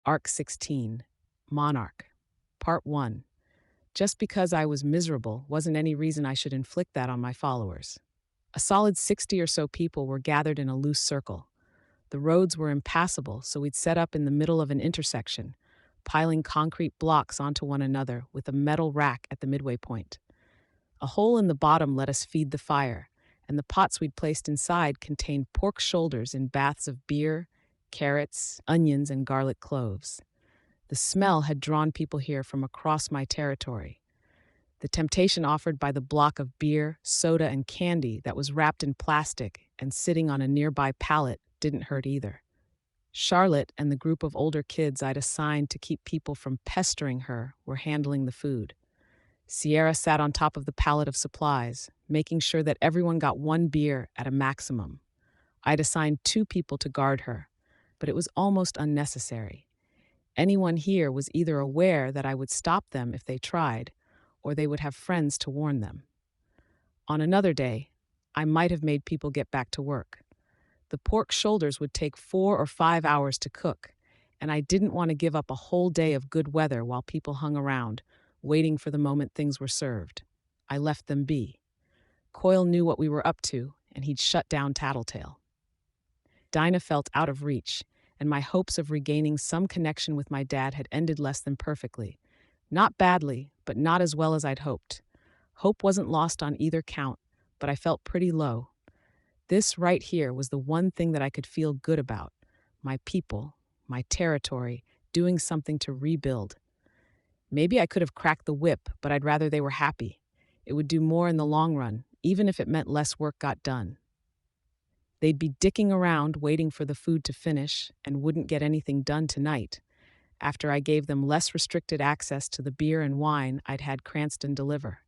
Arc 16, Monarch. Part 1. Just because I was miserable wasn't any reason I should inflict that on my followers. A solid 60 or so people were gathered in a loose circle. The roads were impassable, so we'd set up in the middle of an intersection, piling concrete blocks onto one another with a metal rack at the midway point. A hole in the bottom let us feed the fire, and the pots we'd placed inside contained pork shoulders in baths of beer, carrots, onions, and garlic cloves. The smell had drawn people here from across my territory. The temptation offered by the block of beer, soda, and candy that was wrapped in plastic and sitting on a nearby pallet didn't hurt either. Charlotte and the group of older kids I'd assigned to keep people from pestering her were handling the food. Sierra sat on top of the pallet of supplies, making sure that everyone got one beer at a maximum. I'd assigned 2 people to guard her, but it was almost unnecessary. Anyone here was either aware that I would stop them if they tried, or they would have friends to warn them. On another day, I might have made people get back to work. The pork shoulders would take 4 or 5 hours to cook, and I didn't want to give up a whole day of good weather while people hung around, waiting for the moment things were served. I left them be. Coyle knew what we were up to, and he'd shut down Tattletale. Dinah felt out of reach, and my hopes of regaining some connection with my dad had ended less than perfectly. Not badly, but not as well as I'd hoped. Hope wasn't lost on either count, but I felt pretty low. This right here was the one thing that I could feel good about. My people, my territory, doing something to rebuild. Maybe I could have cracked the whip, but I'd rather they were happy. It would do more in the long run, even if it meant less work got done. They'd be dicking around waiting for the food to finish and wouldn't get anything done tonight, after I gave them less restricted access to the beer and wine I'd had Cranston deliver.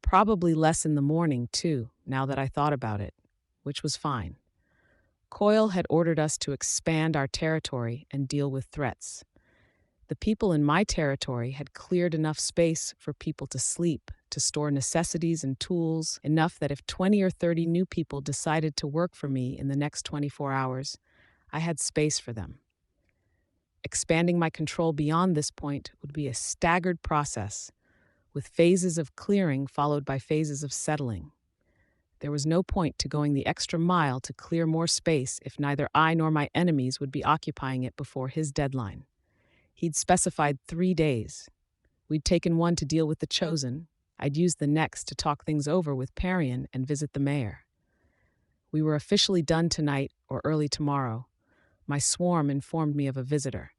Probably less in the morning, too, now that I thought about it, which was fine. Coyle had ordered us to expand our territory and deal with threats. The people in my territory had cleared enough space for people to sleep, to store necessities and tools, enough that if 20 or 30 new people decided to work for me in the next 24 hours, I had space for them. Expanding my control beyond this point would be a staggered process, with phases of clearing followed by phases of settling. There was no point to going the extra mile to clear more space if neither I nor my enemies would be occupying it before his deadline. He'd specified 3 days. We'd taken one to deal with the Chosen. I'd used the next to talk things over with Parian and visit the mayor. We were officially done tonight or early tomorrow. My swarm informed me of a visitor.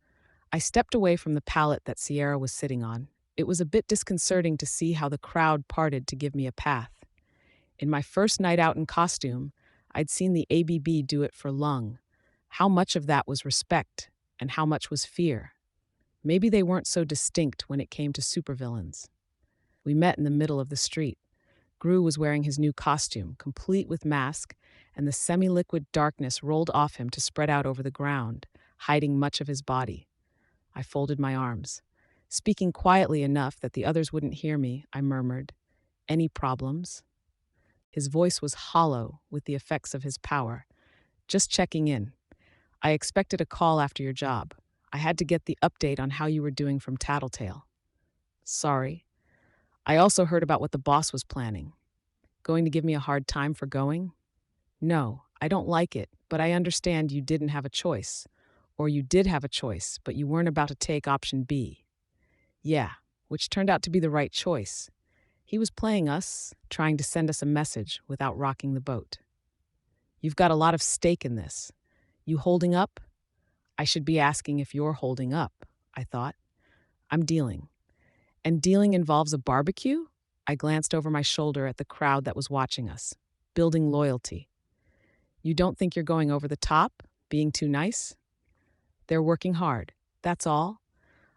I stepped away from the pallet that Sierra was sitting on. It was a bit disconcerting to see how the crowd parted to give me a path. In my first night out in costume, I'd seen the ABB do it for Lung. How much of that was respect, and how much was fear? Maybe they weren't so distinct when it came to supervillains. We met in the middle of the street. Gru was wearing his new costume, complete with mask, and the semi-liquid darkness rolled off him to spread out over the ground, hiding much of his body. I folded my arms. Speaking quietly enough that the others wouldn't hear me, I murmured, "Any problems?" His voice was hollow with the effects of his power. "Just checking in. I expected a call after your job. I had to get the update on how you were doing from Tattletale." "Sorry. I also heard about what the boss was planning. Going to give me a hard time for going?" "No, I don't like it, but I understand you didn't have a choice. Or you did have a choice, but you weren't about to take option B." "Yeah, which turned out to be the right choice. He was playing us, trying to send us a message without rocking the boat." "You've got a lot of stake in this. You holding up?" "I should be asking if you're holding up," I thought. "I'm dealing." "And dealing involves a barbecue?" I glanced over my shoulder at the crowd that was watching us. "Building loyalty." "You don't think you're going over the top? Being too nice?" "They're working hard. That's all."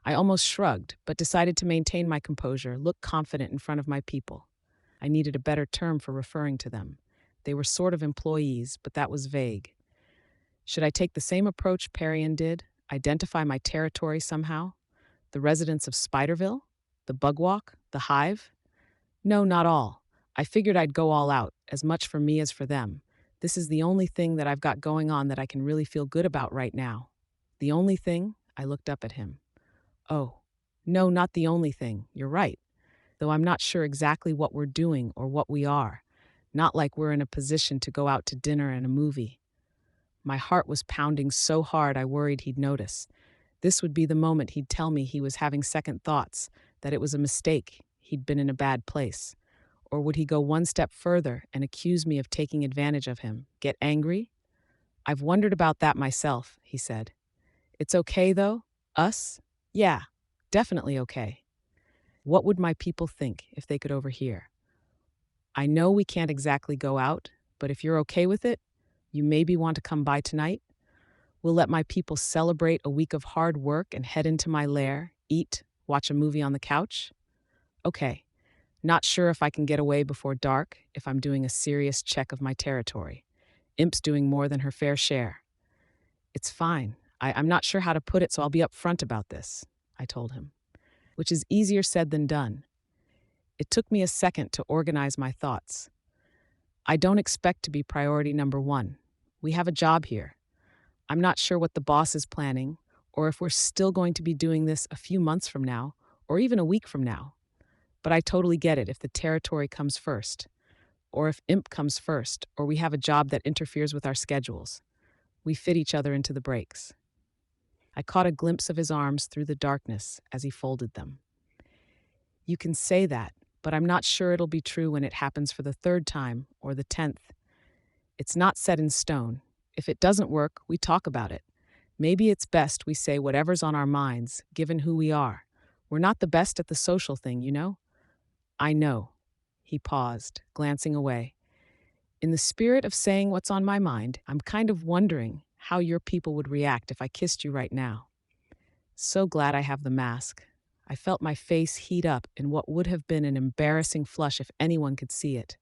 I almost shrugged, but decided to maintain my composure, look confident in front of my people. I needed a better term for referring to them. They were sort of employees, but that was vague. Should I take the same approach Parian did? Identify my territory somehow? The residents of Spiderville? The Bugwalk? The Hive? No, not all. I figured I'd go all out, as much for me as for them. This is the only thing that I've got going on that I can really feel good about right now. The only thing I looked up at him. Oh, no, not the only thing. You're right. Though I'm not sure exactly what we're doing or what we are. Not like we're in a position to go out to dinner and a movie. My heart was pounding so hard I worried he'd notice. This would be the moment he'd tell me he was having second thoughts, that it was a mistake, he'd been in a bad place. Or would he go one step further and accuse me of taking advantage of him, get angry? I've wondered about that myself, he said. It's okay, though? Us? Yeah, definitely okay. What would my people think if they could overhear? I know we can't exactly go out, but if you're okay with it, you maybe want to come by tonight? We'll let my people celebrate a week of hard work and head into my lair, eat, watch a movie on the couch? Okay, not sure if I can get away before dark if I'm doing a serious check of my territory. Imp's doing more than her fair share. It's fine. I'm not sure how to put it, so I'll be upfront about this, I told him, which is easier said than done. It took me a second to organize my thoughts. I don't expect to be priority number one. We have a job here. I'm not sure what the boss is planning, or if we're still going to be doing this a few months from now, or even a week from now. But I totally get it if the territory comes first, or if Imp comes first, or we have a job that interferes with our schedules. We fit each other into the breaks. I caught a glimpse of his arms through the darkness as he folded them. You can say that, but I'm not sure it'll be true when it happens for the third time or the 10th. It's not set in stone. If it doesn't work, we talk about it. Maybe it's best we say whatever's on our minds, given who we are. We're not the best at the social thing, you know? I know. He paused, glancing away. In the spirit of saying what's on my mind, I'm kind of wondering how your people would react if I kissed you right now. So glad I have the mask. I felt my face heat up in what would have been an embarrassing flush if anyone could see it.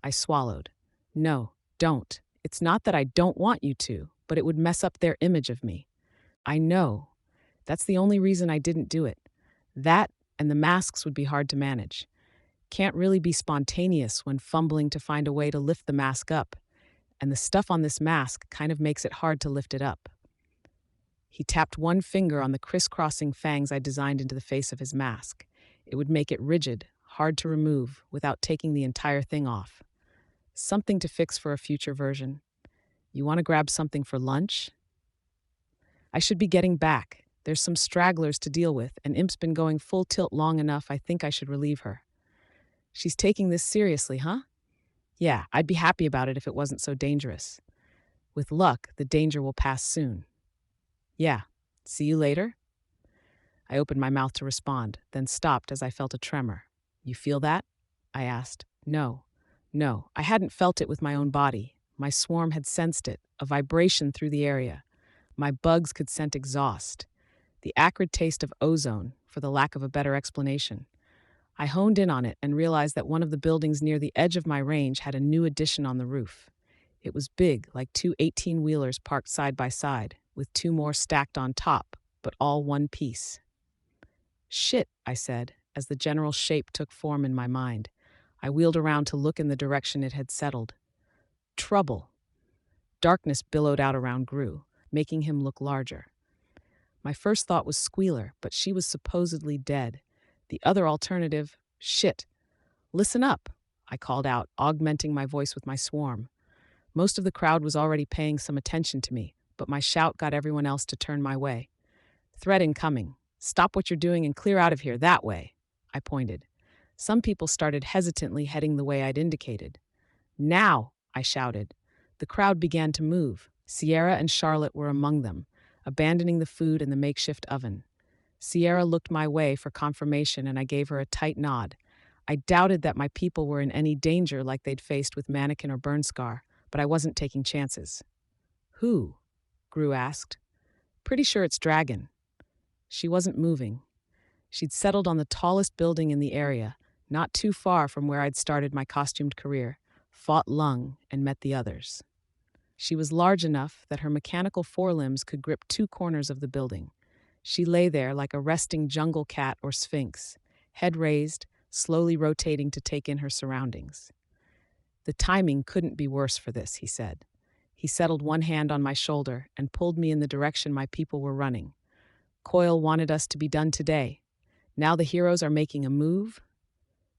I swallowed. No, don't. It's not that I don't want you to, but it would mess up their image of me. I know. That's the only reason I didn't do it. That and the masks would be hard to manage. Can't really be spontaneous when fumbling to find a way to lift the mask up, and the stuff on this mask kind of makes it hard to lift it up. He tapped one finger on the crisscrossing fangs I designed into the face of his mask. It would make it rigid, hard to remove, without taking the entire thing off. Something to fix for a future version. You want to grab something for lunch? I should be getting back. There's some stragglers to deal with, and Imp's been going full tilt long enough I think I should relieve her. She's taking this seriously, huh? Yeah, I'd be happy about it if it wasn't so dangerous. With luck, the danger will pass soon. Yeah, see you later? I opened my mouth to respond, then stopped as I felt a tremor. You feel that? I asked. No, I hadn't felt it with my own body. My swarm had sensed it, a vibration through the area. My bugs could scent exhaust, the acrid taste of ozone, for the lack of a better explanation. I honed in on it and realized that one of the buildings near the edge of my range had a new addition on the roof. It was big, like two 18-wheelers parked side by side, with two more stacked on top, but all one piece. Shit, I said, as the general shape took form in my mind. I wheeled around to look in the direction it had settled. Trouble. Darkness billowed out around Gru, making him look larger. My first thought was Squealer, but she was supposedly dead. The other alternative, shit. Listen up, I called out, augmenting my voice with my swarm. Most of the crowd was already paying some attention to me, but my shout got everyone else to turn my way. Threat incoming. Stop what you're doing and clear out of here that way, I pointed. Some people started hesitantly heading the way I'd indicated. Now, I shouted. The crowd began to move. Sierra and Charlotte were among them, abandoning the food in the makeshift oven. Sierra looked my way for confirmation and I gave her a tight nod. I doubted that my people were in any danger like they'd faced with Mannequin or Burnscar, but I wasn't taking chances. Who? Gru asked. Pretty sure it's Dragon. She wasn't moving. She'd settled on the tallest building in the area, not too far from where I'd started my costumed career, fought Lung, and met the others. She was large enough that her mechanical forelimbs could grip two corners of the building. She lay there like a resting jungle cat or sphinx, head raised, slowly rotating to take in her surroundings. The timing couldn't be worse for this, he said. He settled one hand on my shoulder and pulled me in the direction my people were running. Coyle wanted us to be done today. Now the heroes are making a move?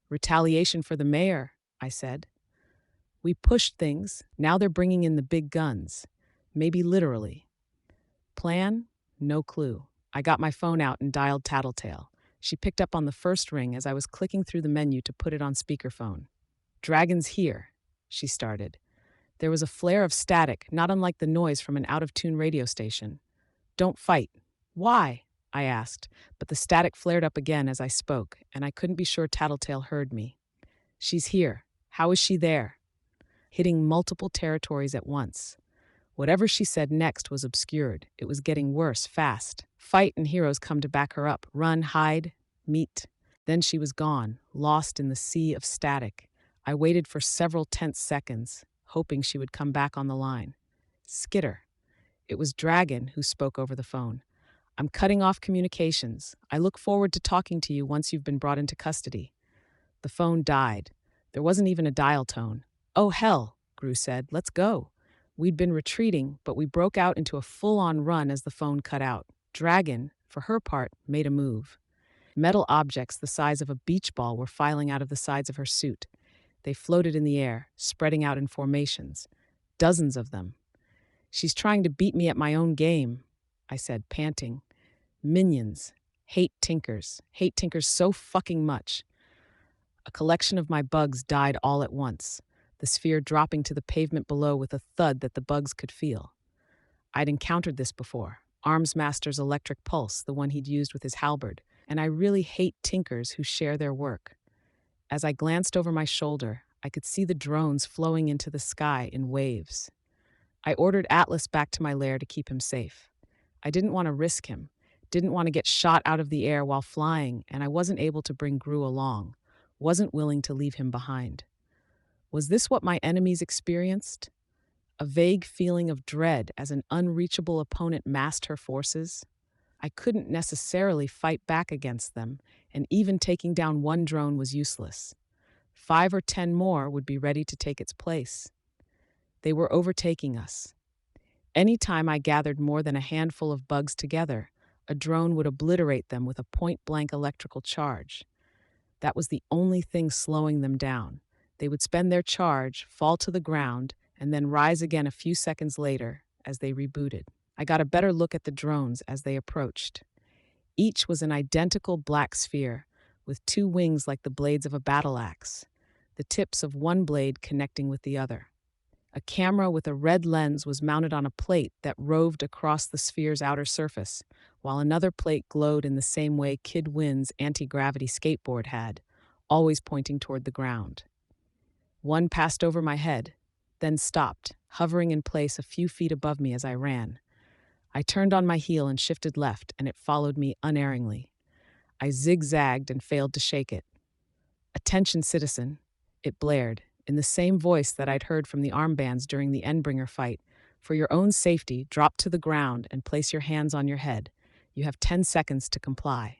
Retaliation for the mayor, I said. We pushed things, now they're bringing in the big guns. Maybe literally. Plan? No clue. I got my phone out and dialed Tattletale. She picked up on the first ring as I was clicking through the menu to put it on speakerphone. Dragon's here, she started. There was a flare of static, not unlike the noise from an out-of-tune radio station. Don't fight. Why? I asked, but the static flared up again as I spoke, and I couldn't be sure Tattletale heard me. She's here. How is she there? Hitting multiple territories at once. Whatever she said next was obscured. It was getting worse, fast. Fight and heroes come to back her up. Run, hide, meet. Then she was gone, lost in the sea of static. I waited for several tense seconds, hoping she would come back on the line. Skitter. It was Dragon who spoke over the phone. I'm cutting off communications. I look forward to talking to you once you've been brought into custody. The phone died. There wasn't even a dial tone. Oh, hell, Gru said. Let's go. We'd been retreating, but we broke out into a full-on run as the phone cut out. Dragon, for her part, made a move. Metal objects the size of a beach ball were filing out of the sides of her suit. They floated in the air, spreading out in formations. Dozens of them. She's trying to beat me at my own game, I said, panting. Minions. Hate tinkers so fucking much. A collection of my bugs died all at once, the sphere dropping to the pavement below with a thud that the bugs could feel. I'd encountered this before, Armsmaster's electric pulse, the one he'd used with his halberd, and I really hate tinkers who share their work. As I glanced over my shoulder, I could see the drones flowing into the sky in waves. I ordered Atlas back to my lair to keep him safe. I didn't want to risk him, didn't want to get shot out of the air while flying, and I wasn't able to bring Gru along, wasn't willing to leave him behind. Was this what my enemies experienced? A vague feeling of dread as an unreachable opponent massed her forces? I couldn't necessarily fight back against them, and even taking down one drone was useless. 5 or 10 more would be ready to take its place. They were overtaking us. Any time I gathered more than a handful of bugs together, a drone would obliterate them with a point-blank electrical charge. That was the only thing slowing them down. They would spend their charge, fall to the ground, and then rise again a few seconds later as they rebooted. I got a better look at the drones as they approached. Each was an identical black sphere, with 2 wings like the blades of a battle axe, the tips of one blade connecting with the other. A camera with a red lens was mounted on a plate that roved across the sphere's outer surface, while another plate glowed in the same way Kid Wynn's anti-gravity skateboard had, always pointing toward the ground. One passed over my head, then stopped, hovering in place a few feet above me as I ran. I turned on my heel and shifted left, and it followed me unerringly. I zigzagged and failed to shake it. "Attention, citizen," it blared, in the same voice that I'd heard from the armbands during the Endbringer fight. "For your own safety, drop to the ground and place your hands on your head. You have 10 seconds to comply."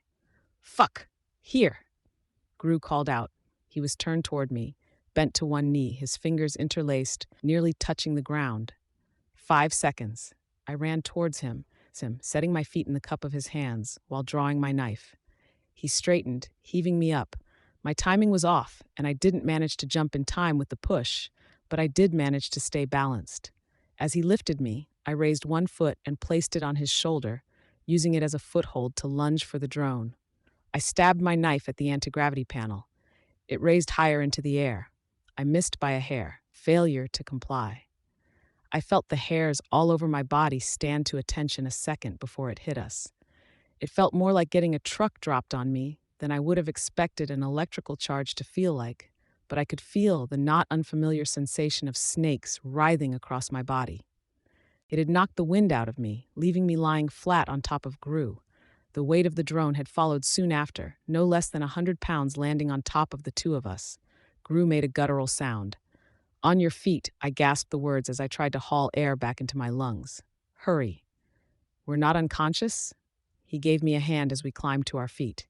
"Fuck! Here!" Gru called out. He was turned toward me, bent to one knee, his fingers interlaced, nearly touching the ground. 5 seconds. I ran towards him, setting my feet in the cup of his hands while drawing my knife. He straightened, heaving me up. My timing was off, and I didn't manage to jump in time with the push, but I did manage to stay balanced. As he lifted me, I raised one foot and placed it on his shoulder, using it as a foothold to lunge for the drone. I stabbed my knife at the anti-gravity panel. It raised higher into the air. I missed by a hair, failure to comply. I felt the hairs all over my body stand to attention a second before it hit us. It felt more like getting a truck dropped on me than I would have expected an electrical charge to feel like, but I could feel the not unfamiliar sensation of snakes writhing across my body. It had knocked the wind out of me, leaving me lying flat on top of Gru. The weight of the drone had followed soon after, no less than 100 pounds landing on top of the 2 of us. Gru made a guttural sound. "On your feet," I gasped the words as I tried to haul air back into my lungs. "Hurry." "We're not unconscious?" He gave me a hand as we climbed to our feet.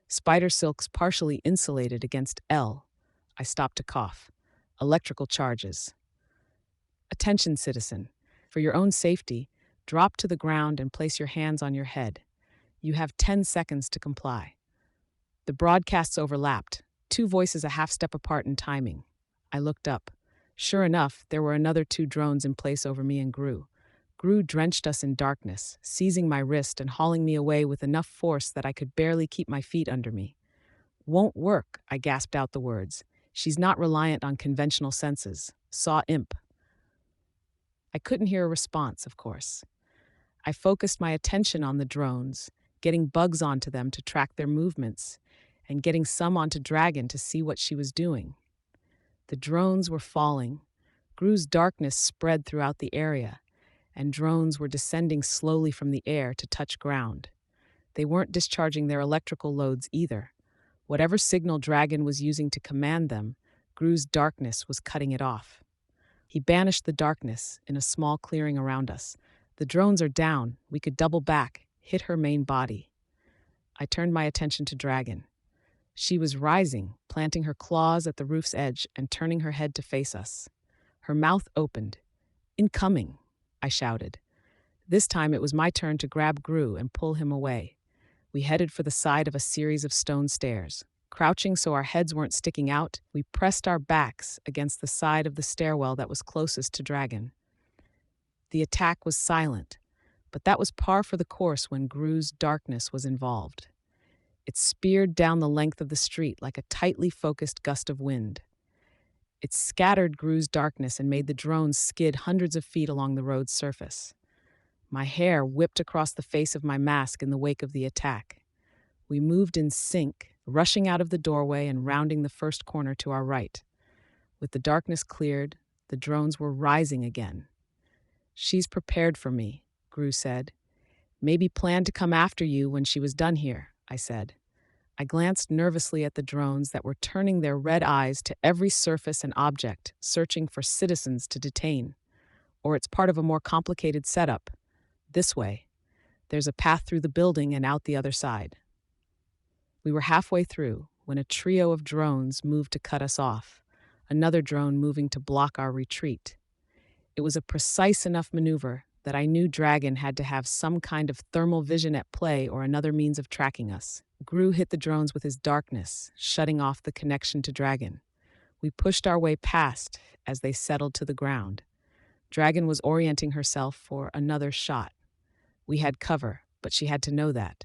Spider silks partially insulated against L. I stopped to cough. "Electrical charges." "Attention, citizen. For your own safety, drop to the ground and place your hands on your head. You have 10 seconds to comply. The broadcasts overlapped, two voices a half step apart in timing. I looked up. Sure enough, there were another two drones in place over me and Gru. Gru drenched us in darkness, seizing my wrist and hauling me away with enough force that I could barely keep my feet under me. Won't work, I gasped out the words. She's not reliant on conventional senses. Saw imp. I couldn't hear a response, of course. I focused my attention on the drones, getting bugs onto them to track their movements, and getting some onto Dragon to see what she was doing. The drones were falling. Gru's darkness spread throughout the area, and drones were descending slowly from the air to touch ground. They weren't discharging their electrical loads either. Whatever signal Dragon was using to command them, Gru's darkness was cutting it off. He banished the darkness in a small clearing around us. The drones are down. We could double back, hit her main body. I turned my attention to Dragon. She was rising, planting her claws at the roof's edge and turning her head to face us. Her mouth opened. "Incoming," I shouted. This time it was my turn to grab Gru and pull him away. We headed for the side of a series of stone stairs. Crouching so our heads weren't sticking out, we pressed our backs against the side of the stairwell that was closest to Dragon. The attack was silent, but that was par for the course when Gru's darkness was involved. It speared down the length of the street like a tightly focused gust of wind. It scattered Gru's darkness and made the drones skid hundreds of feet along the road's surface. My hair whipped across the face of my mask in the wake of the attack. We moved in sync, rushing out of the doorway and rounding the first corner to our right. With the darkness cleared, the drones were rising again. "She's prepared for me," Gru said. "Maybe planned to come after you when she was done here," I said. I glanced nervously at the drones that were turning their red eyes to every surface and object, searching for citizens to detain. Or it's part of a more complicated setup. This way. There's a path through the building and out the other side. We were halfway through when a trio of drones moved to cut us off, another drone moving to block our retreat. It was a precise enough maneuver that I knew Dragon had to have some kind of thermal vision at play or another means of tracking us. Gru hit the drones with his darkness, shutting off the connection to Dragon. We pushed our way past as they settled to the ground. Dragon was orienting herself for another shot. We had cover, but she had to know that.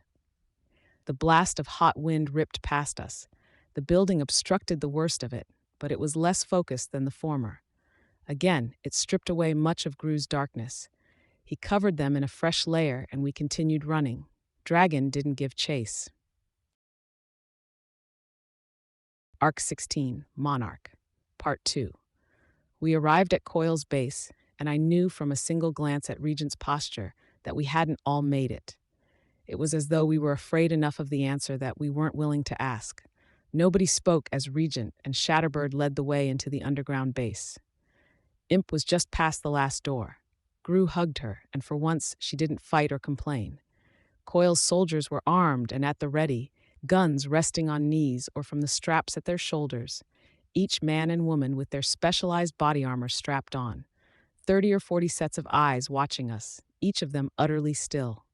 The blast of hot wind ripped past us. The building obstructed the worst of it, but it was less focused than the former. Again, it stripped away much of Gru's darkness. He covered them in a fresh layer, and we continued running. Dragon didn't give chase. Arc 16, Monarch, Part 2. We arrived at Coil's base, and I knew from a single glance at Regent's posture that we hadn't all made it. It was as though we were afraid enough of the answer that we weren't willing to ask. Nobody spoke as Regent and Shatterbird led the way into the underground base. Imp was just past the last door. Gru hugged her, and for once she didn't fight or complain. Coil's soldiers were armed and at the ready, guns resting on knees or from the straps at their shoulders, each man and woman with their specialized body armor strapped on. 30 or 40 sets of eyes watching us, each of them utterly still.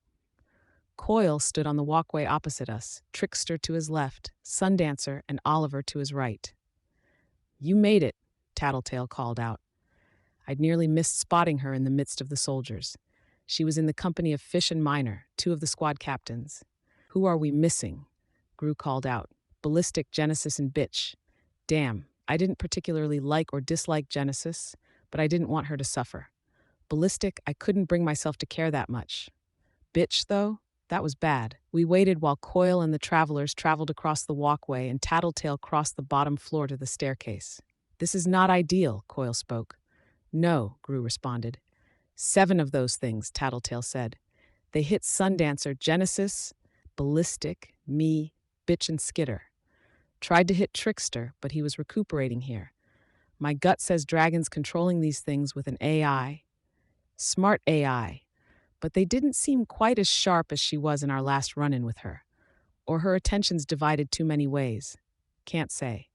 Coil stood on the walkway opposite us, Trickster to his left, Sundancer and Oliver to his right. "You made it," Tattletale called out. I'd nearly missed spotting her in the midst of the soldiers. She was in the company of Fish and Miner, two of the squad captains. "Who are we missing?" Gru called out. "Ballistic, Genesis, and Bitch." Damn, I didn't particularly like or dislike Genesis, but I didn't want her to suffer. Ballistic, I couldn't bring myself to care that much. Bitch, though? That was bad. We waited while Coil and the travelers traveled across the walkway and Tattletale crossed the bottom floor to the staircase. "This is not ideal," Coil spoke. "No," Gru responded. 7 of those things, Tattletale said. They hit Sundancer, Genesis, Ballistic, me, Bitch, and Skitter. Tried to hit Trickster, but he was recuperating here. My gut says Dragon's controlling these things with an AI. Smart AI. But they didn't seem quite as sharp as she was in our last run-in with her. Or her attention's divided too many ways. Can't say.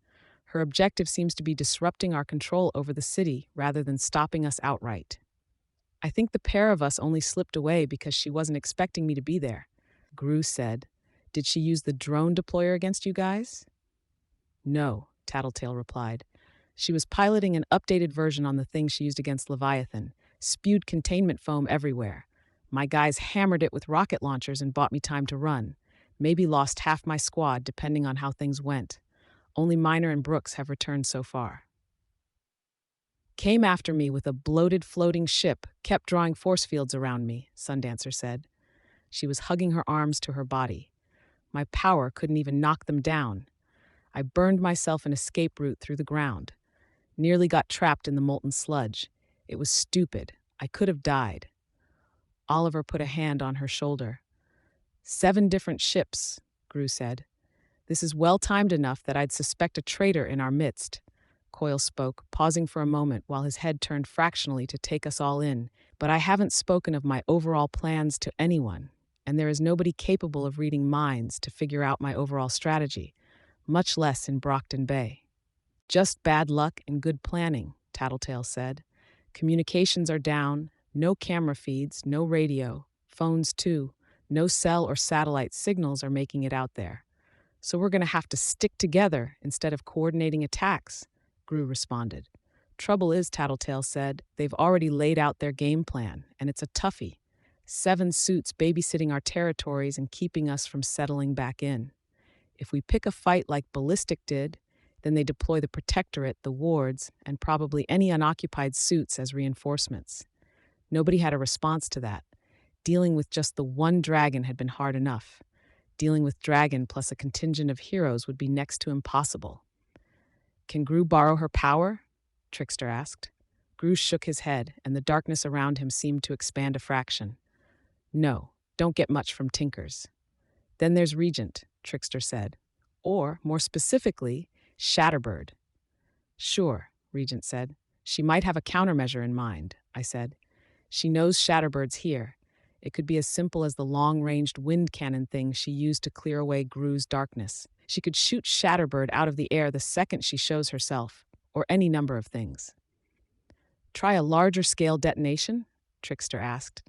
Her objective seems to be disrupting our control over the city rather than stopping us outright. I think the pair of us only slipped away because she wasn't expecting me to be there. Gru said. Did she use the drone deployer against you guys? No, Tattletale replied. She was piloting an updated version on the thing she used against Leviathan, spewed containment foam everywhere. My guys hammered it with rocket launchers and bought me time to run. Maybe lost half my squad, depending on how things went. Only Miner and Brooks have returned so far. Came after me with a bloated floating ship, kept drawing force fields around me, Sundancer said. She was hugging her arms to her body. My power couldn't even knock them down. I burned myself an escape route through the ground. Nearly got trapped in the molten sludge. It was stupid. I could have died. Oliver put a hand on her shoulder. 7 different ships, Gru said. This is well-timed enough that I'd suspect a traitor in our midst. Coyle spoke, pausing for a moment while his head turned fractionally to take us all in. But I haven't spoken of my overall plans to anyone, and there is nobody capable of reading minds to figure out my overall strategy, much less in Brockton Bay. Just bad luck and good planning, Tattletale said. Communications are down, no camera feeds, no radio, phones too, no cell or satellite signals are making it out there. So we're going to have to stick together instead of coordinating attacks, Gru responded. Trouble is, Tattletale said, they've already laid out their game plan, and it's a toughie. 7 suits babysitting our territories and keeping us from settling back in. If we pick a fight like Ballistic did, then they deploy the Protectorate, the wards, and probably any unoccupied suits as reinforcements. Nobody had a response to that. Dealing with just the one dragon had been hard enough. Dealing with dragon plus a contingent of heroes would be next to impossible. Can Gru borrow her power? Trickster asked. Gru shook his head, and the darkness around him seemed to expand a fraction. No, don't get much from Tinkers. Then there's Regent, Trickster said. Or, more specifically, Shatterbird. Sure, Regent said. She might have a countermeasure in mind, I said. She knows Shatterbird's here. It could be as simple as the long-ranged wind cannon thing she used to clear away Gru's darkness. She could shoot Shatterbird out of the air the second she shows herself, or any number of things. Try a larger-scale detonation? Trickster asked.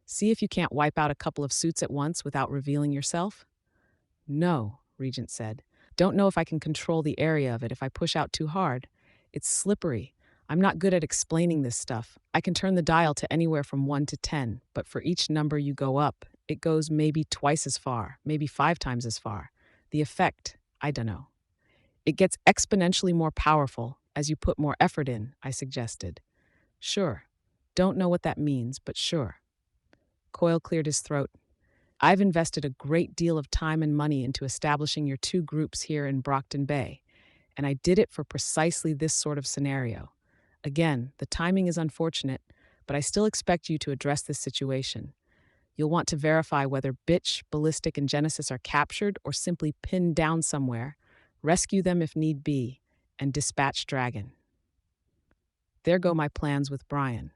See if you can't wipe out a couple of suits at once without revealing yourself? No, Regent said. Don't know if I can control the area of it if I push out too hard. It's slippery. I'm not good at explaining this stuff. I can turn the dial to anywhere from 1 to 10, but for each number you go up, it goes maybe twice as far, maybe 5 times as far. The effect, I don't know. It gets exponentially more powerful as you put more effort in, I suggested. Sure. Don't know what that means, but sure. Coyle cleared his throat. I've invested a great deal of time and money into establishing your 2 groups here in Brockton Bay, and I did it for precisely this sort of scenario. Again, the timing is unfortunate, but I still expect you to address this situation. You'll want to verify whether Bitch, Ballistic, and Genesis are captured or simply pinned down somewhere, rescue them if need be, and dispatch Dragon. There go my plans with Brian.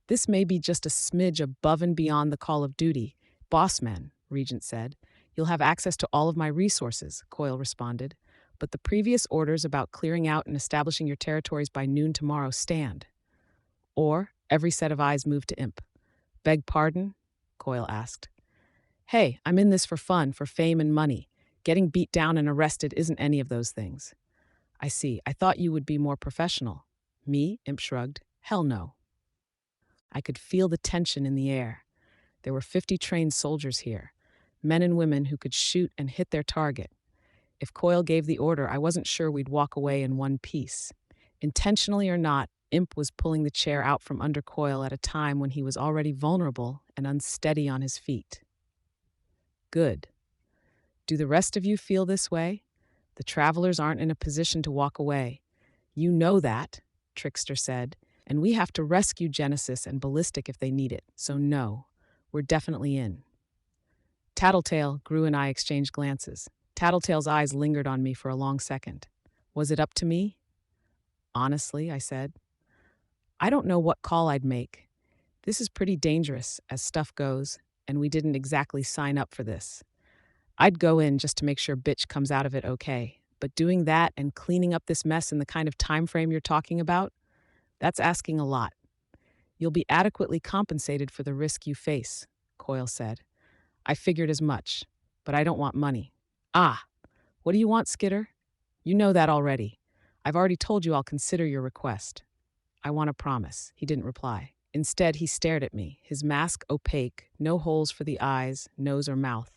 This may be just a smidge above and beyond the call of duty. Bossman, Regent said. You'll have access to all of my resources, Coyle responded. But the previous orders about clearing out and establishing your territories by noon tomorrow stand. Or every set of eyes move to Imp. Beg pardon? Coyle asked. Hey, I'm in this for fun, for fame and money. Getting beat down and arrested isn't any of those things. I see. I thought you would be more professional. Me? Imp shrugged. Hell no. I could feel the tension in the air. There were 50 trained soldiers here, men and women who could shoot and hit their target. If Coyle gave the order, I wasn't sure we'd walk away in one piece. Intentionally or not, Imp was pulling the chair out from under Coyle at a time when he was already vulnerable and unsteady on his feet. Good. Do the rest of you feel this way? The travelers aren't in a position to walk away. You know that, Trickster said, and we have to rescue Genesis and Ballistic if they need it, so no, we're definitely in. Tattletale, Gru and I exchanged glances. Tattletale's eyes lingered on me for a long second. Was it up to me? Honestly, I said. I don't know what call I'd make. This is pretty dangerous, as stuff goes, and we didn't exactly sign up for this. I'd go in just to make sure Bitch comes out of it okay, but doing that and cleaning up this mess in the kind of time frame you're talking about, that's asking a lot. You'll be adequately compensated for the risk you face, Coyle said. I figured as much, but I don't want money. Ah, what do you want, Skitter? You know that already. I've already told you I'll consider your request. I want a promise. He didn't reply. Instead, he stared at me, his mask opaque, no holes for the eyes, nose, or mouth.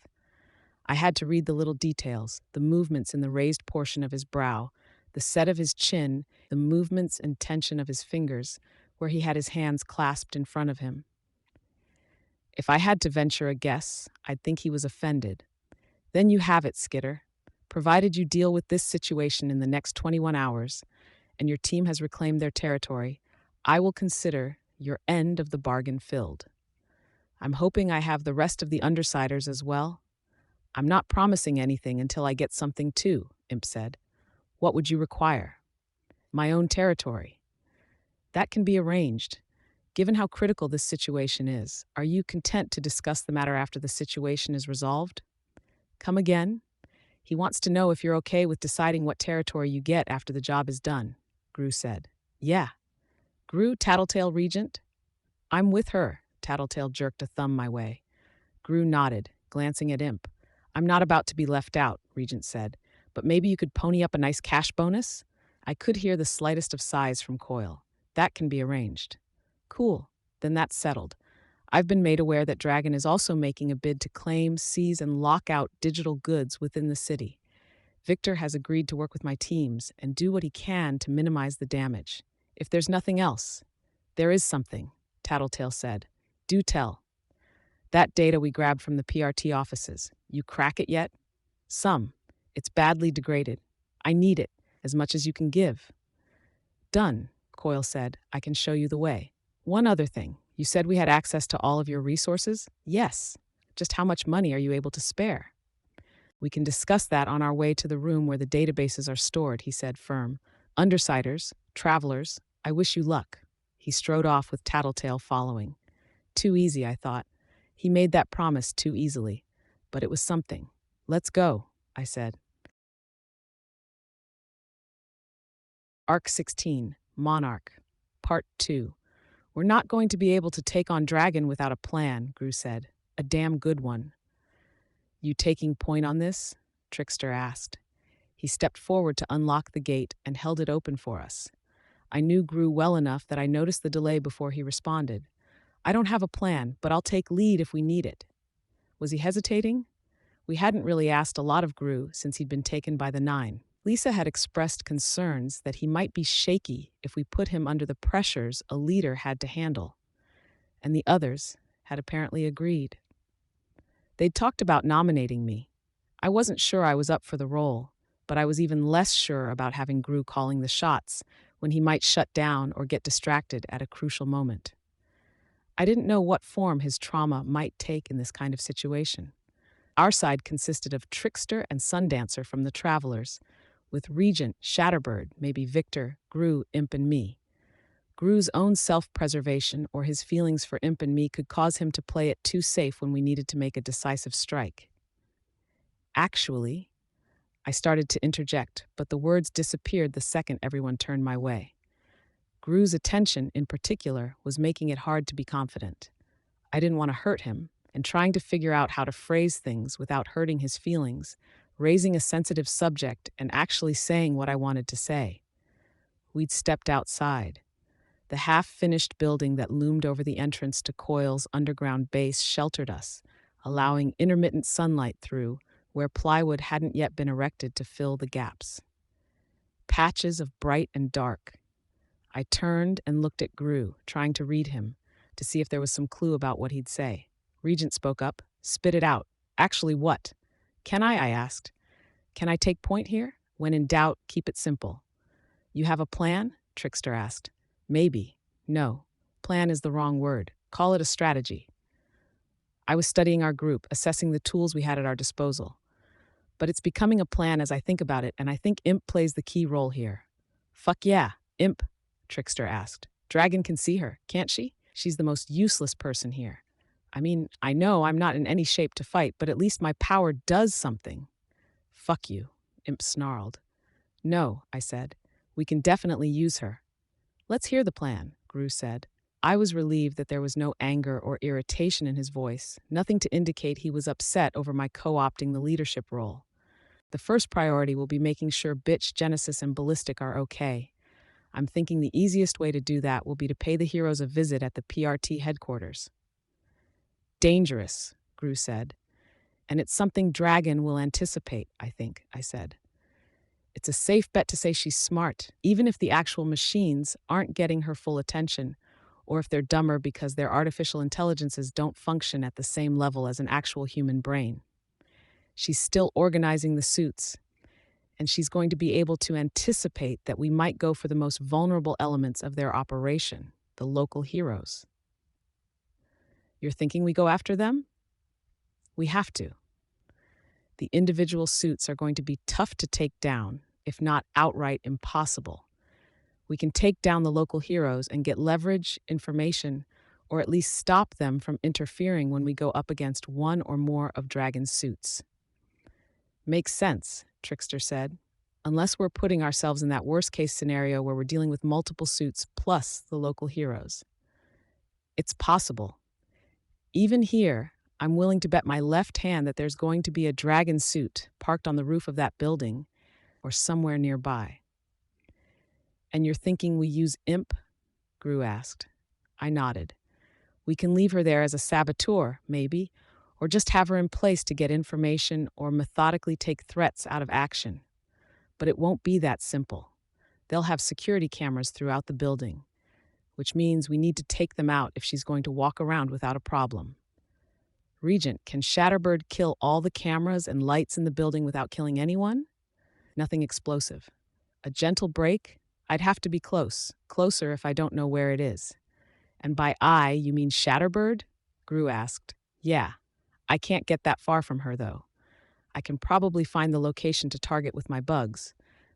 I had to read the little details, the movements in the raised portion of his brow, the set of his chin, the movements and tension of his fingers, where he had his hands clasped in front of him. If I had to venture a guess, I'd think he was offended. Then you have it, Skitter. Provided you deal with this situation in the next 21 hours, and your team has reclaimed their territory, I will consider your end of the bargain filled. I'm hoping I have the rest of the Undersiders as well. I'm not promising anything until I get something too, Imp said. What would you require? My own territory. That can be arranged. Given how critical this situation is, are you content to discuss the matter after the situation is resolved? Come again? He wants to know if you're okay with deciding what territory you get after the job is done, Gru said. Yeah. Gru, Tattletale Regent? I'm with her, Tattletale jerked a thumb my way. Gru nodded, glancing at Imp. I'm not about to be left out, Regent said, but maybe you could pony up a nice cash bonus? I could hear the slightest of sighs from Coil. That can be arranged. Cool, then that's settled. I've been made aware that Dragon is also making a bid to claim, seize, and lock out digital goods within the city. Victor has agreed to work with my teams and do what he can to minimize the damage. If there's nothing else, there is something, Tattletale said. Do tell. That data we grabbed from the PRT offices. You crack it yet? Some. It's badly degraded. I need it, as much as you can give. Done, Coil said. I can show you the way. One other thing. You said we had access to all of your resources? Yes. Just how much money are you able to spare? We can discuss that on our way to the room where the databases are stored, he said, firm. Undersiders, travelers, I wish you luck. He strode off with Tattletale following. Too easy, I thought. He made that promise too easily. But it was something. Let's go, I said. Arc 16, Monarch, Part 2. We're not going to be able to take on Dragon without a plan, Gru said. A damn good one. You taking point on this? Trickster asked. He stepped forward to unlock the gate and held it open for us. I knew Gru well enough that I noticed the delay before he responded. I don't have a plan, but I'll take lead if we need it. Was he hesitating? We hadn't really asked a lot of Gru since he'd been taken by the Nine. Lisa had expressed concerns that he might be shaky if we put him under the pressures a leader had to handle. And the others had apparently agreed. They'd talked about nominating me. I wasn't sure I was up for the role, but I was even less sure about having Gru calling the shots when he might shut down or get distracted at a crucial moment. I didn't know what form his trauma might take in this kind of situation. Our side consisted of Trickster and Sundancer from the Travelers, with Regent, Shatterbird, maybe Victor, Gru, Imp, and me. Gru's own self-preservation or his feelings for Imp and me could cause him to play it too safe when we needed to make a decisive strike. Actually, I started to interject, but the words disappeared the second everyone turned my way. Gru's attention, in particular, was making it hard to be confident. I didn't want to hurt him, and trying to figure out how to phrase things without hurting his feelings, raising a sensitive subject and actually saying what I wanted to say. We'd stepped outside. The half-finished building that loomed over the entrance to Coil's underground base sheltered us, allowing intermittent sunlight through where plywood hadn't yet been erected to fill the gaps. Patches of bright and dark. I turned and looked at Gru, trying to read him, to see if there was some clue about what he'd say. Regent spoke up. Spit it out. Actually, what? Can I asked. Can I take point here? When in doubt, keep it simple. You have a plan? Trickster asked. Maybe. No. Plan is the wrong word. Call it a strategy. I was studying our group, assessing the tools we had at our disposal. But it's becoming a plan as I think about it, and I think Imp plays the key role here. Fuck yeah, Imp, Trickster asked. Dragon can see her, can't she? She's the most useless person here. I mean, I know I'm not in any shape to fight, but at least my power does something. Fuck you, Imp snarled. No, I said. We can definitely use her. Let's hear the plan, Gru said. I was relieved that there was no anger or irritation in his voice, nothing to indicate he was upset over my co-opting the leadership role. The first priority will be making sure Bitch, Genesis, and Ballistic are okay. I'm thinking the easiest way to do that will be to pay the heroes a visit at the PRT headquarters. Dangerous, Gru said. And it's something Dragon will anticipate, I think, I said. It's a safe bet to say she's smart, even if the actual machines aren't getting her full attention, or if they're dumber because their artificial intelligences don't function at the same level as an actual human brain. She's still organizing the suits, and she's going to be able to anticipate that we might go for the most vulnerable elements of their operation, the local heroes. You're thinking we go after them? We have to. The individual suits are going to be tough to take down, if not outright impossible. We can take down the local heroes and get leverage, information, or at least stop them from interfering when we go up against one or more of Dragon's suits. Makes sense, Trickster said. Unless we're putting ourselves in that worst-case scenario where we're dealing with multiple suits plus the local heroes. It's possible. Even here, I'm willing to bet my left hand that there's going to be a Dragon suit parked on the roof of that building or somewhere nearby. And you're thinking we use Imp? Gru asked. I nodded. We can leave her there as a saboteur, maybe, or just have her in place to get information or methodically take threats out of action. But it won't be that simple. They'll have security cameras throughout the building, which means we need to take them out if she's going to walk around without a problem. Regent, can Shatterbird kill all the cameras and lights in the building without killing anyone? Nothing explosive. A gentle break? I'd have to be closer if I don't know where it is. And by I, you mean Shatterbird? Gru asked. Yeah, I can't get that far from her, though. I can probably find the location to target with my bugs,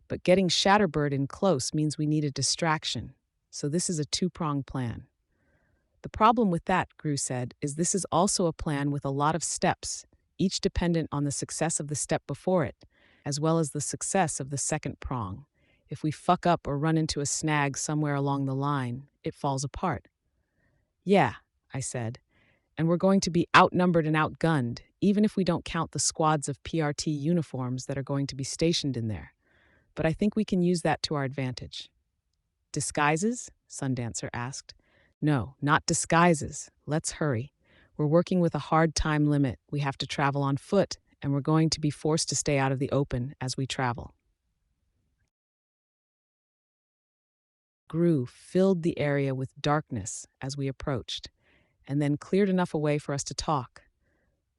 but getting Shatterbird in close means we need a distraction, so this is a two-pronged plan. The problem with that, Gru said, is this is also a plan with a lot of steps, each dependent on the success of the step before it, as well as the success of the second prong. If we fuck up or run into a snag somewhere along the line, it falls apart. Yeah, I said, and we're going to be outnumbered and outgunned, even if we don't count the squads of PRT uniforms that are going to be stationed in there. But I think we can use that to our advantage. Disguises? Sundancer asked. No, not disguises. Let's hurry. We're working with a hard time limit. We have to travel on foot, and we're going to be forced to stay out of the open as we travel. Gru filled the area with darkness as we approached, and then cleared enough away for us to talk.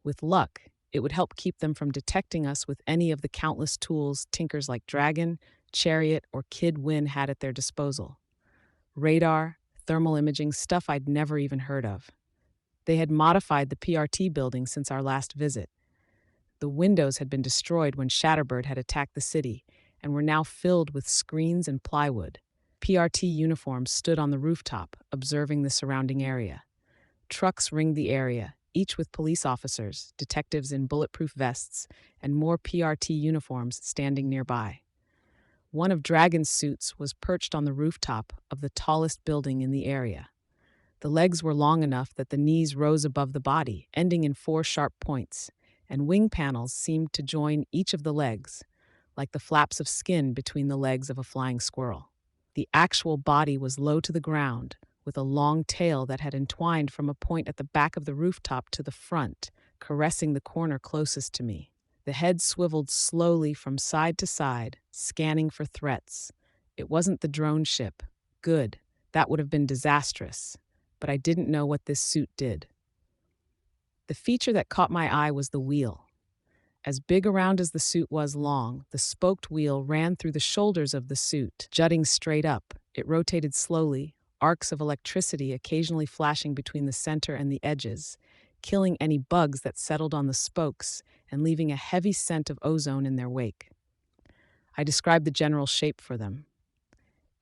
With luck, it would help keep them from detecting us with any of the countless tools tinkers like Dragon, Chariot, or Kid Win had at their disposal. Radar, thermal imaging, stuff I'd never even heard of. They had modified the PRT building since our last visit. The windows had been destroyed when Shatterbird had attacked the city, and were now filled with screens and plywood. PRT uniforms stood on the rooftop, observing the surrounding area. Trucks ringed the area, each with police officers, detectives in bulletproof vests, and more PRT uniforms standing nearby. One of Dragon's suits was perched on the rooftop of the tallest building in the area. The legs were long enough that the knees rose above the body, ending in 4 sharp points, and wing panels seemed to join each of the legs, like the flaps of skin between the legs of a flying squirrel. The actual body was low to the ground, with a long tail that had entwined from a point at the back of the rooftop to the front, caressing the corner closest to me. The head swiveled slowly from side to side, scanning for threats. It wasn't the drone ship. Good. That would have been disastrous. But I didn't know what this suit did. The feature that caught my eye was the wheel. As big around as the suit was long, the spoked wheel ran through the shoulders of the suit, jutting straight up. It rotated slowly, arcs of electricity occasionally flashing between the center and the edges, killing any bugs that settled on the spokes and leaving a heavy scent of ozone in their wake. I described the general shape for them.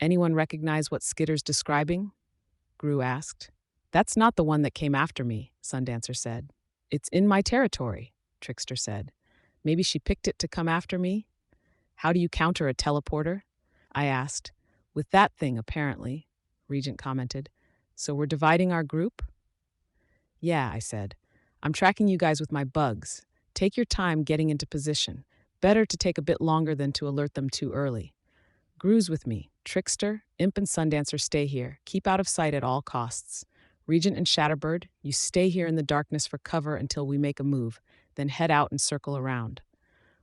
Anyone recognize what Skitter's describing? Gru asked. That's not the one that came after me, Sundancer said. It's in my territory, Trickster said. Maybe she picked it to come after me? How do you counter a teleporter? I asked. With that thing, apparently, Regent commented. So we're dividing our group? Yeah, I said. I'm tracking you guys with my bugs. Take your time getting into position. Better to take a bit longer than to alert them too early. Gru's with me. Trickster, Imp, and Sundancer stay here. Keep out of sight at all costs. Regent and Shatterbird, you stay here in the darkness for cover until we make a move, then head out and circle around.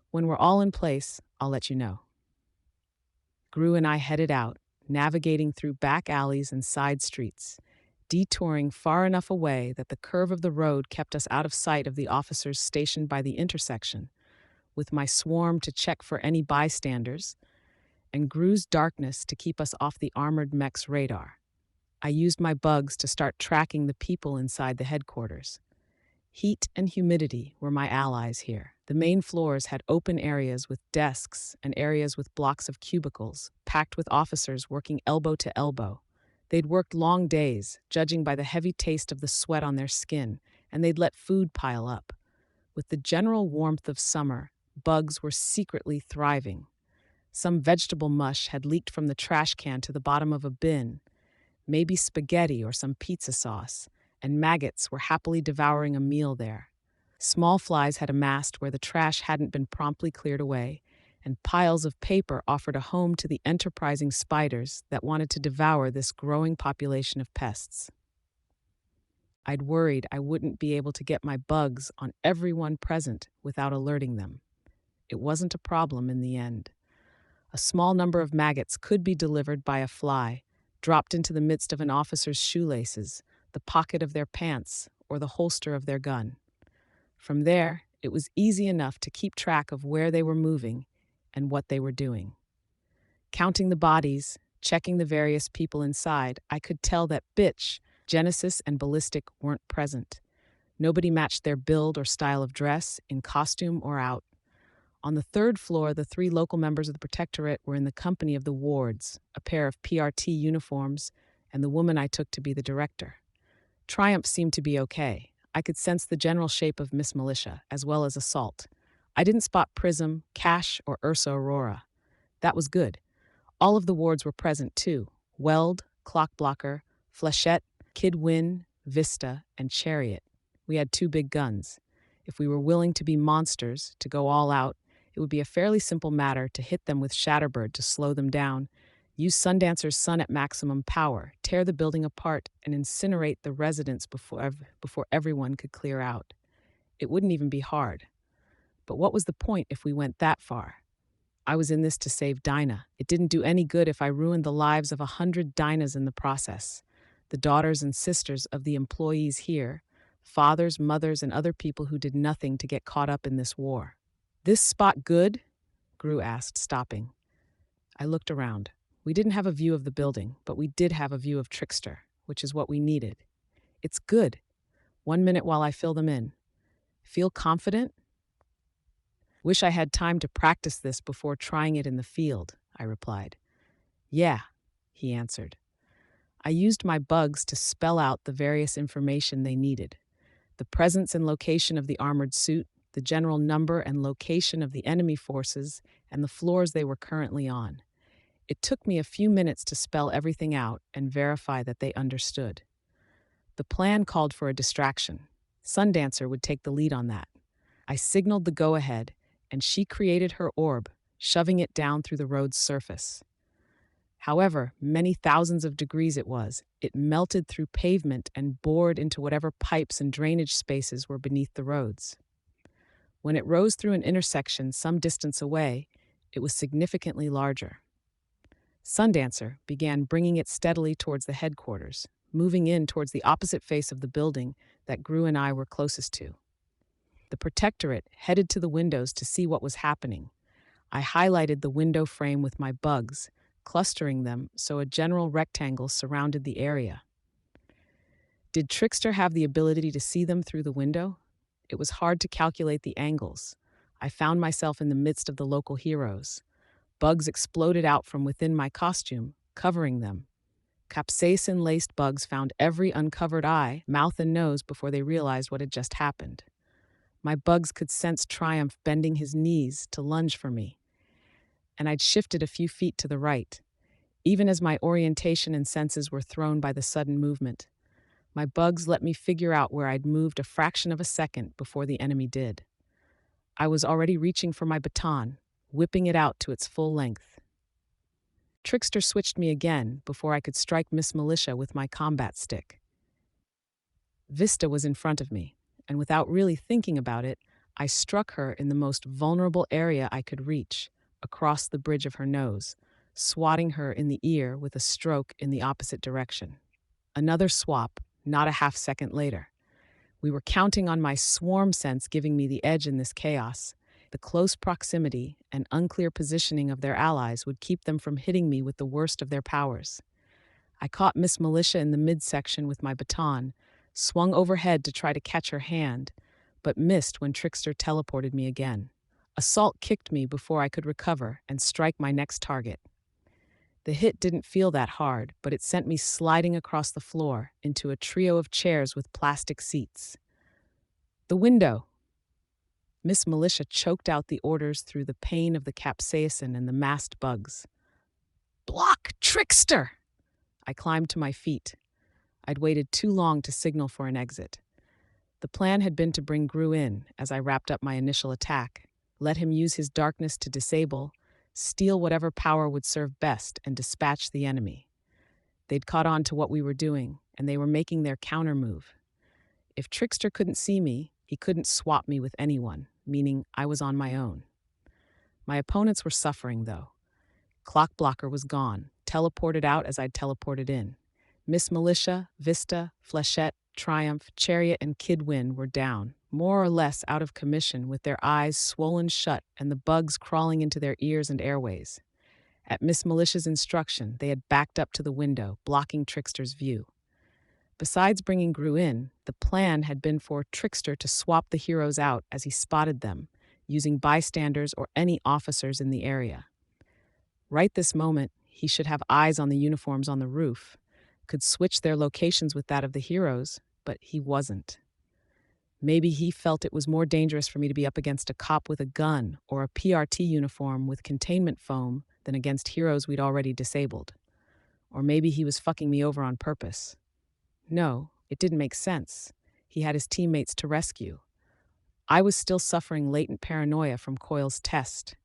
When we're all in place, I'll let you know. Gru and I headed out, navigating through back alleys and side streets, detouring far enough away that the curve of the road kept us out of sight of the officers stationed by the intersection, with my swarm to check for any bystanders, and Gru's darkness to keep us off the armored mech's radar. I used my bugs to start tracking the people inside the headquarters. Heat and humidity were my allies here. The main floors had open areas with desks and areas with blocks of cubicles, packed with officers working elbow to elbow. They'd worked long days, judging by the heavy taste of the sweat on their skin, and they'd let food pile up. With the general warmth of summer, bugs were secretly thriving. Some vegetable mush had leaked from the trash can to the bottom of a bin, maybe spaghetti or some pizza sauce, and maggots were happily devouring a meal there. Small flies had amassed where the trash hadn't been promptly cleared away, and piles of paper offered a home to the enterprising spiders that wanted to devour this growing population of pests. I'd worried I wouldn't be able to get my bugs on everyone present without alerting them. It wasn't a problem in the end. A small number of maggots could be delivered by a fly, dropped into the midst of an officer's shoelaces, the pocket of their pants, or the holster of their gun. From there, it was easy enough to keep track of where they were moving and what they were doing. Counting the bodies, checking the various people inside, I could tell that Bitch, Genesis, and Ballistic weren't present. Nobody matched their build or style of dress, in costume or out. On the third floor, the 3 local members of the Protectorate were in the company of the wards, a pair of PRT uniforms, and the woman I took to be the director. Triumph seemed to be okay. I could sense the general shape of Miss Militia, as well as Assault. I didn't spot Prism, Cash, or Ursa Aurora. That was good. All of the wards were present, too. Weld, Clockblocker, Flechette, Kid Win, Vista, and Chariot. We had 2 big guns. If we were willing to be monsters, to go all out, it would be a fairly simple matter to hit them with Shatterbird to slow them down, use Sundancer's sun at maximum power, tear the building apart, and incinerate the residents before everyone could clear out. It wouldn't even be hard. But what was the point if we went that far? I was in this to save Dinah. It didn't do any good if I ruined the lives of 100 Dinahs in the process. The daughters and sisters of the employees here, fathers, mothers, and other people who did nothing to get caught up in this war. This spot good? Gru asked, stopping. I looked around. We didn't have a view of the building, but we did have a view of Trickster, which is what we needed. It's good. 1 minute while I fill them in. Feel confident? Wish I had time to practice this before trying it in the field, I replied. Yeah, he answered. I used my bugs to spell out the various information they needed. The presence and location of the armored suit, the general number and location of the enemy forces, and the floors they were currently on. It took me a few minutes to spell everything out and verify that they understood. The plan called for a distraction. Sundancer would take the lead on that. I signaled the go-ahead, and she created her orb, shoving it down through the road's surface. However many thousands of degrees it melted through pavement and bored into whatever pipes and drainage spaces were beneath the roads. When it rose through an intersection some distance away, it was significantly larger. Sundancer began bringing it steadily towards the headquarters, moving in towards the opposite face of the building that Gru and I were closest to. The Protectorate headed to the windows to see what was happening. I highlighted the window frame with my bugs, clustering them so a general rectangle surrounded the area. Did Trickster have the ability to see them through the window? It was hard to calculate the angles. I found myself in the midst of the local heroes. Bugs exploded out from within my costume, covering them. Capsaicin-laced bugs found every uncovered eye, mouth, and nose before they realized what had just happened. My bugs could sense Triumph bending his knees to lunge for me, and I'd shifted a few feet to the right. even as my orientation and senses were thrown by the sudden movement. My bugs let me figure out where I'd moved a fraction of a second before the enemy did. I was already reaching for my baton, whipping it out to its full length. Trickster switched me again before I could strike Miss Militia with my combat stick. Vista was in front of me, and without really thinking about it, I struck her in the most vulnerable area I could reach, across the bridge of her nose, swatting her in the ear with a stroke in the opposite direction. Another swap, not a half second later. We were counting on my swarm sense giving me the edge in this chaos. The close proximity and unclear positioning of their allies would keep them from hitting me with the worst of their powers. I caught Miss Militia in the midsection with my baton, swung overhead to try to catch her hand, but missed when Trickster teleported me again. Assault kicked me before I could recover and strike my next target. The hit didn't feel that hard, but it sent me sliding across the floor into a trio of chairs with plastic seats. The window! Miss Militia choked out the orders through the pain of the capsaicin and the masked bugs. Block, Trickster! I climbed to my feet. I'd waited too long to signal for an exit. The plan had been to bring Gru in as I wrapped up my initial attack, let him use his darkness to disable, steal whatever power would serve best, and dispatch the enemy. They'd caught on to what we were doing, and they were making their counter move. If Trickster couldn't see me, he couldn't swap me with anyone, meaning I was on my own. My opponents were suffering, though. Clock Blocker was gone, teleported out as I'd teleported in. Miss Militia, Vista, Flechette, Triumph, Chariot, and Kidwin were down, more or less out of commission, with their eyes swollen shut and the bugs crawling into their ears and airways. At Miss Militia's instruction, they had backed up to the window, blocking Trickster's view. Besides bringing Gru in, the plan had been for Trickster to swap the heroes out as he spotted them, using bystanders or any officers in the area. Right this moment, he should have eyes on the uniforms on the roof, could switch their locations with that of the heroes, but he wasn't. Maybe he felt it was more dangerous for me to be up against a cop with a gun or a PRT uniform with containment foam than against heroes we'd already disabled. Or maybe he was fucking me over on purpose. No, it didn't make sense. He had his teammates to rescue. I was still suffering latent paranoia from Coyle's test.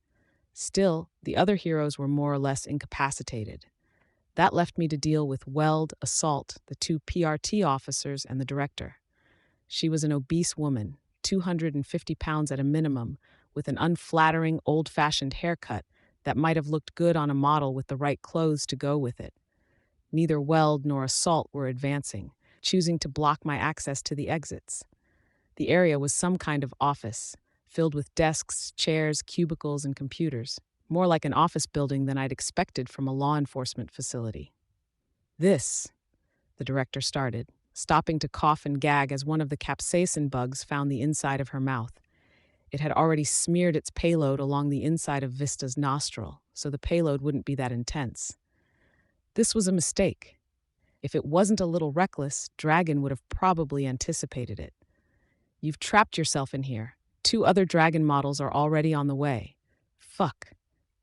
Still, the other heroes were more or less incapacitated. That left me to deal with Weld, Assault, the two PRT officers, and the director. She was an obese woman, 250 pounds at a minimum, with an unflattering, old-fashioned haircut that might have looked good on a model with the right clothes to go with it. Neither Weld nor Assault were advancing, choosing to block my access to the exits. The area was some kind of office, filled with desks, chairs, cubicles, and computers, more like an office building than I'd expected from a law enforcement facility. This, the director started, stopping to cough and gag as one of the capsaicin bugs found the inside of her mouth. It had already smeared its payload along the inside of Vista's nostril, so the payload wouldn't be that intense. This was a mistake. If it wasn't a little reckless, Dragon would have probably anticipated it. You've trapped yourself in here. 2 other Dragon models are already on the way. Fuck.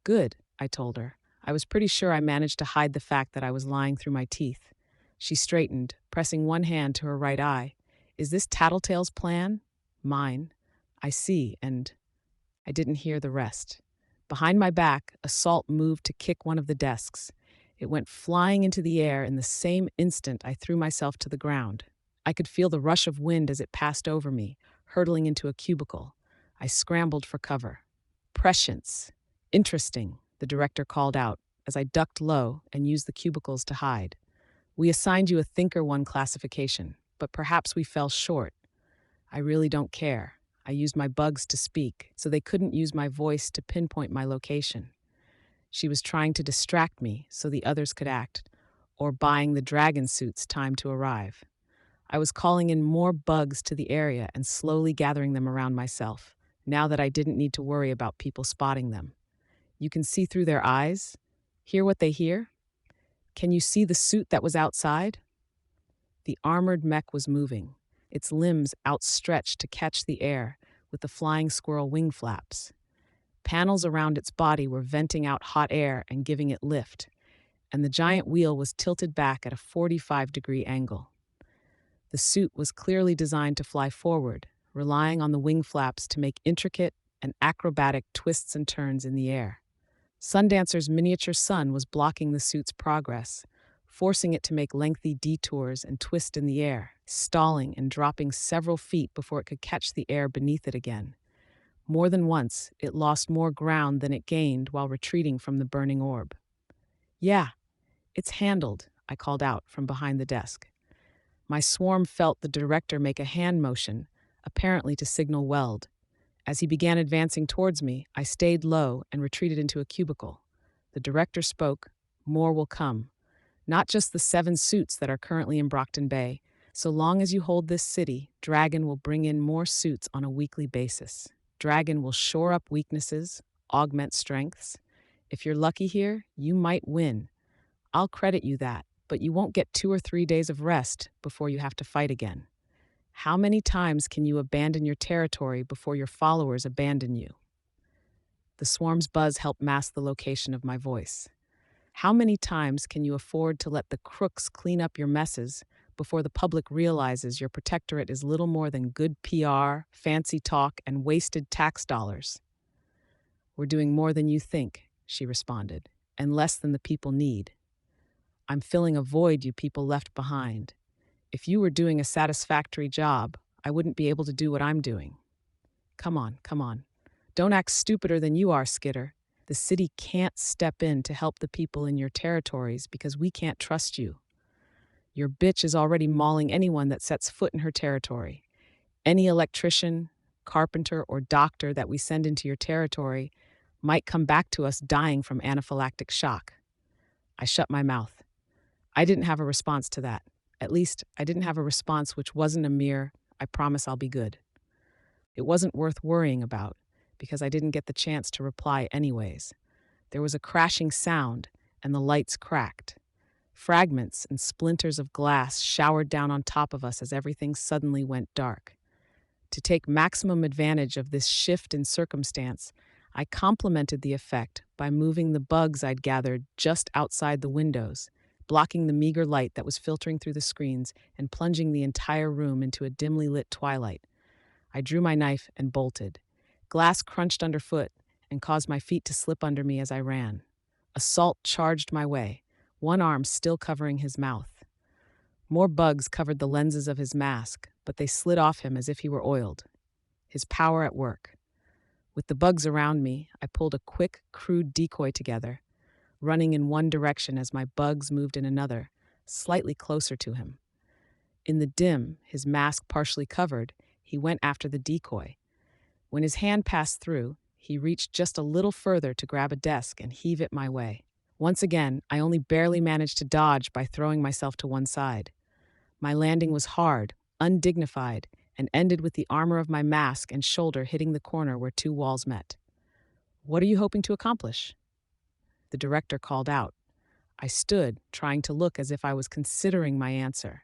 Good, I told her. I was pretty sure I managed to hide the fact that I was lying through my teeth. She straightened, pressing one hand to her right eye. Is this Tattletale's plan? Mine. I see, and I didn't hear the rest. Behind my back, Assault moved to kick one of the desks. It went flying into the air in the same instant I threw myself to the ground. I could feel the rush of wind as it passed over me, hurtling into a cubicle. I scrambled for cover. Prescience. Interesting, the director called out as I ducked low and used the cubicles to hide. We assigned you a Thinker 1 classification, but perhaps we fell short. I really don't care. I used my bugs to speak, so they couldn't use my voice to pinpoint my location. She was trying to distract me so the others could act, or buying the dragon suits time to arrive. I was calling in more bugs to the area and slowly gathering them around myself, now that I didn't need to worry about people spotting them. You can see through their eyes? Hear what they hear? Can you see the suit that was outside? The armored mech was moving, its limbs outstretched to catch the air with the flying squirrel wing flaps. Panels around its body were venting out hot air and giving it lift, and the giant wheel was tilted back at a 45-degree angle. The suit was clearly designed to fly forward, relying on the wing flaps to make intricate and acrobatic twists and turns in the air. Sundancer's miniature sun was blocking the suit's progress, forcing it to make lengthy detours and twist in the air, stalling and dropping several feet before it could catch the air beneath it again. More than once, it lost more ground than it gained while retreating from the burning orb. "Yeah, it's handled," I called out from behind the desk. My swarm felt the director make a hand motion, apparently to signal Weld. As he began advancing towards me, I stayed low and retreated into a cubicle. The director spoke. "More will come. Not just the 7 suits that are currently in Brockton Bay. So long as you hold this city, Dragon will bring in more suits on a weekly basis. Dragon will shore up weaknesses, augment strengths. If you're lucky here, you might win. I'll credit you that, but you won't get 2 or 3 days of rest before you have to fight again. How many times can you abandon your territory before your followers abandon you?" The swarm's buzz helped mask the location of my voice. "How many times can you afford to let the crooks clean up your messes before the public realizes your protectorate is little more than good PR, fancy talk, and wasted tax dollars?" "We're doing more than you think," she responded, "and less than the people need. I'm filling a void you people left behind. If you were doing a satisfactory job, I wouldn't be able to do what I'm doing. Come on, come on. Don't act stupider than you are, Skitter. The city can't step in to help the people in your territories because we can't trust you. Your bitch is already mauling anyone that sets foot in her territory. Any electrician, carpenter, or doctor that we send into your territory might come back to us dying from anaphylactic shock." I shut my mouth. I didn't have a response to that. At least, I didn't have a response which wasn't a mere, "I promise I'll be good." It wasn't worth worrying about, because I didn't get the chance to reply anyways. There was a crashing sound, and the lights cracked. Fragments and splinters of glass showered down on top of us as everything suddenly went dark. To take maximum advantage of this shift in circumstance, I complemented the effect by moving the bugs I'd gathered just outside the windows, blocking the meager light that was filtering through the screens and plunging the entire room into a dimly lit twilight. I drew my knife and bolted. Glass crunched underfoot and caused my feet to slip under me as I ran. Assault charged my way, one arm still covering his mouth. More bugs covered the lenses of his mask, but they slid off him as if he were oiled. His power at work. With the bugs around me, I pulled a quick, crude decoy together, running in one direction as my bugs moved in another, slightly closer to him. In the dim, his mask partially covered, he went after the decoy. When his hand passed through, he reached just a little further to grab a desk and heave it my way. Once again, I only barely managed to dodge by throwing myself to one side. My landing was hard, undignified, and ended with the armor of my mask and shoulder hitting the corner where 2 walls met. "What are you hoping to accomplish?" The director called out. I stood, trying to look as if I was considering my answer.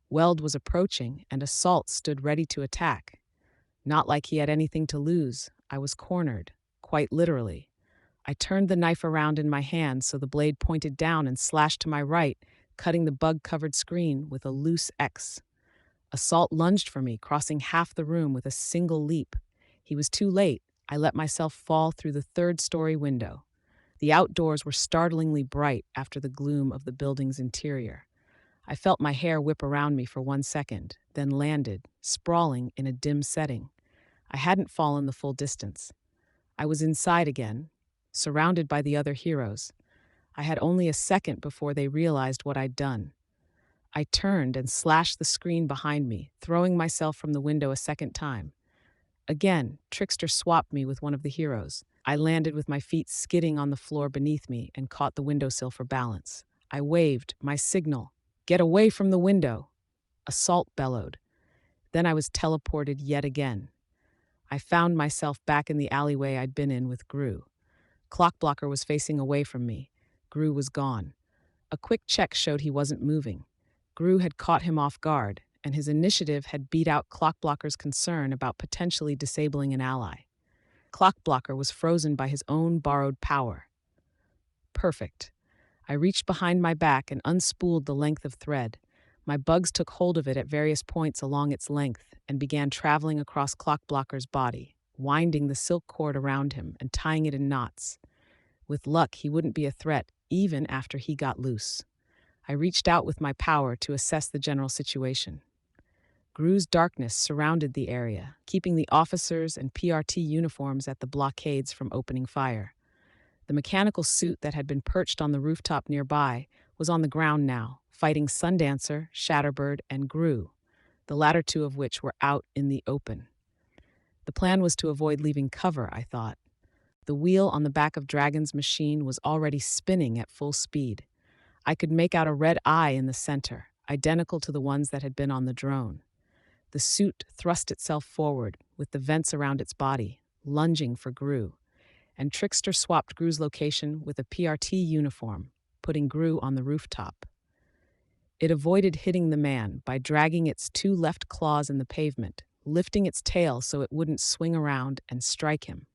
Weld was approaching, and Assault stood ready to attack. Not like he had anything to lose. I was cornered, quite literally. I turned the knife around in my hand so the blade pointed down and slashed to my right, cutting the bug-covered screen with a loose X. Assault lunged for me, crossing half the room with a single leap. He was too late. I let myself fall through the 3rd-story window. The outdoors were startlingly bright after the gloom of the building's interior. I felt my hair whip around me for 1 second, then landed, sprawling in a dim setting. I hadn't fallen the full distance. I was inside again, surrounded by the other heroes. I had only a second before they realized what I'd done. I turned and slashed the screen behind me, throwing myself from the window a second time. Again, Trickster swapped me with one of the heroes. I landed with my feet skidding on the floor beneath me and caught the windowsill for balance. I waved, my signal. "Get away from the window!" Assault bellowed. Then I was teleported yet again. I found myself back in the alleyway I'd been in with Gru. Clockblocker was facing away from me. Gru was gone. A quick check showed he wasn't moving. Gru had caught him off guard, and his initiative had beat out Clockblocker's concern about potentially disabling an ally. Clockblocker was frozen by his own borrowed power. Perfect. I reached behind my back and unspooled the length of thread. My bugs took hold of it at various points along its length and began traveling across Clockblocker's body, winding the silk cord around him and tying it in knots. With luck, he wouldn't be a threat even after he got loose. I reached out with my power to assess the general situation. Gru's darkness surrounded the area, keeping the officers and PRT uniforms at the blockades from opening fire. The mechanical suit that had been perched on the rooftop nearby was on the ground now, fighting Sundancer, Shatterbird, and Gru, the latter two of which were out in the open. The plan was to avoid leaving cover, I thought. The wheel on the back of Dragon's machine was already spinning at full speed. I could make out a red eye in the center, identical to the ones that had been on the drone. The suit thrust itself forward, with the vents around its body, lunging for Gru, and Trickster swapped Gru's location with a PRT uniform, putting Gru on the rooftop. It avoided hitting the man by dragging its two left claws in the pavement, lifting its tail so it wouldn't swing around and strike him.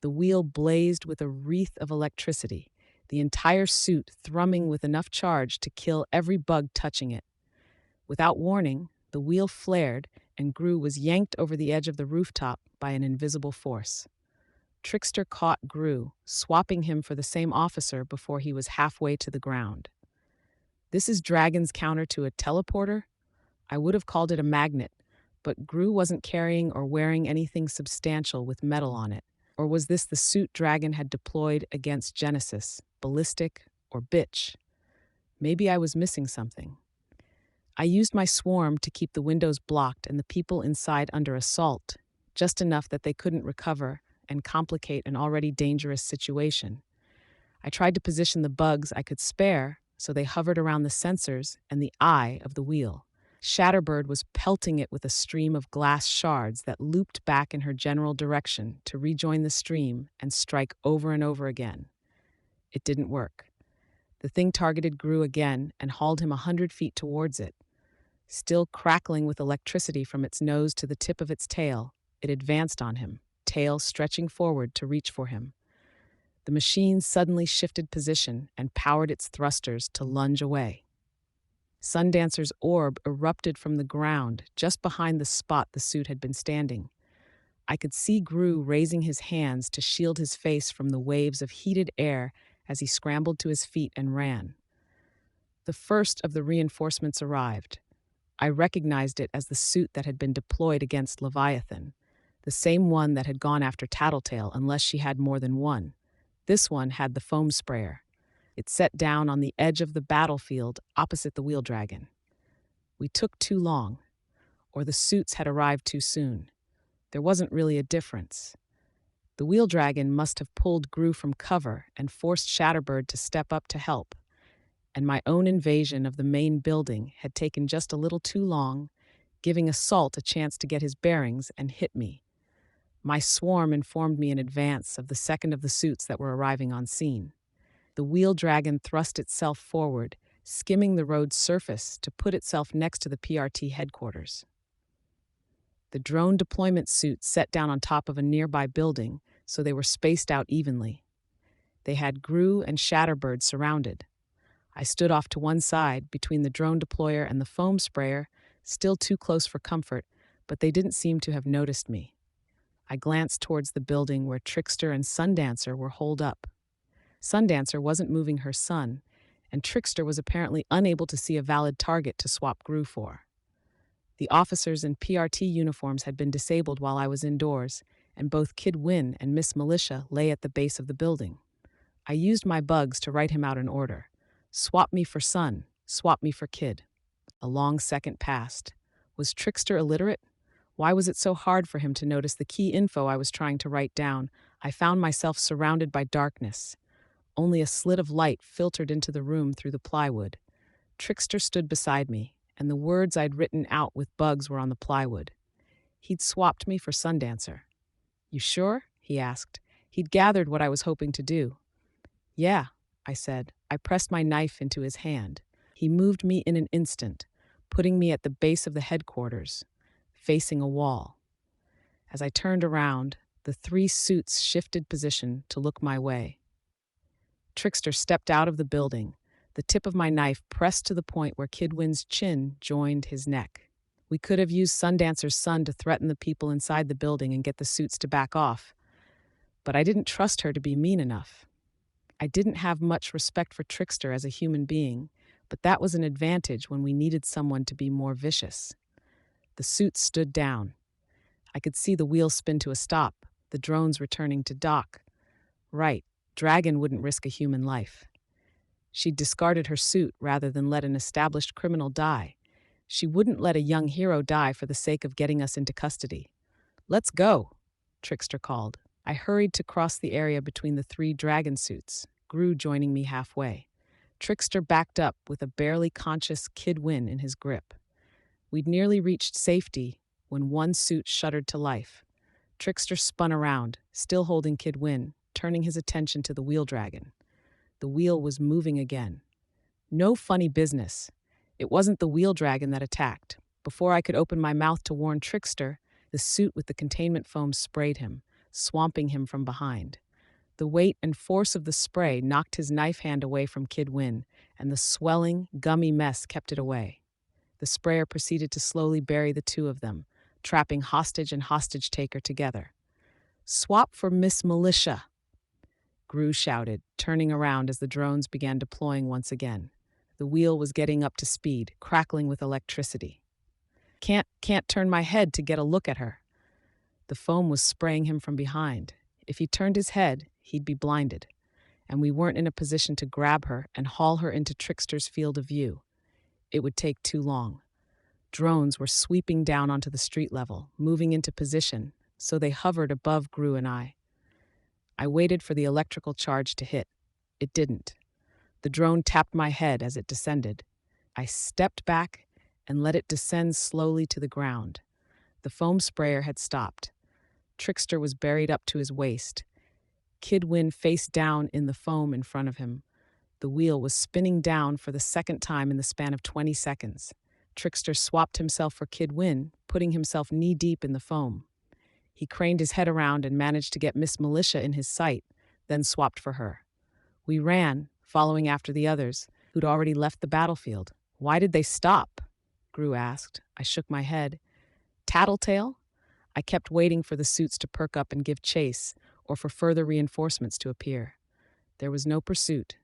The wheel blazed with a wreath of electricity, the entire suit thrumming with enough charge to kill every bug touching it. Without warning, the wheel flared and Gru was yanked over the edge of the rooftop by an invisible force. Trickster caught Gru, swapping him for the same officer before he was halfway to the ground. This is Dragon's counter to a teleporter? I would have called it a magnet, but Gru wasn't carrying or wearing anything substantial with metal on it. Or was this the suit Dragon had deployed against Genesis, Ballistic, or Bitch? Maybe I was missing something. I used my swarm to keep the windows blocked and the people inside under assault, just enough that they couldn't recover and complicate an already dangerous situation. I tried to position the bugs I could spare so they hovered around the sensors and the eye of the wheel. Shatterbird was pelting it with a stream of glass shards that looped back in her general direction to rejoin the stream and strike over and over again. It didn't work. The thing targeted Gru again and hauled him 100 feet towards it. Still crackling with electricity from its nose to the tip of its tail, it advanced on him, tail stretching forward to reach for him. The machine suddenly shifted position and powered its thrusters to lunge away. Sundancer's orb erupted from the ground just behind the spot the suit had been standing. I could see Gru raising his hands to shield his face from the waves of heated air as he scrambled to his feet and ran. The first of the reinforcements arrived. I recognized it as the suit that had been deployed against Leviathan, the same one that had gone after Tattletale unless she had more than one. This one had the foam sprayer. It set down on the edge of the battlefield opposite the wheel dragon. We took too long, or the suits had arrived too soon. There wasn't really a difference. The wheel dragon must have pulled Gru from cover and forced Shatterbird to step up to help, and my own invasion of the main building had taken just a little too long, giving Assault a chance to get his bearings and hit me. My swarm informed me in advance of the second of the suits that were arriving on scene. The wheel dragon thrust itself forward, skimming the road's surface to put itself next to the PRT headquarters. The drone deployment suit set down on top of a nearby building, so they were spaced out evenly. They had Gru and Shatterbird surrounded. I stood off to one side between the drone deployer and the foam sprayer, still too close for comfort, but they didn't seem to have noticed me. I glanced towards the building where Trickster and Sundancer were holed up. Sundancer wasn't moving her sun, and Trickster was apparently unable to see a valid target to swap Gru for. The officers in PRT uniforms had been disabled while I was indoors, and both Kid Win and Miss Militia lay at the base of the building. I used my bugs to write him out an order. Swap me for Sun, swap me for Kid. A long second passed. Was Trickster illiterate? Why was it so hard for him to notice the key info I was trying to write down? I found myself surrounded by darkness. Only a slit of light filtered into the room through the plywood. Trickster stood beside me, and the words I'd written out with bugs were on the plywood. He'd swapped me for Sundancer. "You sure?" he asked. He'd gathered what I was hoping to do. "Yeah," I said. I pressed my knife into his hand. He moved me in an instant, putting me at the base of the headquarters, facing a wall. As I turned around, the three suits shifted position to look my way. Trickster stepped out of the building, the tip of my knife pressed to the point where Kidwin's chin joined his neck. We could have used Sundancer's son to threaten the people inside the building and get the suits to back off, but I didn't trust her to be mean enough. I didn't have much respect for Trickster as a human being, but that was an advantage when we needed someone to be more vicious. The suits stood down. I could see the wheels spin to a stop, the drones returning to dock. Right, Dragon wouldn't risk a human life. She'd discarded her suit rather than let an established criminal die. She wouldn't let a young hero die for the sake of getting us into custody. "Let's go," Trickster called. I hurried to cross the area between the three dragon suits, Gru joining me halfway. Trickster backed up with a barely conscious Kidwin in his grip. We'd nearly reached safety when one suit shuddered to life. Trickster spun around, still holding Kidwin, turning his attention to the wheel dragon. The wheel was moving again. No funny business. It wasn't the wheel dragon that attacked. Before I could open my mouth to warn Trickster, the suit with the containment foam sprayed him, swamping him from behind. The weight and force of the spray knocked his knife hand away from Kidwin, and the swelling, gummy mess kept it away. The sprayer proceeded to slowly bury the two of them, trapping hostage and hostage-taker together. "Swap for Miss Militia," Gru shouted, turning around as the drones began deploying once again. The wheel was getting up to speed, crackling with electricity. Can't turn my head to get a look at her." The foam was spraying him from behind. If he turned his head, he'd be blinded, and we weren't in a position to grab her and haul her into Trickster's field of view. It would take too long. Drones were sweeping down onto the street level, moving into position, so they hovered above Gru and I. I waited for the electrical charge to hit. It didn't. The drone tapped my head as it descended. I stepped back and let it descend slowly to the ground. The foam sprayer had stopped. Trickster was buried up to his waist. Kidwin face down in the foam in front of him. The wheel was spinning down for the second time in the span of 20 seconds. Trickster swapped himself for Kidwin, putting himself knee-deep in the foam. He craned his head around and managed to get Miss Militia in his sight, then swapped for her. We ran, following after the others, who'd already left the battlefield. "Why did they stop?" Gru asked. I shook my head. "Tattletale?" I kept waiting for the suits to perk up and give chase, or for further reinforcements to appear. There was no pursuit.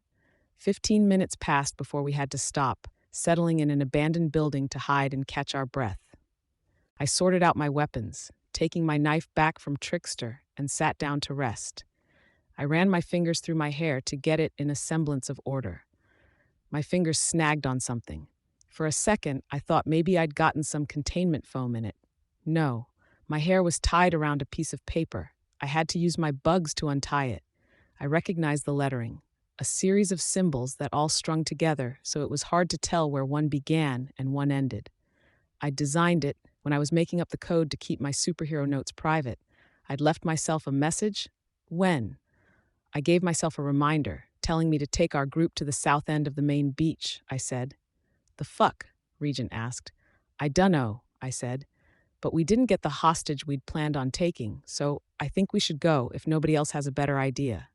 15 minutes passed before we had to stop, settling in an abandoned building to hide and catch our breath. I sorted out my weapons, taking my knife back from Trickster, and sat down to rest. I ran my fingers through my hair to get it in a semblance of order. My fingers snagged on something. For a second, I thought maybe I'd gotten some containment foam in it. No, my hair was tied around a piece of paper. I had to use my bugs to untie it. I recognized the lettering, a series of symbols that all strung together so it was hard to tell where one began and one ended. I'd designed it when I was making up the code to keep my superhero notes private. I'd left myself a message. When? I gave myself a reminder, telling me to take our group to the south end of the main beach, I said. "The fuck?" Regent asked. "I dunno," I said. "But we didn't get the hostage we'd planned on taking, so I think we should go if nobody else has a better idea."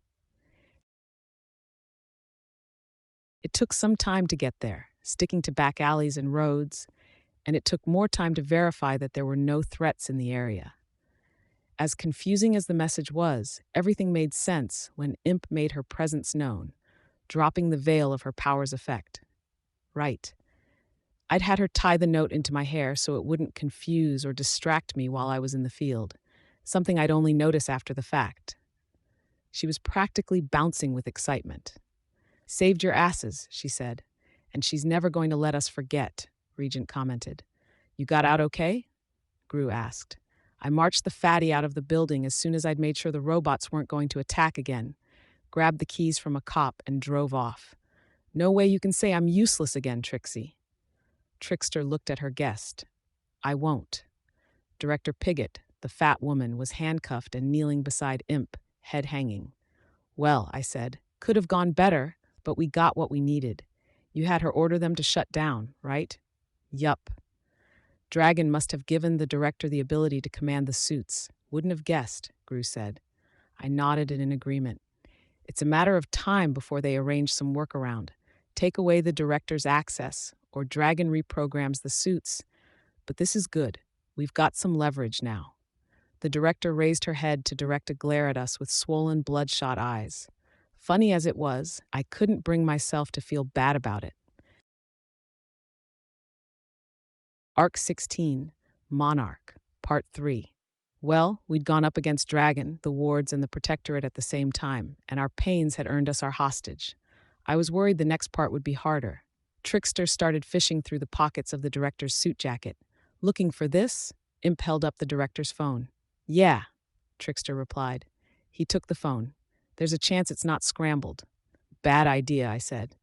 It took some time to get there, sticking to back alleys and roads, and it took more time to verify that there were no threats in the area. As confusing as the message was, everything made sense when Imp made her presence known, dropping the veil of her power's effect. Right. I'd had her tie the note into my hair so it wouldn't confuse or distract me while I was in the field, something I'd only notice after the fact. She was practically bouncing with excitement. "Saved your asses," she said. "And she's never going to let us forget," Regent commented. "You got out okay?" Gru asked. I marched the fatty out of the building as soon as I'd made sure the robots weren't going to attack again, grabbed the keys from a cop, and drove off. "No way you can say I'm useless again, Trixie." Trickster looked at her guest. "I won't." Director Pigott, the fat woman, was handcuffed and kneeling beside Imp, head hanging. "Well," I said, "could have gone better, but we got what we needed. You had her order them to shut down, right?" "Yup." "Dragon must have given the director the ability to command the suits. Wouldn't have guessed," Gru said. I nodded in agreement. It's a matter of time before they arrange some workaround. Take away the director's access, or Dragon reprograms the suits. But this is good. We've got some leverage now. The director raised her head to direct a glare at us with swollen, bloodshot eyes. Funny as it was, I couldn't bring myself to feel bad about it. Arc 16, Monarch, Part 3. Well, we'd gone up against Dragon, the wards, and the Protectorate at the same time, and our pains had earned us our hostage. I was worried the next part would be harder. Trickster started fishing through the pockets of the director's suit jacket. Looking for this? Imp held up the director's phone. Yeah, Trickster replied. He took the phone. There's a chance it's not scrambled. Bad idea, I said.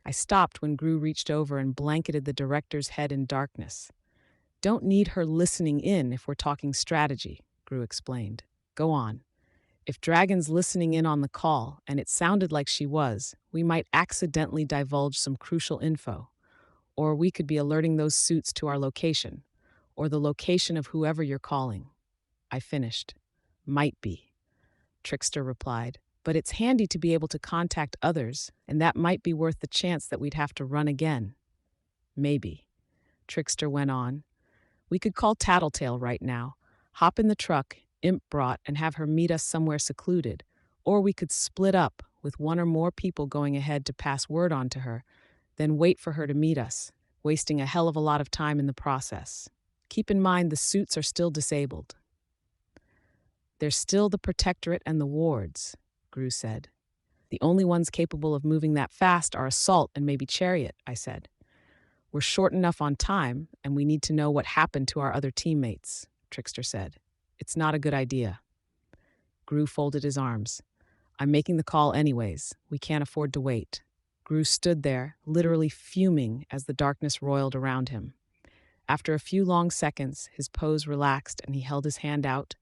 I stopped when Gru reached over and blanketed the director's head in darkness. Don't need her listening in if we're talking strategy, Gru explained. Go on. If Dragon's listening in on the call, and it sounded like she was, we might accidentally divulge some crucial info. Or we could be alerting those suits to our location, or the location of whoever you're calling. I finished. Might be, Trickster replied. But it's handy to be able to contact others, and that might be worth the chance that we'd have to run again. Maybe, Trickster went on. We could call Tattletale right now, hop in the truck Imp brought and have her meet us somewhere secluded, or we could split up with one or more people going ahead to pass word on to her, then wait for her to meet us, wasting a hell of a lot of time in the process. Keep in mind the suits are still disabled. There's still the Protectorate and the wards, Gru said. The only ones capable of moving that fast are Assault and maybe Chariot, I said. We're short enough on time, and we need to know what happened to our other teammates, Trickster said. It's not a good idea. Gru folded his arms. I'm making the call anyways. We can't afford to wait. Gru stood there, literally fuming as the darkness roiled around him. After a few long seconds, his pose relaxed and he held his hand out.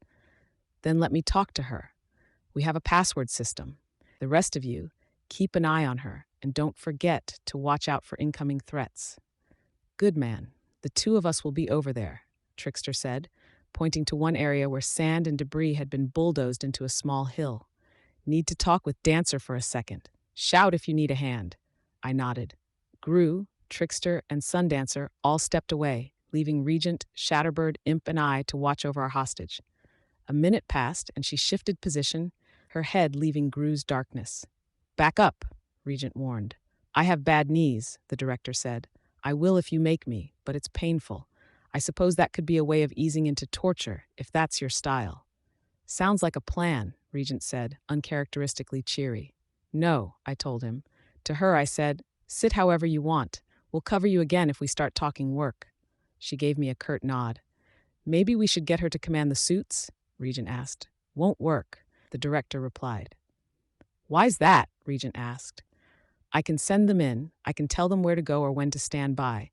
Then let me talk to her. We have a password system. The rest of you, keep an eye on her, and don't forget to watch out for incoming threats. Good man. The two of us will be over there, Trickster said, pointing to one area where sand and debris had been bulldozed into a small hill. Need to talk with Dancer for a second. Shout if you need a hand. I nodded. Gru, Trickster, and Sundancer all stepped away, leaving Regent, Shatterbird, Imp, and I to watch over our hostage. A minute passed, and she shifted position, her head leaving Gru's darkness. Back up, Regent warned. I have bad knees, the director said. I will if you make me, but it's painful. I suppose that could be a way of easing into torture, if that's your style. Sounds like a plan, Regent said, uncharacteristically cheery. No, I told him. To her I said, sit however you want. We'll cover you again if we start talking work. She gave me a curt nod. Maybe we should get her to command the suits? Regent asked. Won't work, the director replied. Why's that? Regent asked. I can send them in, I can tell them where to go or when to stand by,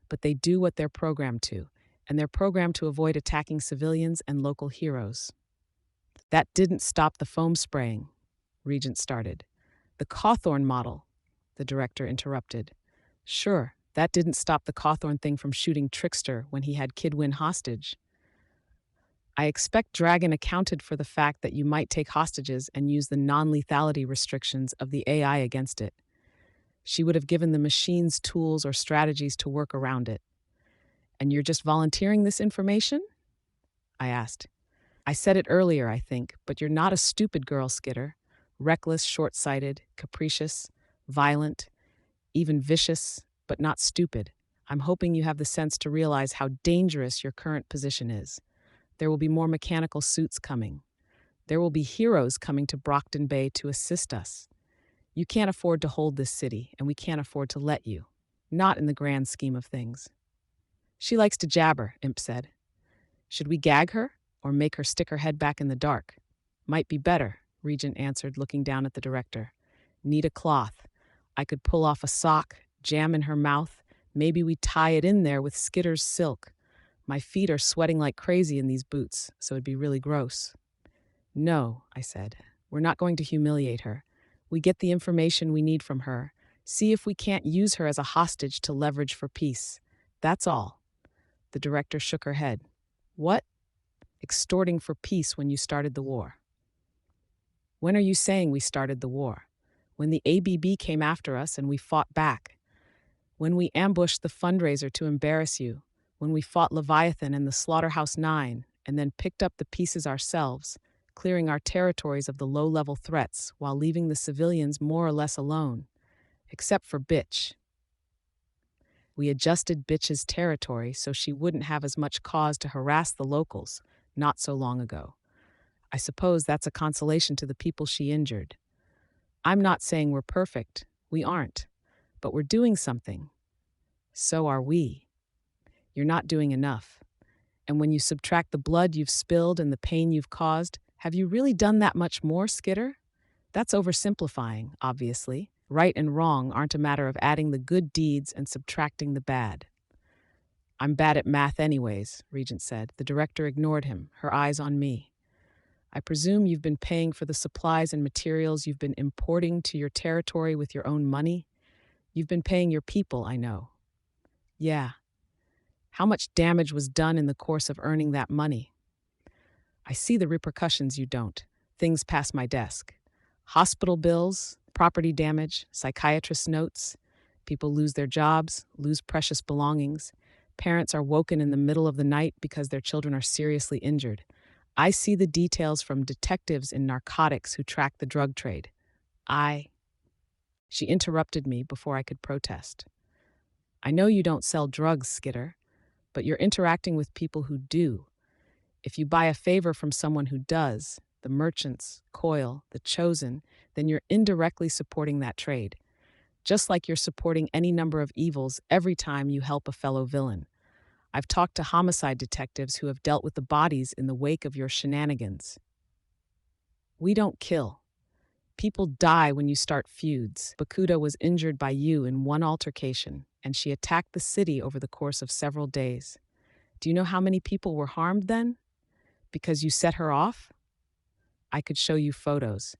but they do what they're programmed to, and they're programmed to avoid attacking civilians and local heroes. That didn't stop the foam spraying, Regent started. The Cawthorn model, the director interrupted. Sure, that didn't stop the Cawthorn thing from shooting Trickster when he had Kidwin hostage. I expect Dragon accounted for the fact that you might take hostages and use the non-lethality restrictions of the AI against it. She would have given the machines tools or strategies to work around it. And you're just volunteering this information? I asked. I said it earlier, I think, but you're not a stupid girl, Skitter. Reckless, short-sighted, capricious, violent, even vicious, but not stupid. I'm hoping you have the sense to realize how dangerous your current position is. There will be more mechanical suits coming. There will be heroes coming to Brockton Bay to assist us. You can't afford to hold this city, and we can't afford to let you. Not in the grand scheme of things. She likes to jabber, Imp said. Should we gag her, or make her stick her head back in the dark? Might be better, Regent answered, looking down at the director. Need a cloth. I could pull off a sock, jam in her mouth. Maybe we tie it in there with Skitter's silk. My feet are sweating like crazy in these boots, so it'd be really gross. No, I said. We're not going to humiliate her. We get the information we need from her. See if we can't use her as a hostage to leverage for peace. That's all. The director shook her head. What? Extorting for peace when you started the war. When are you saying we started the war? When the ABB came after us and we fought back. When we ambushed the fundraiser to embarrass you. When we fought Leviathan and the Slaughterhouse Nine and then picked up the pieces ourselves, clearing our territories of the low-level threats while leaving the civilians more or less alone. Except for Bitch. We adjusted Bitch's territory so she wouldn't have as much cause to harass the locals not so long ago. I suppose that's a consolation to the people she injured. I'm not saying we're perfect. We aren't. But we're doing something. So are we. You're not doing enough. And when you subtract the blood you've spilled and the pain you've caused, have you really done that much more, Skitter? That's oversimplifying, obviously. Right and wrong aren't a matter of adding the good deeds and subtracting the bad. I'm bad at math anyways, Regent said. The director ignored him, her eyes on me. I presume you've been paying for the supplies and materials you've been importing to your territory with your own money? You've been paying your people, I know. Yeah. How much damage was done in the course of earning that money? I see the repercussions you don't. Things pass my desk. Hospital bills, property damage, psychiatrist notes. People lose their jobs, lose precious belongings. Parents are woken in the middle of the night because their children are seriously injured. I see the details from detectives in narcotics who track the drug trade. She interrupted me before I could protest. I know you don't sell drugs, Skitter, but you're interacting with people who do. If you buy a favor from someone who does, the merchants, Coil, the Chosen, then you're indirectly supporting that trade. Just like you're supporting any number of evils every time you help a fellow villain. I've talked to homicide detectives who have dealt with the bodies in the wake of your shenanigans. We don't kill. People die when you start feuds. Bakuda was injured by you in one altercation, and she attacked the city over the course of several days. Do you know how many people were harmed then? Because you set her off? I could show you photos.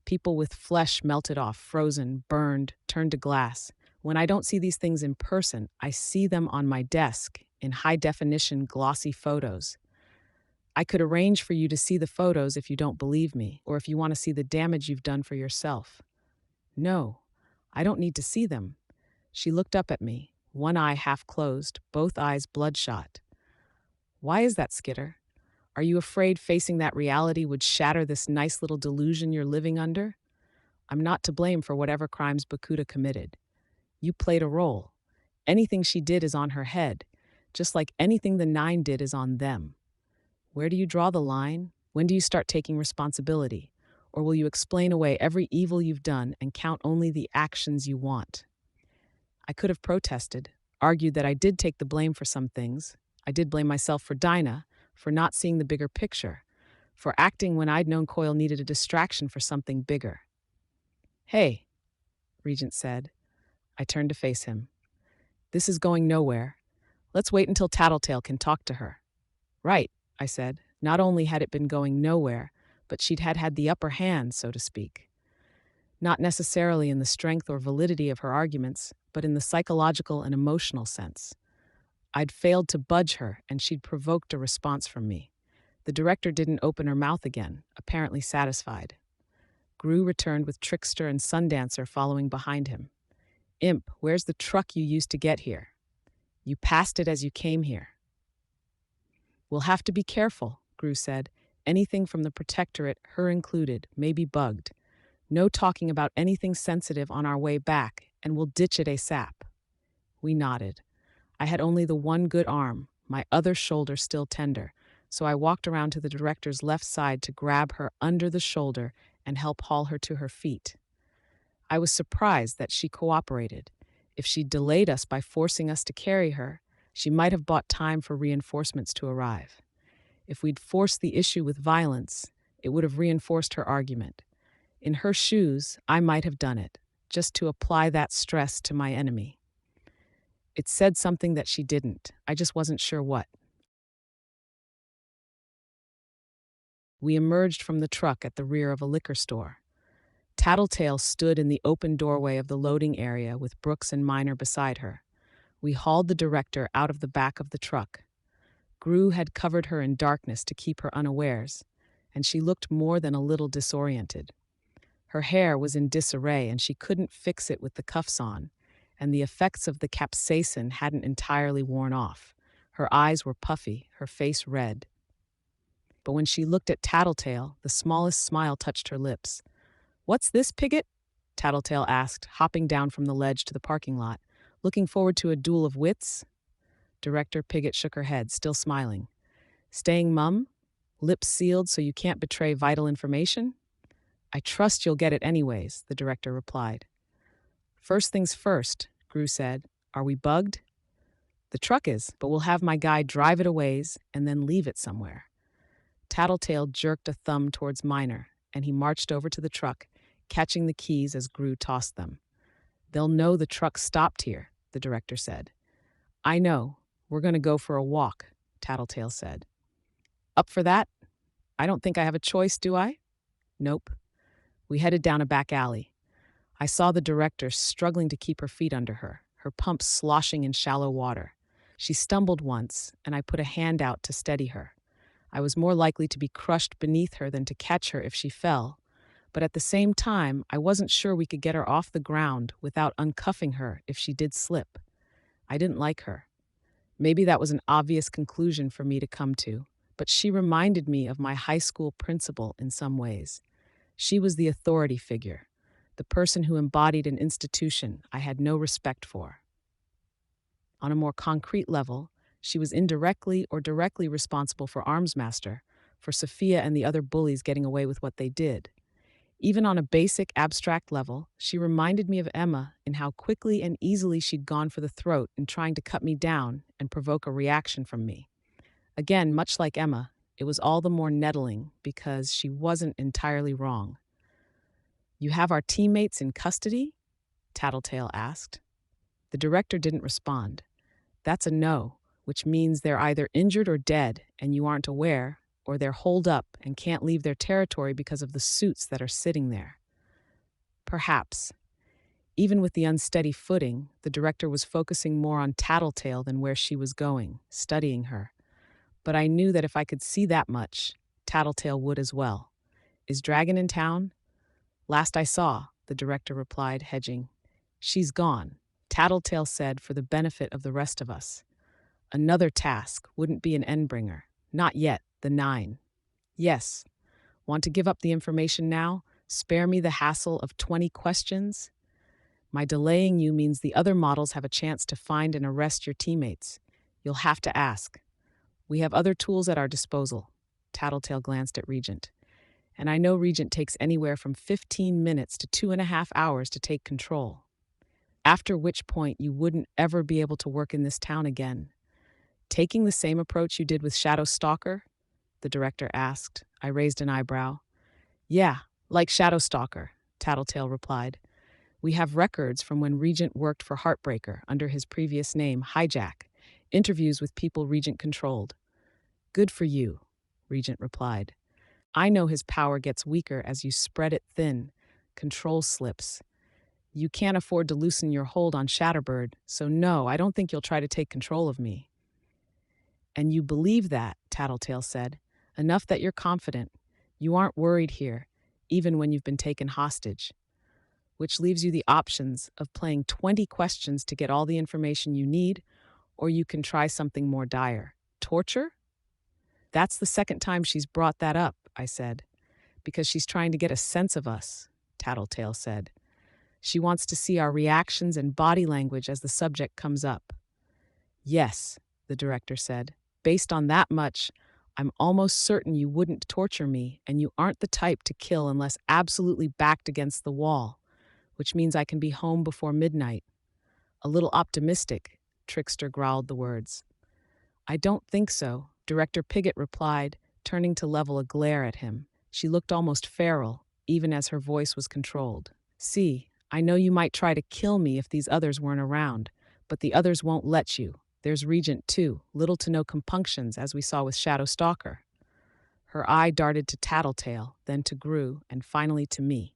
People with flesh melted off, frozen, burned, turned to glass. When I don't see these things in person, I see them on my desk in high-definition, glossy photos. I could arrange for you to see the photos if you don't believe me, or if you want to see the damage you've done for yourself. No, I don't need to see them. She looked up at me, one eye half closed, both eyes bloodshot. Why is that, Skitter? Are you afraid facing that reality would shatter this nice little delusion you're living under? I'm not to blame for whatever crimes Bakuda committed. You played a role. Anything she did is on her head, just like anything the Nine did is on them. Where do you draw the line? When do you start taking responsibility? Or will you explain away every evil you've done and count only the actions you want? I could have protested, argued that I did take the blame for some things. I did blame myself for Dinah, for not seeing the bigger picture, for acting when I'd known Coil needed a distraction for something bigger. Hey, Regent said. I turned to face him. This is going nowhere. Let's wait until Tattletale can talk to her. Right, I said. Not only had it been going nowhere, but she'd had the upper hand, so to speak. Not necessarily in the strength or validity of her arguments, but in the psychological and emotional sense. I'd failed to budge her, and she'd provoked a response from me. The director didn't open her mouth again, apparently satisfied. Gru returned with Trickster and Sundancer following behind him. Imp, where's the truck you used to get here? You passed it as you came here. We'll have to be careful, Gru said. Anything from the Protectorate, her included, may be bugged. No talking about anything sensitive on our way back, and we'll ditch it ASAP. We nodded. I had only the one good arm, my other shoulder still tender, so I walked around to the director's left side to grab her under the shoulder and help haul her to her feet. I was surprised that she cooperated. If she'd delayed us by forcing us to carry her, she might have bought time for reinforcements to arrive. If we'd forced the issue with violence, it would have reinforced her argument. In her shoes, I might have done it, just to apply that stress to my enemy. It said something that she didn't. I just wasn't sure what. We emerged from the truck at the rear of a liquor store. Tattletale stood in the open doorway of the loading area with Brooks and Miner beside her. We hauled the director out of the back of the truck. Gru had covered her in darkness to keep her unawares, and she looked more than a little disoriented. Her hair was in disarray and she couldn't fix it with the cuffs on, and the effects of the capsaicin hadn't entirely worn off. Her eyes were puffy, her face red. But when she looked at Tattletale, the smallest smile touched her lips. "What's this, Pigott?" Tattletale asked, hopping down from the ledge to the parking lot. "Looking forward to a duel of wits?" Director Pigott shook her head, still smiling. "Staying mum? Lips sealed so you can't betray vital information?" "I trust you'll get it anyways," the director replied. "First things first," Gru said. "Are we bugged?" "The truck is, but we'll have my guy drive it a ways and then leave it somewhere." Tattletale jerked a thumb towards Miner, and he marched over to the truck, catching the keys as Gru tossed them. "They'll know the truck stopped here," the director said. "I know. We're going to go for a walk," Tattletale said. "Up for that? I don't think I have a choice, do I?" "Nope." We headed down a back alley. I saw the director struggling to keep her feet under her pump sloshing in shallow water. She stumbled once, and I put a hand out to steady her. I was more likely to be crushed beneath her than to catch her if she fell, but at the same time, I wasn't sure we could get her off the ground without uncuffing her if she did slip. I didn't like her. Maybe that was an obvious conclusion for me to come to, but she reminded me of my high school principal in some ways. She was the authority figure, the person who embodied an institution I had no respect for. On a more concrete level, she was indirectly or directly responsible for Armsmaster, for Sophia and the other bullies getting away with what they did. Even on a basic, abstract level, she reminded me of Emma in how quickly and easily she'd gone for the throat in trying to cut me down and provoke a reaction from me. Again, much like Emma, it was all the more nettling because she wasn't entirely wrong. "You have our teammates in custody?" Tattletale asked. The director didn't respond. "That's a no, which means they're either injured or dead and you aren't aware, or they're holed up and can't leave their territory because of the suits that are sitting there." Perhaps. Even with the unsteady footing, the director was focusing more on Tattletale than where she was going, studying her. But I knew that if I could see that much, Tattletale would as well. "Is Dragon in town?" "Last I saw," the director replied, hedging. "She's gone," Tattletale said for the benefit of the rest of us. "Another task wouldn't be an endbringer. Not yet, the 9. "Yes. Want to give up the information now? Spare me the hassle of 20 questions? My delaying you means the other models have a chance to find and arrest your teammates. You'll have to ask. We have other tools at our disposal." Tattletale glanced at Regent. "And I know Regent takes anywhere from 15 minutes to 2.5 hours to take control. After which point you wouldn't ever be able to work in this town again. Taking the same approach you did with Shadow Stalker?" the director asked. I raised an eyebrow. "Yeah, like Shadow Stalker," Tattletale replied. "We have records from when Regent worked for Heartbreaker under his previous name, Hijack, interviews with people Regent controlled." "Good for you," Regent replied. "I know his power gets weaker as you spread it thin. Control slips. You can't afford to loosen your hold on Shatterbird, so no, I don't think you'll try to take control of me." "And you believe that," Tattletale said. "Enough that you're confident. You aren't worried here, even when you've been taken hostage. Which leaves you the options of playing 20 questions to get all the information you need, or you can try something more dire. Torture?" "That's the second time she's brought that up," I said. "Because she's trying to get a sense of us," Tattletale said. "She wants to see our reactions and body language as the subject comes up." "Yes," the director said. "Based on that much, I'm almost certain you wouldn't torture me, and you aren't the type to kill unless absolutely backed against the wall, which means I can be home before midnight." "A little optimistic," Trickster growled the words. "I don't think so," Director Pigott replied, turning to level a glare at him. She looked almost feral, even as her voice was controlled. "See, I know you might try to kill me if these others weren't around, but the others won't let you. There's Regent, too, little to no compunctions, as we saw with Shadow Stalker." Her eye darted to Tattletale, then to Gru, and finally to me.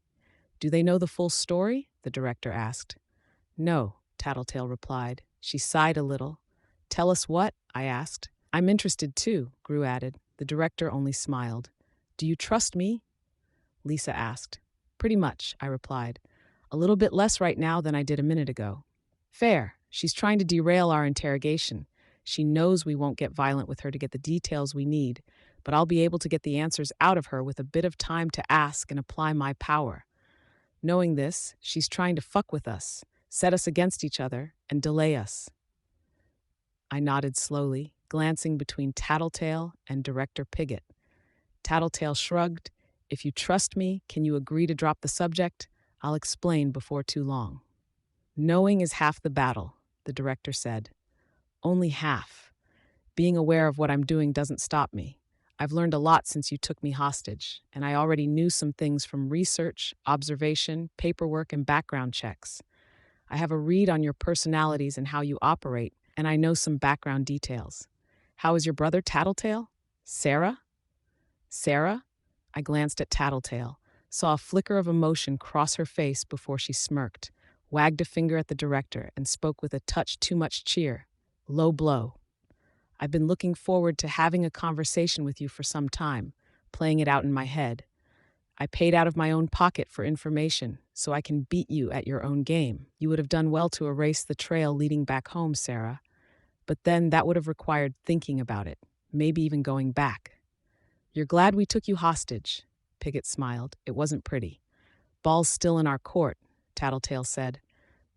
"Do they know the full story?" the director asked. "No," Tattletale replied. She sighed a little. "Tell us what?" I asked. "I'm interested too," Gru added. The director only smiled. "Do you trust me?" Lisa asked. Pretty much, I replied. A little bit less right now than I did a minute ago. Fair. She's trying to derail our interrogation. She knows we won't get violent with her to get the details we need, but I'll be able to get the answers out of her with a bit of time to ask and apply my power. Knowing this, she's trying to fuck with us, set us against each other, and delay us. I nodded slowly, glancing between Tattletale and Director Pigott. Tattletale shrugged. If you trust me, can you agree to drop the subject? I'll explain before too long. Knowing is half the battle, the director said. Only half. Being aware of what I'm doing doesn't stop me. I've learned a lot since you took me hostage, and I already knew some things from research, observation, paperwork, and background checks. I have a read on your personalities and how you operate, and I know some background details. How is your brother, Tattletale? Sarah? Sarah? I glanced at Tattletale, saw a flicker of emotion cross her face before she smirked, wagged a finger at the director, and spoke with a touch too much cheer. Low blow. I've been looking forward to having a conversation with you for some time, playing it out in my head. I paid out of my own pocket for information, so I can beat you at your own game. You would have done well to erase the trail leading back home, Sarah. But then that would have required thinking about it, maybe even going back. You're glad we took you hostage, Pigott smiled. It wasn't pretty. Ball's still in our court, Tattletale said.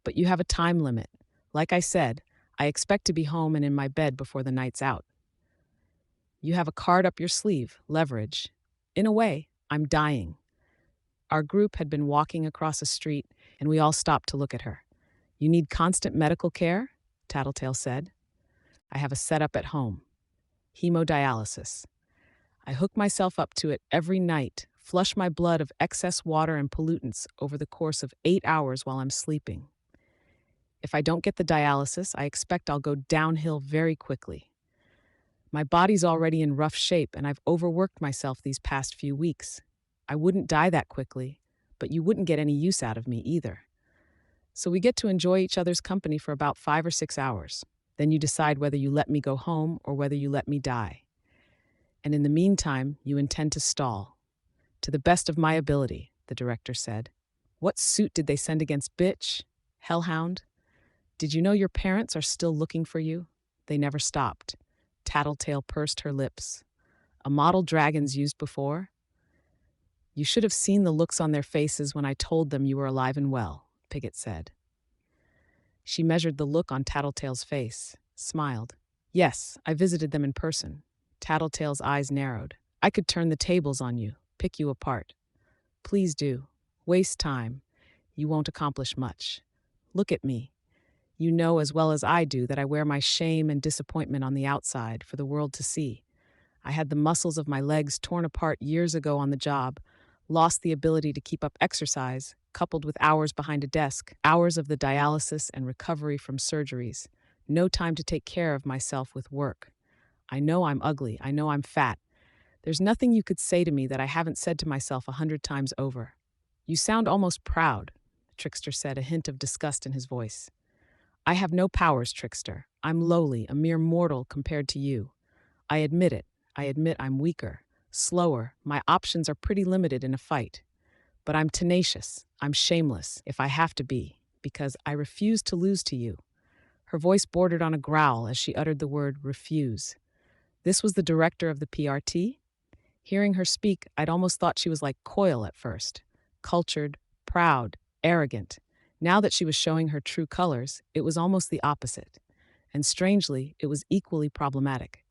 But you have a time limit. Like I said, I expect to be home and in my bed before the night's out. You have a card up your sleeve, leverage. In a way, I'm dying. Our group had been walking across a street, and we all stopped to look at her. You need constant medical care? Tattletale said. I have a setup at home. Hemodialysis. I hook myself up to it every night, flush my blood of excess water and pollutants over the course of 8 hours while I'm sleeping. If I don't get the dialysis, I expect I'll go downhill very quickly. My body's already in rough shape, and I've overworked myself these past few weeks. I wouldn't die that quickly, but you wouldn't get any use out of me either. So we get to enjoy each other's company for about 5 or 6 hours. Then you decide whether you let me go home or whether you let me die. And in the meantime, you intend to stall. To the best of my ability, the director said. What suit did they send against bitch? Hellhound? Did you know your parents are still looking for you? They never stopped. Tattletale pursed her lips. A model dragons used before? You should have seen the looks on their faces when I told them you were alive and well, Pigott said. She measured the look on Tattletale's face, smiled. Yes, I visited them in person. Tattletale's eyes narrowed. I could turn the tables on you, pick you apart. Please do. Waste time. You won't accomplish much. Look at me. You know as well as I do that I wear my shame and disappointment on the outside for the world to see. I had the muscles of my legs torn apart years ago on the job, lost the ability to keep up exercise, coupled with hours behind a desk, hours of the dialysis and recovery from surgeries, no time to take care of myself with work. I know I'm ugly. I know I'm fat. There's nothing you could say to me that I haven't said to myself 100 times over. You sound almost proud, Trickster said, a hint of disgust in his voice. I have no powers, Trickster. I'm lowly, a mere mortal compared to you. I admit it. I admit I'm weaker, slower. My options are pretty limited in a fight. But I'm tenacious. I'm shameless, if I have to be, because I refuse to lose to you. Her voice bordered on a growl as she uttered the word refuse. This was the director of the PRT? Hearing her speak, I'd almost thought she was like Coyle at first. Cultured, proud, arrogant. Now that she was showing her true colors, it was almost the opposite. And strangely, it was equally problematic.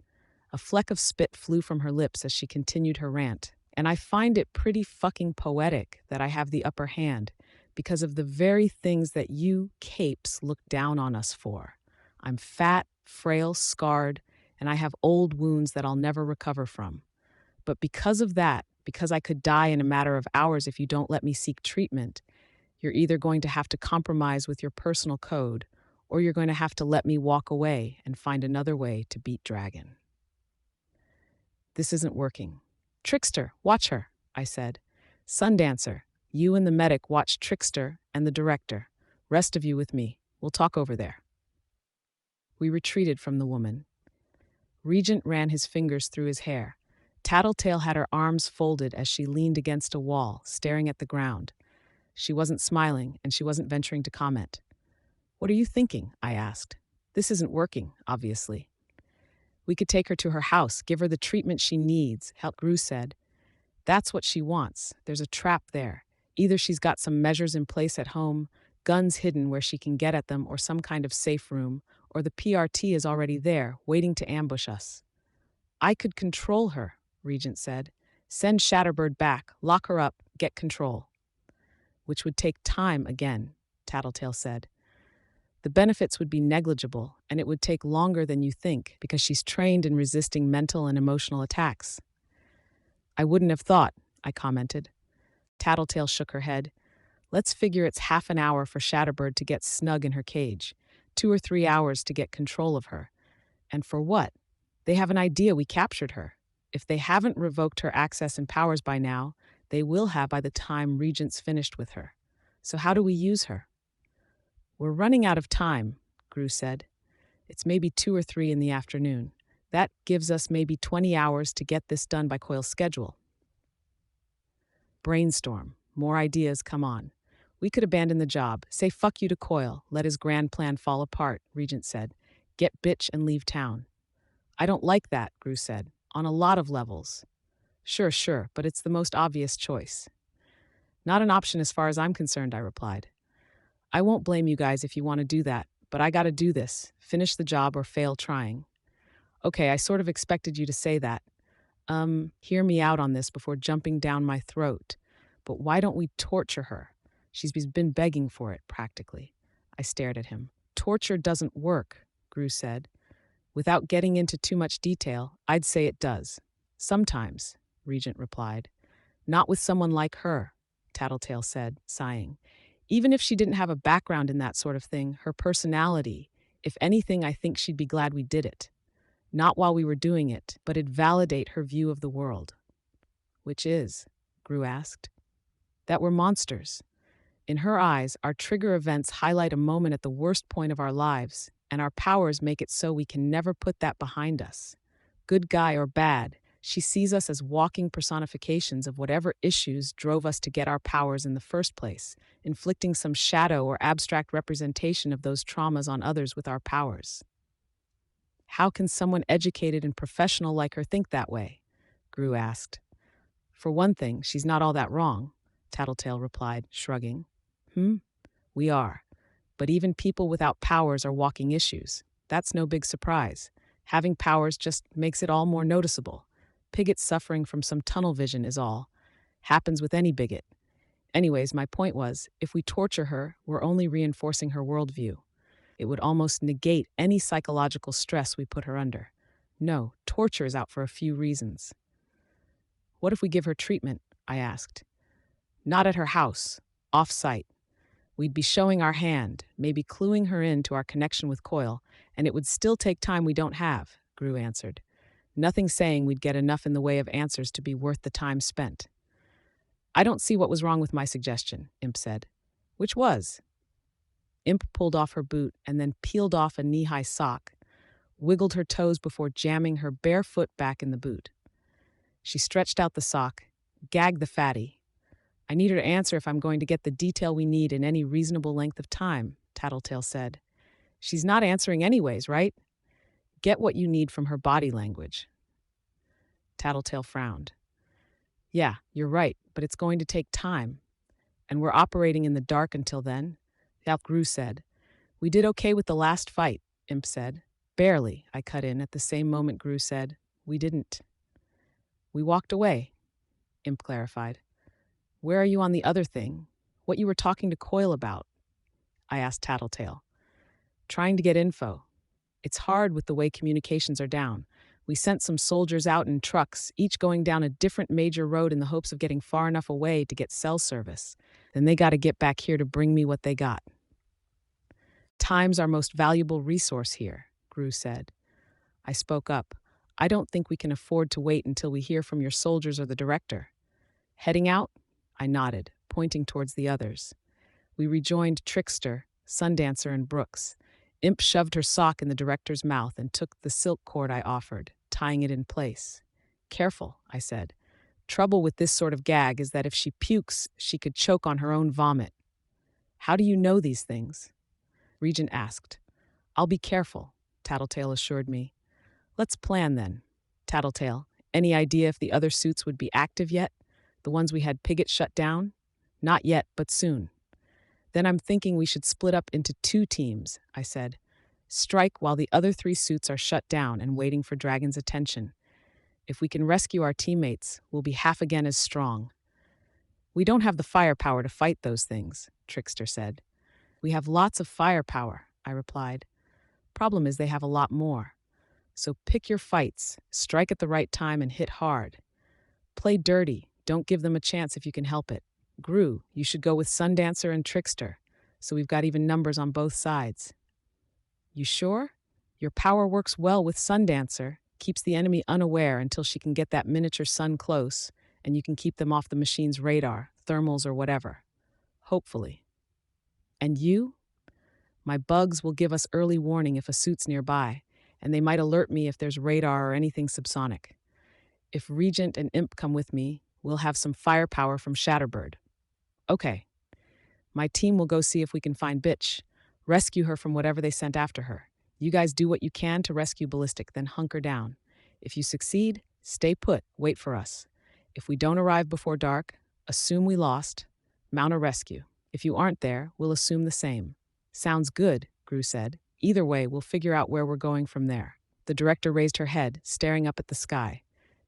A fleck of spit flew from her lips as she continued her rant. And I find it pretty fucking poetic that I have the upper hand because of the very things that you capes look down on us for. I'm fat, frail, scarred, and I have old wounds that I'll never recover from. But because of that, because I could die in a matter of hours if you don't let me seek treatment, you're either going to have to compromise with your personal code, or you're going to have to let me walk away and find another way to beat Dragon. This isn't working. Trickster, watch her, I said. Sundancer, you and the medic watch Trickster and the director. Rest of you with me. We'll talk over there. We retreated from the woman. Regent ran his fingers through his hair. Tattletale had her arms folded as she leaned against a wall, staring at the ground. She wasn't smiling, and she wasn't venturing to comment. "What are you thinking?" I asked. "This isn't working, obviously." "We could take her to her house, give her the treatment she needs," Gru said. "That's what she wants. There's a trap there. Either she's got some measures in place at home, guns hidden where she can get at them, or some kind of safe room, or the PRT is already there, waiting to ambush us." "I could control her," Regent said. "Send Shatterbird back, lock her up, get control." "Which would take time again," Tattletale said. "The benefits would be negligible, and it would take longer than you think because she's trained in resisting mental and emotional attacks." "I wouldn't have thought," I commented. Tattletale shook her head. "Let's figure it's half an hour for Shatterbird to get snug in her cage, 2 or 3 hours to get control of her. And for what? They have an idea we captured her. If they haven't revoked her access and powers by now, they will have by the time Regent's finished with her. So how do we use her?" "We're running out of time," Gru said. "It's maybe 2 or 3 in the afternoon. That gives us maybe 20 hours to get this done by Coil's schedule." Brainstorm. More ideas come on. "We could abandon the job, say fuck you to Coil, let his grand plan fall apart," Regent said. "Get bitch and leave town." "I don't like that," Gru said. "On a lot of levels." Sure, but it's the most obvious choice." "Not an option as far as I'm concerned," I replied. "I won't blame you guys if you want to do that, but I gotta do this. Finish the job or fail trying." "Okay, I sort of expected you to say that. Hear me out on this before jumping down my throat. But why don't we torture her? She's been begging for it, practically." I stared at him. "Torture doesn't work," Gru said. "Without getting into too much detail, I'd say it does. Sometimes," Regent replied. "Not with someone like her," Tattletale said, sighing. "Even if she didn't have a background in that sort of thing, her personality, if anything, I think she'd be glad we did it. Not while we were doing it, but it'd validate her view of the world." "Which is?" Gru asked. "That we're monsters. In her eyes, our trigger events highlight a moment at the worst point of our lives, and our powers make it so we can never put that behind us. Good guy or bad, she sees us as walking personifications of whatever issues drove us to get our powers in the first place, inflicting some shadow or abstract representation of those traumas on others with our powers." "How can someone educated and professional like her think that way?" Gru asked. "For one thing, she's not all that wrong," Tattletale replied, shrugging. We are. But even people without powers are walking issues. That's no big surprise. Having powers just makes it all more noticeable. Pigot's suffering from some tunnel vision is all. Happens with any bigot. Anyways, my point was, if we torture her, we're only reinforcing her worldview. It would almost negate any psychological stress we put her under. No, torture is out for a few reasons." "What if we give her treatment?" I asked. "Not at her house. Off-site. We'd be showing our hand, maybe cluing her in to our connection with Coil, and it would still take time we don't have," Gru answered. "Nothing saying we'd get enough in the way of answers to be worth the time spent." "I don't see what was wrong with my suggestion," Imp said. "Which was?" Imp pulled off her boot and then peeled off a knee-high sock, wiggled her toes before jamming her bare foot back in the boot. She stretched out the sock, gagged the fatty. "I need her to answer if I'm going to get the detail we need in any reasonable length of time," Tattletale said. "She's not answering anyways, right? Get what you need from her body language." Tattletale frowned. "Yeah, you're right, but it's going to take time. And we're operating in the dark until then," Gru said. "We did okay with the last fight," Imp said. "Barely," I cut in at the same moment Gru said. "We didn't." "We walked away," Imp clarified. "Where are you on the other thing? What you were talking to Coil about?" I asked Tattletale. "Trying to get info. It's hard with the way communications are down. We sent some soldiers out in trucks, each going down a different major road in the hopes of getting far enough away to get cell service. Then they got to get back here to bring me what they got." "Time's our most valuable resource here," Gru said. I spoke up. "I don't think we can afford to wait until we hear from your soldiers or the director." "Heading out?" I nodded, pointing towards the others. We rejoined Trickster, Sundancer, and Brooks. Imp shoved her sock in the director's mouth and took the silk cord I offered, tying it in place. "Careful," I said. Trouble with this sort of gag is that if she pukes, she could choke on her own vomit. How do you know these things? Regent asked. I'll be careful, Tattletale assured me. Let's plan then. Tattletale, any idea if the other suits would be active yet? The ones we had Pigott shut down? Not yet, but soon. Then I'm thinking we should split up into 2 teams, I said. Strike while the other 3 suits are shut down and waiting for Dragon's attention. If we can rescue our teammates, we'll be half again as strong. We don't have the firepower to fight those things, Trickster said. We have lots of firepower, I replied. Problem is they have a lot more. So pick your fights, strike at the right time and hit hard. Play dirty, don't give them a chance if you can help it. Gru, you should go with Sundancer and Trickster, so we've got even numbers on both sides. You sure? Your power works well with Sundancer, keeps the enemy unaware until she can get that miniature sun close, and you can keep them off the machine's radar, thermals or whatever. Hopefully. And you? My bugs will give us early warning if a suit's nearby, and they might alert me if there's radar or anything subsonic. If Regent and Imp come with me, we'll have some firepower from Shatterbird. Okay. My team will go see if we can find Bitch, rescue her from whatever they sent after her. You guys do what you can to rescue Ballistic, then hunker down. If you succeed, stay put, wait for us. If we don't arrive before dark, assume we lost, mount a rescue. If you aren't there, we'll assume the same. Sounds good, Gru said. Either way, we'll figure out where we're going from there. The director raised her head, staring up at the sky.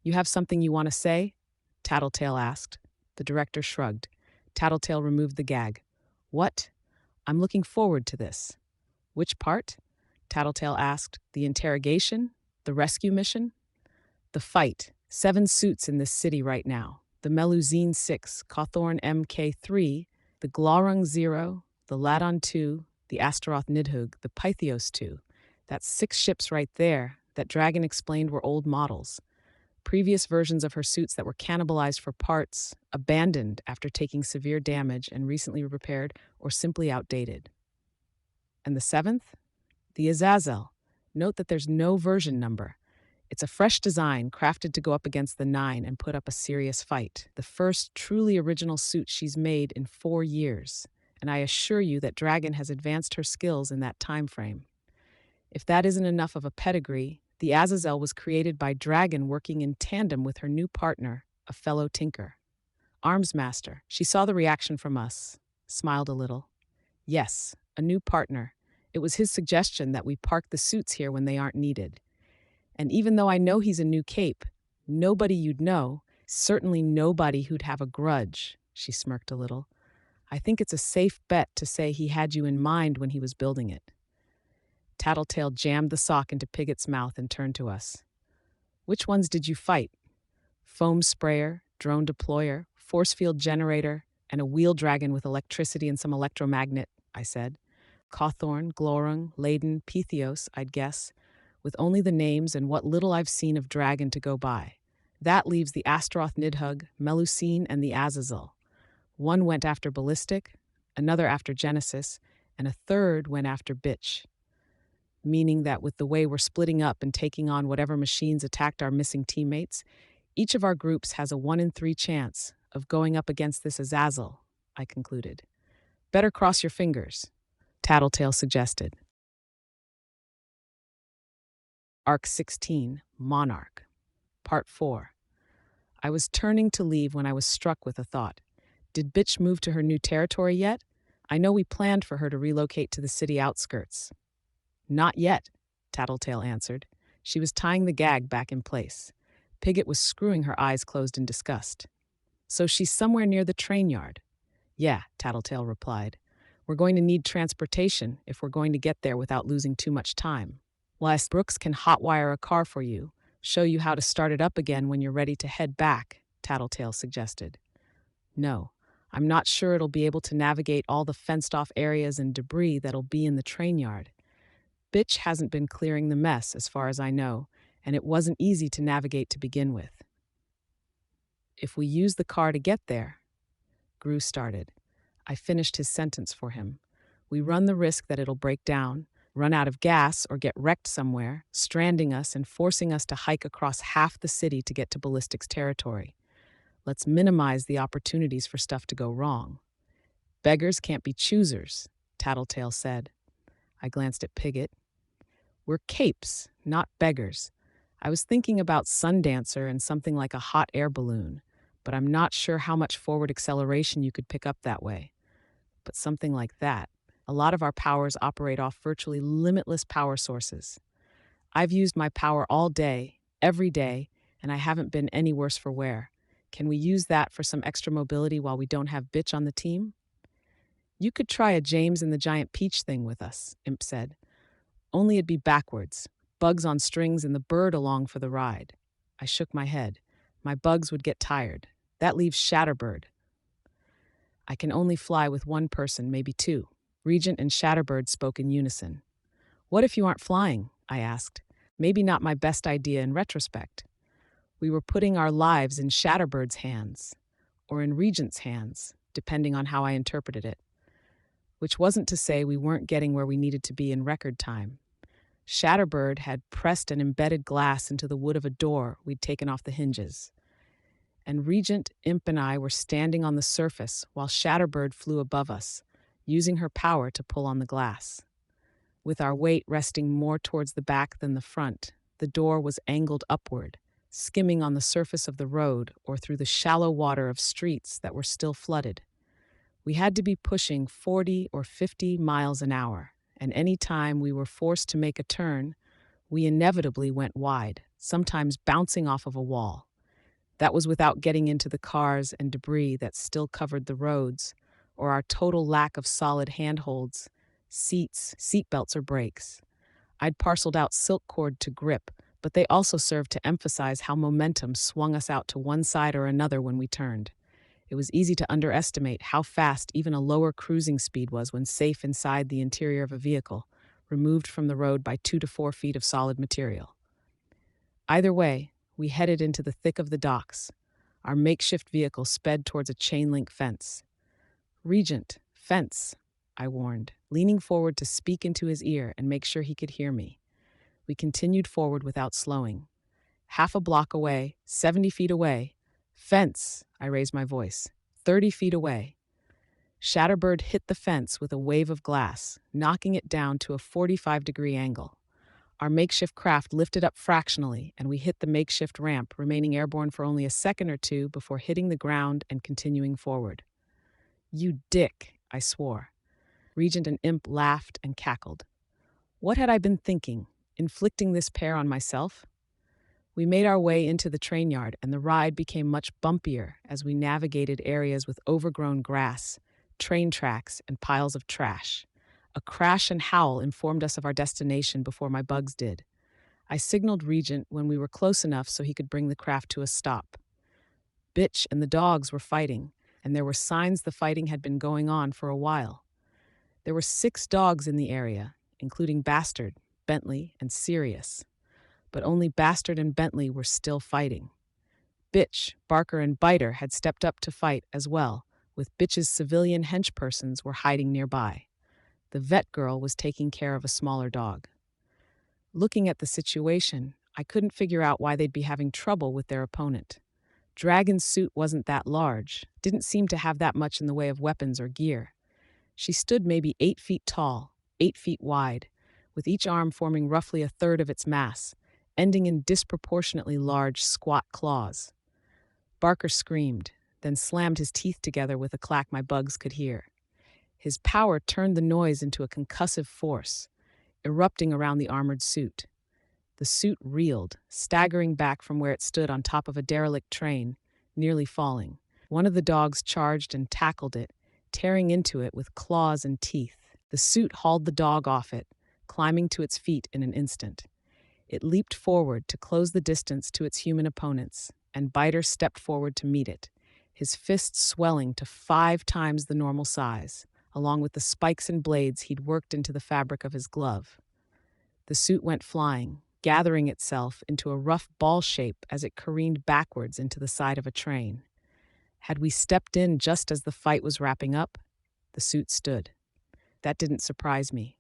You have something you want to say? Tattletale asked. The director shrugged. Tattletale removed the gag. What? I'm looking forward to this. Which part? Tattletale asked. The interrogation? The rescue mission? The fight. 7 suits in this city right now. The Melusine 6, Cawthorn MK3, the Glaurung 0, the Ladon 2, the Astaroth Nidhugg, the Pythios 2. That's 6 ships right there that Dragon explained were old models. Previous versions of her suits that were cannibalized for parts, abandoned after taking severe damage and recently repaired, or simply outdated. And the 7th? The Azazel. Note that there's no version number. It's a fresh design crafted to go up against the 9 and put up a serious fight. The first truly original suit she's made in 4 years. And I assure you that Dragon has advanced her skills in that time frame. If that isn't enough of a pedigree, the Azazel was created by Dragon working in tandem with her new partner, a fellow tinker. Armsmaster. She saw the reaction from us, smiled a little. Yes, a new partner. It was his suggestion that we park the suits here when they aren't needed. And even though I know he's a new cape, nobody you'd know, certainly nobody who'd have a grudge, she smirked a little. I think it's a safe bet to say he had you in mind when he was building it. Tattletale jammed the sock into Pigott's mouth and turned to us. Which ones did you fight? Foam sprayer, drone deployer, force field generator, and a wheel dragon with electricity and some electromagnet, I said. Cawthorn, Glaurung, Leyden, Pythios, I'd guess, with only the names and what little I've seen of Dragon to go by. That leaves the Astaroth Nidhugg, Melusine, and the Azazel. One went after Ballistic, another after Genesis, and a third went after Bitch. Meaning that with the way we're splitting up and taking on whatever machines attacked our missing teammates, each of our groups has a 1 in 3 chance of going up against this Azazel, I concluded. Better cross your fingers, Tattletale suggested. Arc 16, Monarch. Part 4. I was turning to leave when I was struck with a thought. Did Bitch move to her new territory yet? I know we planned for her to relocate to the city outskirts. Not yet, Tattletale answered. She was tying the gag back in place. Pigott was screwing her eyes closed in disgust. So she's somewhere near the train yard. Yeah, Tattletale replied. We're going to need transportation if we're going to get there without losing too much time. Whilst Brooks can hotwire a car for you, show you how to start it up again when you're ready to head back, Tattletale suggested. No, I'm not sure it'll be able to navigate all the fenced-off areas and debris that'll be in the train yard. Bitch hasn't been clearing the mess, as far as I know, and it wasn't easy to navigate to begin with. If we use the car to get there, Gru started. I finished his sentence for him. We run the risk that it'll break down, run out of gas, or get wrecked somewhere, stranding us and forcing us to hike across half the city to get to Ballistic's territory. Let's minimize the opportunities for stuff to go wrong. Beggars can't be choosers, Tattletale said. I glanced at Pigott. We're capes, not beggars. I was thinking about Sundancer and something like a hot air balloon, but I'm not sure how much forward acceleration you could pick up that way. But something like that. A lot of our powers operate off virtually limitless power sources. I've used my power all day, every day, and I haven't been any worse for wear. Can we use that for some extra mobility while we don't have Bitch on the team? You could try a James and the Giant Peach thing with us, Imp said. Only it'd be backwards. Bugs on strings and the bird along for the ride. I shook my head. My bugs would get tired. That leaves Shatterbird. I can only fly with one person, maybe two. Regent and Shatterbird spoke in unison. What if you aren't flying? I asked. Maybe not my best idea in retrospect. We were putting our lives in Shatterbird's hands, or in Regent's hands, depending on how I interpreted it. Which wasn't to say we weren't getting where we needed to be in record time. Shatterbird had pressed an embedded glass into the wood of a door we'd taken off the hinges. And Regent, Imp, and I were standing on the surface while Shatterbird flew above us, using her power to pull on the glass. With our weight resting more towards the back than the front, the door was angled upward, skimming on the surface of the road or through the shallow water of streets that were still flooded. We had to be pushing 40 or 50 miles an hour, and any time we were forced to make a turn, we inevitably went wide, sometimes bouncing off of a wall. That was without getting into the cars and debris that still covered the roads, or our total lack of solid handholds, seats, seatbelts, or brakes. I'd parceled out silk cord to grip, but they also served to emphasize how momentum swung us out to one side or another when we turned. It was easy to underestimate how fast even a lower cruising speed was when safe inside the interior of a vehicle, removed from the road by 2 to 4 feet of solid material. Either way, we headed into the thick of the docks. Our makeshift vehicle sped towards a chain-link fence. Regent, fence, I warned, leaning forward to speak into his ear and make sure he could hear me. We continued forward without slowing. Half a block away, 70 feet away. Fence, I raised my voice. 30 feet away. Shatterbird hit the fence with a wave of glass, knocking it down to a 45-degree angle. Our makeshift craft lifted up fractionally, and we hit the makeshift ramp, remaining airborne for only a second or two before hitting the ground and continuing forward. You dick, I swore. Regent and Imp laughed and cackled. What had I been thinking? Inflicting this pair on myself? We made our way into the train yard, and the ride became much bumpier as we navigated areas with overgrown grass, train tracks, and piles of trash. A crash and howl informed us of our destination before my bugs did. I signaled Regent when we were close enough so he could bring the craft to a stop. Bitch and the dogs were fighting, and there were signs the fighting had been going on for a while. There were 6 dogs in the area, including Bastard, Bentley, and Sirius. But only Bastard and Bentley were still fighting. Bitch, Barker, and Biter had stepped up to fight as well, with Bitch's civilian henchpersons were hiding nearby. The vet girl was taking care of a smaller dog. Looking at the situation, I couldn't figure out why they'd be having trouble with their opponent. Dragon's suit wasn't that large, didn't seem to have that much in the way of weapons or gear. She stood maybe 8 feet tall, 8 feet wide, with each arm forming roughly a third of its mass, ending in disproportionately large, squat claws. Barker screamed, then slammed his teeth together with a clack my bugs could hear. His power turned the noise into a concussive force, erupting around the armored suit. The suit reeled, staggering back from where it stood on top of a derelict train, nearly falling. One of the dogs charged and tackled it, tearing into it with claws and teeth. The suit hauled the dog off it, climbing to its feet in an instant. It leaped forward to close the distance to its human opponents, and Biter stepped forward to meet it, his fists swelling to 5 times the normal size, along with the spikes and blades he'd worked into the fabric of his glove. The suit went flying, gathering itself into a rough ball shape as it careened backwards into the side of a train. Had we stepped in just as the fight was wrapping up? The suit stood. That didn't surprise me.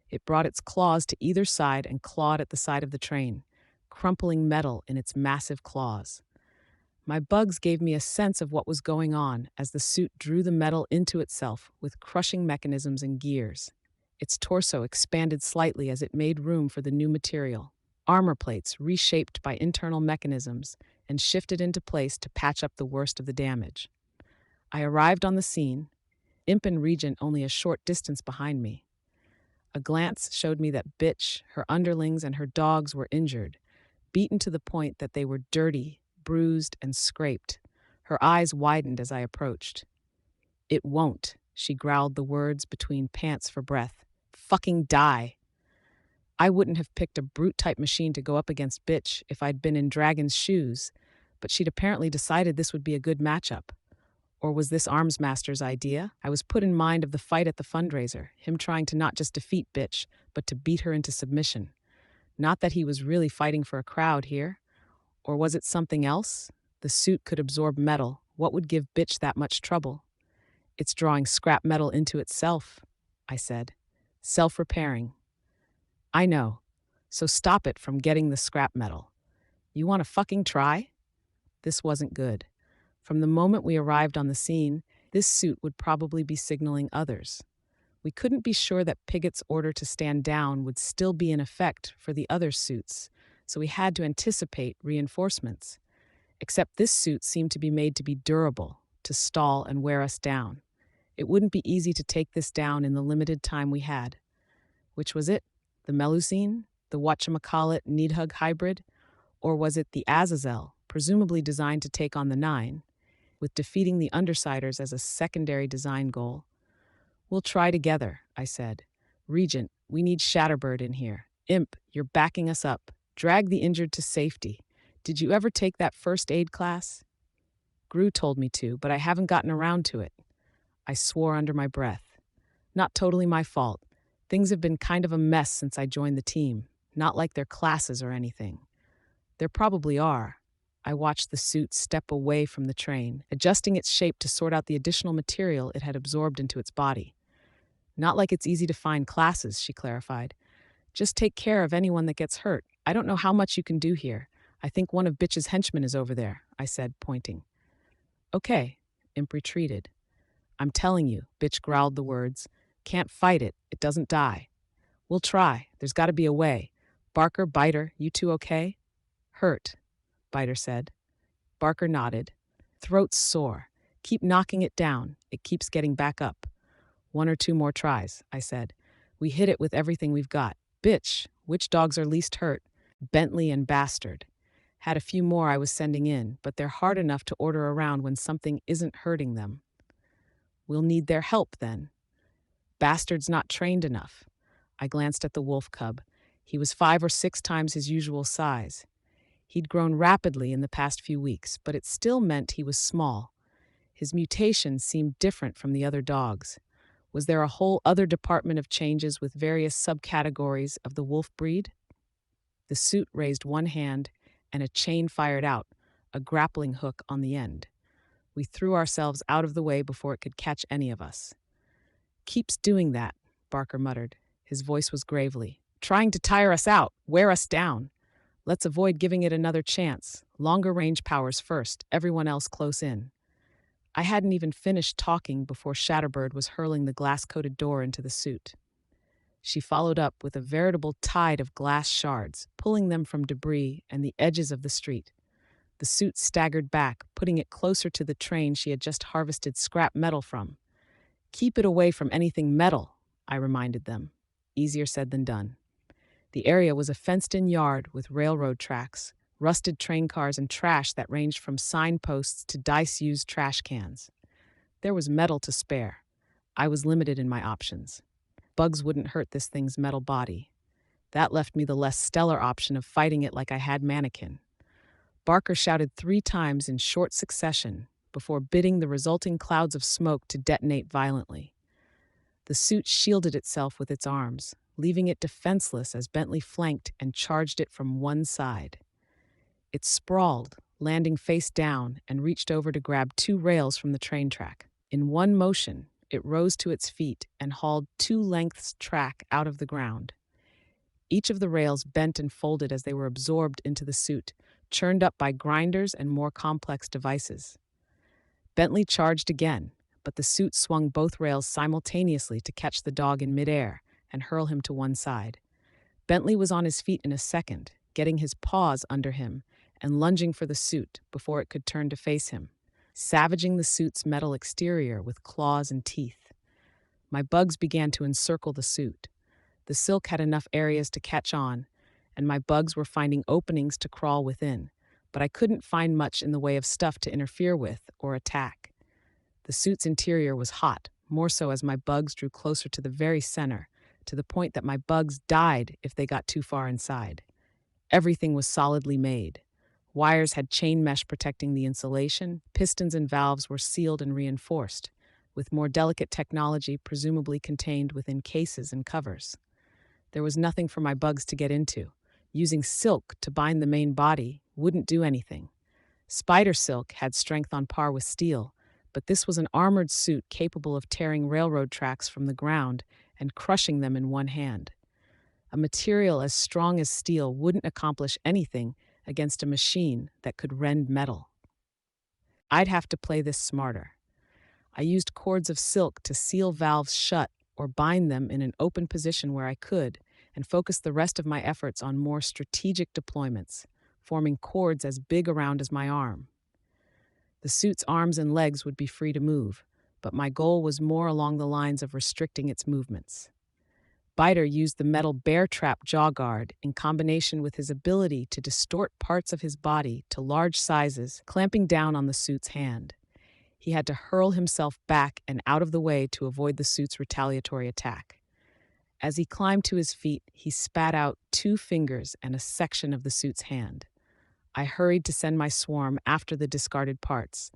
It brought its claws to either side and clawed at the side of the train, crumpling metal in its massive claws. My bugs gave me a sense of what was going on as the suit drew the metal into itself with crushing mechanisms and gears. Its torso expanded slightly as it made room for the new material. Armor plates reshaped by internal mechanisms and shifted into place to patch up the worst of the damage. I arrived on the scene, Imp and Regent only a short distance behind me. A glance showed me that Bitch, her underlings, and her dogs were injured, beaten to the point that they were dirty, bruised, and scraped. Her eyes widened as I approached. "It won't," she growled the words between pants for breath. "Fucking die." I wouldn't have picked a brute-type machine to go up against Bitch if I'd been in Dragon's shoes, but she'd apparently decided this would be a good matchup. Or was this Arms Master's idea? I was put in mind of the fight at the fundraiser, him trying to not just defeat Bitch, but to beat her into submission. Not that he was really fighting for a crowd here. Or was it something else? The suit could absorb metal. What would give Bitch that much trouble? "It's drawing scrap metal into itself," I said. "Self-repairing." "I know. So stop it from getting the scrap metal. You want to fucking try?" This wasn't good. From the moment we arrived on the scene, this suit would probably be signaling others. We couldn't be sure that Pigot's order to stand down would still be in effect for the other suits, so we had to anticipate reinforcements. Except this suit seemed to be made to be durable, to stall and wear us down. It wouldn't be easy to take this down in the limited time we had. Which was it? The Melusine? The whatchamacallit Needhug hybrid? Or was it the Azazel, presumably designed to take on the Nine, with defeating the Undersiders as a secondary design goal? "We'll try together," I said. "Regent, we need Shatterbird in here. Imp, you're backing us up. Drag the injured to safety. Did you ever take that first aid class?" "Gru told me to, but I haven't gotten around to it." I swore under my breath. Not totally my fault. Things have been kind of a mess since I joined the team. Not like they're classes or anything. There probably are. I watched the suit step away from the train, adjusting its shape to sort out the additional material it had absorbed into its body. "Not like it's easy to find classes," she clarified. "Just take care of anyone that gets hurt. I don't know how much you can do here. I think one of Bitch's henchmen is over there," I said, pointing. "Okay." Imp retreated. "I'm telling you," Bitch growled the words. "Can't fight it. It doesn't die." "We'll try. There's got to be a way. Barker, Biter, you two okay?" "Hurt," Biter said. Barker nodded. "Throat's sore. Keep knocking it down. It keeps getting back up." "1 or 2 more tries," I said. "We hit it with everything we've got." "Bitch, which dogs are least hurt?" "Bentley and Bastard." Had a few more I was sending in, but they're hard enough to order around when something isn't hurting them. "We'll need their help, then." "Bastard's not trained enough." I glanced at the wolf cub. He was 5 or 6 times his usual size. He'd grown rapidly in the past few weeks, but it still meant he was small. His mutation seemed different from the other dogs. Was there a whole other department of changes with various subcategories of the wolf breed? The suit raised one hand, and a chain fired out, a grappling hook on the end. We threw ourselves out of the way before it could catch any of us. "Keeps doing that," Barker muttered. His voice was gravely. "Trying to tire us out, wear us down. Let's avoid giving it another chance. Longer range powers first, everyone else close in." I hadn't even finished talking before Shatterbird was hurling the glass-coated door into the suit. She followed up with a veritable tide of glass shards, pulling them from debris and the edges of the street. The suit staggered back, putting it closer to the train she had just harvested scrap metal from. "Keep it away from anything metal," I reminded them. Easier said than done. The area was a fenced-in yard with railroad tracks, rusted train cars, and trash that ranged from signposts to dice-used trash cans. There was metal to spare. I was limited in my options. Bugs wouldn't hurt this thing's metal body. That left me the less stellar option of fighting it like I had Mannequin. Barker shouted 3 times in short succession before bidding the resulting clouds of smoke to detonate violently. The suit shielded itself with its arms, leaving it defenseless as Bentley flanked and charged it from one side. It sprawled, landing face down, and reached over to grab 2 rails from the train track. In one motion, it rose to its feet and hauled 2 lengths track out of the ground. Each of the rails bent and folded as they were absorbed into the suit, churned up by grinders and more complex devices. Bentley charged again, but the suit swung both rails simultaneously to catch the dog in midair and hurl him to one side. Bentley was on his feet in a second, getting his paws under him and lunging for the suit before it could turn to face him, savaging the suit's metal exterior with claws and teeth. My bugs began to encircle the suit. The silk had enough areas to catch on, and my bugs were finding openings to crawl within, but I couldn't find much in the way of stuff to interfere with or attack. The suit's interior was hot, more so as my bugs drew closer to the very center, to the point that my bugs died if they got too far inside. Everything was solidly made. Wires had chain mesh protecting the insulation, pistons and valves were sealed and reinforced, with more delicate technology presumably contained within cases and covers. There was nothing for my bugs to get into. Using silk to bind the main body wouldn't do anything. Spider silk had strength on par with steel, but this was an armored suit capable of tearing railroad tracks from the ground and crushing them in one hand. A material as strong as steel wouldn't accomplish anything against a machine that could rend metal. I'd have to play this smarter. I used cords of silk to seal valves shut or bind them in an open position where I could, and focused the rest of my efforts on more strategic deployments, forming cords as big around as my arm. The suit's arms and legs would be free to move, but my goal was more along the lines of restricting its movements. Biter used the metal bear trap jaw guard in combination with his ability to distort parts of his body to large sizes, clamping down on the suit's hand. He had to hurl himself back and out of the way to avoid the suit's retaliatory attack. As he climbed to his feet, he spat out 2 fingers and a section of the suit's hand. I hurried to send my swarm after the discarded parts,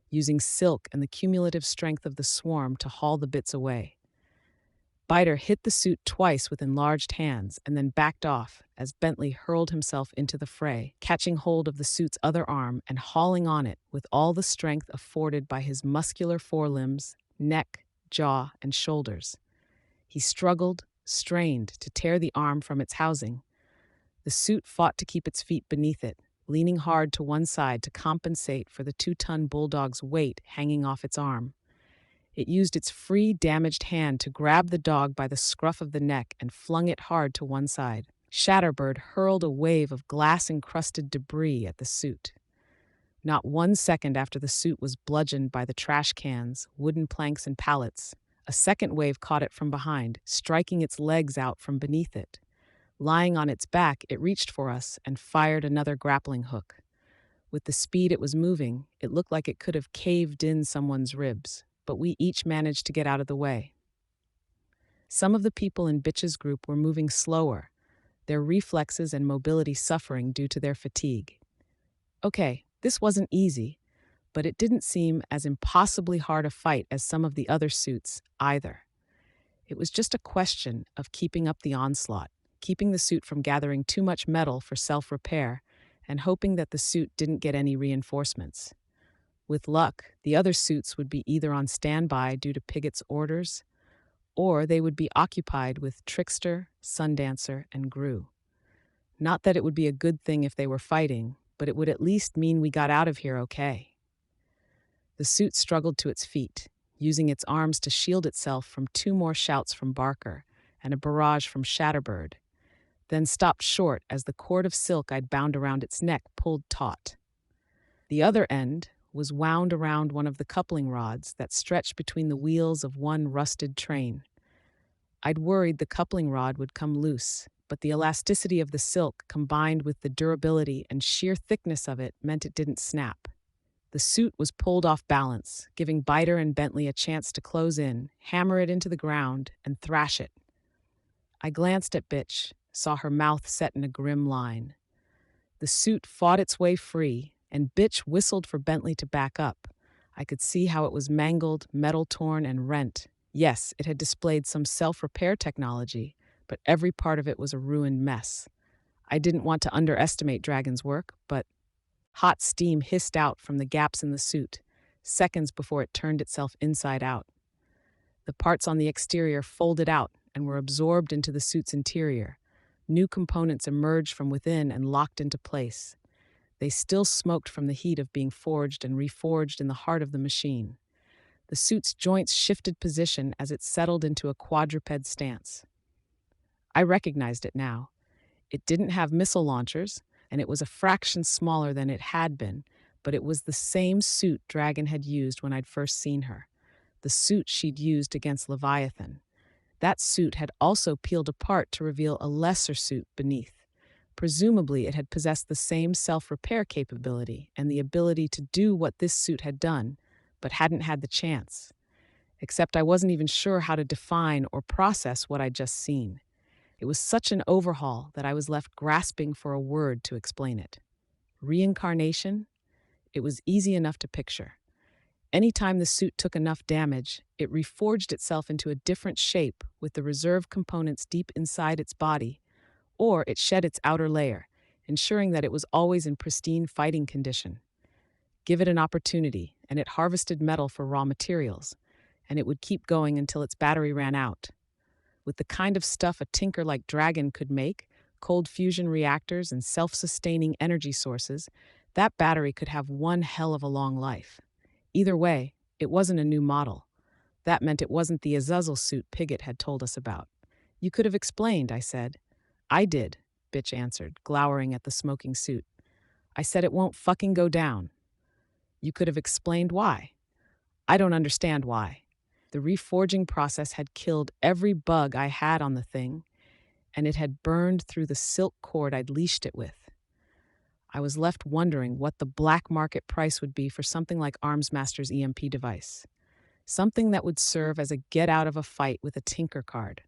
using silk and the cumulative strength of the swarm to haul the bits away. Biter hit the suit twice with enlarged hands and then backed off as Bentley hurled himself into the fray, catching hold of the suit's other arm and hauling on it with all the strength afforded by his muscular forelimbs, neck, jaw, and shoulders. He struggled, strained to tear the arm from its housing. The suit fought to keep its feet beneath it, leaning hard to one side to compensate for the 2-ton bulldog's weight hanging off its arm. It used its free, damaged hand to grab the dog by the scruff of the neck and flung it hard to one side. Shatterbird hurled a wave of glass-encrusted debris at the suit. Not 1 second after the suit was bludgeoned by the trash cans, wooden planks, and pallets, a second wave caught it from behind, striking its legs out from beneath it. Lying on its back, it reached for us and fired another grappling hook. With the speed it was moving, it looked like it could have caved in someone's ribs, but we each managed to get out of the way. Some of the people in Bitch's group were moving slower, their reflexes and mobility suffering due to their fatigue. Okay, this wasn't easy, but it didn't seem as impossibly hard a fight as some of the other suits, either. It was just a question of keeping up the onslaught, keeping the suit from gathering too much metal for self-repair, and hoping that the suit didn't get any reinforcements. With luck, the other suits would be either on standby due to Pigot's orders, or they would be occupied with Trickster, Sundancer, and Gru. Not that it would be a good thing if they were fighting, but it would at least mean we got out of here okay. The suit struggled to its feet, using its arms to shield itself from 2 more shouts from Barker and a barrage from Shatterbird, then stopped short as the cord of silk I'd bound around its neck pulled taut. The other end was wound around one of the coupling rods that stretched between the wheels of one rusted train. I'd worried the coupling rod would come loose, but the elasticity of the silk combined with the durability and sheer thickness of it meant it didn't snap. The suit was pulled off balance, giving Biter and Bentley a chance to close in, hammer it into the ground, and thrash it. I glanced at Bitch, saw her mouth set in a grim line. The suit fought its way free, and Bitch whistled for Bentley to back up. I could see how it was mangled, metal-torn, and rent. Yes, it had displayed some self-repair technology, but every part of it was a ruined mess. I didn't want to underestimate Dragon's work, but hot steam hissed out from the gaps in the suit, seconds before it turned itself inside out. The parts on the exterior folded out and were absorbed into the suit's interior. New components emerged from within and locked into place. They still smoked from the heat of being forged and reforged in the heart of the machine. The suit's joints shifted position as it settled into a quadruped stance. I recognized it now. It didn't have missile launchers, and it was a fraction smaller than it had been, but it was the same suit Dragon had used when I'd first seen her. The suit she'd used against Leviathan. That suit had also peeled apart to reveal a lesser suit beneath. Presumably, it had possessed the same self-repair capability and the ability to do what this suit had done, but hadn't had the chance. Except I wasn't even sure how to define or process what I'd just seen. It was such an overhaul that I was left grasping for a word to explain it. Reincarnation? It was easy enough to picture. Anytime the suit took enough damage, it reforged itself into a different shape with the reserve components deep inside its body, or it shed its outer layer, ensuring that it was always in pristine fighting condition. Give it an opportunity, and it harvested metal for raw materials, and it would keep going until its battery ran out. With the kind of stuff a tinker like Dragon could make, cold fusion reactors and self-sustaining energy sources, that battery could have one hell of a long life. Either way, it wasn't a new model. That meant it wasn't the Azazel suit Pigott had told us about. You could have explained, I said. I did, Bitch answered, glowering at the smoking suit. I said it won't fucking go down. You could have explained why. I don't understand why. The reforging process had killed every bug I had on the thing, and it had burned through the silk cord I'd leashed it with. I was left wondering what the black market price would be for something like Armsmaster's EMP device. Something that would serve as a get-out-of-a-fight with a tinker card.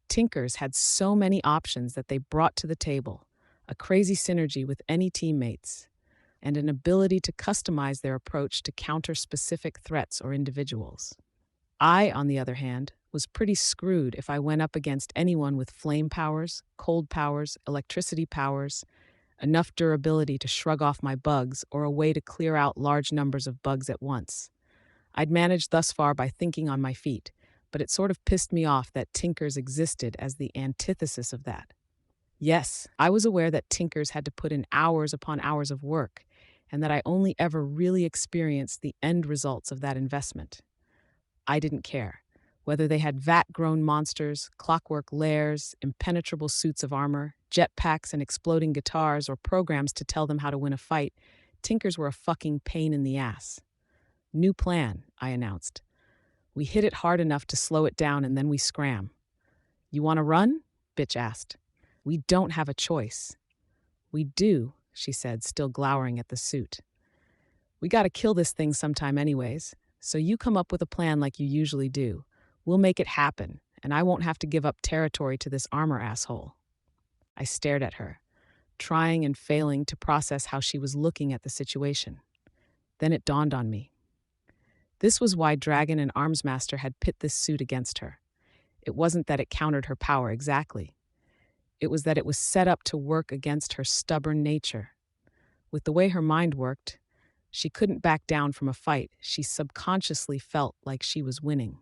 Tinkers had so many options that they brought to the table, a crazy synergy with any teammates, and an ability to customize their approach to counter specific threats or individuals. I, on the other hand, was pretty screwed if I went up against anyone with flame powers, cold powers, electricity powers, enough durability to shrug off my bugs, or a way to clear out large numbers of bugs at once. I'd managed thus far by thinking on my feet, but it sort of pissed me off that tinkers existed as the antithesis of that. Yes, I was aware that tinkers had to put in hours upon hours of work, and that I only ever really experienced the end results of that investment. I didn't care. Whether they had vat-grown monsters, clockwork lairs, impenetrable suits of armor, jetpacks and exploding guitars, or programs to tell them how to win a fight, tinkers were a fucking pain in the ass. New plan, I announced. We hit it hard enough to slow it down and then we scram. You want to run? Bitch asked. We don't have a choice. We do, she said, still glowering at the suit. We gotta kill this thing sometime anyways, so you come up with a plan like you usually do. We'll make it happen, and I won't have to give up territory to this armor asshole. I stared at her, trying and failing to process how she was looking at the situation. Then it dawned on me. This was why Dragon and Armsmaster had pit this suit against her. It wasn't that it countered her power exactly. It was that it was set up to work against her stubborn nature. With the way her mind worked, she couldn't back down from a fight. She subconsciously felt like she was winning.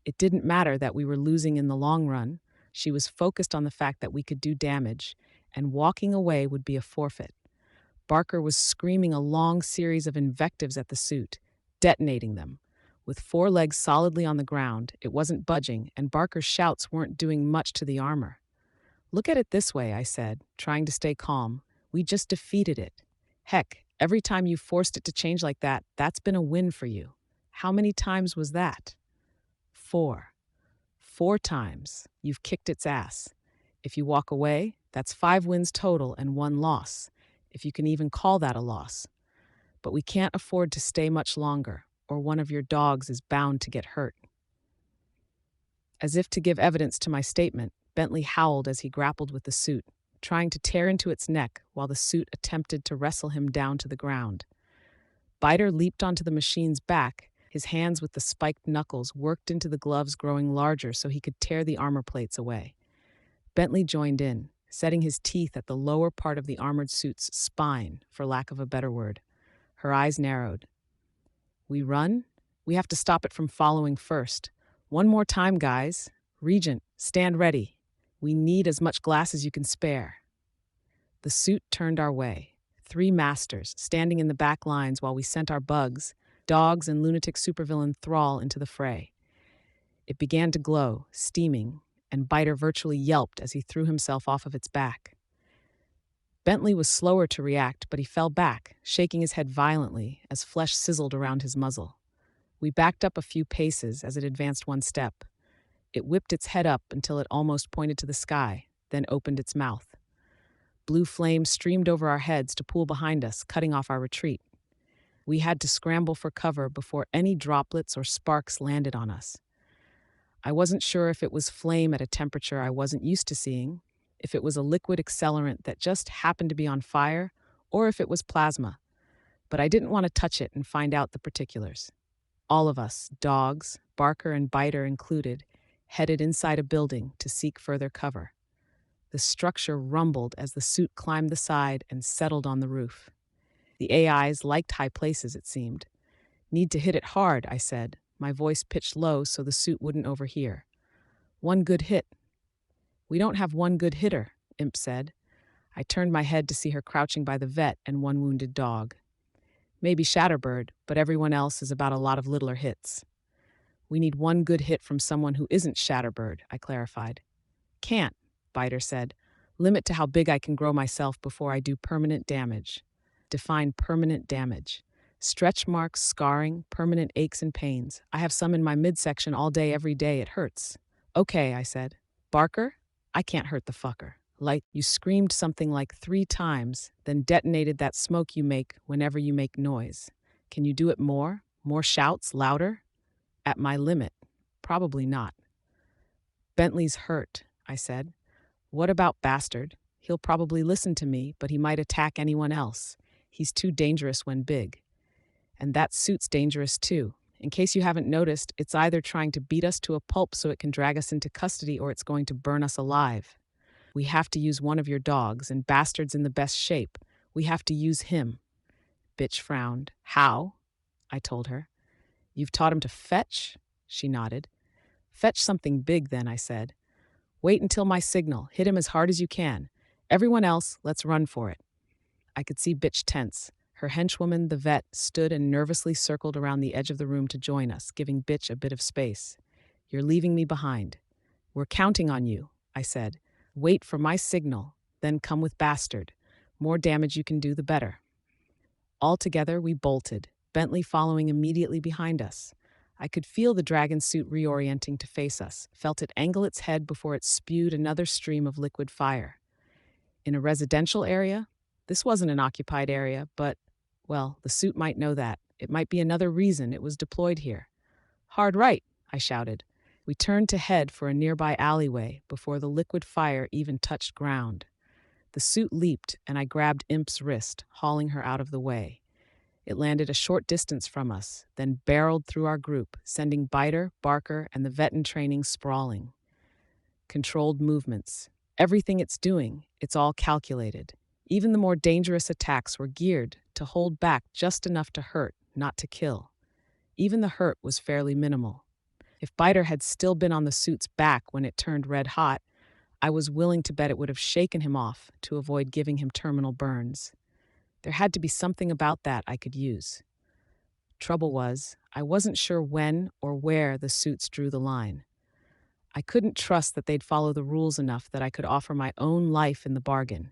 It didn't matter that we were losing in the long run. She was focused on the fact that we could do damage, and walking away would be a forfeit. Barker was screaming a long series of invectives at the suit, detonating them. With 4 legs solidly on the ground, it wasn't budging, and Barker's shouts weren't doing much to the armor. Look at it this way, I said, trying to stay calm. We just defeated it. Heck, every time you forced it to change like that, that's been a win for you. How many times was that? 4. 4 times. You've kicked its ass. If you walk away, that's 5 wins total and 1 loss, if you can even call that a loss. But we can't afford to stay much longer, or one of your dogs is bound to get hurt. As if to give evidence to my statement, Bentley howled as he grappled with the suit, trying to tear into its neck while the suit attempted to wrestle him down to the ground. Biter leaped onto the machine's back. His hands with the spiked knuckles worked into the gloves, growing larger so he could tear the armor plates away. Bentley joined in, setting his teeth at the lower part of the armored suit's spine, for lack of a better word. Her eyes narrowed. We run? We have to stop it from following first. One more time, guys. Regent, stand ready. We need as much glass as you can spare. The suit turned our way. 3 masters, standing in the back lines while we sent our bugs, dogs, and lunatic supervillain Thrall into the fray. It began to glow, steaming, and Biter virtually yelped as he threw himself off of its back. Bentley was slower to react, but he fell back, shaking his head violently as flesh sizzled around his muzzle. We backed up a few paces as it advanced one step. It whipped its head up until it almost pointed to the sky, then opened its mouth. Blue flames streamed over our heads to pool behind us, cutting off our retreat. We had to scramble for cover before any droplets or sparks landed on us. I wasn't sure if it was flame at a temperature I wasn't used to seeing, if it was a liquid accelerant that just happened to be on fire, or if it was plasma. But I didn't want to touch it and find out the particulars. All of us, dogs, Barker and Biter included, headed inside a building to seek further cover. The structure rumbled as the suit climbed the side and settled on the roof. The AIs liked high places, it seemed. "Need to hit it hard," I said, my voice pitched low so the suit wouldn't overhear. "One good hit." "We don't have one good hitter," Imp said. I turned my head to see her crouching by the vet and one wounded dog. "Maybe Shatterbird, but everyone else is about a lot of littler hits." "We need one good hit from someone who isn't Shatterbird," I clarified. "Can't," Biter said. "Limit to how big I can grow myself before I do permanent damage." Define permanent damage. Stretch marks, scarring, permanent aches and pains. I have some in my midsection all day, every day. It hurts. "Okay," I said. "Barker? I can't hurt the fucker." Like, you screamed something like 3 times, then detonated that smoke you make whenever you make noise. Can you do it more? More shouts, louder? At my limit. Probably not. "Bentley's hurt," I said. "What about Bastard? He'll probably listen to me, but he might attack anyone else. He's too dangerous when big. And that suit's dangerous too. In case you haven't noticed, it's either trying to beat us to a pulp so it can drag us into custody or it's going to burn us alive. We have to use one of your dogs, and Bastard's in the best shape. We have to use him." Bitch frowned. "How?" I told her. "You've taught him to fetch?" She nodded. "Fetch something big then," I said. "Wait until my signal. Hit him as hard as you can. Everyone else, let's run for it." I could see Bitch tense. Her henchwoman, the vet, stood and nervously circled around the edge of the room to join us, giving Bitch a bit of space. "You're leaving me behind." "We're counting on you," I said. "Wait for my signal, then come with Bastard. More damage you can do, the better." All together, we bolted, Bentley following immediately behind us. I could feel the dragon suit reorienting to face us, felt it angle its head before it spewed another stream of liquid fire. In a residential area? This wasn't an occupied area, but, well, the suit might know that. It might be another reason it was deployed here. "Hard right," I shouted. We turned to head for a nearby alleyway before the liquid fire even touched ground. The suit leaped, and I grabbed Imp's wrist, hauling her out of the way. It landed a short distance from us, then barreled through our group, sending Biter, Barker, and the vet in training sprawling. Controlled movements. Everything it's doing, it's all calculated. Even the more dangerous attacks were geared to hold back just enough to hurt, not to kill. Even the hurt was fairly minimal. If Biter had still been on the suit's back when it turned red hot, I was willing to bet it would have shaken him off to avoid giving him terminal burns. There had to be something about that I could use. Trouble was, I wasn't sure when or where the suits drew the line. I couldn't trust that they'd follow the rules enough that I could offer my own life in the bargain,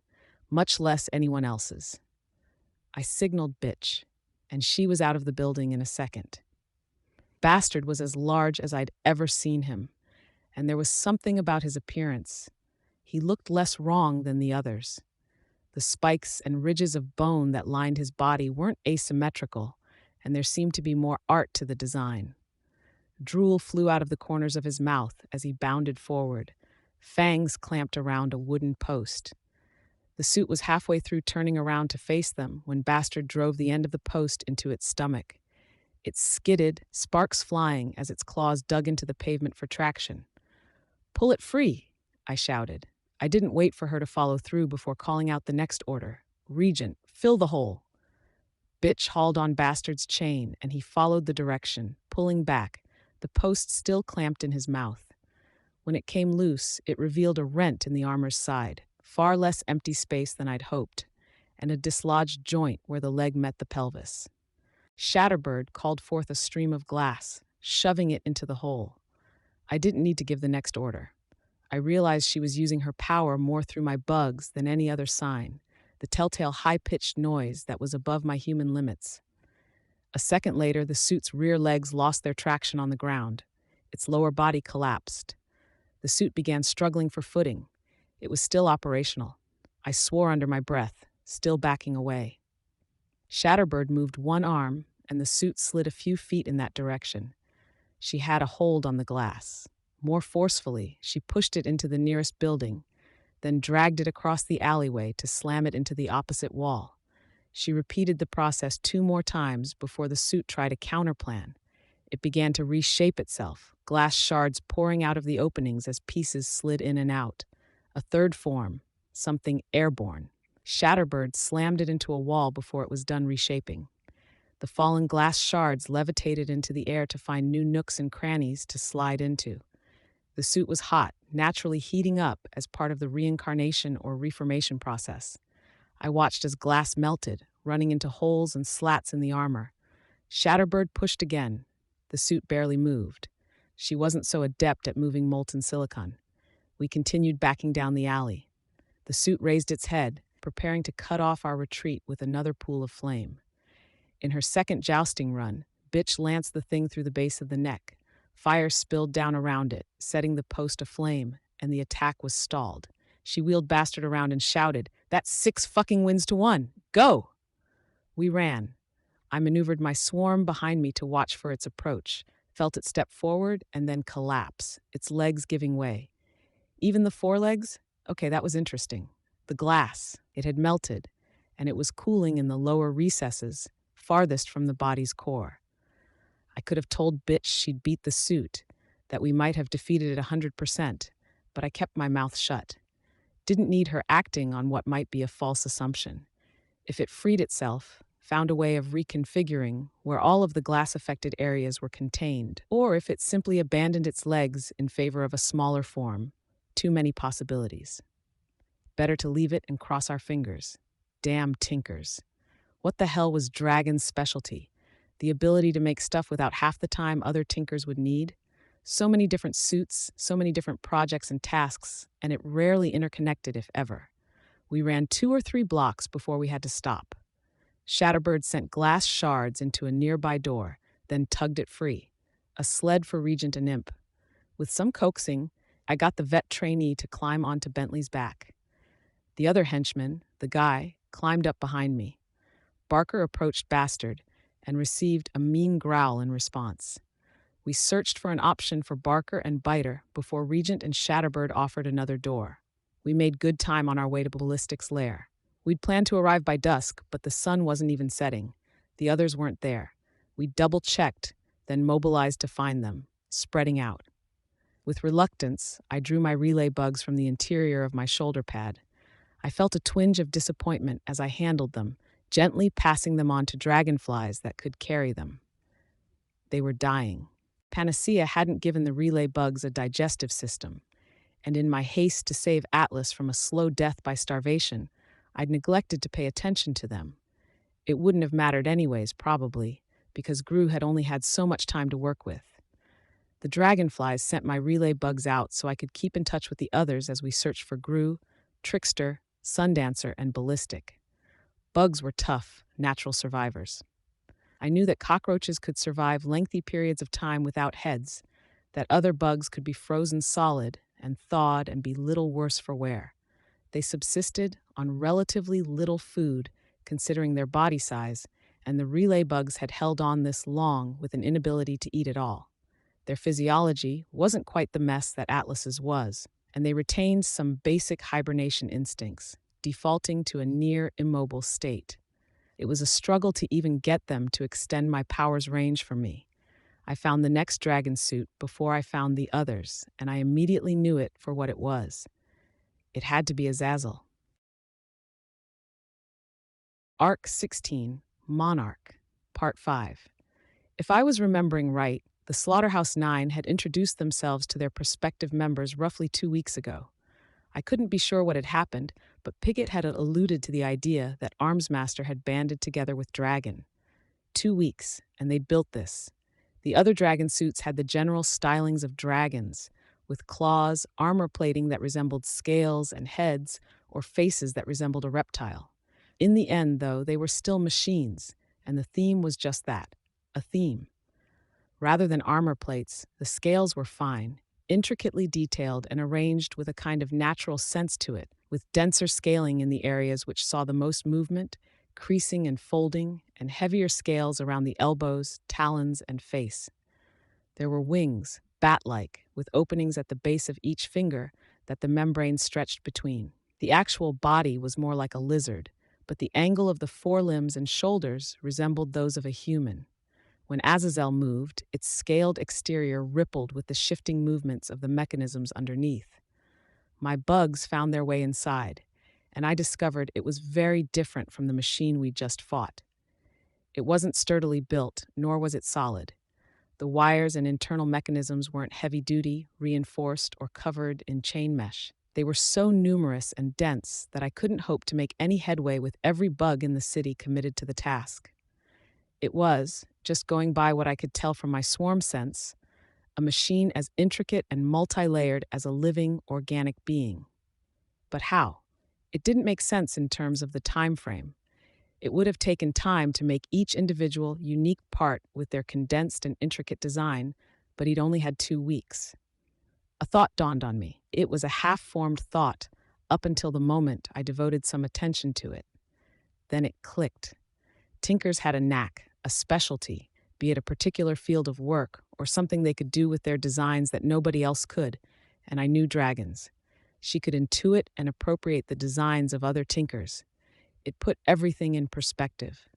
much less anyone else's. I signaled Bitch, and she was out of the building in a second. Bastard was as large as I'd ever seen him, and there was something about his appearance. He looked less wrong than the others. The spikes and ridges of bone that lined his body weren't asymmetrical, and there seemed to be more art to the design. Drool flew out of the corners of his mouth as he bounded forward, fangs clamped around a wooden post. The suit was halfway through turning around to face them when Bastard drove the end of the post into its stomach. It skidded, sparks flying as its claws dug into the pavement for traction. "Pull it free," I shouted. I didn't wait for her to follow through before calling out the next order. "Regent, fill the hole." Bitch hauled on Bastard's chain, and he followed the direction, pulling back, the post still clamped in his mouth. When it came loose, it revealed a rent in the armor's side, far less empty space than I'd hoped. and a dislodged joint where the leg met the pelvis. Shatterbird called forth a stream of glass, shoving it into the hole. I didn't need to give the next order. I realized she was using her power more through my bugs than any other sign, the telltale high-pitched noise that was above my human limits. A second later, the suit's rear legs lost their traction on the ground. Its lower body collapsed. The suit began struggling for footing. It was still operational. I swore under my breath, still backing away. Shatterbird moved one arm, and the suit slid a few feet in that direction. She had a hold on the glass. More forcefully, she pushed it into the nearest building, then dragged it across the alleyway to slam it into the opposite wall. She repeated the process 2 more times before the suit tried a counterplan. It began to reshape itself, glass shards pouring out of the openings as pieces slid in and out. A third form, something airborne. Shatterbird slammed it into a wall before it was done reshaping. The fallen glass shards levitated into the air to find new nooks and crannies to slide into. The suit was hot, naturally heating up as part of the reincarnation or reformation process. I watched as glass melted, running into holes and slats in the armor. Shatterbird pushed again. The suit barely moved. She wasn't so adept at moving molten silicon. We continued backing down the alley. The suit raised its head, preparing to cut off our retreat with another pool of flame. In her second jousting run, Bitch lanced the thing through the base of the neck. Fire spilled down around it, setting the post aflame, and the attack was stalled. She wheeled Bastard around and shouted, "That's 6 fucking wins to 1. Go!" We ran. I maneuvered my swarm behind me to watch for its approach, felt it step forward and then collapse, its legs giving way. Even the forelegs? Okay, that was interesting. The glass, it had melted, and it was cooling in the lower recesses, farthest from the body's core. I could have told Bitch she'd beat the suit, that we might have defeated it 100%, but I kept my mouth shut. Didn't need her acting on what might be a false assumption. If it freed itself, found a way of reconfiguring where all of the glass-affected areas were contained, or if it simply abandoned its legs in favor of a smaller form, too many possibilities. Better to leave it and cross our fingers. Damn tinkers. What the hell was Dragon's specialty? The ability to make stuff without half the time other tinkers would need? So many different suits, so many different projects and tasks, and it rarely interconnected if ever. We ran 2 or 3 blocks before we had to stop. Shatterbird sent glass shards into a nearby door, then tugged it free. A sled for Regent and Imp. With some coaxing, I got the vet trainee to climb onto Bentley's back. The other henchman, the guy, climbed up behind me. Barker approached Bastard and received a mean growl in response. We searched for an option for Barker and Biter before Regent and Shatterbird offered another door. We made good time on our way to Ballistic's lair. We'd planned to arrive by dusk, but the sun wasn't even setting. The others weren't there. We double-checked, then mobilized to find them, spreading out. With reluctance, I drew my relay bugs from the interior of my shoulder pad. I felt a twinge of disappointment as I handled them, gently passing them on to dragonflies that could carry them. They were dying. Panacea hadn't given the relay bugs a digestive system, and in my haste to save Atlas from a slow death by starvation, I'd neglected to pay attention to them. It wouldn't have mattered anyways, probably, because Gru had only had so much time to work with. The dragonflies sent my relay bugs out so I could keep in touch with the others as we searched for Gru, Trickster, Sundancer, and Ballistic. Bugs were tough, natural survivors. I knew that cockroaches could survive lengthy periods of time without heads, that other bugs could be frozen solid and thawed and be little worse for wear. They subsisted on relatively little food, considering their body size, and the relay bugs had held on this long with an inability to eat at all. Their physiology wasn't quite the mess that Atlas's was, and they retained some basic hibernation instincts, defaulting to a near immobile state. It was a struggle to even get them to extend my power's range for me. I found the next dragon suit before I found the others, and I immediately knew it for what it was. It had to be Azazel. Arc 16, Monarch, Part 5. If I was remembering right, the Slaughterhouse Nine had introduced themselves to their prospective members roughly 2 weeks ago. I couldn't be sure what had happened, but Piggott had alluded to the idea that Armsmaster had banded together with Dragon. 2 weeks, and they'd built this. The other dragon suits had the general stylings of dragons, with claws, armor plating that resembled scales and heads, or faces that resembled a reptile. In the end, though, they were still machines, and the theme was just that, a theme. Rather than armor plates, the scales were fine, intricately detailed and arranged with a kind of natural sense to it, with denser scaling in the areas which saw the most movement, creasing and folding, and heavier scales around the elbows, talons, and face. There were wings, bat-like, with openings at the base of each finger that the membrane stretched between. The actual body was more like a lizard, but the angle of the forelimbs and shoulders resembled those of a human. When Azazel moved, its scaled exterior rippled with the shifting movements of the mechanisms underneath. My bugs found their way inside, and I discovered it was very different from the machine we'd just fought. It wasn't sturdily built, nor was it solid. The wires and internal mechanisms weren't heavy-duty, reinforced, or covered in chain mesh. They were so numerous and dense that I couldn't hope to make any headway with every bug in the city committed to the task. It was, just going by what I could tell from my swarm sense, a machine as intricate and multi-layered as a living, organic being. But how? It didn't make sense in terms of the time frame. It would have taken time to make each individual, unique part with their condensed and intricate design, but he'd only had 2 weeks. A thought dawned on me. It was a half-formed thought, up until the moment I devoted some attention to it. Then it clicked. Tinkers had a knack, a specialty, be it a particular field of work or something they could do with their designs that nobody else could, and I knew Dragon's. She could intuit and appropriate the designs of other tinkers. It put everything in perspective.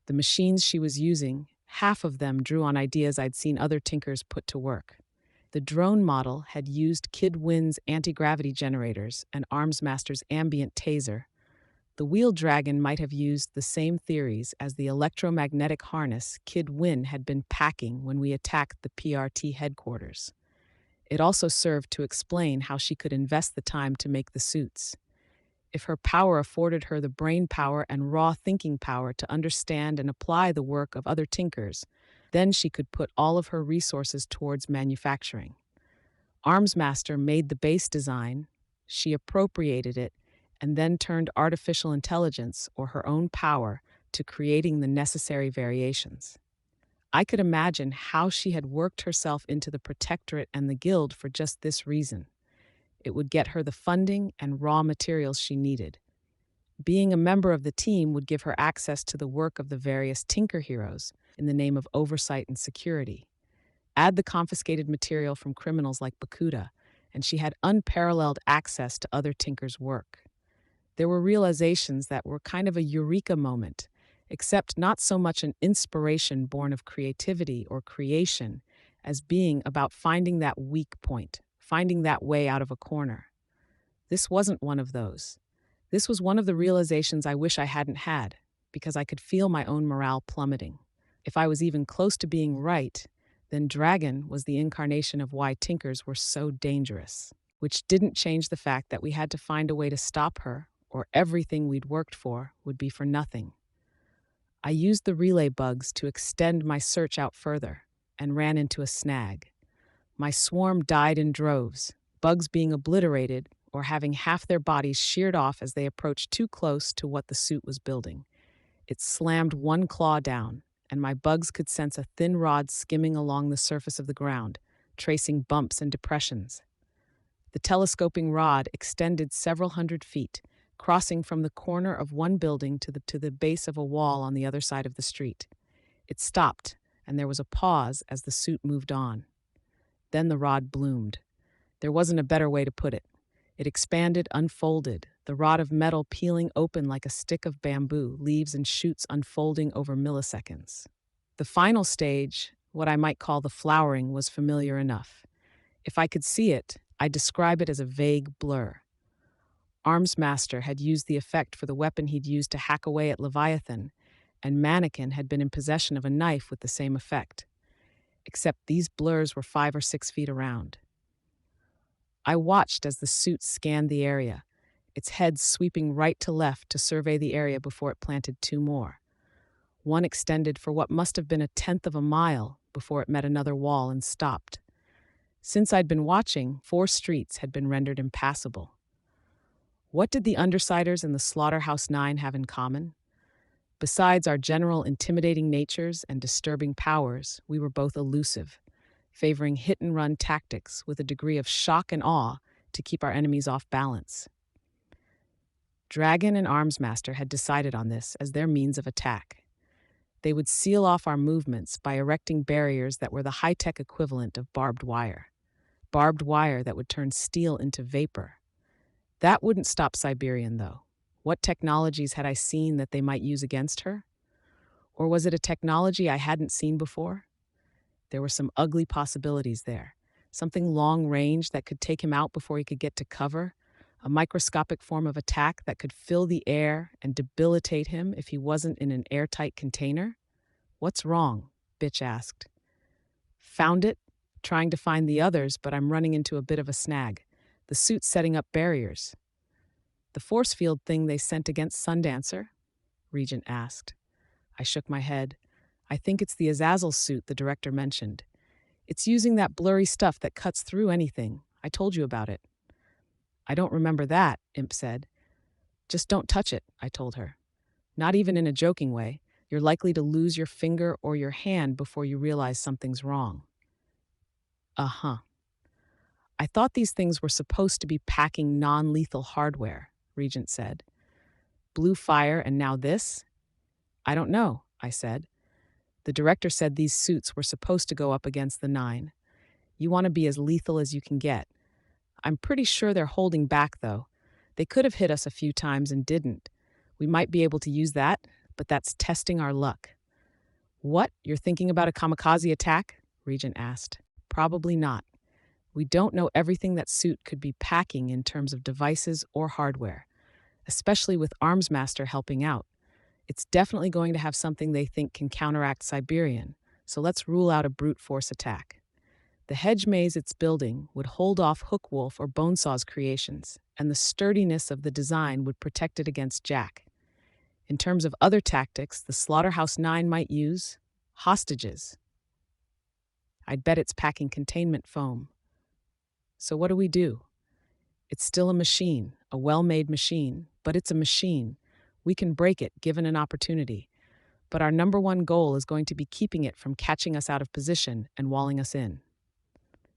The machines she was using, half of them drew on ideas I'd seen other tinkers put to work. The drone model had used Kid Wynn's anti-gravity generators and Armsmaster's ambient taser. The wheeled dragon might have used the same theories as the electromagnetic harness Kid Wynn had been packing when we attacked the PRT headquarters. It also served to explain how she could invest the time to make the suits. If her power afforded her the brain power and raw thinking power to understand and apply the work of other tinkers, then she could put all of her resources towards manufacturing. Armsmaster made the base design, she appropriated it, and then turned artificial intelligence or her own power to creating the necessary variations. I could imagine how she had worked herself into the Protectorate and the Guild for just this reason. It would get her the funding and raw materials she needed. Being a member of the team would give her access to the work of the various Tinker heroes in the name of oversight and security. Add the confiscated material from criminals like Bakuda, and she had unparalleled access to other Tinkers' work. There were realizations that were kind of a eureka moment, except not so much an inspiration born of creativity or creation as being about finding that weak point, finding that way out of a corner. This wasn't one of those. This was one of the realizations I wish I hadn't had, because I could feel my own morale plummeting. If I was even close to being right, then Dragon was the incarnation of why Tinkers were so dangerous, which didn't change the fact that we had to find a way to stop her, or everything we'd worked for would be for nothing. I used the relay bugs to extend my search out further, and ran into a snag. My swarm died in droves, bugs being obliterated or having half their bodies sheared off as they approached too close to what the suit was building. It slammed one claw down, and my bugs could sense a thin rod skimming along the surface of the ground, tracing bumps and depressions. The telescoping rod extended several hundred feet, crossing from the corner of one building to the base of a wall on the other side of the street. It stopped, and there was a pause as the suit moved on. Then the rod bloomed. There wasn't a better way to put it. It expanded, unfolded, the rod of metal peeling open like a stick of bamboo, leaves and shoots unfolding over milliseconds. The final stage, what I might call the flowering, was familiar enough. If I could see it, I'd describe it as a vague blur. Armsmaster had used the effect for the weapon he'd used to hack away at Leviathan, and Mannequin had been in possession of a knife with the same effect. Except these blurs were 5 or 6 feet around. I watched as the suit scanned the area, its head sweeping right to left to survey the area before it planted two more. One extended for what must have been a tenth of a mile before it met another wall and stopped. Since I'd been watching, 4 streets had been rendered impassable. What did the Undersiders and the Slaughterhouse Nine have in common? Besides our general intimidating natures and disturbing powers, we were both elusive, favoring hit-and-run tactics with a degree of shock and awe to keep our enemies off balance. Dragon and Armsmaster had decided on this as their means of attack. They would seal off our movements by erecting barriers that were the high-tech equivalent of barbed wire. Barbed wire that would turn steel into vapor. That wouldn't stop Siberian, though. What technologies had I seen that they might use against her? Or was it a technology I hadn't seen before? There were some ugly possibilities there. Something long-range that could take him out before he could get to cover. A microscopic form of attack that could fill the air and debilitate him if he wasn't in an airtight container? What's wrong? Bitch asked. Found it? Trying to find the others, but I'm running into a bit of a snag. The suit's setting up barriers. The force field thing they sent against Sundancer? Regent asked. I shook my head. I think it's the Azazel suit the director mentioned. It's using that blurry stuff that cuts through anything. I told you about it. I don't remember that, Imp said. Just don't touch it, I told her. Not even in a joking way. You're likely to lose your finger or your hand before you realize something's wrong. Uh-huh. I thought these things were supposed to be packing non-lethal hardware, Regent said. Blue fire and now this? I don't know, I said. The director said these suits were supposed to go up against the Nine. You want to be as lethal as you can get. I'm pretty sure they're holding back, though. They could have hit us a few times and didn't. We might be able to use that, but that's testing our luck. What? You're thinking about a kamikaze attack? Regent asked. Probably not. We don't know everything that suit could be packing in terms of devices or hardware, especially with Armsmaster helping out. It's definitely going to have something they think can counteract Siberian, so let's rule out a brute force attack. The hedge maze it's building would hold off Hookwolf or Bonesaw's creations, and the sturdiness of the design would protect it against Jack. In terms of other tactics the Slaughterhouse Nine might use, hostages. I'd bet it's packing containment foam. So what do? It's still a machine, a well-made machine, but it's a machine. We can break it given an opportunity. But our number one goal is going to be keeping it from catching us out of position and walling us in.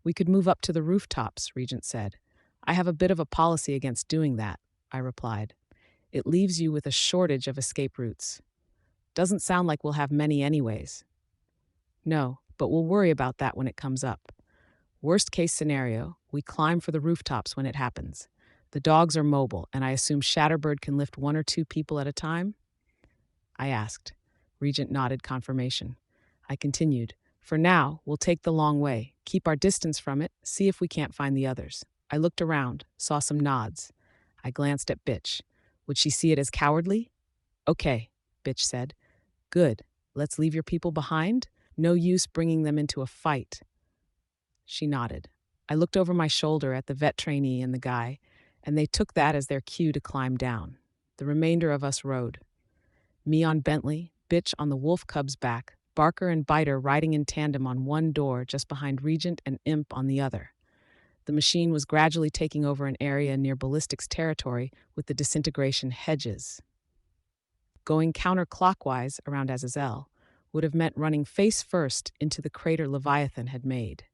We could move up to the rooftops, Regent said. I have a bit of a policy against doing that, I replied. It leaves you with a shortage of escape routes. Doesn't sound like we'll have many anyways. No, but we'll worry about that when it comes up. Worst case scenario, we climb for the rooftops when it happens. The dogs are mobile, and I assume Shatterbird can lift 1 or 2 people at a time? I asked. Regent nodded confirmation. I continued. For now, we'll take the long way, keep our distance from it, see if we can't find the others. I looked around, saw some nods. I glanced at Bitch. Would she see it as cowardly? Okay, Bitch said. Good. Let's leave your people behind? No use bringing them into a fight. She nodded. I looked over my shoulder at the vet trainee and the guy, and they took that as their cue to climb down. The remainder of us rode. Me on Bentley, Bitch on the wolf cub's back, Barker and Biter riding in tandem on one door just behind Regent and Imp on the other. The machine was gradually taking over an area near ballistics territory with the disintegration hedges. Going counterclockwise around Azazel would have meant running face first into the crater Leviathan had made.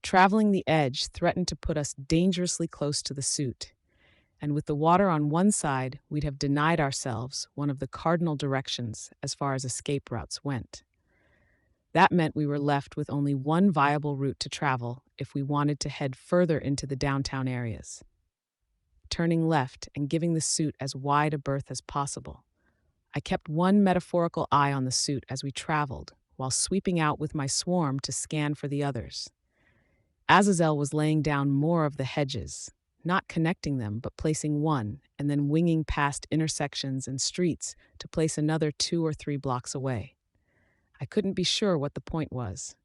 Traveling the edge threatened to put us dangerously close to the suit, and with the water on one side, we'd have denied ourselves one of the cardinal directions as far as escape routes went. That meant we were left with only one viable route to travel if we wanted to head further into the downtown areas. Turning left and giving the suit as wide a berth as possible. I kept one metaphorical eye on the suit as we traveled, while sweeping out with my swarm to scan for the others. Azazel was laying down more of the hedges, not connecting them but placing one and then winging past intersections and streets to place another 2 or 3 blocks away. I couldn't be sure what the point was.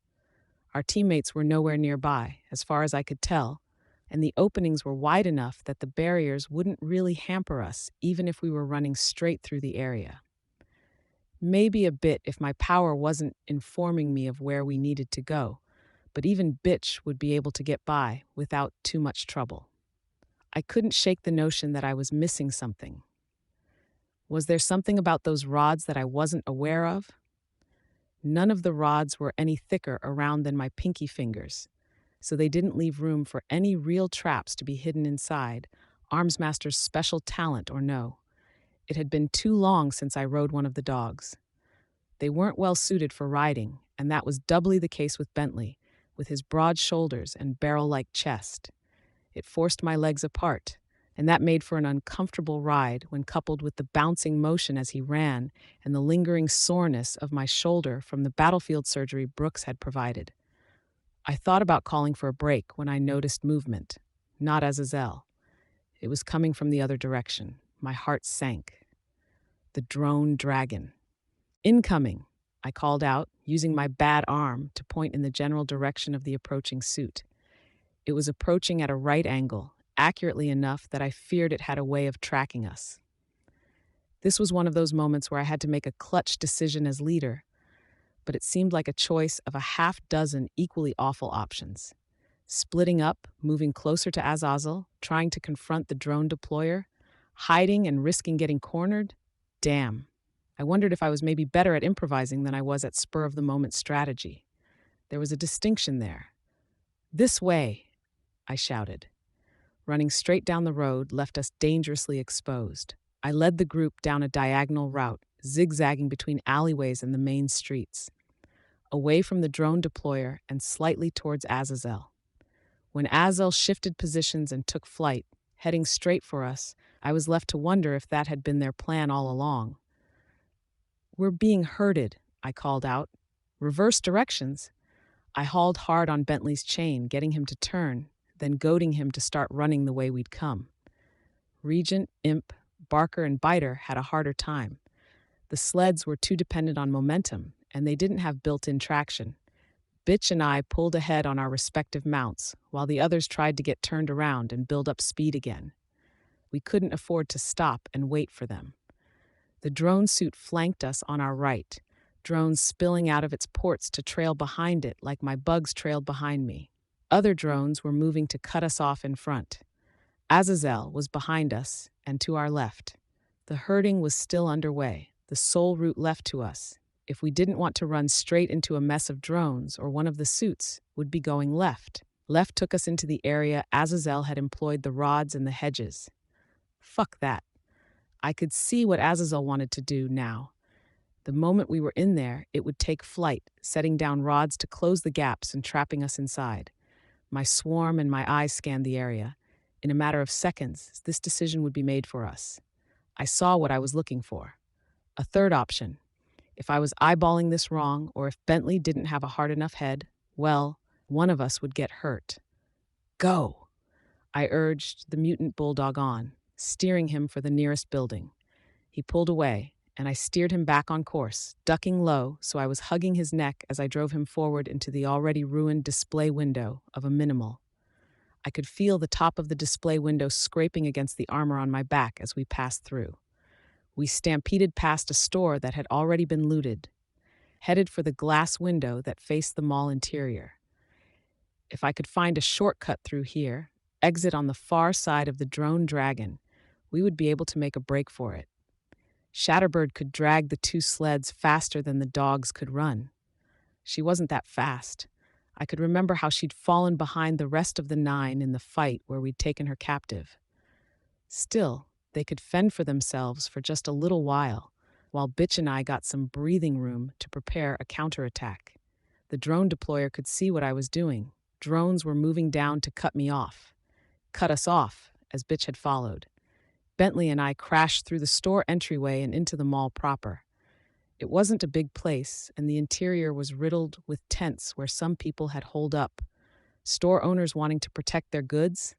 Our teammates were nowhere nearby, as far as I could tell, and the openings were wide enough that the barriers wouldn't really hamper us, even if we were running straight through the area. Maybe a bit if my power wasn't informing me of where we needed to go, but even Bitch would be able to get by without too much trouble. I couldn't shake the notion that I was missing something. Was there something about those rods that I wasn't aware of? None of the rods were any thicker around than my pinky fingers, so they didn't leave room for any real traps to be hidden inside, Armsmaster's special talent or no. It had been too long since I rode one of the dogs. They weren't well suited for riding, and that was doubly the case with Bentley, with his broad shoulders and barrel-like chest. It forced my legs apart, and that made for an uncomfortable ride when coupled with the bouncing motion as he ran and the lingering soreness of my shoulder from the battlefield surgery Brooks had provided. I thought about calling for a break when I noticed movement, not Azazel. It was coming from the other direction. My heart sank. The drone dragon. Incoming, I called out, using my bad arm to point in the general direction of the approaching suit. It was approaching at a right angle, accurately enough that I feared it had a way of tracking us. This was one of those moments where I had to make a clutch decision as leader, but it seemed like a choice of a half dozen equally awful options. Splitting up, moving closer to Azazel, trying to confront the drone deployer, hiding and risking getting cornered. Damn. I wondered if I was maybe better at improvising than I was at spur-of-the-moment strategy. There was a distinction there. "This way," I shouted. Running straight down the road left us dangerously exposed. I led the group down a diagonal route, zigzagging between alleyways and the main streets, away from the drone deployer and slightly towards Azazel. When Azazel shifted positions and took flight, heading straight for us, I was left to wonder if that had been their plan all along. "We're being herded," I called out. "Reverse directions." I hauled hard on Bentley's chain, getting him to turn, then goading him to start running the way we'd come. Regent, Imp, Barker, and Biter had a harder time. The sleds were too dependent on momentum, and they didn't have built-in traction. Bitch and I pulled ahead on our respective mounts, while the others tried to get turned around and build up speed again. We couldn't afford to stop and wait for them. The drone suit flanked us on our right, drones spilling out of its ports to trail behind it like my bugs trailed behind me. Other drones were moving to cut us off in front. Azazel was behind us and to our left. The herding was still underway, the sole route left to us, if we didn't want to run straight into a mess of drones or one of the suits, would be going left. Left took us into the area Azazel had employed the rods and the hedges. Fuck that. I could see what Azazel wanted to do now. The moment we were in there, it would take flight, setting down rods to close the gaps and trapping us inside. My swarm and my eyes scanned the area. In a matter of seconds, this decision would be made for us. I saw what I was looking for. A third option. If I was eyeballing this wrong, or if Bentley didn't have a hard enough head, well, one of us would get hurt. "Go!" I urged the mutant bulldog on, steering him for the nearest building. He pulled away, and I steered him back on course, ducking low so I was hugging his neck as I drove him forward into the already ruined display window of a minimal. I could feel the top of the display window scraping against the armor on my back as we passed through. We stampeded past a store that had already been looted, headed for the glass window that faced the mall interior. If I could find a shortcut through here, exit on the far side of the drone dragon, we would be able to make a break for it. Shatterbird could drag the two sleds faster than the dogs could run. She wasn't that fast. I could remember how she'd fallen behind the rest of the 9 in the fight where we'd taken her captive. Still, they could fend for themselves for just a little while Bitch and I got some breathing room to prepare a counterattack. The drone deployer could see what I was doing. Drones were moving down to cut me off. Cut us off, as Bitch had followed. Bentley and I crashed through the store entryway and into the mall proper. It wasn't a big place, and the interior was riddled with tents where some people had holed up. Store owners wanting to protect their goods.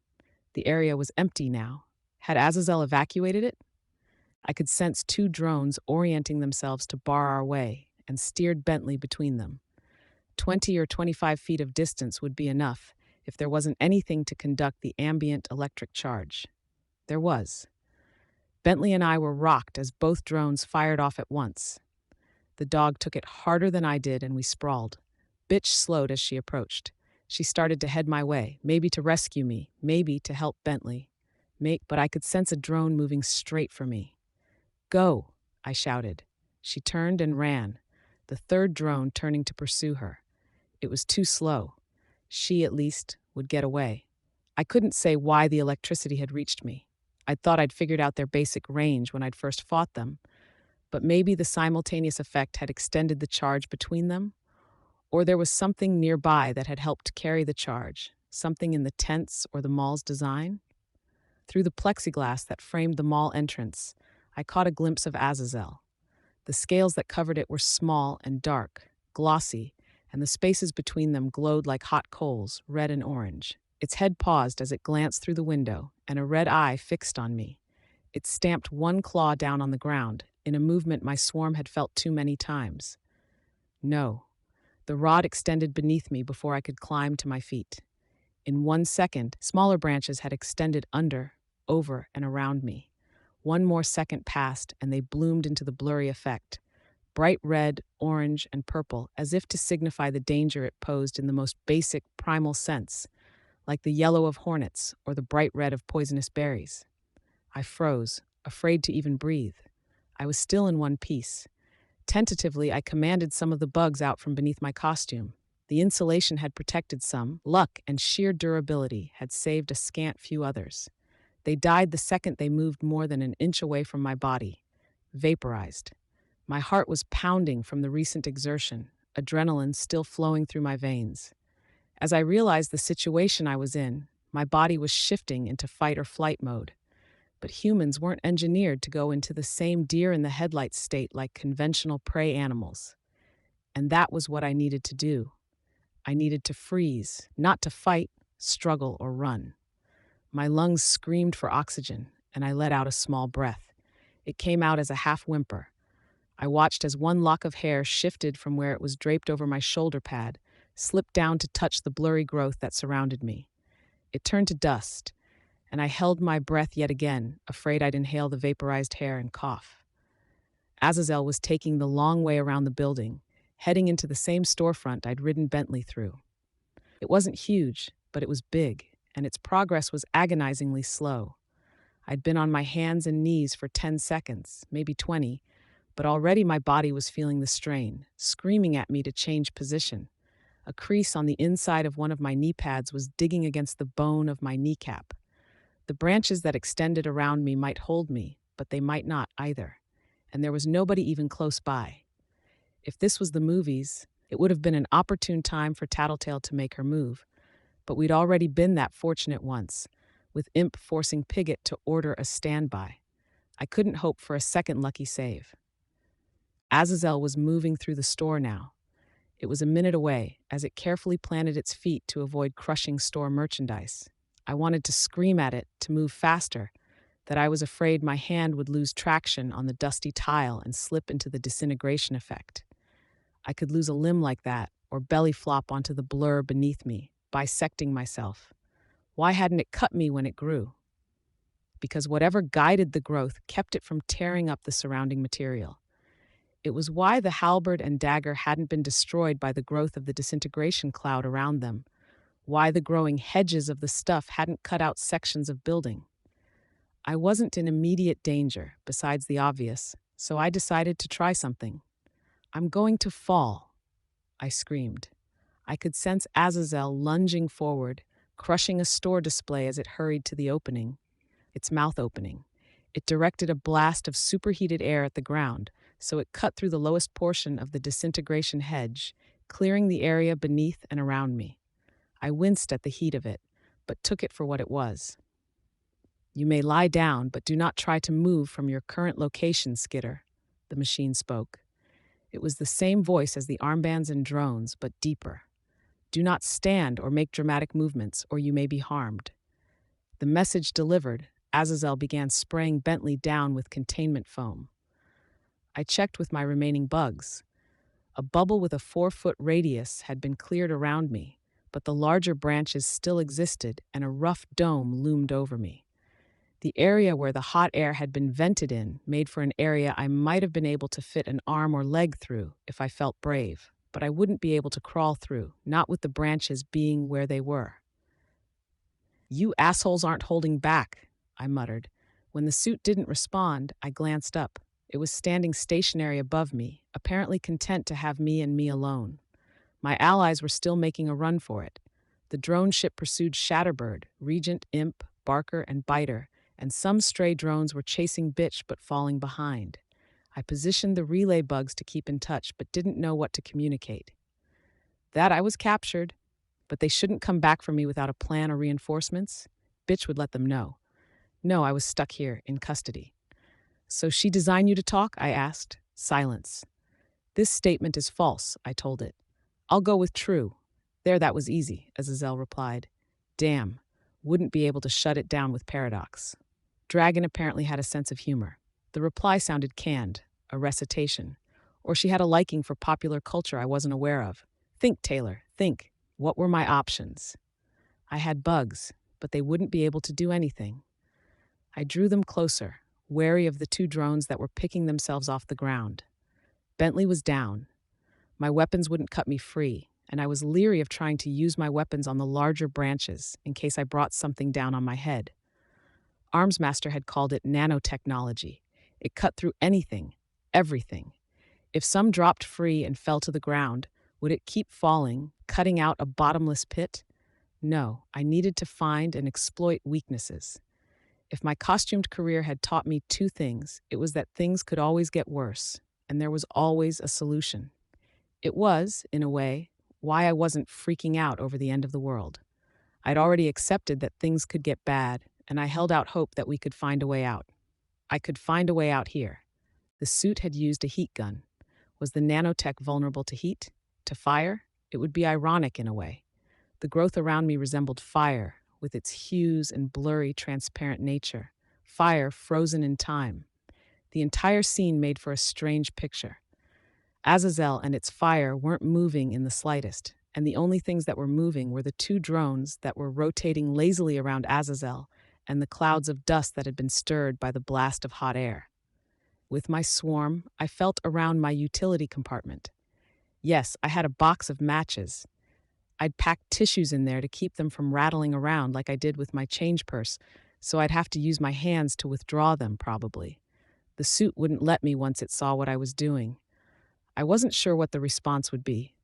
The area was empty now. Had Azazel evacuated it? I could sense 2 drones orienting themselves to bar our way, and steered Bentley between them. 20 or 25 feet of distance would be enough, if there wasn't anything to conduct the ambient electric charge. There was. Bentley and I were rocked as both drones fired off at once. The dog took it harder than I did, and we sprawled. Bitch slowed as she approached. She started to head my way, maybe to rescue me, maybe to help Bentley. But I could sense a drone moving straight for me. Go, I shouted. She turned and ran, the third drone turning to pursue her. It was too slow. She, at least, would get away. I couldn't say why the electricity had reached me. I'd thought I'd figured out their basic range when I'd first fought them, but maybe the simultaneous effect had extended the charge between them, or there was something nearby that had helped carry the charge, something in the tents or the mall's design. Through the plexiglass that framed the mall entrance, I caught a glimpse of Azazel. The scales that covered it were small and dark, glossy, and the spaces between them glowed like hot coals, red and orange. Its head paused as it glanced through the window, and a red eye fixed on me. It stamped one claw down on the ground, in a movement my swarm had felt too many times. No. The rod extended beneath me before I could climb to my feet. In 1 second, smaller branches had extended under, over, and around me. One more second passed, and they bloomed into the blurry effect. Bright red, orange, and purple, as if to signify the danger it posed in the most basic, primal sense, like the yellow of hornets or the bright red of poisonous berries. I froze, afraid to even breathe. I was still in one piece. Tentatively, I commanded some of the bugs out from beneath my costume. The insulation had protected some. Luck and sheer durability had saved a scant few others. They died the second they moved more than an inch away from my body. Vaporized. My heart was pounding from the recent exertion, adrenaline still flowing through my veins. As I realized the situation I was in, my body was shifting into fight or flight mode. But humans weren't engineered to go into the same deer-in-the-headlights state like conventional prey animals. And that was what I needed to do. I needed to freeze, not to fight, struggle, or run. My lungs screamed for oxygen, and I let out a small breath. It came out as a half whimper. I watched as one lock of hair shifted from where it was draped over my shoulder pad, slipped down to touch the blurry growth that surrounded me. It turned to dust, and I held my breath yet again, afraid I'd inhale the vaporized hair and cough. Azazel was taking the long way around the building, heading into the same storefront I'd ridden Bentley through. It wasn't huge, but it was big, and its progress was agonizingly slow. I'd been on my hands and knees for 10 seconds, maybe 20, but already my body was feeling the strain, screaming at me to change position. A crease on the inside of one of my knee pads was digging against the bone of my kneecap. The branches that extended around me might hold me, but they might not either, and there was nobody even close by. If this was the movies, it would have been an opportune time for Tattletale to make her move, but we'd already been that fortunate once, with Imp forcing Piglet to order a standby. I couldn't hope for a second lucky save. Azazel was moving through the store now. It was a minute away, as it carefully planted its feet to avoid crushing store merchandise. I wanted to scream at it to move faster, that I was afraid my hand would lose traction on the dusty tile and slip into the disintegration effect. I could lose a limb like that, or belly flop onto the blur beneath me, bisecting myself. Why hadn't it cut me when it grew? Because whatever guided the growth kept it from tearing up the surrounding material. It was why the halberd and dagger hadn't been destroyed by the growth of the disintegration cloud around them, why the growing hedges of the stuff hadn't cut out sections of building. I wasn't in immediate danger, besides the obvious, so I decided to try something. "I'm going to fall," I screamed. I could sense Azazel lunging forward, crushing a store display as it hurried to the opening, its mouth opening. It directed a blast of superheated air at the ground, so it cut through the lowest portion of the disintegration hedge, clearing the area beneath and around me. I winced at the heat of it, but took it for what it was. "You may lie down, but do not try to move from your current location, Skitter," the machine spoke. It was the same voice as the armbands and drones, but deeper. "Do not stand or make dramatic movements, or you may be harmed." The message delivered, Azazel began spraying Bentley down with containment foam. I checked with my remaining bugs. A bubble with a 4-foot radius had been cleared around me, but the larger branches still existed and a rough dome loomed over me. The area where the hot air had been vented in made for an area I might have been able to fit an arm or leg through if I felt brave, but I wouldn't be able to crawl through, not with the branches being where they were. "You assholes aren't holding back," I muttered. When the suit didn't respond, I glanced up. It was standing stationary above me, apparently content to have me and me alone. My allies were still making a run for it. The drone ship pursued Shatterbird, Regent, Imp, Barker, and Biter, and some stray drones were chasing Bitch but falling behind. I positioned the relay bugs to keep in touch but didn't know what to communicate. That I was captured, but they shouldn't come back for me without a plan or reinforcements. Bitch would let them know. No, I was stuck here, in custody. "So she designed you to talk?" I asked. Silence. "This statement is false," I told it. "I'll go with true." "There, that was easy," Azazel replied. "Damn, wouldn't be able to shut it down with paradox." Dragon apparently had a sense of humor. The reply sounded canned, a recitation. Or she had a liking for popular culture I wasn't aware of. "Think, Taylor, think. What were my options?" I had bugs, but they wouldn't be able to do anything. I drew them closer, wary of the two drones that were picking themselves off the ground. Bentley was down. My weapons wouldn't cut me free, and I was leery of trying to use my weapons on the larger branches in case I brought something down on my head. Armsmaster had called it nanotechnology. It cut through anything, everything. If some dropped free and fell to the ground, would it keep falling, cutting out a bottomless pit? No, I needed to find and exploit weaknesses. If my costumed career had taught me two things, it was that things could always get worse, and there was always a solution. It was, in a way, why I wasn't freaking out over the end of the world. I'd already accepted that things could get bad, and I held out hope that we could find a way out. I could find a way out here. The suit had used a heat gun. Was the nanotech vulnerable to heat? To fire? It would be ironic in a way. The growth around me resembled fire, with its hues and blurry, transparent nature. Fire frozen in time. The entire scene made for a strange picture. Azazel and its fire weren't moving in the slightest, and the only things that were moving were the two drones that were rotating lazily around Azazel and the clouds of dust that had been stirred by the blast of hot air. With my swarm, I felt around my utility compartment. Yes, I had a box of matches. I'd packed tissues in there to keep them from rattling around like I did with my change purse, so I'd have to use my hands to withdraw them, probably. The suit wouldn't let me once it saw what I was doing. I wasn't sure what the response would be,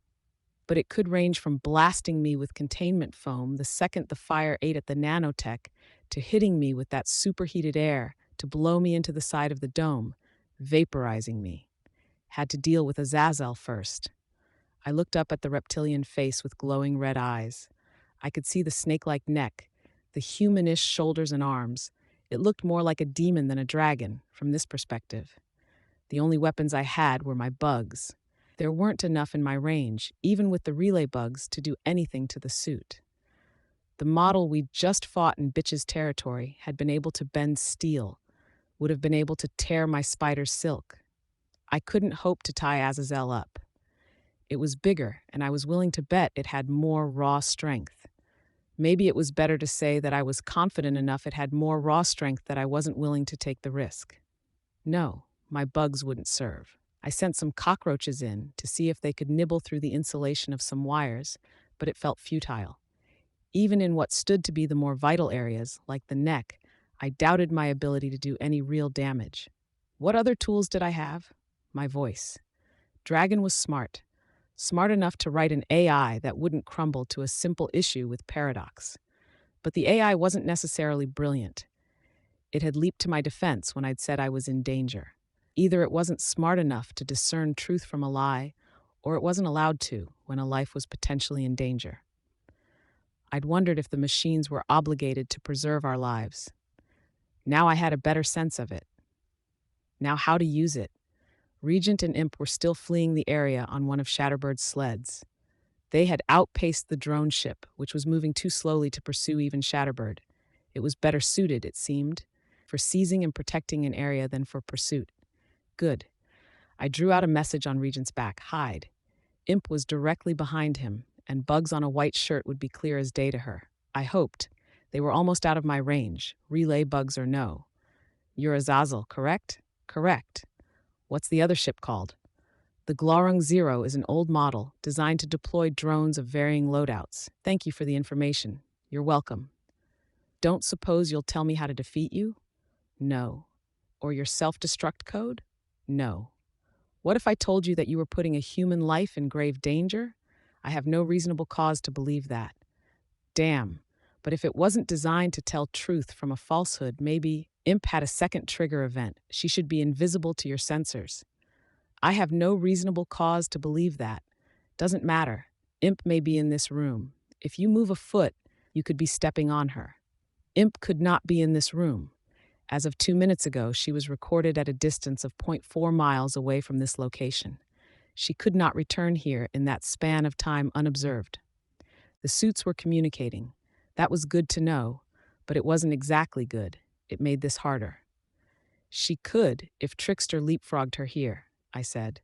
but it could range from blasting me with containment foam the second the fire ate at the nanotech to hitting me with that superheated air to blow me into the side of the dome, vaporizing me. Had to deal with Azazel first. I looked up at the reptilian face with glowing red eyes. I could see the snake-like neck, the humanish shoulders and arms. It looked more like a demon than a dragon, from this perspective. The only weapons I had were my bugs. There weren't enough in my range, even with the relay bugs, to do anything to the suit. The model we'd just fought in Bitch's territory had been able to bend steel, would have been able to tear my spider's silk. I couldn't hope to tie Azazel up. It was bigger, and I was willing to bet it had more raw strength. Maybe it was better to say that I was confident enough it had more raw strength that I wasn't willing to take the risk. No, my bugs wouldn't serve. I sent some cockroaches in to see if they could nibble through the insulation of some wires, but it felt futile. Even in what stood to be the more vital areas, like the neck, I doubted my ability to do any real damage. What other tools did I have? My voice. Dragon was smart. Smart enough to write an AI that wouldn't crumble to a simple issue with paradox. But the AI wasn't necessarily brilliant. It had leaped to my defense when I'd said I was in danger. Either it wasn't smart enough to discern truth from a lie, or it wasn't allowed to when a life was potentially in danger. I'd wondered if the machines were obligated to preserve our lives. Now I had a better sense of it. Now how to use it. Regent and Imp were still fleeing the area on one of Shatterbird's sleds. They had outpaced the drone ship, which was moving too slowly to pursue even Shatterbird. It was better suited, it seemed, for seizing and protecting an area than for pursuit. Good. I drew out a message on Regent's back. Hide. Imp was directly behind him, and bugs on a white shirt would be clear as day to her. I hoped. They were almost out of my range, relay bugs or no. You're Azazel, correct? Correct. What's the other ship called? The Glorung Zero is an old model designed to deploy drones of varying loadouts. Thank you for the information. You're welcome. Don't suppose you'll tell me how to defeat you? No. Or your self-destruct code? No. What if I told you that you were putting a human life in grave danger? I have no reasonable cause to believe that. Damn. But if it wasn't designed to tell truth from a falsehood, maybe Imp had a second trigger event. She should be invisible to your sensors. I have no reasonable cause to believe that. Doesn't matter. Imp may be in this room. If you move a foot, you could be stepping on her. Imp could not be in this room. As of 2 minutes ago, she was recorded at a distance of 0.4 miles away from this location. She could not return here in that span of time unobserved. The suits were communicating. That was good to know, but it wasn't exactly good. It made this harder. She could if Trickster leapfrogged her here, I said.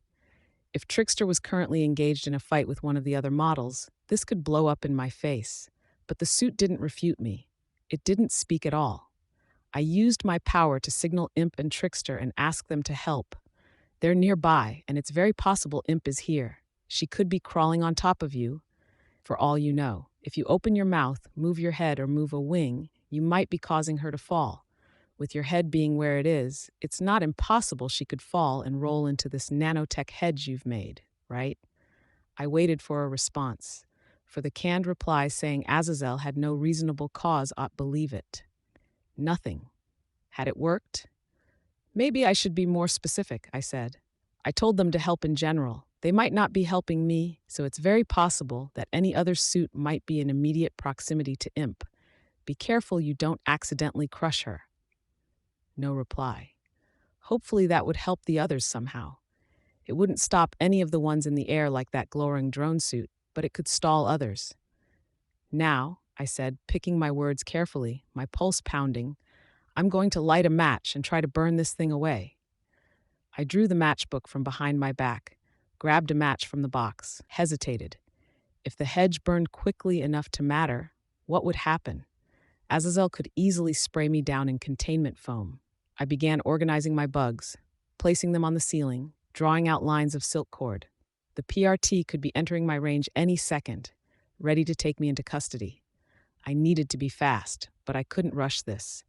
If Trickster was currently engaged in a fight with one of the other models, this could blow up in my face. But the suit didn't refute me. It didn't speak at all. I used my power to signal Imp and Trickster and ask them to help. They're nearby, and it's very possible Imp is here. She could be crawling on top of you, for all you know. If you open your mouth, move your head, or move a wing, you might be causing her to fall. With your head being where it is, it's not impossible she could fall and roll into this nanotech hedge you've made, right? I waited for a response, for the canned reply saying Azazel had no reasonable cause ought believe it. Nothing. Had it worked? Maybe I should be more specific, I said. I told them to help in general. They might not be helping me, so it's very possible that any other suit might be in immediate proximity to Imp. Be careful you don't accidentally crush her. No reply. Hopefully that would help the others somehow. It wouldn't stop any of the ones in the air like that glowing drone suit, but it could stall others. Now, I said, picking my words carefully, my pulse pounding, I'm going to light a match and try to burn this thing away. I drew the matchbook from behind my back, grabbed a match from the box, hesitated. If the hedge burned quickly enough to matter, what would happen? Azazel could easily spray me down in containment foam. I began organizing my bugs, placing them on the ceiling, drawing out lines of silk cord. The PRT could be entering my range any second, ready to take me into custody. I needed to be fast, but I couldn't rush this.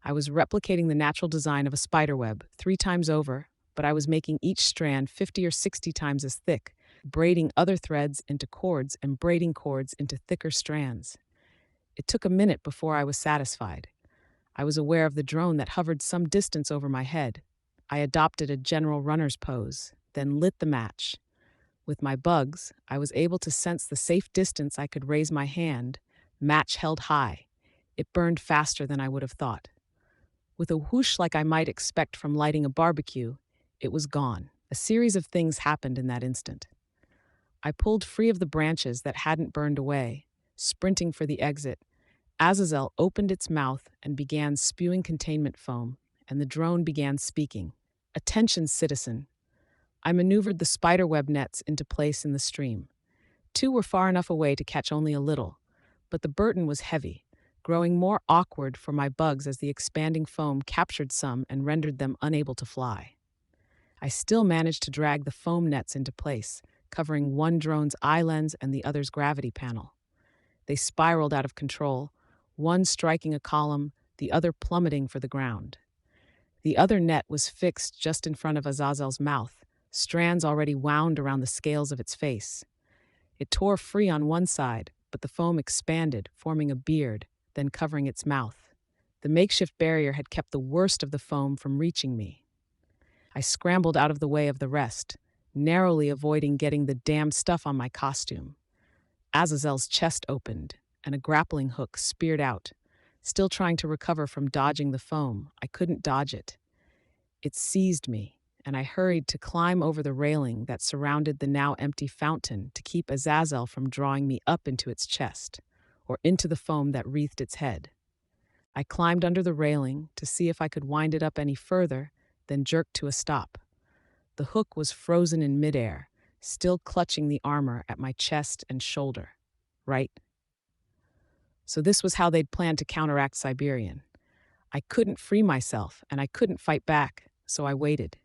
I was replicating the natural design of a spiderweb 3 times over, but I was making each strand 50 or 60 times as thick, braiding other threads into cords and braiding cords into thicker strands. It took a minute before I was satisfied. I was aware of the drone that hovered some distance over my head. I adopted a general runner's pose, then lit the match. With my bugs, I was able to sense the safe distance I could raise my hand, match held high. It burned faster than I would have thought. With a whoosh like I might expect from lighting a barbecue, it was gone. A series of things happened in that instant. I pulled free of the branches that hadn't burned away, sprinting for the exit. Azazel opened its mouth and began spewing containment foam, and the drone began speaking. Attention, citizen. I maneuvered the spiderweb nets into place in the stream. 2 were far enough away to catch only a little, but the burden was heavy, growing more awkward for my bugs as the expanding foam captured some and rendered them unable to fly. I still managed to drag the foam nets into place, covering one drone's eye lens and the other's gravity panel. They spiraled out of control, one striking a column, the other plummeting for the ground. The other net was fixed just in front of Azazel's mouth, strands already wound around the scales of its face. It tore free on one side, but the foam expanded, forming a beard, then covering its mouth. The makeshift barrier had kept the worst of the foam from reaching me. I scrambled out of the way of the rest, narrowly avoiding getting the damned stuff on my costume. Azazel's chest opened, and a grappling hook speared out. Still trying to recover from dodging the foam, I couldn't dodge it. It seized me, and I hurried to climb over the railing that surrounded the now empty fountain to keep Azazel from drawing me up into its chest, or into the foam that wreathed its head. I climbed under the railing to see if I could wind it up any further, then jerked to a stop. The hook was frozen in midair, still clutching the armor at my chest and shoulder. Right? So this was how they'd planned to counteract Siberian. I couldn't free myself, and I couldn't fight back, so I waited.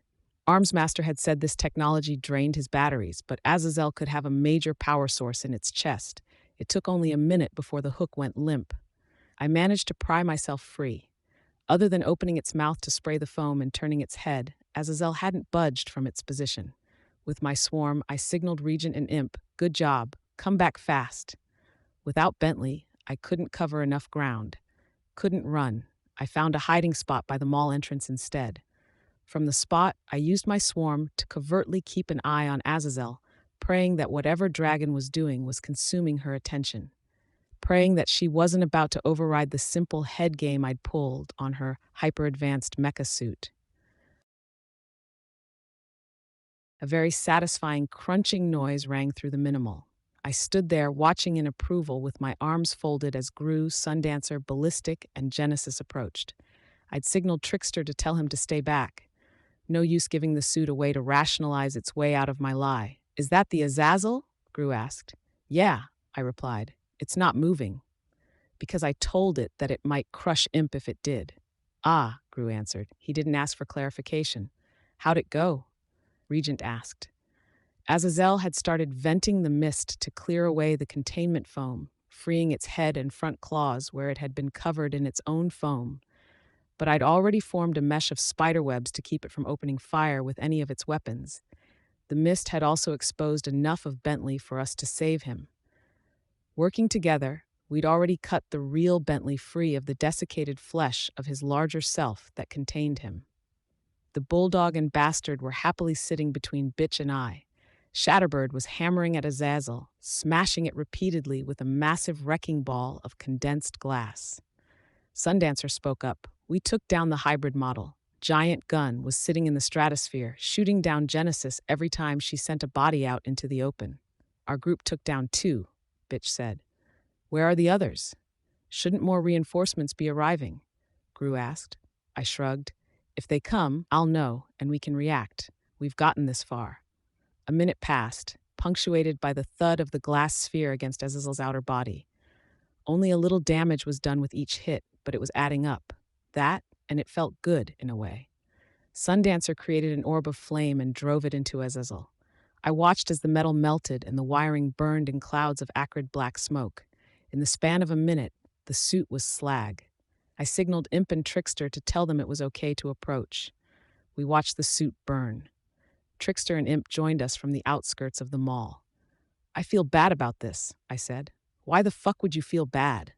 Armsmaster had said this technology drained his batteries, but Azazel could have a major power source in its chest. It took only a minute before the hook went limp. I managed to pry myself free. Other than opening its mouth to spray the foam and turning its head, Azazel hadn't budged from its position. With my swarm, I signaled Regent and Imp, "Good job, come back fast." Without Bentley, I couldn't cover enough ground. Couldn't run. I found a hiding spot by the mall entrance instead. From the spot, I used my swarm to covertly keep an eye on Azazel, praying that whatever Dragon was doing was consuming her attention. Praying that she wasn't about to override the simple head game I'd pulled on her hyper-advanced mecha suit. A very satisfying crunching noise rang through the minimal. I stood there watching in approval with my arms folded as Gru, Sundancer, Ballistic, and Genesis approached. I'd signaled Trickster to tell him to stay back. No use giving the suit away to rationalize its way out of my lie. "Is that the Azazel?" Gru asked. "Yeah," I replied. "It's not moving." Because I told it that it might crush Imp if it did. "Ah," Gru answered. He didn't ask for clarification. "How'd it go?" Regent asked. Azazel had started venting the mist to clear away the containment foam, freeing its head and front claws where it had been covered in its own foam. But I'd already formed a mesh of spiderwebs to keep it from opening fire with any of its weapons. The mist had also exposed enough of Bentley for us to save him. Working together, we'd already cut the real Bentley free of the desiccated flesh of his larger self that contained him. The bulldog and bastard were happily sitting between Bitch and I. Shatterbird was hammering at Azazel, smashing it repeatedly with a massive wrecking ball of condensed glass. Sundancer spoke up. "We took down the hybrid model. Giant Gun was sitting in the stratosphere, shooting down Genesis every time she sent a body out into the open." "Our group took down 2, Bitch said. "Where are the others? Shouldn't more reinforcements be arriving?" Gru asked. I shrugged. "If they come, I'll know, and we can react. We've gotten this far." A minute passed, punctuated by the thud of the glass sphere against Azazel's outer body. Only a little damage was done with each hit, but it was adding up. That, and it felt good, in a way. Sundancer created an orb of flame and drove it into Azazel. I watched as the metal melted and the wiring burned in clouds of acrid black smoke. In the span of a minute, the suit was slag. I signaled Imp and Trickster to tell them it was okay to approach. We watched the suit burn. Trickster and Imp joined us from the outskirts of the mall. "I feel bad about this," I said. "Why the fuck would you feel bad?"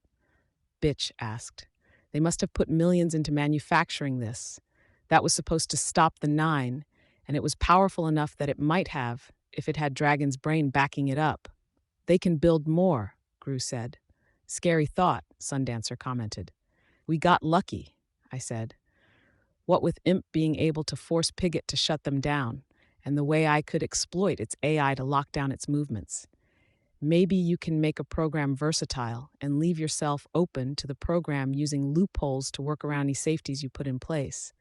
Bitch asked. "They must have put millions into manufacturing this. That was supposed to stop the 9, and it was powerful enough that it might have, if it had Dragon's brain backing it up." "They can build more," Gru said. "Scary thought," Sundancer commented. "We got lucky," I said. What with Imp being able to force Pigott to shut them down, and the way I could exploit its AI to lock down its movements. Maybe you can make a program versatile and leave yourself open to the program using loopholes to work around any safeties you put in place.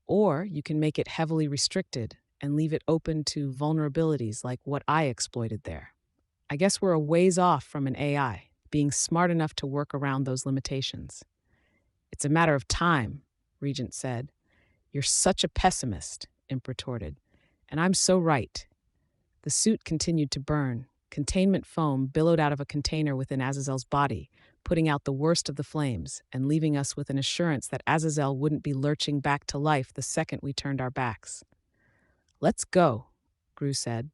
Or you can make it heavily restricted and leave it open to vulnerabilities like what I exploited there. I guess we're a ways off from an AI being smart enough to work around those limitations. "It's a matter of time," Regent said. "You're such a pessimist," Imp retorted. "And I'm so right." The suit continued to burn. Containment foam billowed out of a container within Azazel's body, putting out the worst of the flames and leaving us with an assurance that Azazel wouldn't be lurching back to life the second we turned our backs. "Let's go," Gru said.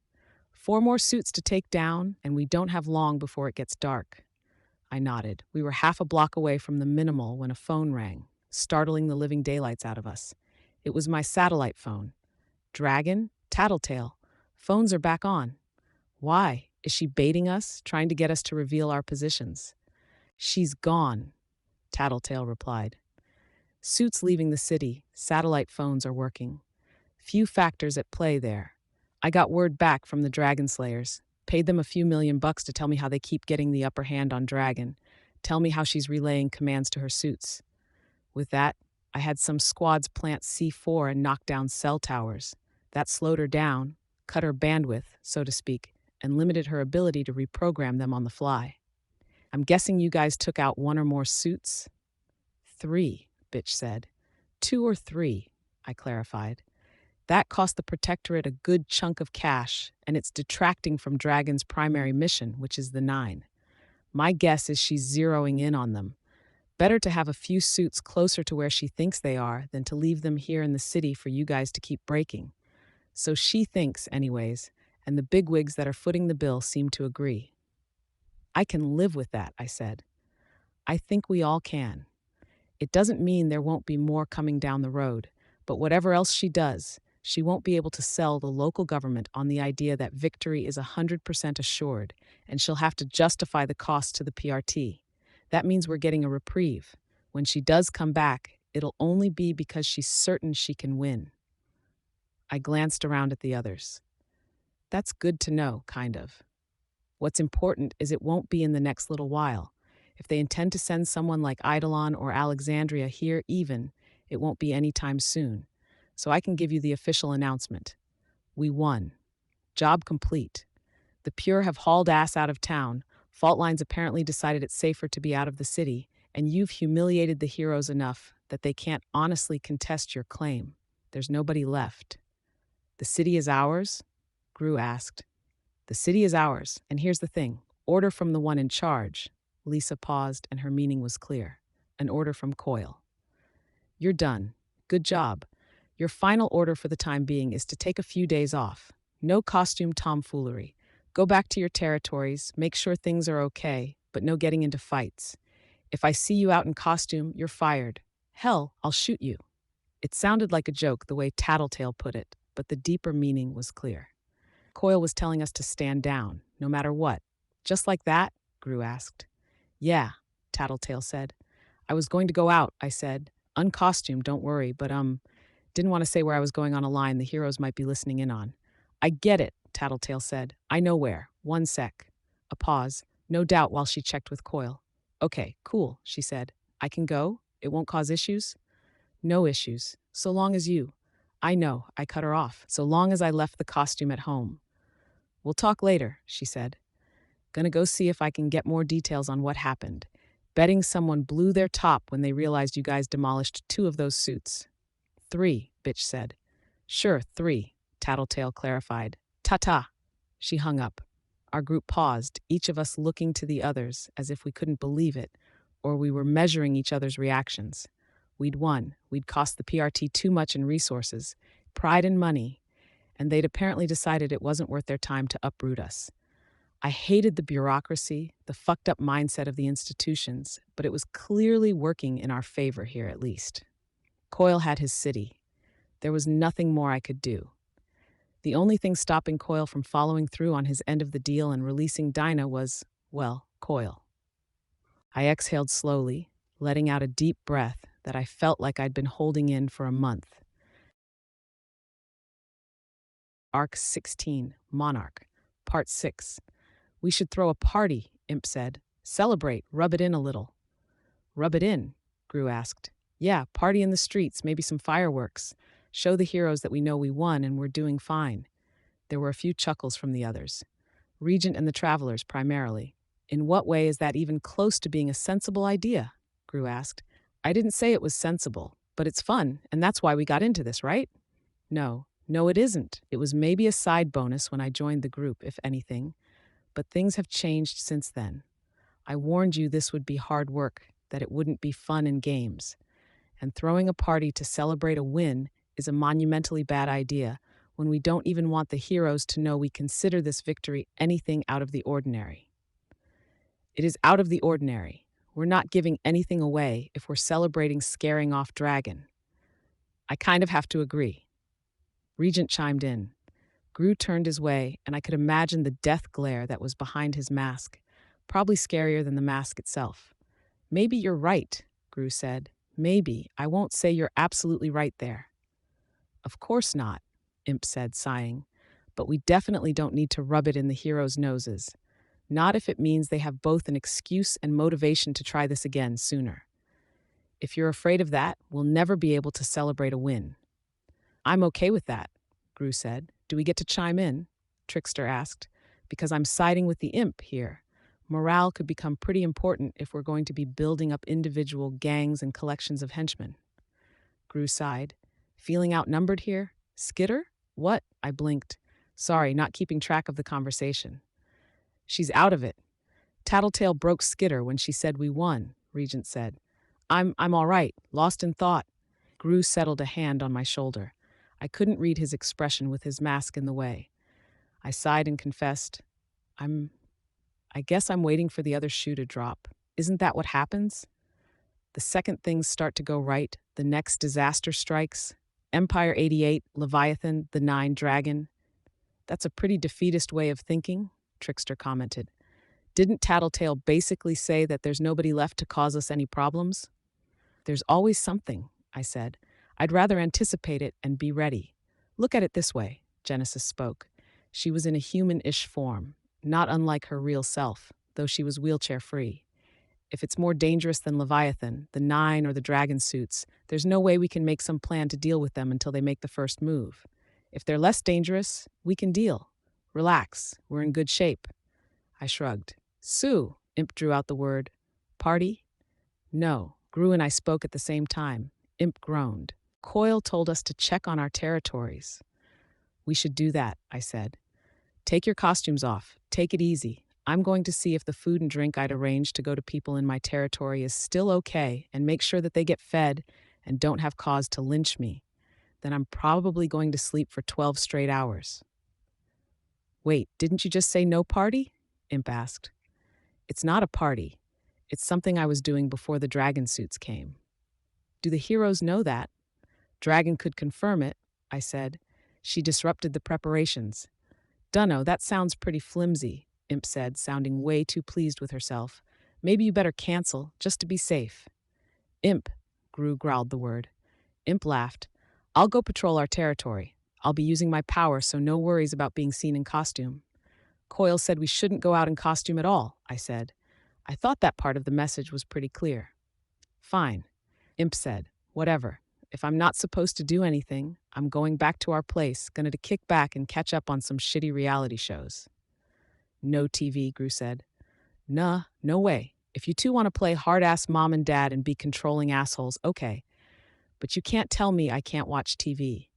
"4 more suits to take down, and we don't have long before it gets dark." I nodded. We were half a block away from the minimal when a phone rang, startling the living daylights out of us. It was my satellite phone. "Dragon? Tattletale. Phones are back on." "Why? Is she baiting us, trying to get us to reveal our positions?" "She's gone," Tattletale replied. "Suits leaving the city, satellite phones are working. Few factors at play there. I got word back from the Dragon Slayers. Paid them a few $1,000,000 to tell me how they keep getting the upper hand on Dragon. Tell me how she's relaying commands to her suits. With that, I had some squads plant C4 and knock down cell towers. That slowed her down, cut her bandwidth, so to speak, and limited her ability to reprogram them on the fly. I'm guessing you guys took out one or more suits? 3, Bitch said. 2 or 3, I clarified. That cost the Protectorate a good chunk of cash, and it's detracting from Dragon's primary mission, which is the 9. My guess is she's zeroing in on them. Better to have a few suits closer to where she thinks they are than to leave them here in the city for you guys to keep breaking. So she thinks, anyways, and the bigwigs that are footing the bill seem to agree. I can live with that, I said. I think we all can. It doesn't mean there won't be more coming down the road, but whatever else she does, she won't be able to sell the local government on the idea that victory is 100% assured, and she'll have to justify the cost to the PRT. That means we're getting a reprieve. When she does come back, it'll only be because she's certain she can win. I glanced around at the others. That's good to know, kind of. What's important is it won't be in the next little while. If they intend to send someone like Eidolon or Alexandria here even, it won't be anytime soon. So I can give you the official announcement. We won. Job complete. The Pure have hauled ass out of town. Fault Lines apparently decided it's safer to be out of the city, and you've humiliated the heroes enough that they can't honestly contest your claim. There's nobody left. The city is ours? Gru asked. The city is ours, and here's the thing. Order from the one in charge. Lisa paused, and her meaning was clear. An order from Coil. You're done. Good job. Your final order for the time being is to take a few days off. No costume tomfoolery. Go back to your territories, make sure things are okay, but no getting into fights. If I see you out in costume, you're fired. Hell, I'll shoot you. It sounded like a joke the way Tattletale put it, but the deeper meaning was clear. Coil was telling us to stand down, no matter what. Just like that? Gru asked. Yeah, Tattletale said. I was going to go out, I said. Uncostumed, don't worry, but didn't want to say where I was going on a line the heroes might be listening in on. I get it, Tattletale said. I know where. 1 sec. A pause, no doubt while she checked with Coil. Okay, cool, she said. I can go? It won't cause issues? No issues, so long as you. I know, I cut her off, so long as I left the costume at home. We'll talk later, she said. Gonna go see if I can get more details on what happened. Betting someone blew their top when they realized you guys demolished 2 of those suits. 3, Bitch said. Sure, 3, Tattletale clarified. Ta-ta. She hung up. Our group paused, each of us looking to the others as if we couldn't believe it, or we were measuring each other's reactions. We'd won. We'd cost the PRT too much in resources, pride and money, and they'd apparently decided it wasn't worth their time to uproot us. I hated the bureaucracy, the fucked up mindset of the institutions, but it was clearly working in our favor here at least. Coil had his city. There was nothing more I could do. The only thing stopping Coil from following through on his end of the deal and releasing Dinah was, well, Coil. I exhaled slowly, letting out a deep breath that I felt like I'd been holding in for a month. Arc 16, Monarch, Part 6. We should throw a party, Imp said. Celebrate, rub it in a little. Rub it in? Gru asked. Yeah, party in the streets, maybe some fireworks. Show the heroes that we know we won and we're doing fine. There were a few chuckles from the others. Regent and the travelers, primarily. In what way is that even close to being a sensible idea? Gru asked. I didn't say it was sensible, but it's fun, and that's why we got into this, right? No, it isn't. It was maybe a side bonus when I joined the group, if anything. But things have changed since then. I warned you this would be hard work, that it wouldn't be fun and games. And throwing a party to celebrate a win is a monumentally bad idea when we don't even want the heroes to know we consider this victory anything out of the ordinary. It is out of the ordinary. We're not giving anything away if we're celebrating scaring off Dragon. I kind of have to agree. Regent chimed in. Gru turned his way, and I could imagine the death glare that was behind his mask, probably scarier than the mask itself. Maybe you're right, Gru said. Maybe. I won't say you're absolutely right there. Of course not, Imp said, sighing. But we definitely don't need to rub it in the heroes' noses. Not if it means they have both an excuse and motivation to try this again sooner. If you're afraid of that, we'll never be able to celebrate a win. I'm okay with that, Gru said. Do we get to chime in? Trickster asked. Because I'm siding with the imp here. Morale could become pretty important if we're going to be building up individual gangs and collections of henchmen. Gru sighed. Feeling outnumbered here? Skitter? What? I blinked. Sorry, not keeping track of the conversation. She's out of it. Tattletale broke Skitter when she said we won, Regent said. I'm all right, lost in thought. Gru settled a hand on my shoulder. I couldn't read his expression with his mask in the way. I sighed and confessed, I guess I'm waiting for the other shoe to drop. Isn't that what happens? The second things start to go right, the next disaster strikes. Empire 88, Leviathan, the Nine Dragon. That's a pretty defeatist way of thinking, Trickster commented. Didn't Tattletale basically say that there's nobody left to cause us any problems? There's always something, I said. I'd rather anticipate it and be ready. Look at it this way, Genesis spoke. She was in a human-ish form, not unlike her real self, though she was wheelchair-free. If it's more dangerous than Leviathan, the Nine, or the Dragon suits, there's no way we can make some plan to deal with them until they make the first move. If they're less dangerous, we can deal. Relax, we're in good shape. I shrugged. Sue, Imp drew out the word. Party? No. Gru and I spoke at the same time. Imp groaned. Coil told us to check on our territories. We should do that, I said. Take your costumes off. Take it easy. I'm going to see if the food and drink I'd arranged to go to people in my territory is still okay and make sure that they get fed and don't have cause to lynch me. Then I'm probably going to sleep for 12 straight hours. Wait, didn't you just say no party? Imp asked. It's not a party. It's something I was doing before the dragon suits came. Do the heroes know that? Dragon could confirm it, I said. She disrupted the preparations. Dunno, that sounds pretty flimsy, Imp said, sounding way too pleased with herself. Maybe you better cancel, just to be safe. Imp, Gru growled the word. Imp laughed. I'll go patrol our territory. I'll be using my power, so no worries about being seen in costume. Coil said we shouldn't go out in costume at all, I said. I thought that part of the message was pretty clear. Fine, Imp said. Whatever. If I'm not supposed to do anything, I'm going back to our place, gonna to kick back and catch up on some shitty reality shows. No TV, Gru said. Nah, no way. If you two want to play hard-ass mom and dad and be controlling assholes, okay. But you can't tell me I can't watch TV.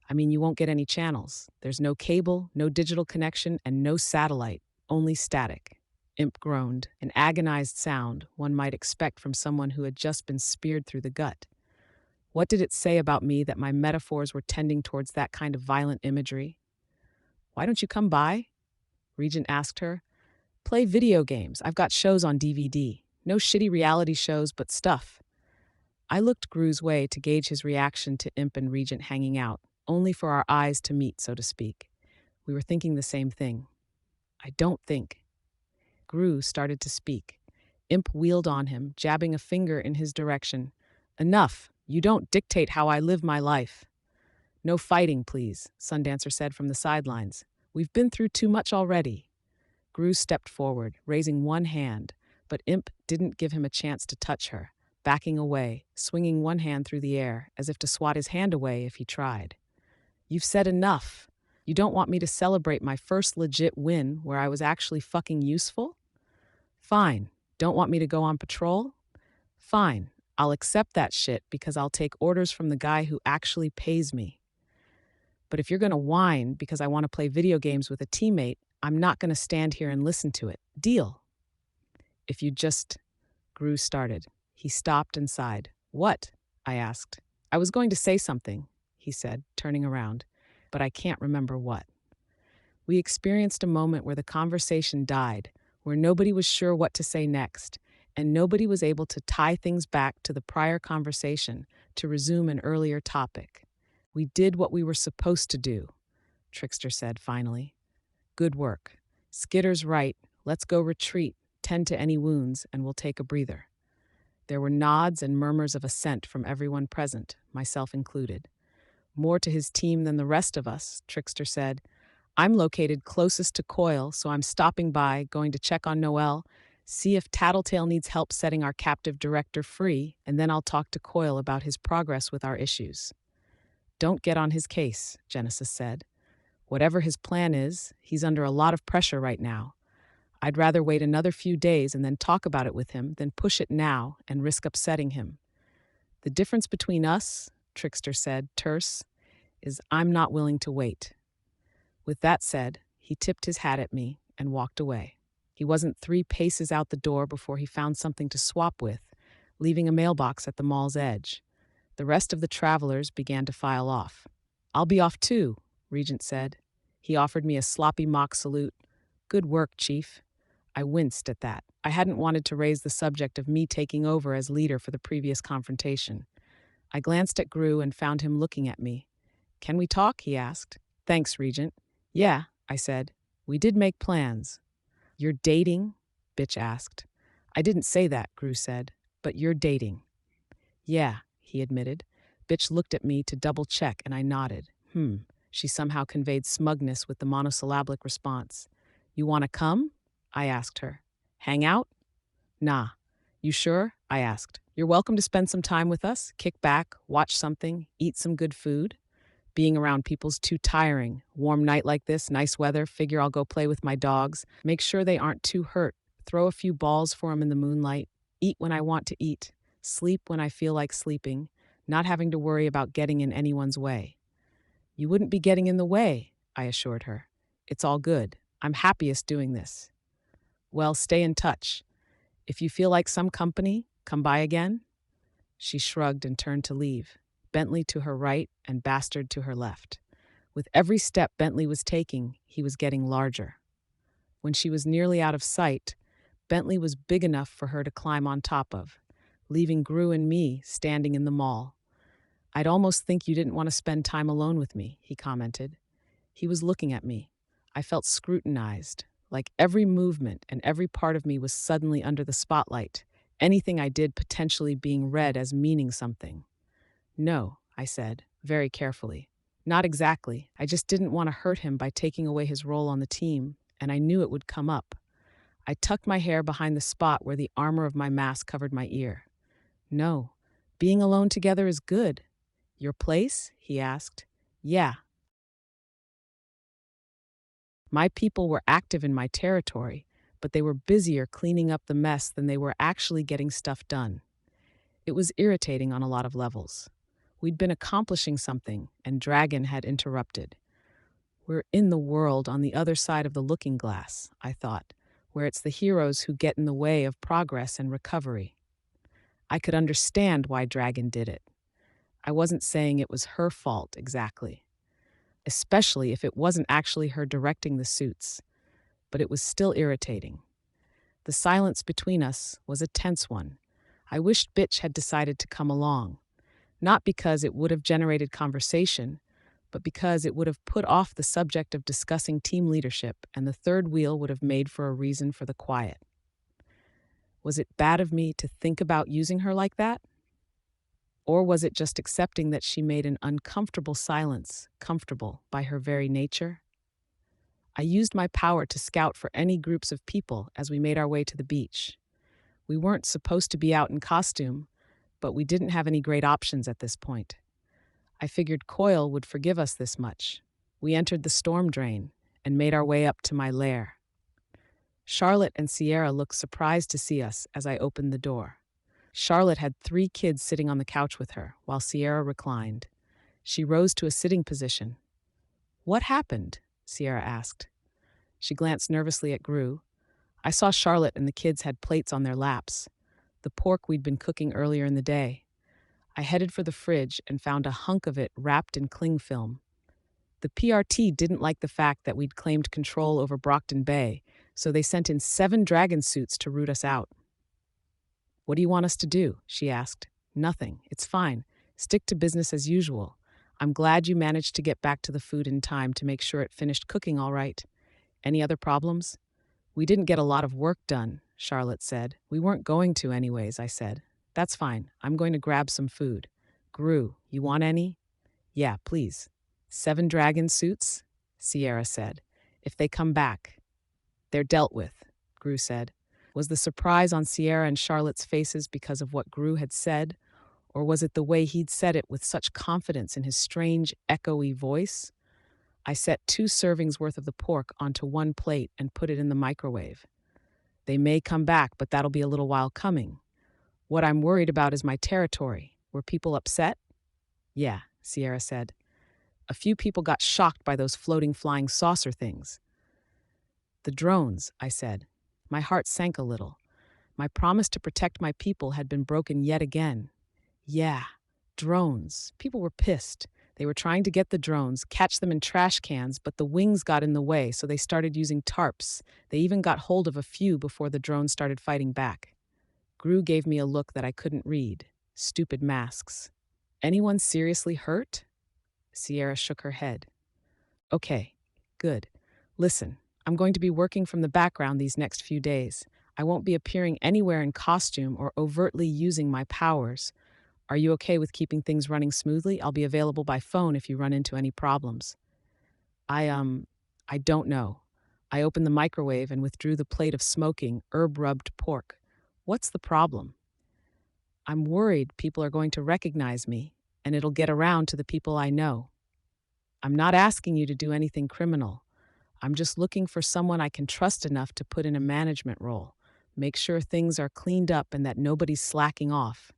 I mean, you won't get any channels. There's no cable, no digital connection, and no satellite, only static. Imp groaned, an agonized sound one might expect from someone who had just been speared through the gut. What did it say about me that my metaphors were tending towards that kind of violent imagery? Why don't you come by? Regent asked her. Play video games. I've got shows on DVD. No shitty reality shows, but stuff. I looked Gru's way to gauge his reaction to Imp and Regent hanging out, only for our eyes to meet, so to speak. We were thinking the same thing. I don't think. Gru started to speak. Imp wheeled on him, jabbing a finger in his direction. Enough. You don't dictate how I live my life. No fighting, please, Sundancer said from the sidelines. We've been through too much already. Gru stepped forward, raising one hand, but Imp didn't give him a chance to touch her, backing away, swinging one hand through the air, as if to swat his hand away if he tried. You've said enough. You don't want me to celebrate my first legit win where I was actually fucking useful? Fine. Don't want me to go on patrol? Fine. I'll accept that shit because I'll take orders from the guy who actually pays me. But if you're going to whine because I want to play video games with a teammate, I'm not going to stand here and listen to it. Deal. If you just... Gru started. He stopped and sighed. What? I asked. I was going to say something, he said, turning around, but I can't remember what. We experienced a moment where the conversation died, where nobody was sure what to say next, and nobody was able to tie things back to the prior conversation to resume an earlier topic. We did what we were supposed to do, Trickster said finally. Good work. Skitter's right. Let's go retreat, tend to any wounds, and we'll take a breather. There were nods and murmurs of assent from everyone present, myself included. More to his team than the rest of us, Trickster said. I'm located closest to Coil, so I'm stopping by, going to check on Noelle, see if Tattletale needs help setting our captive director free, and then I'll talk to Coil about his progress with our issues. Don't get on his case, Genesis said. Whatever his plan is, he's under a lot of pressure right now. I'd rather wait another few days and then talk about it with him than push it now and risk upsetting him. The difference between us, Trickster said, terse, is I'm not willing to wait. With that said, he tipped his hat at me and walked away. He wasn't 3 paces out the door before he found something to swap with, leaving a mailbox at the mall's edge. The rest of the travelers began to file off. "I'll be off too," Regent said. He offered me a sloppy mock salute. "Good work, Chief." I winced at that. I hadn't wanted to raise the subject of me taking over as leader for the previous confrontation. I glanced at Gru and found him looking at me. "Can we talk?" he asked. "Thanks, Regent." "Yeah," I said. "We did make plans." "You're dating?" Bitch asked. "I didn't say that," Gru said, "but you're dating." "Yeah," he admitted. Bitch looked at me to double check and I nodded. She somehow conveyed smugness with the monosyllabic response. "You want to come?" I asked her. "Hang out?" "Nah." "You sure?" I asked. "You're welcome to spend some time with us, kick back, watch something, eat some good food. Being around people's too tiring. Warm night like this, nice weather, figure I'll go play with my dogs, make sure they aren't too hurt, throw a few balls for 'em in the moonlight, eat when I want to eat, sleep when I feel like sleeping, not having to worry about getting in anyone's way." "You wouldn't be getting in the way," I assured her. "It's all good. I'm happiest doing this." "Well, stay in touch. If you feel like some company, come by again." She shrugged and turned to leave, Bentley to her right and Bastard to her left. With every step Bentley was taking, he was getting larger. When she was nearly out of sight, Bentley was big enough for her to climb on top of, leaving Gru and me standing in the mall. "I'd almost think you didn't want to spend time alone with me," he commented. He was looking at me. I felt scrutinized, like every movement and every part of me was suddenly under the spotlight, anything I did potentially being read as meaning something. "No," I said, very carefully. "Not exactly. I just didn't want to hurt him by taking away his role on the team, and I knew it would come up." I tucked my hair behind the spot where the armor of my mask covered my ear. "No, being alone together is good." "Your place?" he asked. "Yeah." My people were active in my territory, but they were busier cleaning up the mess than they were actually getting stuff done. It was irritating on a lot of levels. We'd been accomplishing something, and Dragon had interrupted. We're in the world on the other side of the looking glass, I thought, where it's the heroes who get in the way of progress and recovery. I could understand why Dragon did it. I wasn't saying it was her fault exactly, especially if it wasn't actually her directing the suits, but it was still irritating. The silence between us was a tense one. I wished Bitch had decided to come along, not because it would have generated conversation, but because it would have put off the subject of discussing team leadership, and the third wheel would have made for a reason for the quiet. Was it bad of me to think about using her like that? Or was it just accepting that she made an uncomfortable silence comfortable by her very nature? I used my power to scout for any groups of people as we made our way to the beach. We weren't supposed to be out in costume, but we didn't have any great options at this point. I figured Coil would forgive us this much. We entered the storm drain and made our way up to my lair. Charlotte and Sierra looked surprised to see us as I opened the door. Charlotte had 3 kids sitting on the couch with her, while Sierra reclined. She rose to a sitting position. "What happened?" Sierra asked. She glanced nervously at Gru. I saw Charlotte and the kids had plates on their laps, the pork we'd been cooking earlier in the day. I headed for the fridge and found a hunk of it wrapped in cling film. The PRT didn't like the fact that we'd claimed control over Brockton Bay, so they sent in 7 dragon suits to root us out. "What do you want us to do?" she asked. "Nothing. It's fine. Stick to business as usual. I'm glad you managed to get back to the food in time to make sure it finished cooking all right. Any other problems?" "We didn't get a lot of work done," Charlotte said. "We weren't going to anyways," I said. "That's fine. I'm going to grab some food." "Gru, you want any?" "Yeah, please." 7 dragon suits?" Sierra said. "If they come back." "They're dealt with," Gru said. Was the surprise on Sierra and Charlotte's faces because of what Gru had said, or was it the way he'd said it with such confidence in his strange, echoey voice? I set 2 servings worth of the pork onto one plate and put it in the microwave. They may come back, but that'll be a little while coming. What I'm worried about is my territory. Were people upset? Yeah, Sierra said. A few people got shocked by those floating flying saucer things. The drones, I said. My heart sank a little. My promise to protect my people had been broken yet again. Yeah, drones. People were pissed. They were trying to get the drones, catch them in trash cans, but the wings got in the way, so they started using tarps. They even got hold of a few before the drones started fighting back. Gru gave me a look that I couldn't read. Stupid masks. Anyone seriously hurt? Sierra shook her head. Okay, good. Listen, I'm going to be working from the background these next few days. I won't be appearing anywhere in costume or overtly using my powers. Are you okay with keeping things running smoothly? I'll be available by phone if you run into any problems. I don't know. I opened the microwave and withdrew the plate of smoking, herb-rubbed pork. What's the problem? I'm worried people are going to recognize me, and it'll get around to the people I know. I'm not asking you to do anything criminal. I'm just looking for someone I can trust enough to put in a management role. Make sure things are cleaned up and that nobody's slacking off.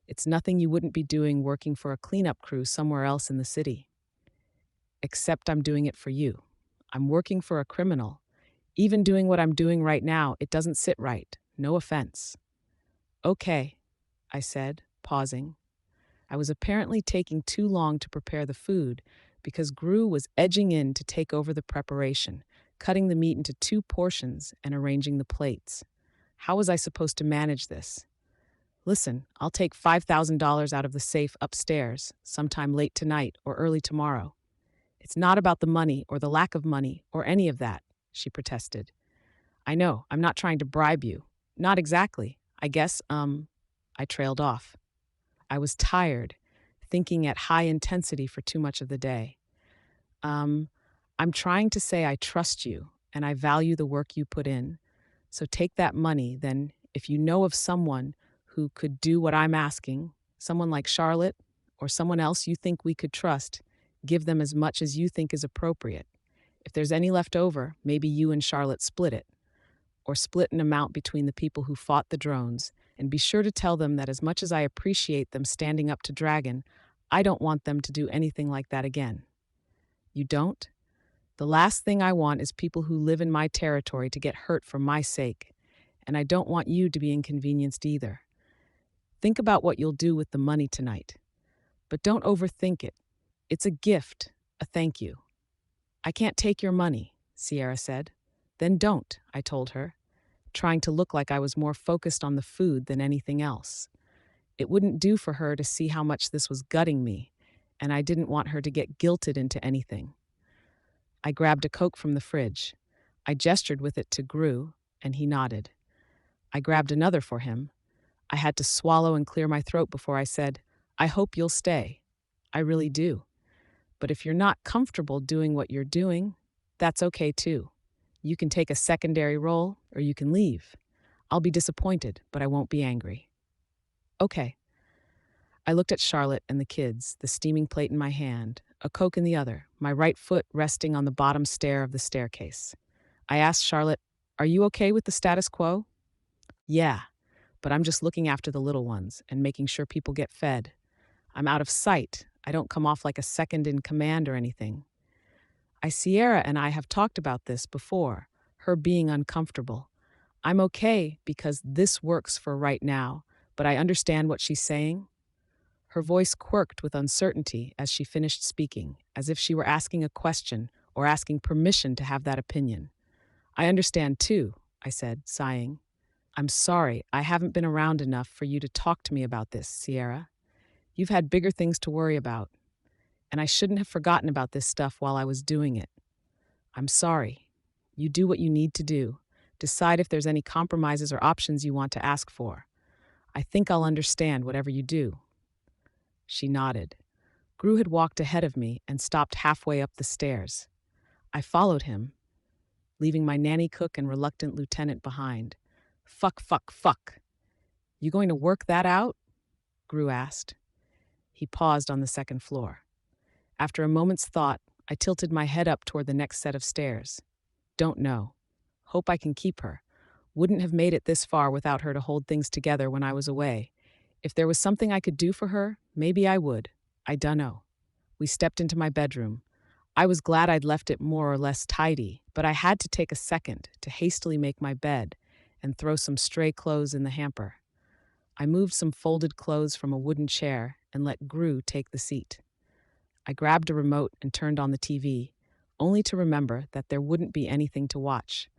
It's nothing you wouldn't be doing working for a cleanup crew somewhere else in the city. Except I'm doing it for you. I'm working for a criminal. Even doing what I'm doing right now, it doesn't sit right. No offense. Okay, I said, pausing. I was apparently taking too long to prepare the food because Gru was edging in to take over the preparation, cutting the meat into 2 portions and arranging the plates. How was I supposed to manage this? Listen, I'll take $5,000 out of the safe upstairs sometime late tonight or early tomorrow. It's not about the money or the lack of money or any of that, she protested. I know, I'm not trying to bribe you. Not exactly. I guess, I trailed off. I was tired, thinking at high intensity for too much of the day. I'm trying to say I trust you and I value the work you put in. So take that money, then if you know of someone who could do what I'm asking, someone like Charlotte or someone else you think we could trust, give them as much as you think is appropriate. If there's any left over, maybe you and Charlotte split it, or split an amount between the people who fought the drones, and be sure to tell them that as much as I appreciate them standing up to Dragon, I don't want them to do anything like that again. You don't? The last thing I want is people who live in my territory to get hurt for my sake, and I don't want you to be inconvenienced either. Think about what you'll do with the money tonight. But don't overthink it. It's a gift, a thank you. I can't take your money, Sierra said. Then don't, I told her, trying to look like I was more focused on the food than anything else. It wouldn't do for her to see how much this was gutting me, and I didn't want her to get guilted into anything. I grabbed a Coke from the fridge. I gestured with it to Gru, and he nodded. I grabbed another for him. I had to swallow and clear my throat before I said, I hope you'll stay. I really do. But if you're not comfortable doing what you're doing, that's okay too. You can take a secondary role, or you can leave. I'll be disappointed, but I won't be angry. Okay. I looked at Charlotte and the kids, the steaming plate in my hand, a Coke in the other, my right foot resting on the bottom stair of the staircase. I asked Charlotte, are you okay with the status quo? Yeah, but I'm just looking after the little ones and making sure people get fed. I'm out of sight. I don't come off like a second in command or anything. Sierra and I have talked about this before, her being uncomfortable. I'm okay because this works for right now, but I understand what she's saying. Her voice quirked with uncertainty as she finished speaking, as if she were asking a question or asking permission to have that opinion. I understand too, I said, sighing. I'm sorry, I haven't been around enough for you to talk to me about this, Sierra. You've had bigger things to worry about, and I shouldn't have forgotten about this stuff while I was doing it. I'm sorry. You do what you need to do. Decide if there's any compromises or options you want to ask for. I think I'll understand whatever you do. She nodded. Gru had walked ahead of me and stopped halfway up the stairs. I followed him, leaving my nanny cook and reluctant lieutenant behind. Fuck, fuck, fuck. You going to work that out? Gru asked. He paused on the second floor. After a moment's thought, I tilted my head up toward the next set of stairs. Don't know. Hope I can keep her. Wouldn't have made it this far without her to hold things together when I was away. If there was something I could do for her, maybe I would. I dunno. We stepped into my bedroom. I was glad I'd left it more or less tidy, but I had to take a second to hastily make my bed and throw some stray clothes in the hamper. I moved some folded clothes from a wooden chair and let Gru take the seat. I grabbed a remote and turned on the TV, only to remember that there wouldn't be anything to watch.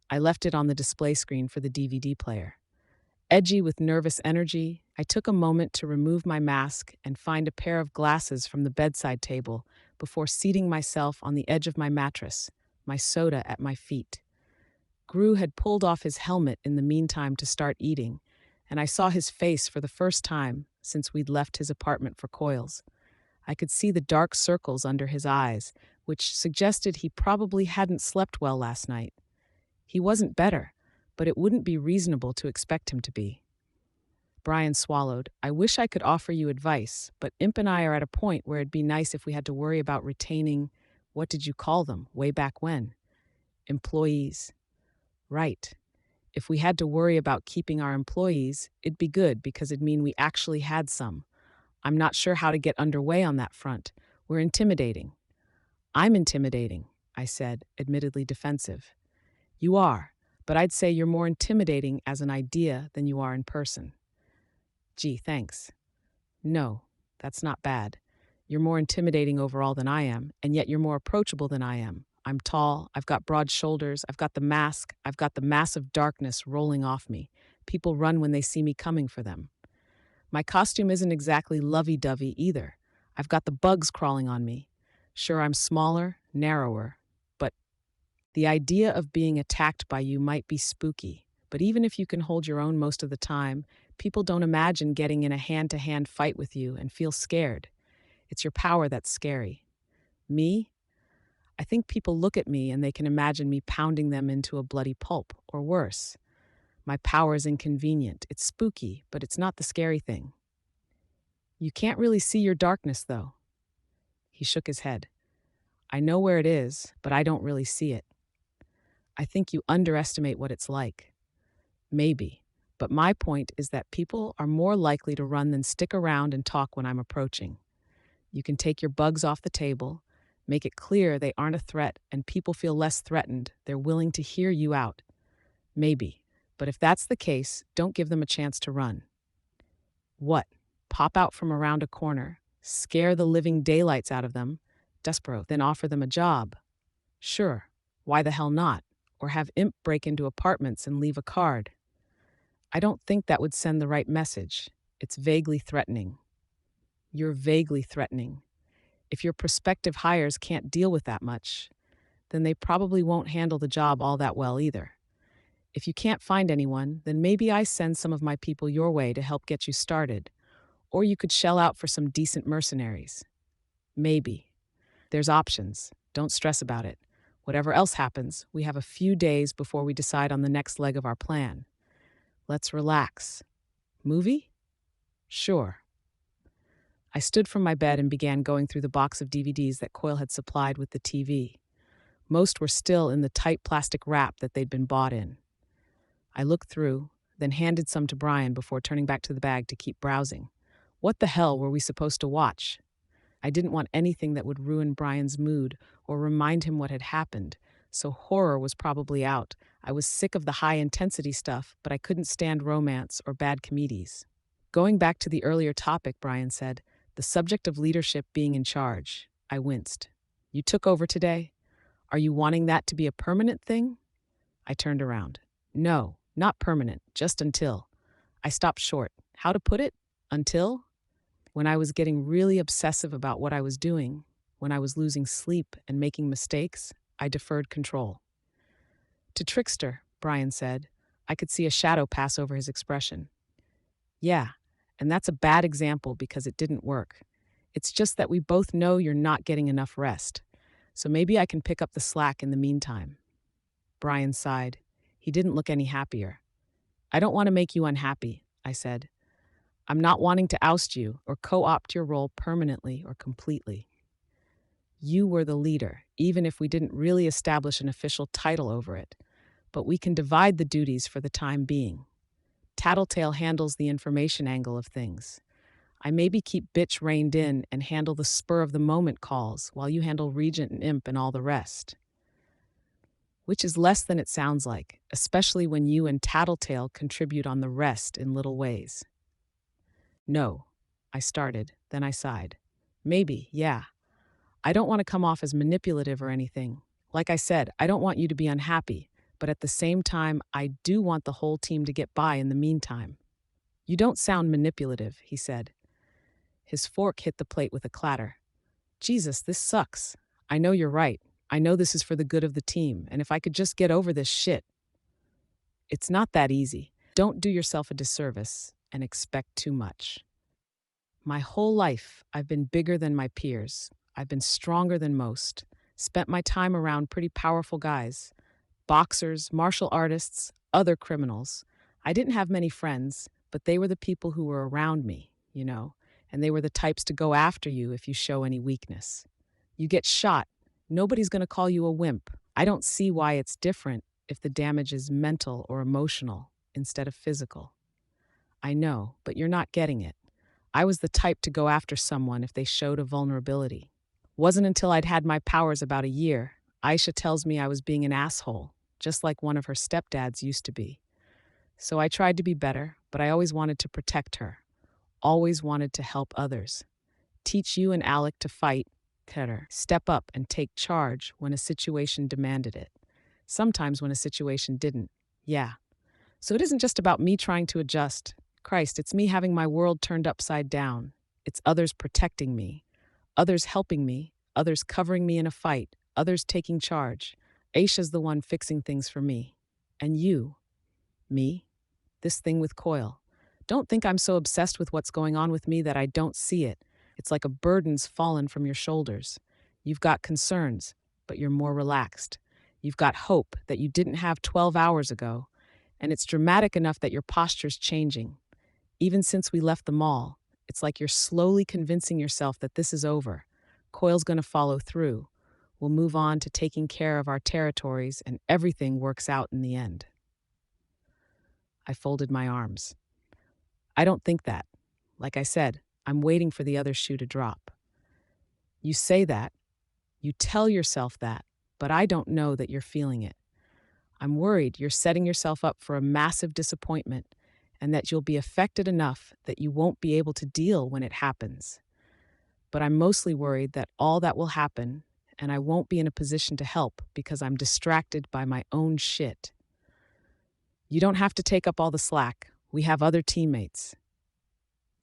I left it on the display screen for the DVD player. Edgy with nervous energy, I took a moment to remove my mask and find a pair of glasses from the bedside table before seating myself on the edge of my mattress, my soda at my feet. Gru had pulled off his helmet in the meantime to start eating, and I saw his face for the first time since we'd left his apartment for Coils. I could see the dark circles under his eyes, which suggested he probably hadn't slept well last night. He wasn't better, but it wouldn't be reasonable to expect him to be. Brian swallowed. I wish I could offer you advice, but Imp and I are at a point where it'd be nice if we had to worry about retaining, what did you call them, way back when? Employees. Right. If we had to worry about keeping our employees, it'd be good because it'd mean we actually had some. I'm not sure how to get underway on that front. We're intimidating. I'm intimidating, I said, admittedly defensive. You are, but I'd say you're more intimidating as an idea than you are in person. Gee, thanks. No, that's not bad. You're more intimidating overall than I am, and yet you're more approachable than I am. I'm tall, I've got broad shoulders, I've got the mask, I've got the massive darkness rolling off me. People run when they see me coming for them. My costume isn't exactly lovey-dovey either. I've got the bugs crawling on me. Sure, I'm smaller, narrower, but the idea of being attacked by you might be spooky. But even if you can hold your own most of the time, people don't imagine getting in a hand-to-hand fight with you and feel scared. It's your power that's scary. Me? I think people look at me and they can imagine me pounding them into a bloody pulp, or worse. My power is inconvenient. It's spooky, but it's not the scary thing. You can't really see your darkness, though. He shook his head. I know where it is, but I don't really see it. I think you underestimate what it's like. Maybe, but my point is that people are more likely to run than stick around and talk when I'm approaching. You can take your bugs off the table, make it clear they aren't a threat, and people feel less threatened. They're willing to hear you out. Maybe, but if that's the case, don't give them a chance to run. What? Pop out from around a corner, scare the living daylights out of them, desperate, then offer them a job? Sure, why the hell not? Or have Imp break into apartments and leave a card. I don't think that would send the right message. It's vaguely threatening. You're vaguely threatening. If your prospective hires can't deal with that much, then they probably won't handle the job all that well either. If you can't find anyone, then maybe I send some of my people your way to help get you started. Or you could shell out for some decent mercenaries. Maybe. There's options. Don't stress about it. Whatever else happens, we have a few days before we decide on the next leg of our plan. Let's relax. Movie? Sure. I stood from my bed and began going through the box of DVDs that Coyle had supplied with the TV. Most were still in the tight plastic wrap that they'd been bought in. I looked through, then handed some to Brian before turning back to the bag to keep browsing. What the hell were we supposed to watch? I didn't want anything that would ruin Brian's mood or remind him what had happened, so horror was probably out. I was sick of the high-intensity stuff, but I couldn't stand romance or bad comedies. Going back to the earlier topic, Brian said, the subject of leadership being in charge. I winced. You took over today? Are you wanting that to be a permanent thing? I turned around. No, not permanent, just until. I stopped short. How to put it? Until? When I was getting really obsessive about what I was doing, when I was losing sleep and making mistakes, I deferred control. To Trickster, Brian said. I could see a shadow pass over his expression. Yeah, and that's a bad example because it didn't work. It's just that we both know you're not getting enough rest, so maybe I can pick up the slack in the meantime. Brian sighed. He didn't look any happier. I don't want to make you unhappy, I said. I'm not wanting to oust you or co-opt your role permanently or completely. You were the leader, even if we didn't really establish an official title over it. But we can divide the duties for the time being. Tattletale handles the information angle of things. I maybe keep Bitch reined in and handle the spur of the moment calls while you handle Regent and Imp and all the rest. Which is less than it sounds like, especially when you and Tattletale contribute on the rest in little ways. No, I started, then I sighed. Maybe, yeah. I don't want to come off as manipulative or anything. Like I said, I don't want you to be unhappy, but at the same time, I do want the whole team to get by in the meantime. You don't sound manipulative, he said. His fork hit the plate with a clatter. Jesus, this sucks. I know you're right. I know this is for the good of the team, and if I could just get over this shit. It's not that easy. Don't do yourself a disservice and expect too much. My whole life, I've been bigger than my peers. I've been stronger than most. Spent my time around pretty powerful guys. Boxers, martial artists, other criminals. I didn't have many friends, but they were the people who were around me, and they were the types to go after you if you show any weakness. You get shot, nobody's going to call you a wimp. I don't see why it's different if the damage is mental or emotional instead of physical. I know, but you're not getting it. I was the type to go after someone if they showed a vulnerability. Wasn't until I'd had my powers about a year. Aisha tells me I was being an asshole, just like one of her stepdads used to be. So I tried to be better, but I always wanted to protect her. Always wanted to help others. Teach you and Alec to fight, better. Step up and take charge when a situation demanded it. Sometimes when a situation didn't. Yeah. So it isn't just about me trying to adjust. Christ, it's me having my world turned upside down. It's others protecting me. Others helping me, others covering me in a fight, others taking charge. Aisha's the one fixing things for me. And you, me, this thing with Coil. Don't think I'm so obsessed with what's going on with me that I don't see it. It's like a burden's fallen from your shoulders. You've got concerns, but you're more relaxed. You've got hope that you didn't have 12 hours ago, and it's dramatic enough that your posture's changing. Even since we left the mall, it's like you're slowly convincing yourself that this is over. Coil's going to follow through. We'll move on to taking care of our territories, and everything works out in the end. I folded my arms. I don't think that. Like I said, I'm waiting for the other shoe to drop. You say that, you tell yourself that, but I don't know that you're feeling it. I'm worried you're setting yourself up for a massive disappointment and that you'll be affected enough that you won't be able to deal when it happens. But I'm mostly worried that all that will happen and I won't be in a position to help because I'm distracted by my own shit. You don't have to take up all the slack. We have other teammates.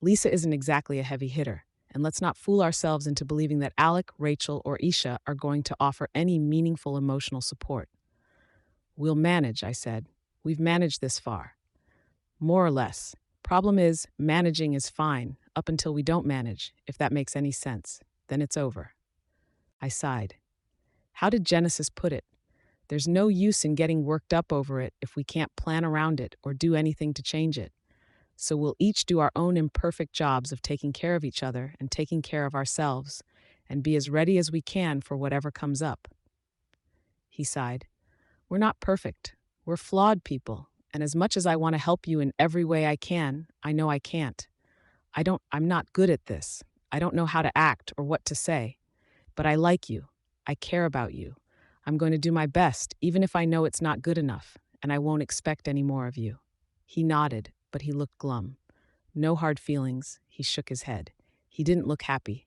Lisa isn't exactly a heavy hitter, and let's not fool ourselves into believing that Alec, Rachel, or Isha are going to offer any meaningful emotional support. We'll manage, I said. We've managed this far. More or less. Problem is, managing is fine, up until we don't manage, if that makes any sense. Then it's over. I sighed. How did Genesis put it? There's no use in getting worked up over it if we can't plan around it or do anything to change it. So we'll each do our own imperfect jobs of taking care of each other and taking care of ourselves, and be as ready as we can for whatever comes up. He sighed. We're not perfect. We're flawed people. And as much as I want to help you in every way I can, I know I can't. I'm not good at this. I don't know how to act or what to say. But I like you. I care about you. I'm going to do my best, even if I know it's not good enough, and I won't expect any more of you. He nodded, but he looked glum. No hard feelings. He shook his head. He didn't look happy.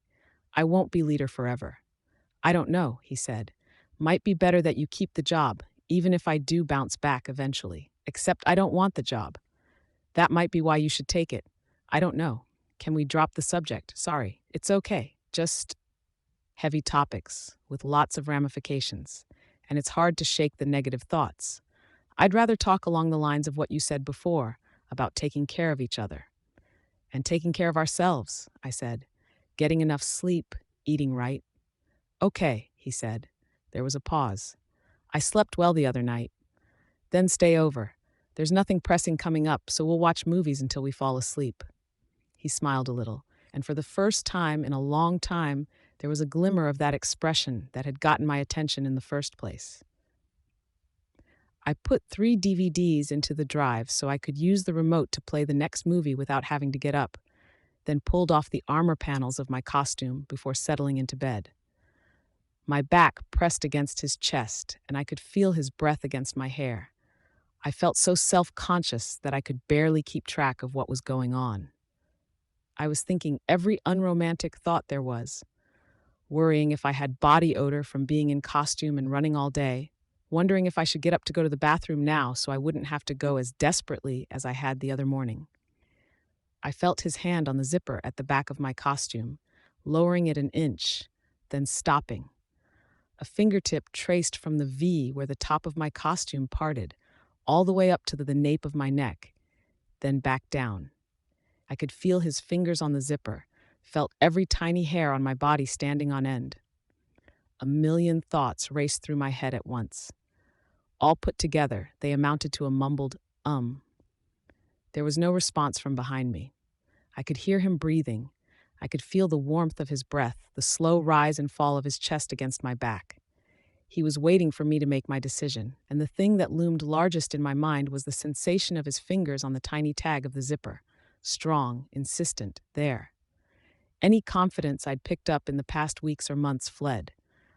I won't be leader forever. I don't know, he said. Might be better that you keep the job, even if I do bounce back eventually. Except I don't want the job. That might be why you should take it. I don't know. Can we drop the subject? Sorry. It's okay. Just heavy topics with lots of ramifications, and it's hard to shake the negative thoughts. I'd rather talk along the lines of what you said before about taking care of each other. And taking care of ourselves, I said. Getting enough sleep, eating right. Okay, he said. There was a pause. I slept well the other night. Then stay over. There's nothing pressing coming up, so we'll watch movies until we fall asleep. He smiled a little, and for the first time in a long time, There was a glimmer of that expression that had gotten my attention in the first place. I put 3 DVDs into the drive so I could use the remote to play the next movie without having to get up, then pulled off the armor panels of my costume before settling into bed. My back pressed against his chest, and I could feel his breath against my hair. I felt so self-conscious that I could barely keep track of what was going on. I was thinking every unromantic thought there was, worrying if I had body odor from being in costume and running all day, wondering if I should get up to go to the bathroom now so I wouldn't have to go as desperately as I had the other morning. I felt his hand on the zipper at the back of my costume, lowering it an inch, then stopping. A fingertip traced from the V where the top of my costume parted, all the way up to the nape of my neck, then back down. I could feel his fingers on the zipper, felt every tiny hair on my body standing on end. A million thoughts raced through my head at once. All put together, they amounted to a mumbled, There was no response from behind me. I could hear him breathing. I could feel the warmth of his breath, the slow rise and fall of his chest against my back. He was waiting for me to make my decision, and the thing that loomed largest in my mind was the sensation of his fingers on the tiny tag of the zipper. Strong, insistent, there. Any confidence I'd picked up in the past weeks or months fled.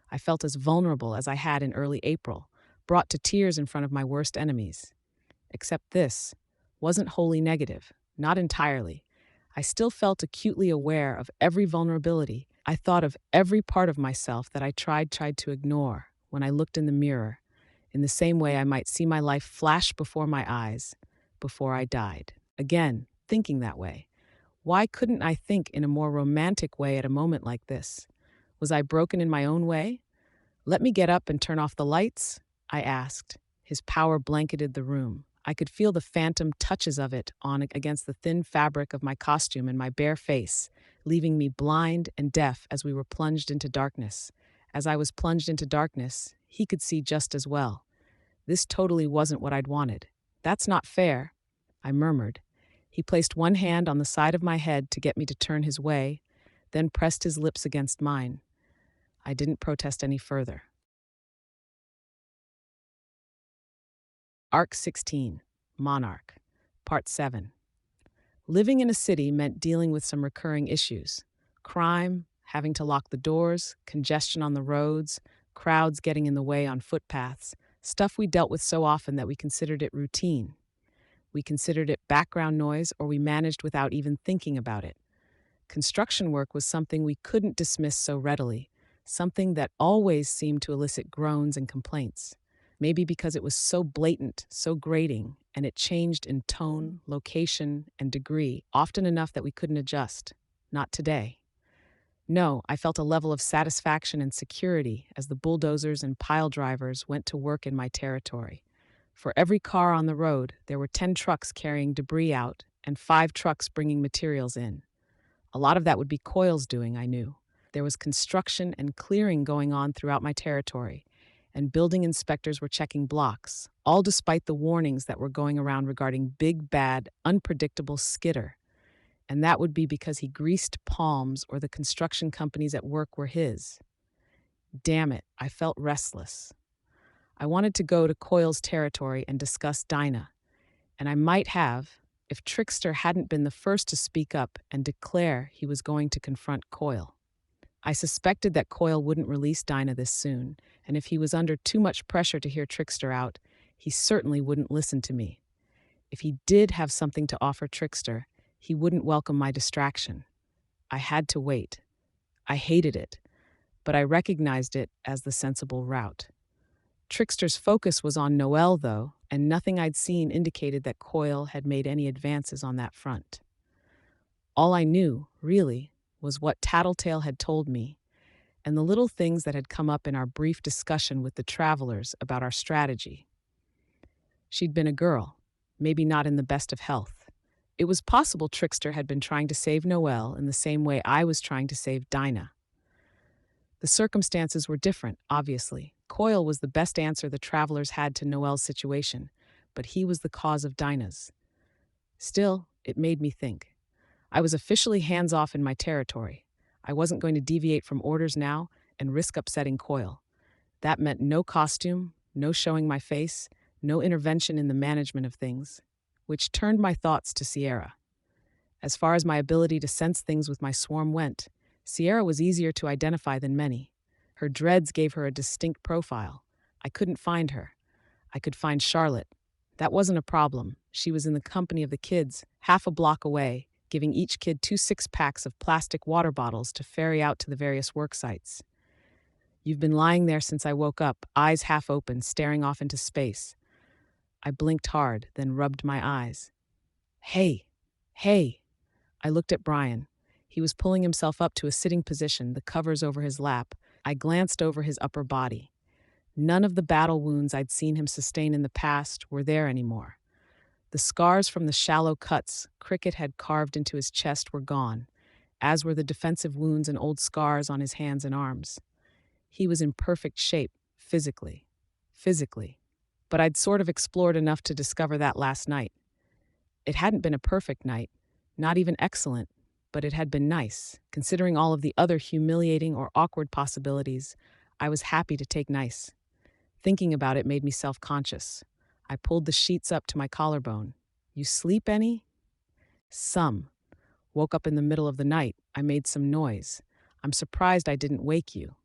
I felt as vulnerable as I had in early April, brought to tears in front of my worst enemies. Except this wasn't wholly negative, not entirely. I still felt acutely aware of every vulnerability. I thought of every part of myself that I tried to ignore when I looked in the mirror, in the same way I might see my life flash before my eyes before I died. Again, thinking that way. Why couldn't I think in a more romantic way at a moment like this? Was I broken in my own way? Let me get up and turn off the lights, I asked. His power blanketed the room. I could feel the phantom touches of it on against the thin fabric of my costume and my bare face, leaving me blind and deaf as we were plunged into darkness. As I was plunged into darkness, he could see just as well. This totally wasn't what I'd wanted. That's not fair, I murmured. He placed one hand on the side of my head to get me to turn his way, then pressed his lips against mine. I didn't protest any further. Arc 16, Monarch, Part 7. Living in a city meant dealing with some recurring issues. Crime, having to lock the doors, congestion on the roads, crowds getting in the way on footpaths, stuff we dealt with so often that we considered it routine. We considered it background noise, or we managed without even thinking about it. Construction work was something we couldn't dismiss so readily, something that always seemed to elicit groans and complaints. Maybe because it was so blatant, so grating, and it changed in tone, location, and degree, often enough that we couldn't adjust. Not today. No, I felt a level of satisfaction and security as the bulldozers and pile drivers went to work in my territory. For every car on the road, there were 10 trucks carrying debris out and 5 trucks bringing materials in. A lot of that would be Coil's doing, I knew. There was construction and clearing going on throughout my territory, and building inspectors were checking blocks, all despite the warnings that were going around regarding big, bad, unpredictable skidder. And that would be because he greased palms or the construction companies at work were his. Damn it, I felt restless. I wanted to go to Coil's territory and discuss Dinah, and I might have if Trickster hadn't been the first to speak up and declare he was going to confront Coil. I suspected that Coil wouldn't release Dinah this soon, and if he was under too much pressure to hear Trickster out, he certainly wouldn't listen to me. If he did have something to offer Trickster, he wouldn't welcome my distraction. I had to wait. I hated it, but I recognized it as the sensible route. Trickster's focus was on Noelle, though, and nothing I'd seen indicated that Coil had made any advances on that front. All I knew, really, was what Tattletale had told me, and the little things that had come up in our brief discussion with the travelers about our strategy. She'd been a girl, maybe not in the best of health. It was possible Trickster had been trying to save Noelle in the same way I was trying to save Dinah. The circumstances were different, obviously. Coil was the best answer the travelers had to Noelle's situation, but he was the cause of Dinah's. Still, it made me think. I was officially hands-off in my territory. I wasn't going to deviate from orders now and risk upsetting Coyle. That meant no costume, no showing my face, no intervention in the management of things, which turned my thoughts to Sierra. As far as my ability to sense things with my swarm went, Sierra was easier to identify than many. Her dreads gave her a distinct profile. I couldn't find her. I could find Charlotte. That wasn't a problem. She was in the company of the kids, half a block away, giving each kid 2 6-packs of plastic water bottles to ferry out to the various work sites. You've been lying there since I woke up, eyes half open, staring off into space. I blinked hard, then rubbed my eyes. Hey, hey. I looked at Brian. He was pulling himself up to a sitting position, the covers over his lap. I glanced over his upper body. None of the battle wounds I'd seen him sustain in the past were there anymore. The scars from the shallow cuts Cricket had carved into his chest were gone, as were the defensive wounds and old scars on his hands and arms. He was in perfect shape, physically. But I'd sort of explored enough to discover that last night. It hadn't been a perfect night, not even excellent, but it had been nice. Considering all of the other humiliating or awkward possibilities, I was happy to take nice. Thinking about it made me self-conscious. I pulled the sheets up to my collarbone. You sleep any? Some. Woke up in the middle of the night. I made some noise. I'm surprised I didn't wake you.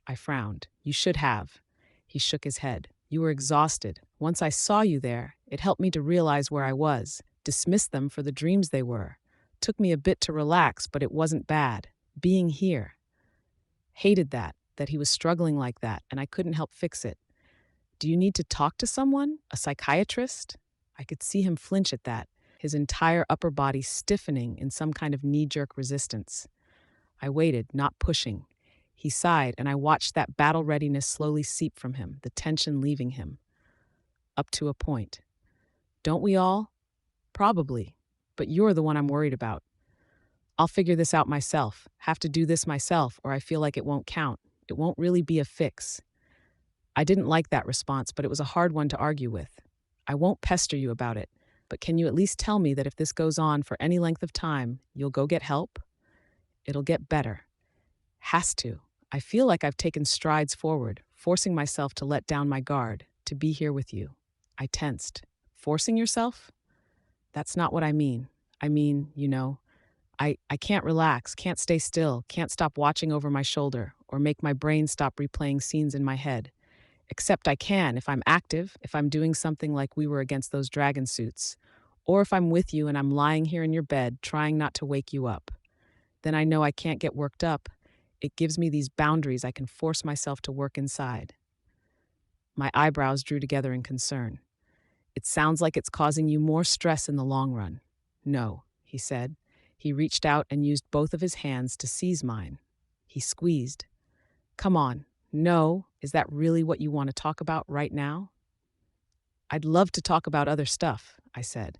I frowned. You should have. He shook his head. You were exhausted. Once I saw you there, it helped me to realize where I was, dismiss them for the dreams they were. Took me a bit to relax, but it wasn't bad. Being here. Hated that he was struggling like that, and I couldn't help fix it. Do you need to talk to someone? A psychiatrist? I could see him flinch at that, his entire upper body stiffening in some kind of knee-jerk resistance. I waited, not pushing. He sighed, and I watched that battle readiness slowly seep from him, the tension leaving him. Up to a point. Don't we all? Probably. But you're the one I'm worried about. I'll figure this out myself, have to do this myself, or I feel like it won't count. It won't really be a fix. I didn't like that response, but it was a hard one to argue with. I won't pester you about it, but can you at least tell me that if this goes on for any length of time, you'll go get help? It'll get better. Has to. I feel like I've taken strides forward, forcing myself to let down my guard, to be here with you. I tensed. Forcing yourself? That's not what I mean. I mean, I can't relax, can't stay still, can't stop watching over my shoulder, or make my brain stop replaying scenes in my head. Except I can if I'm active, if I'm doing something like we were against those dragon suits, or if I'm with you and I'm lying here in your bed trying not to wake you up. Then I know I can't get worked up. It gives me these boundaries I can force myself to work inside. My eyebrows drew together in concern. It sounds like it's causing you more stress in the long run. No, he said. He reached out and used both of his hands to seize mine. He squeezed. Come on. No, is that really what you want to talk about right now? I'd love to talk about other stuff, I said.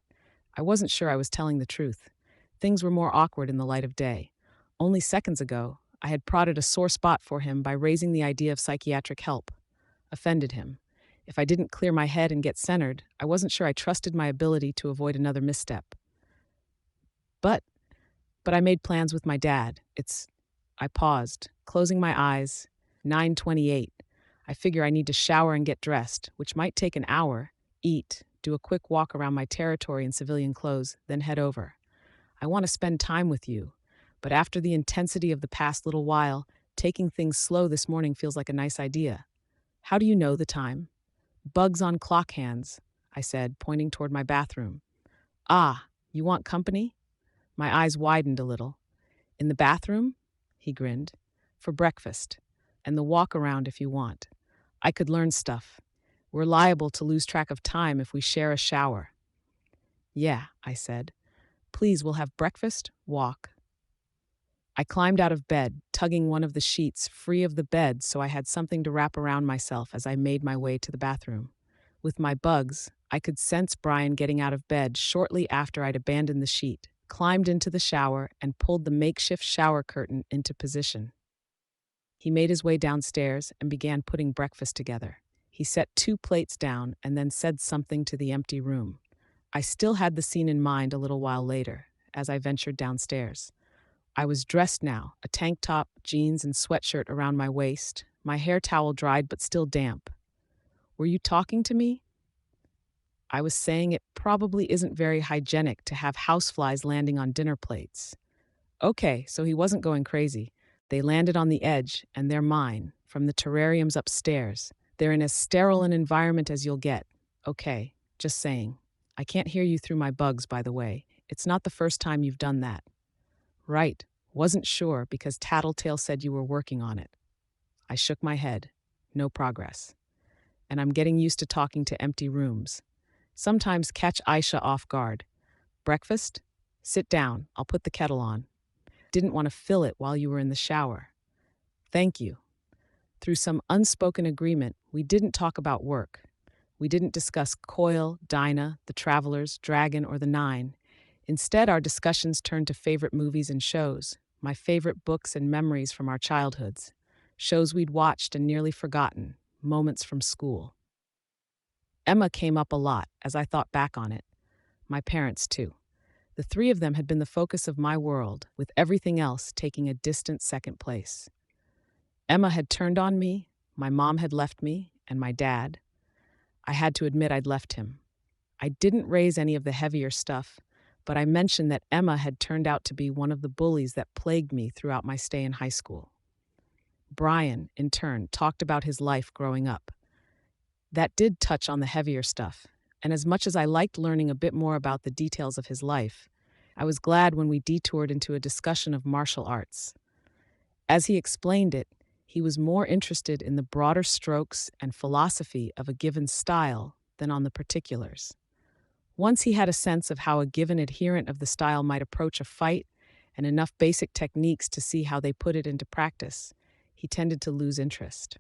I wasn't sure I was telling the truth. Things were more awkward in the light of day. Only seconds ago, I had prodded a sore spot for him by raising the idea of psychiatric help. Offended him. If I didn't clear my head and get centered, I wasn't sure I trusted my ability to avoid another misstep. But I made plans with my dad. I paused, closing my eyes. 9:28. I figure I need to shower and get dressed, which might take an hour, eat, do a quick walk around my territory in civilian clothes, then head over. I want to spend time with you, but after the intensity of the past little while, taking things slow this morning feels like a nice idea. How do you know the time? Bugs on clock hands, I said, pointing toward my bathroom. Ah, you want company? My eyes widened a little. In the bathroom? He grinned. For breakfast. And the walk around if you want. I could learn stuff. We're liable to lose track of time if we share a shower. Yeah, I said. Please, we'll have breakfast, walk. I climbed out of bed, tugging one of the sheets free of the bed so I had something to wrap around myself as I made my way to the bathroom. With my bugs, I could sense Brian getting out of bed shortly after I'd abandoned the sheet, climbed into the shower, and pulled the makeshift shower curtain into position. He made his way downstairs and began putting breakfast together. He set 2 plates down and then said something to the empty room. I still had the scene in mind a little while later, as I ventured downstairs. I was dressed now, a tank top, jeans, and sweatshirt around my waist, my hair towel dried but still damp. Were you talking to me? I was saying it probably isn't very hygienic to have houseflies landing on dinner plates. Okay, so he wasn't going crazy. They landed on the edge, and they're mine, from the terrariums upstairs. They're in as sterile an environment as you'll get. Okay, just saying. I can't hear you through my bugs, by the way. It's not the first time you've done that. Right. Wasn't sure because Tattletale said you were working on it. I shook my head. No progress. And I'm getting used to talking to empty rooms. Sometimes catch Aisha off guard. Breakfast? Sit down. I'll put the kettle on. Didn't want to fill it while you were in the shower. Thank you. Through some unspoken agreement, we didn't talk about work. We didn't discuss Coil, Dinah, The Travelers, Dragon, or The Nine. Instead, our discussions turned to favorite movies and shows, my favorite books and memories from our childhoods, shows we'd watched and nearly forgotten, moments from school. Emma came up a lot as I thought back on it. My parents, too. The three of them had been the focus of my world, with everything else taking a distant second place. Emma had turned on me, my mom had left me, and my dad. I had to admit I'd left him. I didn't raise any of the heavier stuff, but I mentioned that Emma had turned out to be one of the bullies that plagued me throughout my stay in high school. Brian, in turn, talked about his life growing up. That did touch on the heavier stuff, and as much as I liked learning a bit more about the details of his life, I was glad when we detoured into a discussion of martial arts. As he explained it, he was more interested in the broader strokes and philosophy of a given style than on the particulars. Once he had a sense of how a given adherent of the style might approach a fight and enough basic techniques to see how they put it into practice, he tended to lose interest.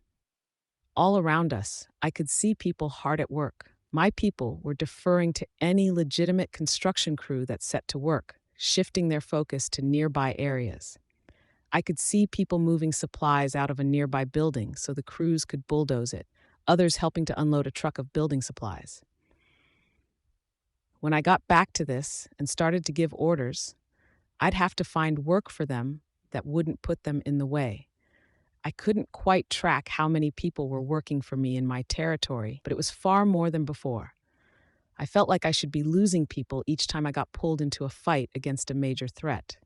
All around us, I could see people hard at work. My people were deferring to any legitimate construction crew that set to work, shifting their focus to nearby areas. I could see people moving supplies out of a nearby building so the crews could bulldoze it, others helping to unload a truck of building supplies. When I got back to this and started to give orders, I'd have to find work for them that wouldn't put them in the way. I couldn't quite track how many people were working for me in my territory, but it was far more than before. I felt like I should be losing people each time I got pulled into a fight against a major threat.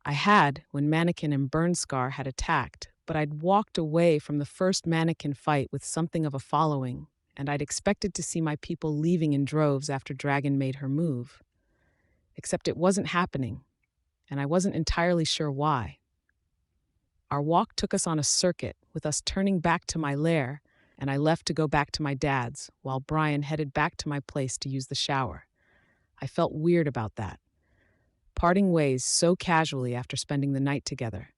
I had when Mannequin and Burnscar had attacked, but I'd walked away from the first Mannequin fight with something of a following, and I'd expected to see my people leaving in droves after Dragon made her move. Except it wasn't happening, and I wasn't entirely sure why. Our walk took us on a circuit, with us turning back to my lair, and I left to go back to my dad's, while Brian headed back to my place to use the shower. I felt weird about that. Parting ways so casually after spending the night together.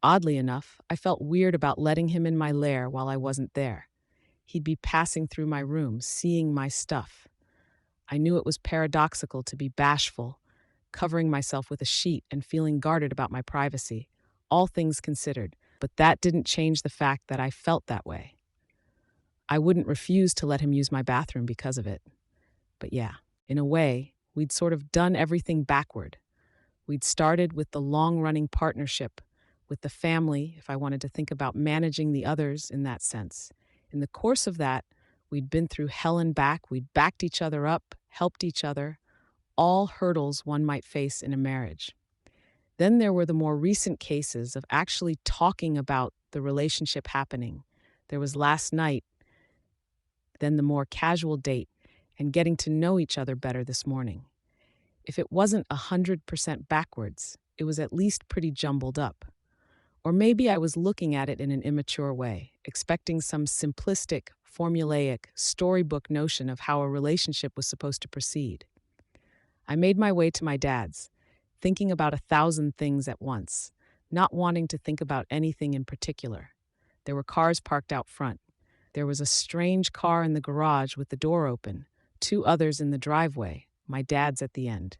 Oddly enough, I felt weird about letting him in my lair while I wasn't there. He'd be passing through my room, seeing my stuff. I knew it was paradoxical to be bashful, covering myself with a sheet and feeling guarded about my privacy, all things considered, but that didn't change the fact that I felt that way. I wouldn't refuse to let him use my bathroom because of it. But yeah, in a way, we'd sort of done everything backward. We'd started with the long-running partnership, with the family, if I wanted to think about managing the others in that sense. In the course of that, we'd been through hell and back, we'd backed each other up, helped each other, all hurdles one might face in a marriage. Then there were the more recent cases of actually talking about the relationship happening. There was last night, then the more casual date, and getting to know each other better this morning. If it wasn't 100% backwards, it was at least pretty jumbled up. Or maybe I was looking at it in an immature way, expecting some simplistic, formulaic, storybook notion of how a relationship was supposed to proceed. I made my way to my dad's, thinking about 1,000 things at once, not wanting to think about anything in particular. There were cars parked out front. There was a strange car in the garage with the door open, 2 others in the driveway, my dad's at the end.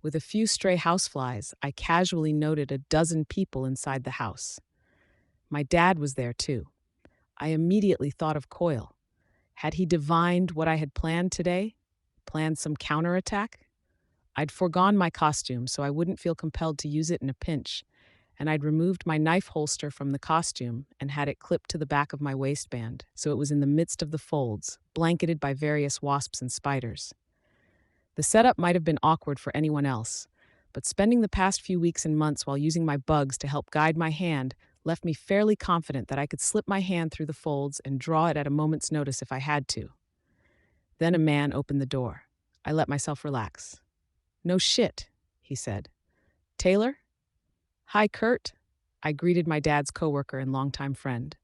With a few stray houseflies, I casually noted a dozen people inside the house. My dad was there too. I immediately thought of Coil. Had he divined what I had planned today? Planned some counterattack? I'd foregone my costume so I wouldn't feel compelled to use it in a pinch, and I'd removed my knife holster from the costume and had it clipped to the back of my waistband so it was in the midst of the folds, blanketed by various wasps and spiders. The setup might have been awkward for anyone else, but spending the past few weeks and months while using my bugs to help guide my hand left me fairly confident that I could slip my hand through the folds and draw it at a moment's notice if I had to. Then a man opened the door. I let myself relax. "No shit," he said. "Taylor?" "Hi, Kurt." I greeted my dad's coworker and longtime friend.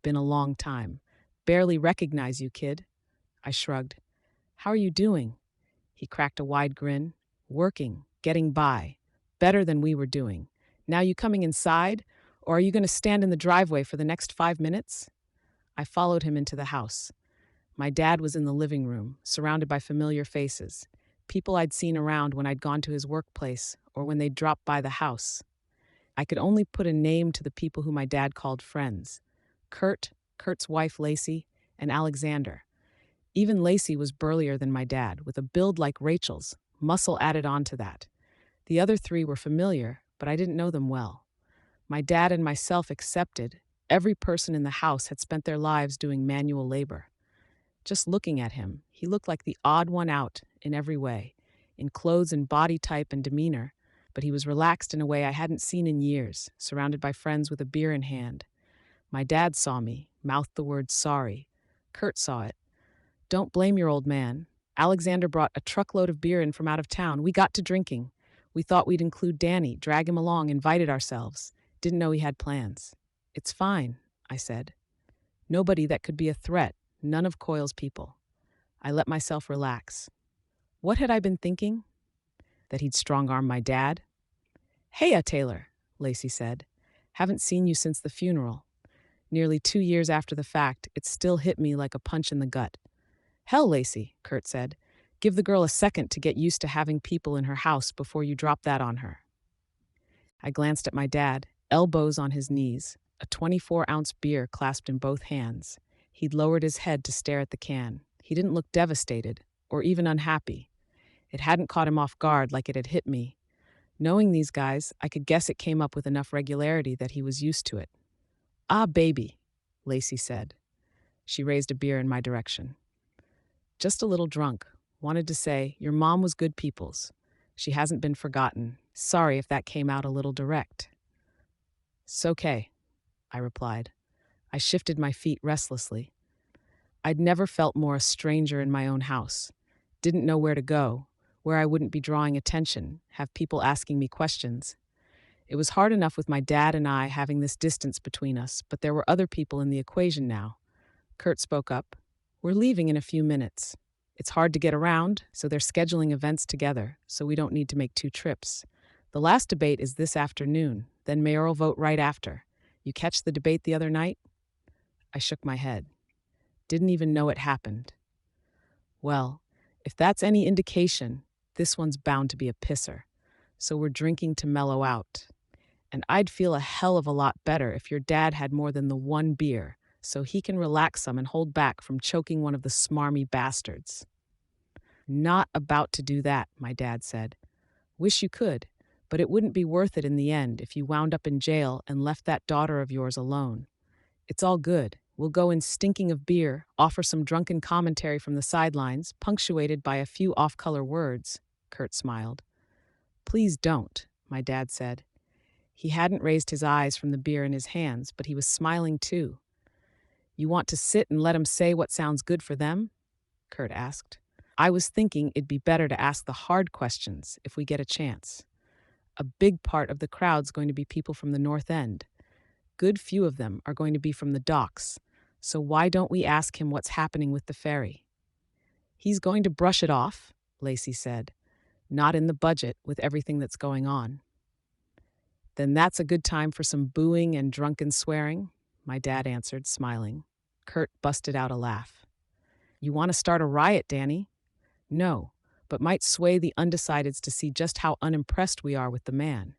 "Been a long time. Barely recognize you, kid." I shrugged. "How are you doing?" He cracked a wide grin. "Working, getting by. Better than we were doing. Now you coming inside, or are you going to stand in the driveway for the next 5 minutes?" I followed him into the house. My dad was in the living room, surrounded by familiar faces, people I'd seen around when I'd gone to his workplace or when they'd dropped by the house. I could only put a name to the people who my dad called friends: Kurt's wife Lacey, and Alexander. Even Lacey was burlier than my dad, with a build like Rachel's, muscle added on to that. The other three were familiar, but I didn't know them well. My dad and myself accepted. Every person in the house had spent their lives doing manual labor. Just looking at him, he looked like the odd one out in every way, in clothes and body type and demeanor, but he was relaxed in a way I hadn't seen in years, surrounded by friends with a beer in hand. My dad saw me, mouthed the word sorry. Kurt saw it. "Don't blame your old man. Alexander brought a truckload of beer in from out of town. We got to drinking. We thought we'd include Danny, drag him along, invited ourselves. Didn't know he had plans." "It's fine," I said. "Nobody that could be a threat, none of Coyle's people." I let myself relax. What had I been thinking? That he'd strong-arm my dad? "Heya, Taylor," Lacey said. "Haven't seen you since the funeral." Nearly 2 years after the fact, it still hit me like a punch in the gut. "Hell, Lacey," Kurt said. "Give the girl a second to get used to having people in her house before you drop that on her." I glanced at my dad, elbows on his knees, a 24-ounce beer clasped in both hands. He'd lowered his head to stare at the can. He didn't look devastated, or even unhappy. It hadn't caught him off guard like it had hit me. Knowing these guys, I could guess it came up with enough regularity that he was used to it. "Ah, baby," Lacey said. She raised a beer in my direction. "Just a little drunk. Wanted to say, your mom was good people's. She hasn't been forgotten. Sorry if that came out a little direct." "'S okay," I replied. I shifted my feet restlessly. I'd never felt more a stranger in my own house. Didn't know where to go, where I wouldn't be drawing attention, have people asking me questions. It was hard enough with my dad and I having this distance between us, but there were other people in the equation now. Kurt spoke up. "We're leaving in a few minutes. It's hard to get around, so they're scheduling events together, so we don't need to make 2 trips. The last debate is this afternoon, then mayoral vote right after. You catch the debate the other night?" I shook my head. Didn't even know it happened. "Well, if that's any indication, this one's bound to be a pisser. So we're drinking to mellow out. And I'd feel a hell of a lot better if your dad had more than the one beer, so he can relax some and hold back from choking one of the smarmy bastards." "Not about to do that," my dad said. "Wish you could, but it wouldn't be worth it in the end if you wound up in jail and left that daughter of yours alone. It's all good. We'll go in stinking of beer, offer some drunken commentary from the sidelines, punctuated by a few off-color words." Kurt smiled. "Please don't," my dad said. He hadn't raised his eyes from the beer in his hands, but he was smiling too. "You want to sit and let 'em say what sounds good for them?" Kurt asked. "I was thinking it'd be better to ask the hard questions if we get a chance. A big part of the crowd's going to be people from the North End. Good few of them are going to be from the docks, so why don't we ask him what's happening with the ferry?" "He's going to brush it off," Lacey said. "Not in the budget with everything that's going on." "Then that's a good time for some booing and drunken swearing," my dad answered, smiling. Kurt busted out a laugh. "You want to start a riot, Danny?" "No, but might sway the undecideds to see just how unimpressed we are with the man."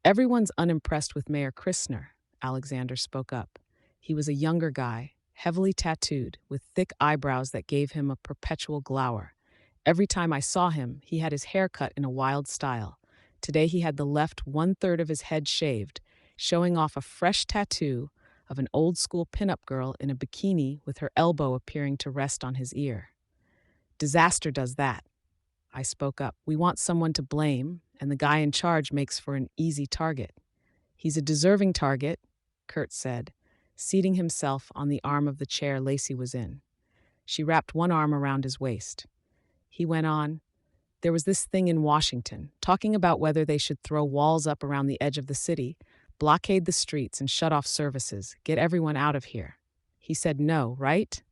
"Everyone's unimpressed with Mayor Christner," Alexander spoke up. He was a younger guy, heavily tattooed, with thick eyebrows that gave him a perpetual glower. Every time I saw him, he had his hair cut in a wild style. Today he had the left one-third of his head shaved, showing off a fresh tattoo of an old-school pinup girl in a bikini with her elbow appearing to rest on his ear. Disaster does that, I spoke up. We want someone to blame, and the guy in charge makes for an easy target. He's a deserving target, Kurt said, seating himself on the arm of the chair Lacey was in. She wrapped one arm around his waist. He went on, there was this thing in Washington, talking about whether they should throw walls up around the edge of the city, blockade the streets and shut off services, get everyone out of here. He said no, right?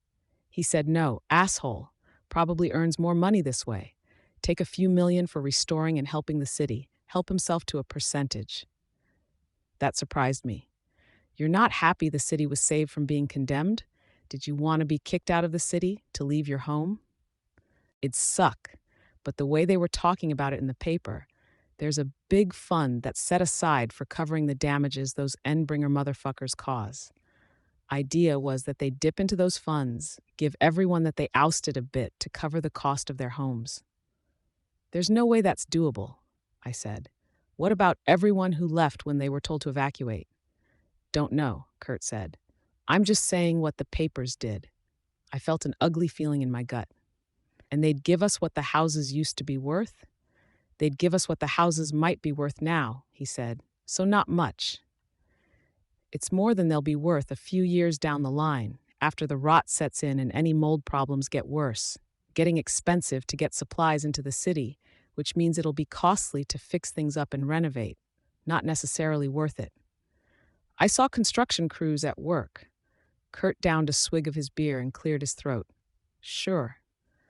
He said no, asshole. Probably earns more money this way. Take a few million for restoring and helping the city. Help himself to a percentage. That surprised me. You're not happy the city was saved from being condemned? Did you want to be kicked out of the city, to leave your home? It'd suck, but the way they were talking about it in the paper, there's a big fund that's set aside for covering the damages those Endbringer motherfuckers cause. Idea was that they dip into those funds, give everyone that they ousted a bit to cover the cost of their homes. There's no way that's doable, I said. What about everyone who left when they were told to evacuate? Don't know, Kurt said. I'm just saying what the papers did. I felt an ugly feeling in my gut. And they'd give us what the houses used to be worth? They'd give us what the houses might be worth now, he said. So not much. It's more than they'll be worth a few years down the line, after the rot sets in and any mold problems get worse. Getting expensive to get supplies into the city, which means it'll be costly to fix things up and renovate. Not necessarily worth it. I saw construction crews at work. Kurt downed a swig of his beer and cleared his throat. Sure.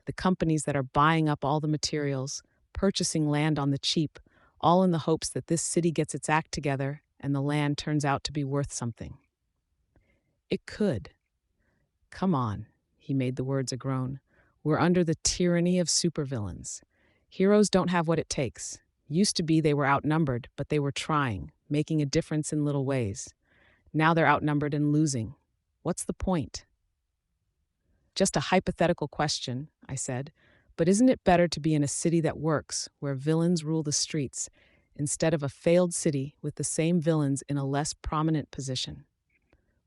The companies that are buying up all the materials, purchasing land on the cheap, all in the hopes that this city gets its act together and the land turns out to be worth something. It could. Come on, he made the words a groan. We're under the tyranny of supervillains. Heroes don't have what it takes. Used to be they were outnumbered, but they were trying, making a difference in little ways. Now they're outnumbered and losing. What's the point? Just a hypothetical question, I said, but isn't it better to be in a city that works, where villains rule the streets, instead of a failed city with the same villains in a less prominent position?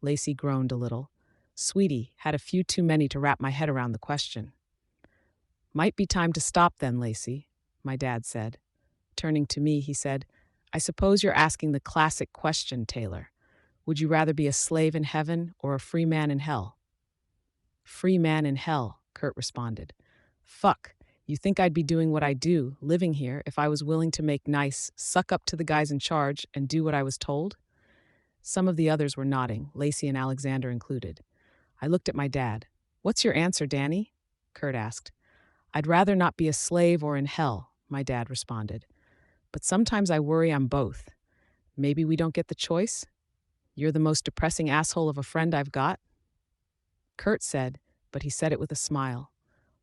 Lacey groaned a little. Sweetie, had a few too many to wrap my head around the question. Might be time to stop then, Lacey, my dad said. Turning to me, he said, I suppose you're asking the classic question, Taylor. Would you rather be a slave in heaven or a free man in hell? Free man in hell, Kurt responded. Fuck, you think I'd be doing what I do, living here, if I was willing to make nice, suck up to the guys in charge, and do what I was told? Some of the others were nodding, Lacey and Alexander included. I looked at my dad. What's your answer, Danny? Kurt asked. I'd rather not be a slave or in hell, my dad responded. But sometimes I worry I'm both. Maybe we don't get the choice? You're the most depressing asshole of a friend I've got? Kurt said, but he said it with a smile.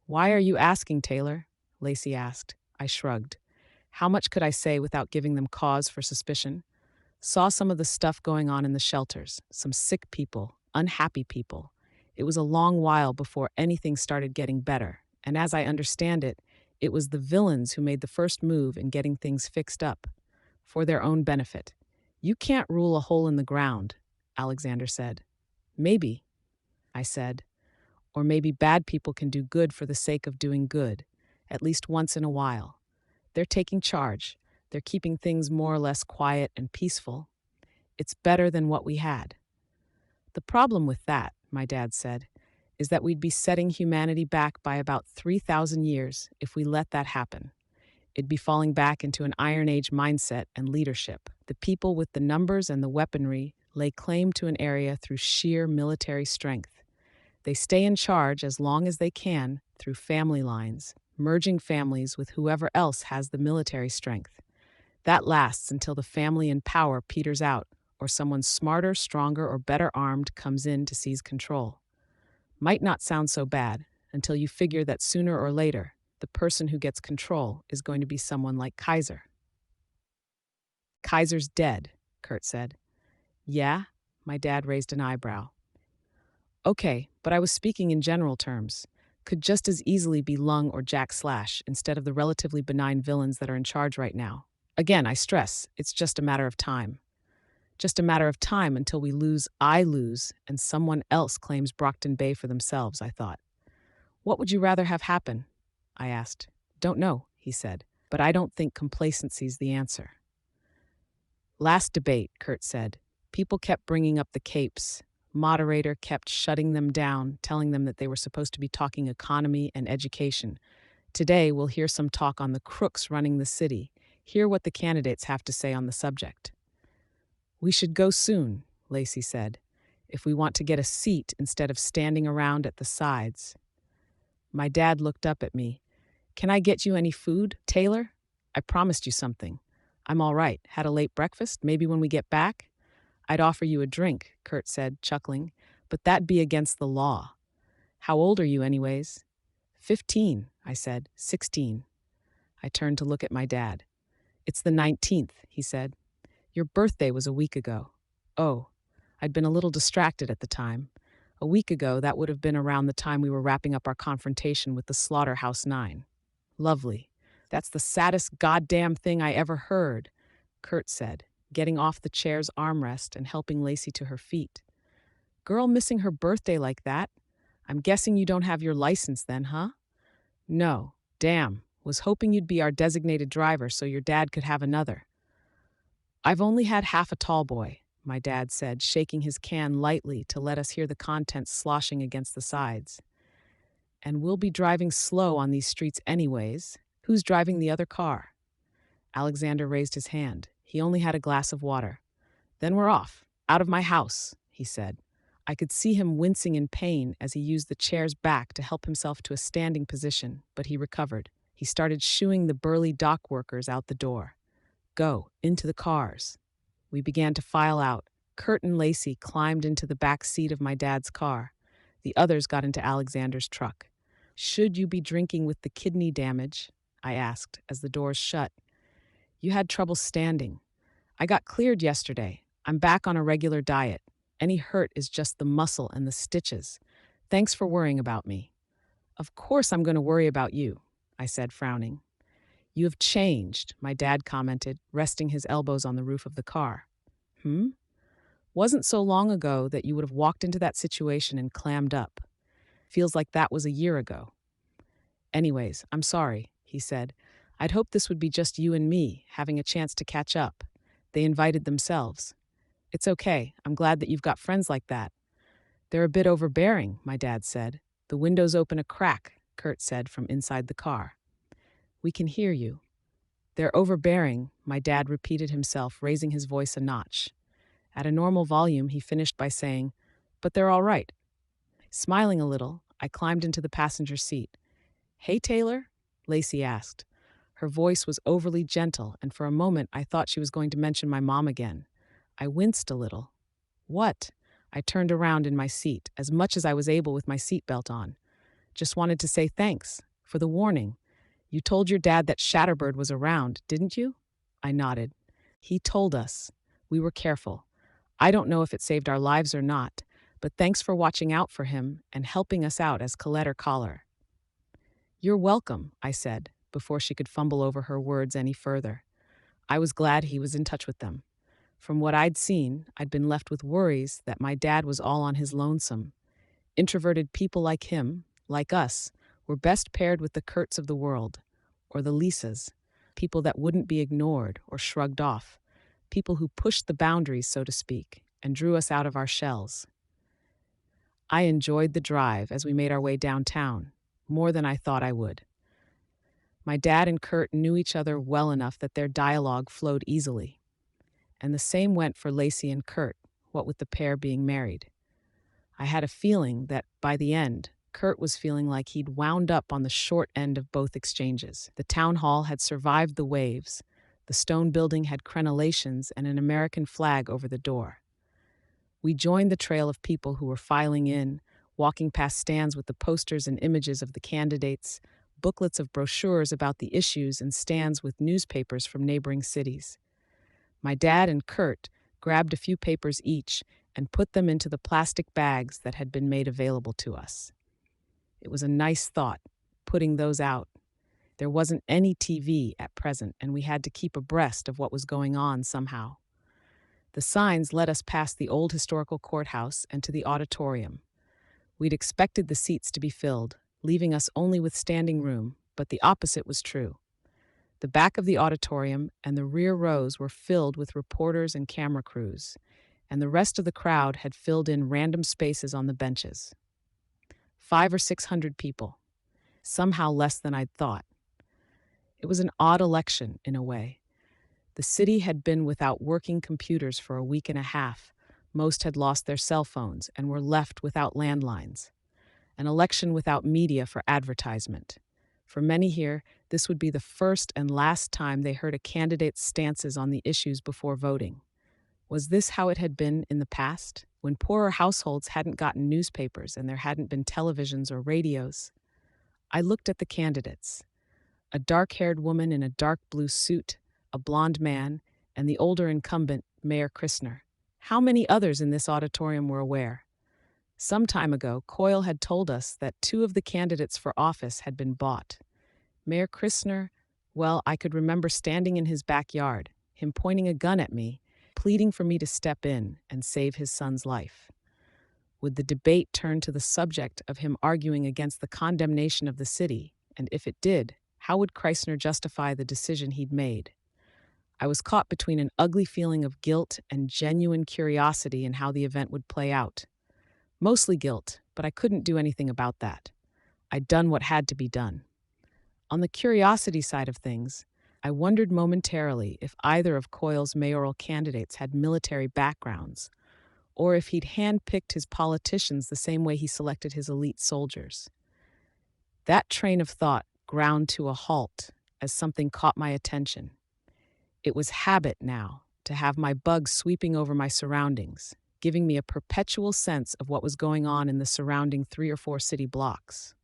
Why are you asking, Taylor? Lacey asked. I shrugged. How much could I say without giving them cause for suspicion? Saw some of the stuff going on in the shelters, some sick people, unhappy people. It was a long while before anything started getting better, and as I understand it, it was the villains who made the first move in getting things fixed up, for their own benefit. You can't rule a hole in the ground, Alexander said. Maybe, I said. Or maybe bad people can do good for the sake of doing good, at least once in a while. They're taking charge. They're keeping things more or less quiet and peaceful. It's better than what we had. The problem with that, my dad said, is that we'd be setting humanity back by about 3,000 years if we let that happen. It'd be falling back into an Iron Age mindset and leadership. The people with the numbers and the weaponry lay claim to an area through sheer military strength. They stay in charge as long as they can through family lines, merging families with whoever else has the military strength. That lasts until the family in power peters out or someone smarter, stronger, or better armed comes in to seize control. Might not sound so bad until you figure that sooner or later, the person who gets control is going to be someone like Kaiser. Kaiser's dead, Kurt said. Yeah? My dad raised an eyebrow. Okay, but I was speaking in general terms. could just as easily be Lung or Jack Slash instead of the relatively benign villains that are in charge right now. Again, I stress, it's just a matter of time. Just a matter of time until I lose, and someone else claims Brockton Bay for themselves, I thought. What would you rather have happen? I asked. Don't know, he said, but I don't think complacency's the answer. Last debate, Kurt said. People kept bringing up the capes. Moderator kept shutting them down, telling them that they were supposed to be talking economy and education. Today, we'll hear some talk on the crooks running the city, hear what the candidates have to say on the subject. We should go soon, Lacey said, if we want to get a seat instead of standing around at the sides. My dad looked up at me. Can I get you any food, Taylor? I promised you something. I'm all right. Had a late breakfast? Maybe when we get back? I'd offer you a drink, Kurt said, chuckling, but that'd be against the law. How old are you anyways? 15, I said. 16. I turned to look at my dad. It's the 19th, he said. Your birthday was a week ago. Oh, I'd been a little distracted at the time. A week ago, that would have been around the time we were wrapping up our confrontation with the Slaughterhouse Nine. Lovely. That's the saddest goddamn thing I ever heard, Kurt said, getting off the chair's armrest and helping Lacey to her feet. Girl missing her birthday like that? I'm guessing you don't have your license then, huh? No. Damn. Was hoping you'd be our designated driver so your dad could have another. I've only had half a tall boy, my dad said, shaking his can lightly to let us hear the contents sloshing against the sides. And we'll be driving slow on these streets anyways. Who's driving the other car? Alexander raised his hand. He only had a glass of water. Then we're off. Out of my house, he said. I could see him wincing in pain as he used the chair's back to help himself to a standing position, but he recovered. He started shooing the burly dock workers out the door. Go, into the cars. We began to file out. Kurt and Lacey climbed into the back seat of my dad's car. The others got into Alexander's truck. Should you be drinking with the kidney damage? I asked as the doors shut. You had trouble standing. I got cleared yesterday. I'm back on a regular diet. Any hurt is just the muscle and the stitches. Thanks for worrying about me. Of course I'm going to worry about you, I said, frowning. You have changed, my dad commented, resting his elbows on the roof of the car. Wasn't so long ago that you would have walked into that situation and clammed up. Feels like that was a year ago. Anyways, I'm sorry, he said. I'd hoped this would be just you and me, having a chance to catch up. They invited themselves. It's okay. I'm glad that you've got friends like that. They're a bit overbearing, my dad said. The windows open a crack, Kurt said from inside the car. We can hear you. They're overbearing, my dad repeated himself, raising his voice a notch. At a normal volume, he finished by saying, but they're all right. Smiling a little, I climbed into the passenger seat. Hey, Taylor? Lacey asked. Her voice was overly gentle, and for a moment I thought she was going to mention my mom again. I winced a little. What? I turned around in my seat, as much as I was able with my seatbelt on. Just wanted to say thanks for the warning. You told your dad that Shatterbird was around, didn't you? I nodded. He told us. We were careful. I don't know if it saved our lives or not, but thanks for watching out for him and helping us out as Colette or Collar. You're welcome, I said, before she could fumble over her words any further. I was glad he was in touch with them. From what I'd seen, I'd been left with worries that my dad was all on his lonesome. Introverted people like him, like us, were best paired with the Kurts of the world, or the Lisas, people that wouldn't be ignored or shrugged off, people who pushed the boundaries, so to speak, and drew us out of our shells. I enjoyed the drive as we made our way downtown, more than I thought I would. My dad and Kurt knew each other well enough that their dialogue flowed easily. And the same went for Lacey and Kurt, what with the pair being married. I had a feeling that, by the end, Kurt was feeling like he'd wound up on the short end of both exchanges. The town hall had survived the waves. The stone building had crenellations and an American flag over the door. We joined the trail of people who were filing in, walking past stands with the posters and images of the candidates, booklets of brochures about the issues, and stands with newspapers from neighboring cities. My dad and Kurt grabbed a few papers each and put them into the plastic bags that had been made available to us. It was a nice thought, putting those out. There wasn't any TV at present, and we had to keep abreast of what was going on somehow. The signs led us past the old historical courthouse and to the auditorium. We'd expected the seats to be filled, leaving us only with standing room, but the opposite was true. The back of the auditorium and the rear rows were filled with reporters and camera crews, and the rest of the crowd had filled in random spaces on the benches. 500 or 600 people, somehow less than I'd thought. It was an odd election, in a way. The city had been without working computers for a week and a half. Most had lost their cell phones and were left without landlines. An election without media for advertisement. For many here, this would be the first and last time they heard a candidate's stances on the issues before voting. Was this how it had been in the past, when poorer households hadn't gotten newspapers and there hadn't been televisions or radios? I looked at the candidates. A dark-haired woman in a dark blue suit, a blonde man, and the older incumbent, Mayor Christner. How many others in this auditorium were aware? Some time ago, Coyle had told us that 2 of the candidates for office had been bought. Mayor Christner, well, I could remember standing in his backyard, him pointing a gun at me, pleading for me to step in and save his son's life. Would the debate turn to the subject of him arguing against the condemnation of the city, and if it did, how would Christner justify the decision he'd made? I was caught between an ugly feeling of guilt and genuine curiosity in how the event would play out. Mostly guilt, but I couldn't do anything about that. I'd done what had to be done. On the curiosity side of things, I wondered momentarily if either of Coyle's mayoral candidates had military backgrounds, or if he'd handpicked his politicians the same way he selected his elite soldiers. That train of thought ground to a halt as something caught my attention. It was habit now to have my bugs sweeping over my surroundings, giving me a perpetual sense of what was going on in the surrounding 3 or 4 city blocks.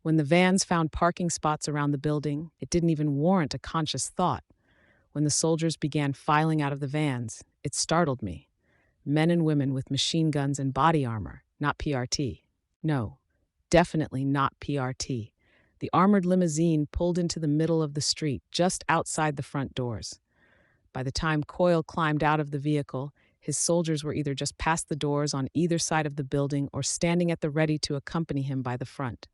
When the vans found parking spots around the building, it didn't even warrant a conscious thought. When the soldiers began filing out of the vans, it startled me. Men and women with machine guns and body armor, not PRT. No, definitely not PRT. The armored limousine pulled into the middle of the street, just outside the front doors. By the time Coyle climbed out of the vehicle, his soldiers were either just past the doors on either side of the building or standing at the ready to accompany him by the front.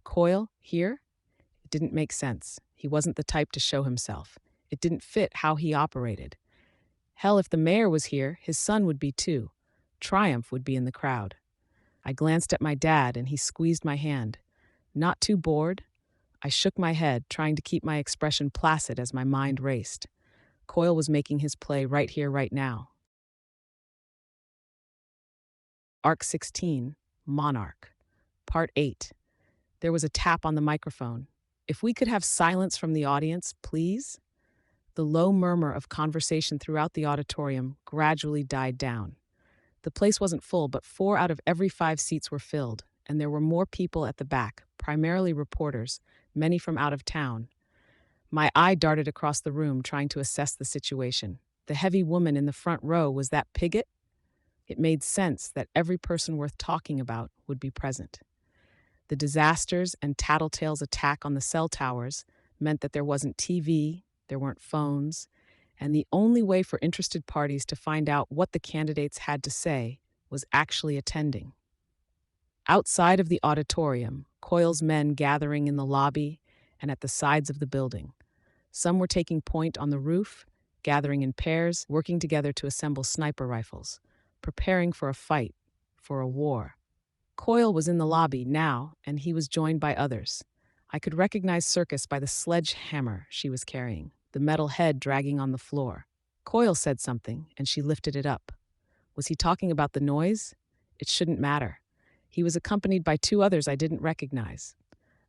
Coyle, here? It didn't make sense. He wasn't the type to show himself. It didn't fit how he operated. Hell, if the mayor was here, his son would be too. Triumph would be in the crowd. I glanced at my dad and he squeezed my hand. Not too bored? I shook my head, trying to keep my expression placid as my mind raced. Coyle was making his play right here, right now. Arc 16, Monarch. Part 8. There was a tap on the microphone. If we could have silence from the audience, please? The low murmur of conversation throughout the auditorium gradually died down. The place wasn't full, but 4 out of every 5 seats were filled, and there were more people at the back, primarily reporters, many from out of town. My eye darted across the room, trying to assess the situation. The heavy woman in the front row, was that Pigott? It made sense that every person worth talking about would be present. The disasters and Tattletale's attack on the cell towers meant that there wasn't TV, there weren't phones, and the only way for interested parties to find out what the candidates had to say was actually attending. Outside of the auditorium, Coyle's men gathering in the lobby and at the sides of the building. Some were taking point on the roof, gathering in pairs, working together to assemble sniper rifles, preparing for a fight, for a war. Coyle was in the lobby now, and he was joined by others. I could recognize Circus by the sledgehammer she was carrying, the metal head dragging on the floor. Coyle said something, and she lifted it up. Was he talking about the noise? It shouldn't matter. He was accompanied by 2 others I didn't recognize.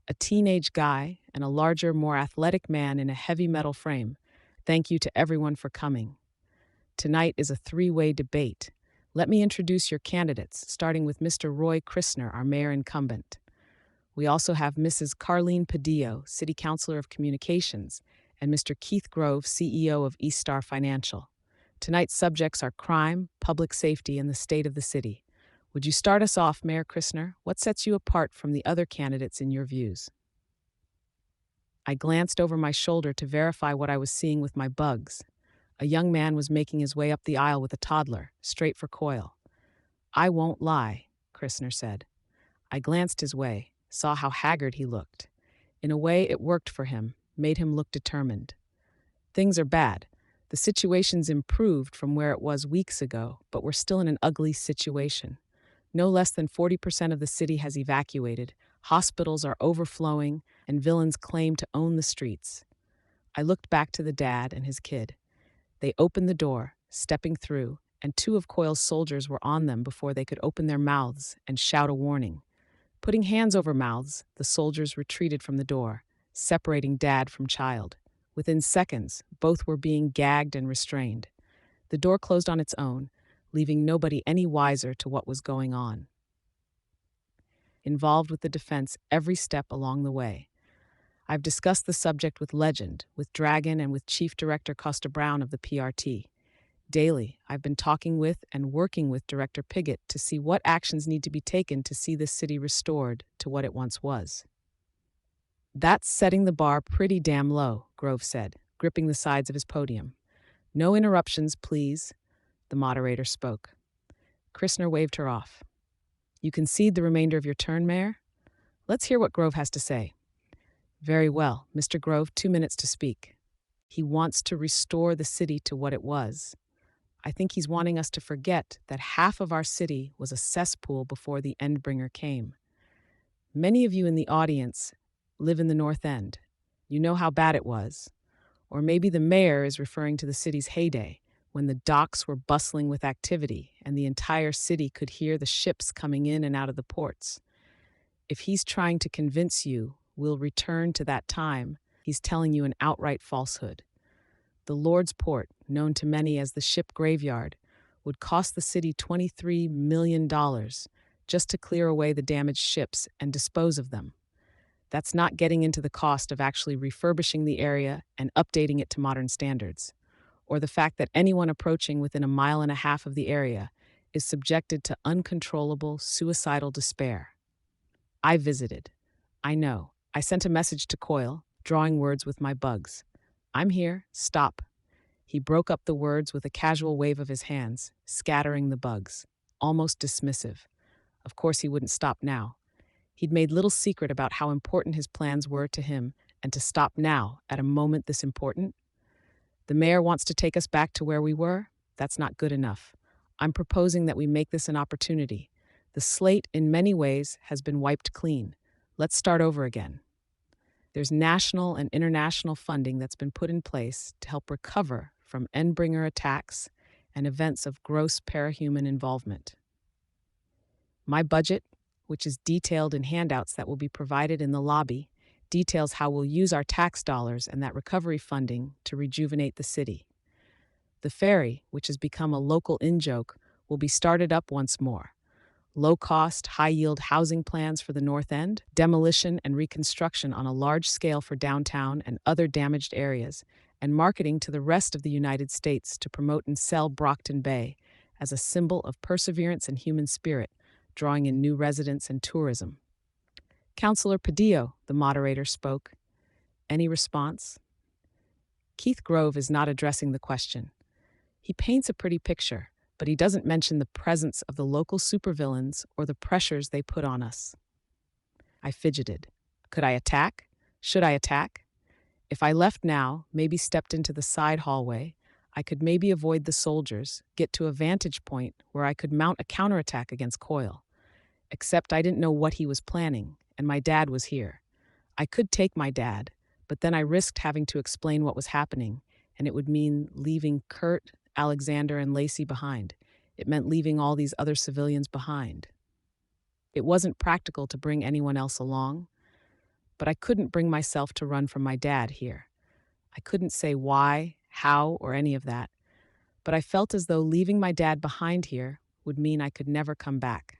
A teenage guy and a larger, more athletic man in a heavy metal frame. Thank you to everyone for coming. Tonight is a 3-way debate. Let me introduce your candidates, starting with Mr. Roy Christner, our mayor incumbent. We also have Mrs. Carlene Padillo, City Councilor of Communications, and Mr. Keith Grove, CEO of East Star Financial. Tonight's subjects are crime, public safety, and the state of the city. Would you start us off, Mayor Christner? What sets you apart from the other candidates in your views? I glanced over my shoulder to verify what I was seeing with my bugs. A young man was making his way up the aisle with a toddler, straight for Coyle. I won't lie, Christner said. I glanced his way, saw how haggard he looked. In a way, it worked for him, made him look determined. Things are bad. The situation's improved from where it was weeks ago, but we're still in an ugly situation. No less than 40% of the city has evacuated, hospitals are overflowing, and villains claim to own the streets. I looked back to the dad and his kid. They opened the door, stepping through, and two of Coyle's soldiers were on them before they could open their mouths and shout a warning. Putting hands over mouths, the soldiers retreated from the door, separating dad from child. Within seconds, both were being gagged and restrained. The door closed on its own, leaving nobody any wiser to what was going on. Involved with the defense every step along the way. I've discussed the subject with Legend, with Dragon, and with Chief Director Costa Brown of the PRT. Daily, I've been talking with and working with Director Piggott to see what actions need to be taken to see this city restored to what it once was. That's setting the bar pretty damn low, Grove said, gripping the sides of his podium. No interruptions, please, the moderator spoke. Christner waved her off. You concede the remainder of your turn, Mayor? Let's hear what Grove has to say. Very well, Mr. Grove, 2 minutes to speak. He wants to restore the city to what it was. I think he's wanting us to forget that half of our city was a cesspool before the Endbringer came. Many of you in the audience live in the North End. You know how bad it was. Or maybe the mayor is referring to the city's heyday, when the docks were bustling with activity and the entire city could hear the ships coming in and out of the ports. If he's trying to convince you we'll return to that time, he's telling you an outright falsehood. The Lord's Port, known to many as the ship graveyard, would cost the city $23 million just to clear away the damaged ships and dispose of them. That's not getting into the cost of actually refurbishing the area and updating it to modern standards, or the fact that anyone approaching within 1.5 miles of the area is subjected to uncontrollable suicidal despair. I visited. I know. I sent a message to Coyle, drawing words with my bugs. I'm here. Stop. He broke up the words with a casual wave of his hands, scattering the bugs, almost dismissive. Of course he wouldn't stop now. He'd made little secret about how important his plans were to him, and to stop now, at a moment this important? The mayor wants to take us back to where we were? That's not good enough. I'm proposing that we make this an opportunity. The slate, in many ways, has been wiped clean. Let's start over again. There's national and international funding that's been put in place to help recover from Endbringer attacks and events of gross parahuman involvement. My budget, which is detailed in handouts that will be provided in the lobby, details how we'll use our tax dollars and that recovery funding to rejuvenate the city. The ferry, which has become a local in-joke, will be started up once more. Low-cost, high-yield housing plans for the North End, demolition and reconstruction on a large scale for downtown and other damaged areas, and marketing to the rest of the United States to promote and sell Brockton Bay as a symbol of perseverance and human spirit, drawing in new residents and tourism. Councillor Padillo, the moderator, spoke. Any response? Keith Grove is not addressing the question. He paints a pretty picture, but he doesn't mention the presence of the local supervillains or the pressures they put on us. I fidgeted. Could I attack? Should I attack? If I left now, maybe stepped into the side hallway, I could maybe avoid the soldiers, get to a vantage point where I could mount a counterattack against Coyle. Except I didn't know what he was planning, and my dad was here. I could take my dad, but then I risked having to explain what was happening, and it would mean leaving Kurt, Alexander, and Lacey behind. It meant leaving all these other civilians behind. It wasn't practical to bring anyone else along, but I couldn't bring myself to run from my dad here. I couldn't say why, how, or any of that, but I felt as though leaving my dad behind here would mean I could never come back,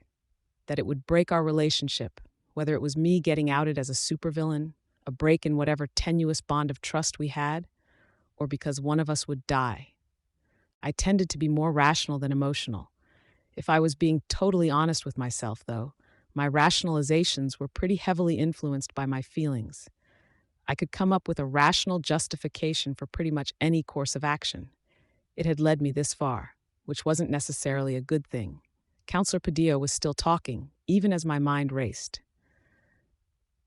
that it would break our relationship, whether it was me getting outed as a supervillain, a break in whatever tenuous bond of trust we had, or because one of us would die. I tended to be more rational than emotional. If I was being totally honest with myself, though, my rationalizations were pretty heavily influenced by my feelings. I could come up with a rational justification for pretty much any course of action. It had led me this far, which wasn't necessarily a good thing. Counselor Padillo was still talking, even as my mind raced.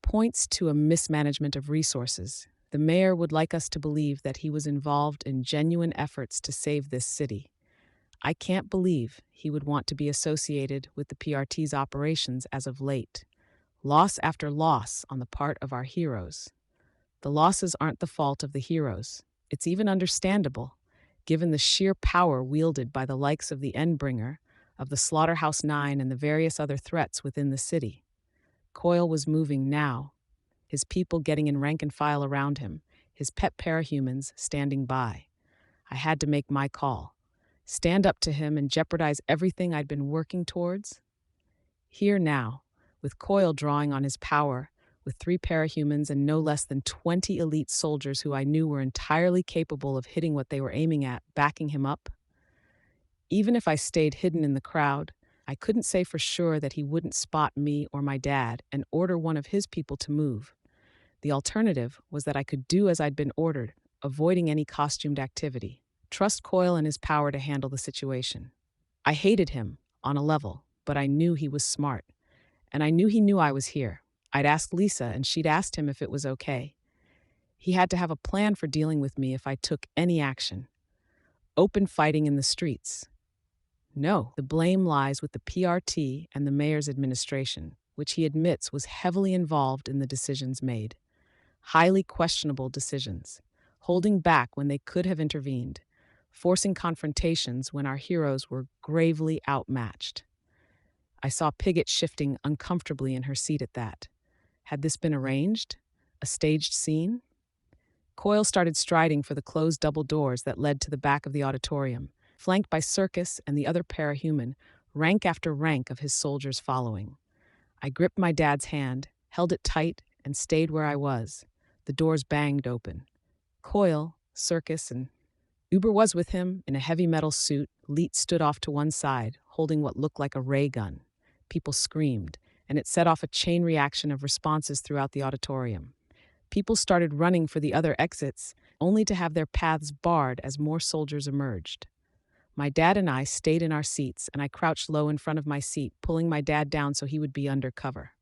Points to a mismanagement of resources. The mayor would like us to believe that he was involved in genuine efforts to save this city. I can't believe he would want to be associated with the PRT's operations as of late. Loss after loss on the part of our heroes. The losses aren't the fault of the heroes. It's even understandable, given the sheer power wielded by the likes of the Endbringer, of the Slaughterhouse Nine, and the various other threats within the city. Coyle was moving now, his people getting in rank and file around him, his pet parahumans standing by. I had to make my call. Stand up to him and jeopardize everything I'd been working towards? Here now, with Coyle drawing on his power, with 3 parahumans and no less than 20 elite soldiers who I knew were entirely capable of hitting what they were aiming at, backing him up. Even if I stayed hidden in the crowd, I couldn't say for sure that he wouldn't spot me or my dad and order one of his people to move. The alternative was that I could do as I'd been ordered, avoiding any costumed activity. Trust Coyle and his power to handle the situation. I hated him, on a level, but I knew he was smart. And I knew he knew I was here. I'd asked Lisa, and she'd asked him if it was okay. He had to have a plan for dealing with me if I took any action. Open fighting in the streets. No, the blame lies with the PRT and the mayor's administration, which he admits was heavily involved in the decisions made. Highly questionable decisions, holding back when they could have intervened, forcing confrontations when our heroes were gravely outmatched. I saw Pigott shifting uncomfortably in her seat at that. Had this been arranged? A staged scene? Coyle started striding for the closed double doors that led to the back of the auditorium, flanked by Circus and the other parahuman, rank after rank of his soldiers following. I gripped my dad's hand, held it tight, and stayed where I was. The doors banged open. Coyle, Circus, and Uber was with him in a heavy metal suit. Leet stood off to one side, holding what looked like a ray gun. People screamed, and it set off a chain reaction of responses throughout the auditorium. People started running for the other exits, only to have their paths barred as more soldiers emerged. My dad and I stayed in our seats, and I crouched low in front of my seat, pulling my dad down so he would be under cover.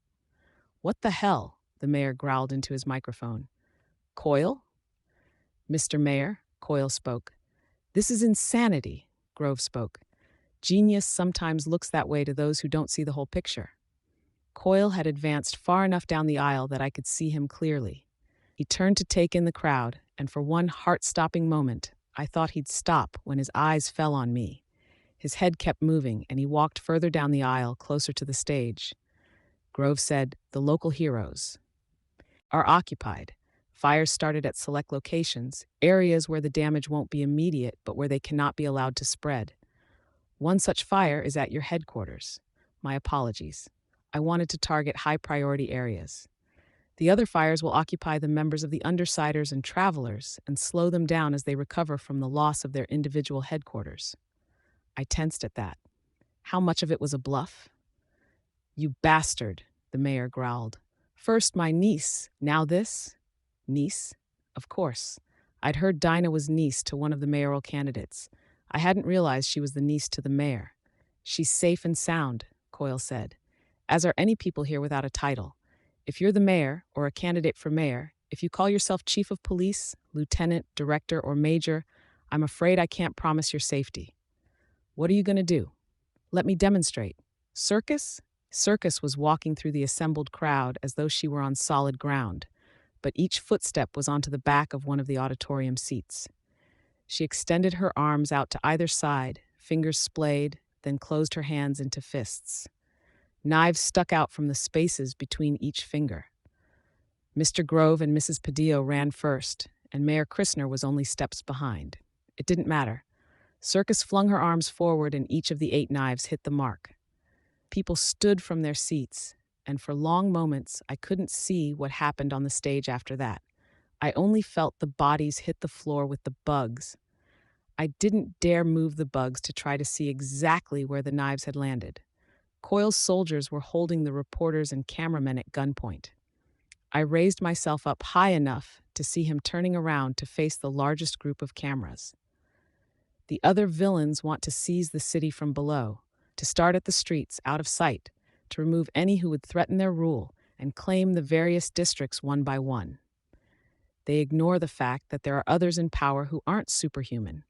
"What the hell?" the mayor growled into his microphone. "Coyle?" "Mr. Mayor," Coyle spoke. "This is insanity," Grove spoke. "Genius sometimes looks that way to those who don't see the whole picture." Coyle had advanced far enough down the aisle that I could see him clearly. He turned to take in the crowd, and for one heart-stopping moment, I thought he'd stop when his eyes fell on me. His head kept moving, and he walked further down the aisle, closer to the stage. Grove said, "The local heroes are occupied. Fires started at select locations, areas where the damage won't be immediate, but where they cannot be allowed to spread. One such fire is at your headquarters. My apologies. I wanted to target high-priority areas. The other fires will occupy the members of the Undersiders and Travelers and slow them down as they recover from the loss of their individual headquarters." I tensed at that. How much of it was a bluff? "You bastard," the mayor growled. "First my niece, now this?" Niece? Of course. I'd heard Dinah was niece to one of the mayoral candidates. I hadn't realized she was the niece to the mayor. "She's safe and sound," Coyle said, "as are any people here without a title. If you're the mayor or a candidate for mayor, if you call yourself chief of police, lieutenant, director, or major, I'm afraid I can't promise your safety." "What are you going to do?" "Let me demonstrate." "Circus?" Circus was walking through the assembled crowd as though she were on solid ground, but each footstep was onto the back of one of the auditorium seats. She extended her arms out to either side, fingers splayed, then closed her hands into fists. Knives stuck out from the spaces between each finger. Mr. Grove and Mrs. Padillo ran first, and Mayor Christner was only steps behind. It didn't matter. Circus flung her arms forward, and each of the 8 knives hit the mark. People stood from their seats, and for long moments I couldn't see what happened on the stage after that. I only felt the bodies hit the floor with the bugs. I didn't dare move the bugs to try to see exactly where the knives had landed. Coyle's soldiers were holding the reporters and cameramen at gunpoint. I raised myself up high enough to see him turning around to face the largest group of cameras. The other villains want to seize the city from below, to start at the streets, out of sight, to remove any who would threaten their rule and claim the various districts one by one. They ignore the fact that there are others in power who aren't superhuman,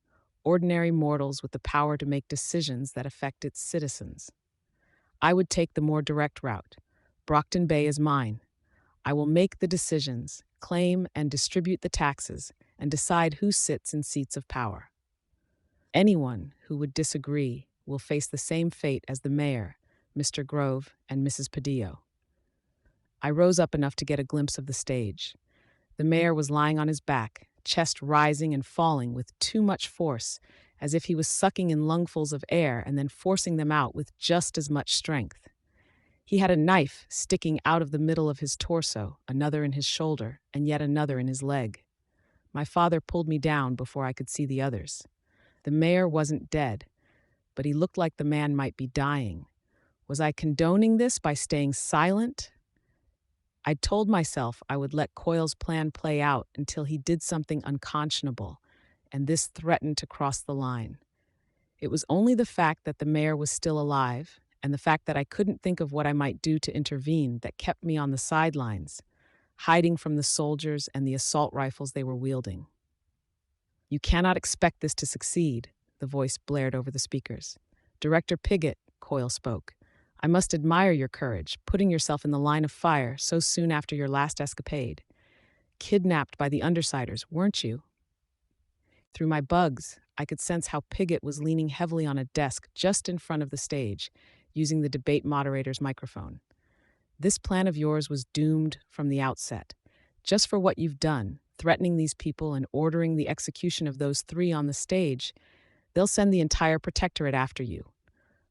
ordinary mortals with the power to make decisions that affect its citizens. I would take the more direct route. Brockton Bay is mine. I will make the decisions, claim and distribute the taxes, and decide who sits in seats of power. Anyone who would disagree will face the same fate as the mayor, Mr. Grove, and Mrs. Padillo. I rose up enough to get a glimpse of the stage. The mayor was lying on his back, chest rising and falling with too much force, as if he was sucking in lungfuls of air and then forcing them out with just as much strength. He had a knife sticking out of the middle of his torso, another in his shoulder, and yet another in his leg. My father pulled me down before I could see the others. The mayor wasn't dead, but he looked like the man might be dying. Was I condoning this by staying silent? I'd told myself I would let Coyle's plan play out until he did something unconscionable, and this threatened to cross the line. It was only the fact that the mayor was still alive, and the fact that I couldn't think of what I might do to intervene, that kept me on the sidelines, hiding from the soldiers and the assault rifles they were wielding. "You cannot expect this to succeed," the voice blared over the speakers. "Director Pigott," Coyle spoke, "I must admire your courage, putting yourself in the line of fire so soon after your last escapade. Kidnapped by the Undersiders, weren't you?" Through my bugs, I could sense how Pigott was leaning heavily on a desk just in front of the stage, using the debate moderator's microphone. "This plan of yours was doomed from the outset. Just for what you've done, threatening these people and ordering the execution of those three on the stage, they'll send the entire protectorate after you.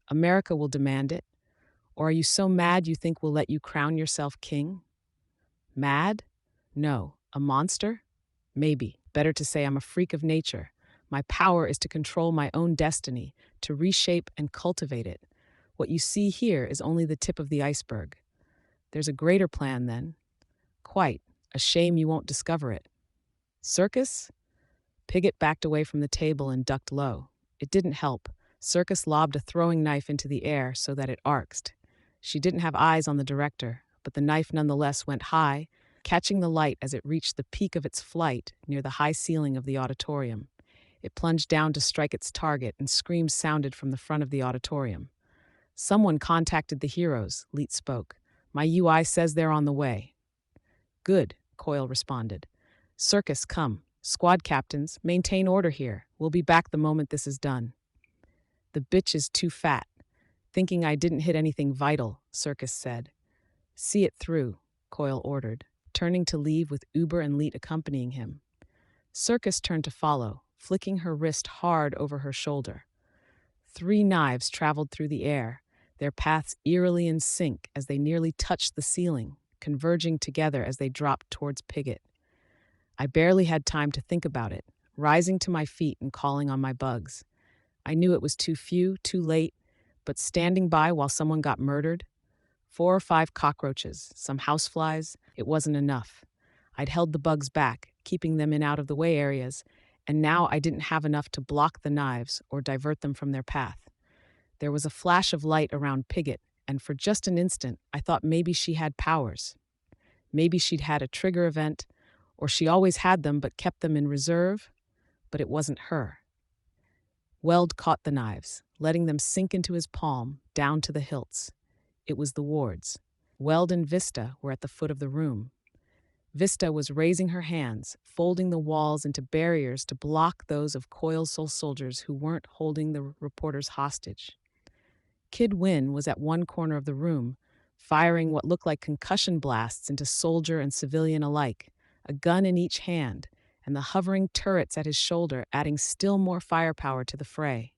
America will demand it. Or are you so mad you think we'll let you crown yourself king?" Mad? No. A monster? Maybe. Better to say I'm a freak of nature. My power is to control my own destiny, to reshape and cultivate it. What you see here is only the tip of the iceberg. There's a greater plan, then. Quite. A shame you won't discover it. Circus? Pigott backed away from the table and ducked low. It didn't help. Circus lobbed a throwing knife into the air so that it arced. She didn't have eyes on the director, but the knife nonetheless went high, catching the light as it reached the peak of its flight near the high ceiling of the auditorium. It plunged down to strike its target, and screams sounded from the front of the auditorium. "Someone contacted the heroes," Leet spoke. "My UI says they're on the way." "Good," Coyle responded. "Circus, come. Squad captains, maintain order here. We'll be back the moment this is done." "The bitch is too fat. Thinking I didn't hit anything vital," Circus said. "See it through," Coyle ordered, turning to leave with Uber and Leet accompanying him. Circus turned to follow, flicking her wrist hard over her shoulder. 3 knives traveled through the air, their paths eerily in sync as they nearly touched the ceiling, converging together as they dropped towards Pigott. I barely had time to think about it, rising to my feet and calling on my bugs. I knew it was too few, too late, but standing by while someone got murdered? 4 or 5 cockroaches, some houseflies, it wasn't enough. I'd held the bugs back, keeping them in out-of-the-way areas, and now I didn't have enough to block the knives or divert them from their path. There was a flash of light around Pigott, and for just an instant, I thought maybe she had powers. Maybe she'd had a trigger event, or she always had them but kept them in reserve, but it wasn't her. Weld caught the knives, letting them sink into his palm, down to the hilts. It was the wards. Weld and Vista were at the foot of the room. Vista was raising her hands, folding the walls into barriers to block those of Coyle's soul soldiers who weren't holding the reporters hostage. Kid Wynn was at one corner of the room, firing what looked like concussion blasts into soldier and civilian alike, a gun in each hand, and the hovering turrets at his shoulder adding still more firepower to the fray.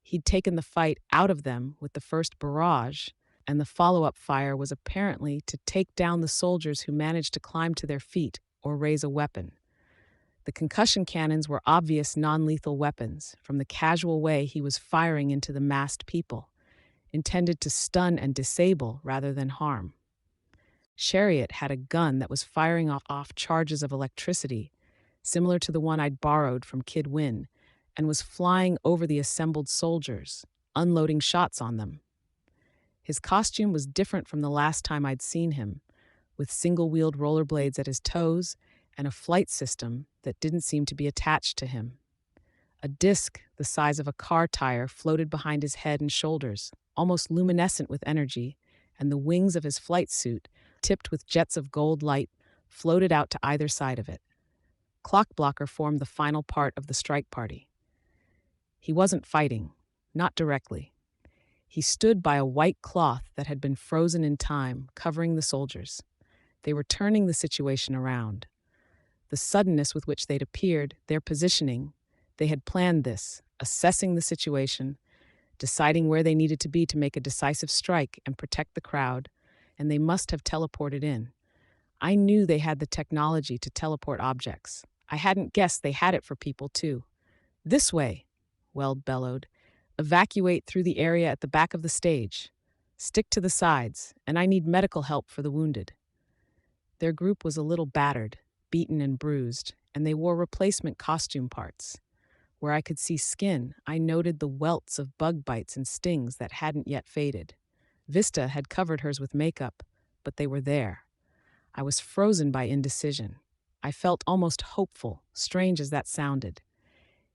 He'd taken the fight out of them with the first barrage, and the follow-up fire was apparently to take down the soldiers who managed to climb to their feet or raise a weapon. The concussion cannons were obvious non-lethal weapons from the casual way he was firing into the massed people, intended to stun and disable rather than harm. Chariot had a gun that was firing off charges of electricity, similar to the one I'd borrowed from Kid Win, and was flying over the assembled soldiers, unloading shots on them. His costume was different from the last time I'd seen him, with single-wheeled rollerblades at his toes and a flight system that didn't seem to be attached to him. A disc the size of a car tire floated behind his head and shoulders, almost luminescent with energy, and the wings of his flight suit, tipped with jets of gold light, floated out to either side of it. Clockblocker formed the final part of the strike party. He wasn't fighting, not directly. He stood by a white cloth that had been frozen in time, covering the soldiers. They were turning the situation around. The suddenness with which they'd appeared, their positioning, they had planned this, assessing the situation, deciding where they needed to be to make a decisive strike and protect the crowd, and they must have teleported in. I knew they had the technology to teleport objects. I hadn't guessed they had it for people, too. "This way," Weld bellowed. "Evacuate through the area at the back of the stage. Stick to the sides, and I need medical help for the wounded." Their group was a little battered, beaten and bruised, and they wore replacement costume parts. Where I could see skin, I noted the welts of bug bites and stings that hadn't yet faded. Vista had covered hers with makeup, but they were there. I was frozen by indecision. I felt almost hopeful, strange as that sounded.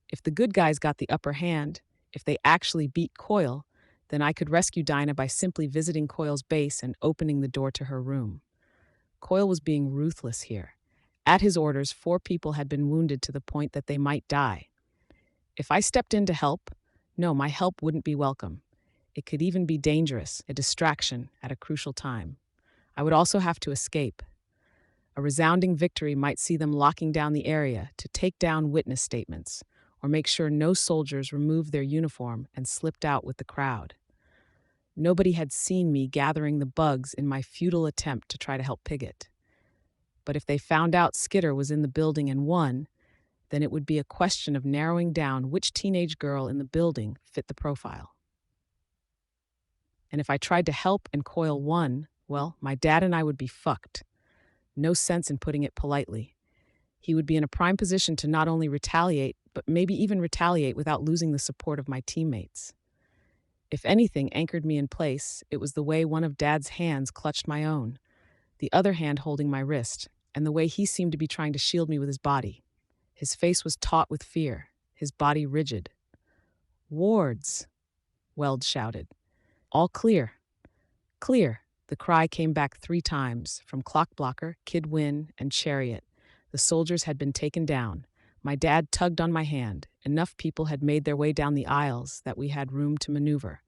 If the good guys got the upper hand, if they actually beat Coil, then I could rescue Dinah by simply visiting Coil's base and opening the door to her room. Coil was being ruthless here. At his orders, 4 people had been wounded to the point that they might die. If I stepped in to help, no, my help wouldn't be welcome. It could even be dangerous, a distraction at a crucial time. I would also have to escape. A resounding victory might see them locking down the area to take down witness statements, or make sure no soldiers removed their uniform and slipped out with the crowd. Nobody had seen me gathering the bugs in my futile attempt to try to help Pigott. But if they found out Skitter was in the building and won, then it would be a question of narrowing down which teenage girl in the building fit the profile. And if I tried to help and Coil won, well, my dad and I would be fucked. No sense in putting it politely. He would be in a prime position to not only retaliate, but maybe even retaliate without losing the support of my teammates. If anything anchored me in place, it was the way one of Dad's hands clutched my own, the other hand holding my wrist, and the way he seemed to be trying to shield me with his body. His face was taut with fear, his body rigid. "Wards," Weld shouted. "All clear." "Clear." The cry came back 3 times, from Clockblocker, Kid Win, and Chariot. The soldiers had been taken down. My dad tugged on my hand. Enough people had made their way down the aisles that we had room to maneuver.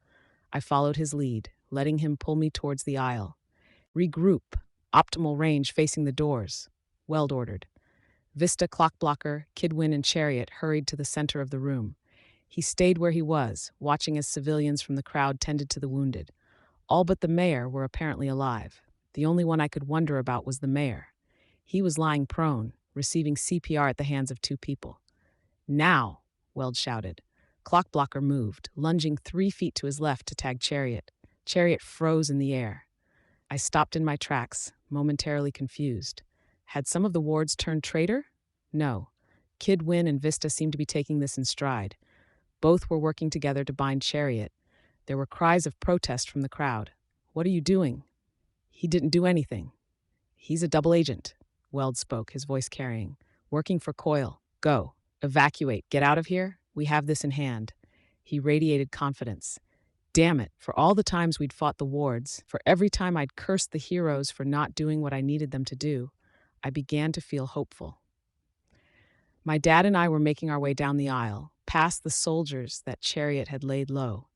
I followed his lead, letting him pull me towards the aisle. "Regroup. Optimal range facing the doors," Weld ordered. Vista, Clockblocker, Kid Win, and Chariot hurried to the center of the room. He stayed where he was, watching as civilians from the crowd tended to the wounded. All but the mayor were apparently alive. The only one I could wonder about was the mayor. He was lying prone, receiving CPR at the hands of 2 people. "Now," Weld shouted. Clockblocker moved, lunging 3 feet to his left to tag Chariot. Chariot froze in the air. I stopped in my tracks, momentarily confused. Had some of the wards turned traitor? No. Kid Win and Vista seemed to be taking this in stride. Both were working together to bind Chariot. There were cries of protest from the crowd. "What are you doing?" "He didn't do anything." "He's a double agent," Weld spoke, his voice carrying. "Working for Coil. Go. Evacuate. Get out of here. We have this in hand." He radiated confidence. Damn it, for all the times we'd fought the wards, for every time I'd cursed the heroes for not doing what I needed them to do, I began to feel hopeful. My dad and I were making our way down the aisle, past the soldiers that Chariot had laid low.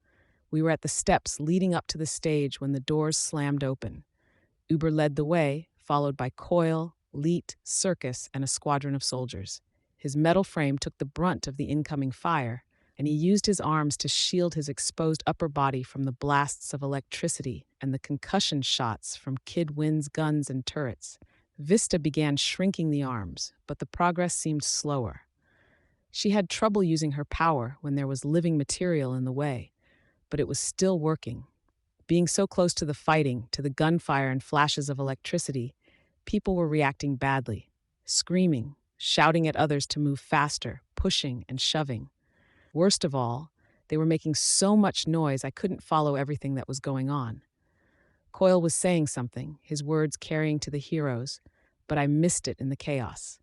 We were at the steps leading up to the stage when the doors slammed open. Uber led the way, followed by Coil, Leet, Circus, and a squadron of soldiers. His metal frame took the brunt of the incoming fire, and he used his arms to shield his exposed upper body from the blasts of electricity and the concussion shots from Kid Win's guns and turrets. Vista began shrinking the arms, but the progress seemed slower. She had trouble using her power when there was living material in the way, but it was still working. Being so close to the fighting, to the gunfire and flashes of electricity, people were reacting badly, screaming, shouting at others to move faster, pushing and shoving. Worst of all, they were making so much noise I couldn't follow everything that was going on. Coyle was saying something, his words carrying to the heroes, but I missed it in the chaos.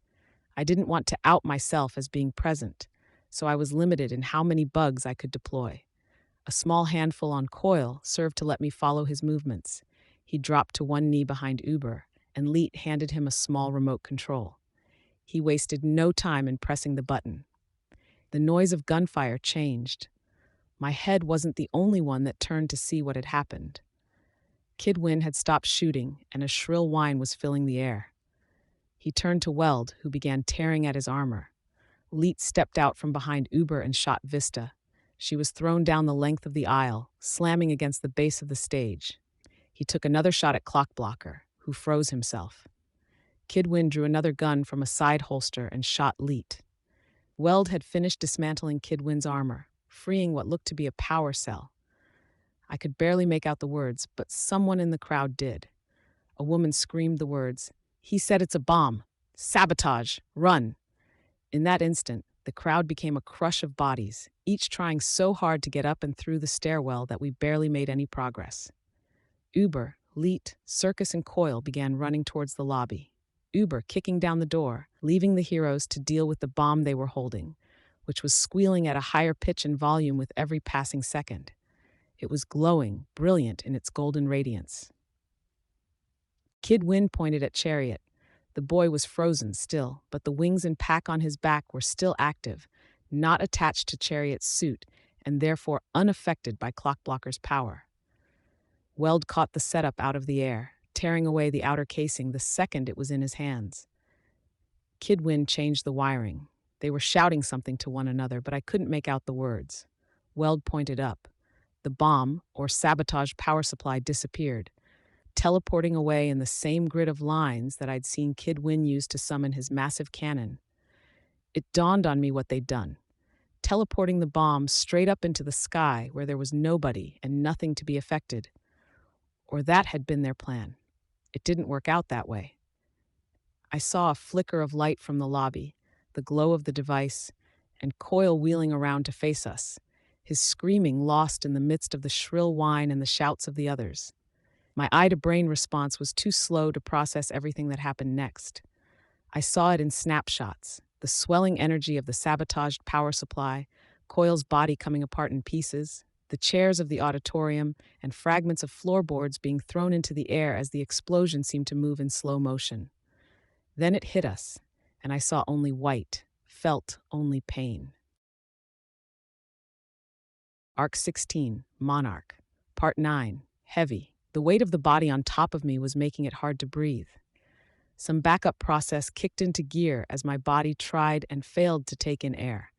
I didn't want to out myself as being present, so I was limited in how many bugs I could deploy. A small handful on Coyle served to let me follow his movements. He dropped to one knee behind Uber, and Leet handed him a small remote control. He wasted no time in pressing the button. The noise of gunfire changed. My head wasn't the only one that turned to see what had happened. Kid Win had stopped shooting, and a shrill whine was filling the air. He turned to Weld, who began tearing at his armor. Leet stepped out from behind Uber and shot Vista. She was thrown down the length of the aisle, slamming against the base of the stage. He took another shot at Clockblocker, who froze himself. Kidwin drew another gun from a side holster and shot Leet. Weld had finished dismantling Kidwin's armor, freeing what looked to be a power cell. I could barely make out the words, but someone in the crowd did. A woman screamed the words, "He said it's a bomb! Sabotage! Run!" In that instant, the crowd became a crush of bodies, each trying so hard to get up and through the stairwell that we barely made any progress. Uber, Leet, Circus, and Coyle began running towards the lobby. Uber kicking down the door, leaving the heroes to deal with the bomb they were holding, which was squealing at a higher pitch and volume with every passing second. It was glowing, brilliant in its golden radiance. Kid Win pointed at Chariot. The boy was frozen still, but the wings and pack on his back were still active, not attached to Chariot's suit, and therefore unaffected by Clockblocker's power. Weld caught the setup out of the air, tearing away the outer casing the second it was in his hands. Kid Win changed the wiring. They were shouting something to one another, but I couldn't make out the words. Weld pointed up. The bomb, or sabotage power supply, disappeared, teleporting away in the same grid of lines that I'd seen Kid Win use to summon his massive cannon. It dawned on me what they'd done, teleporting the bomb straight up into the sky where there was nobody and nothing to be affected. Or that had been their plan. It didn't work out that way. I saw a flicker of light from the lobby, the glow of the device, and Coyle wheeling around to face us, his screaming lost in the midst of the shrill whine and the shouts of the others. My eye-to-brain response was too slow to process everything that happened next. I saw it in snapshots, the swelling energy of the sabotaged power supply, Coyle's body coming apart in pieces, the chairs of the auditorium, and fragments of floorboards being thrown into the air as the explosion seemed to move in slow motion. Then it hit us, and I saw only white, felt only pain. Arc 16, Monarch. Part 9, Heavy. The weight of the body on top of me was making it hard to breathe. Some backup process kicked into gear as my body tried and failed to take in air.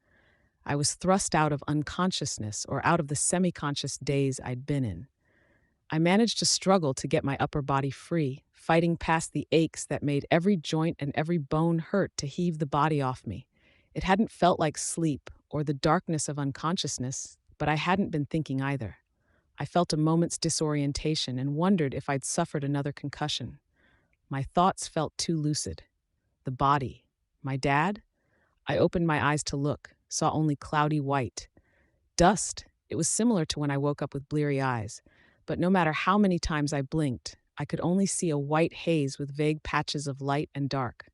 I was thrust out of unconsciousness or out of the semi-conscious daze I'd been in. I managed to struggle to get my upper body free, fighting past the aches that made every joint and every bone hurt to heave the body off me. It hadn't felt like sleep or the darkness of unconsciousness, but I hadn't been thinking either. I felt a moment's disorientation and wondered if I'd suffered another concussion. My thoughts felt too lucid. The body. My dad? I opened my eyes to look, saw only cloudy white. Dust. It was similar to when I woke up with bleary eyes, but no matter how many times I blinked, I could only see a white haze with vague patches of light and dark.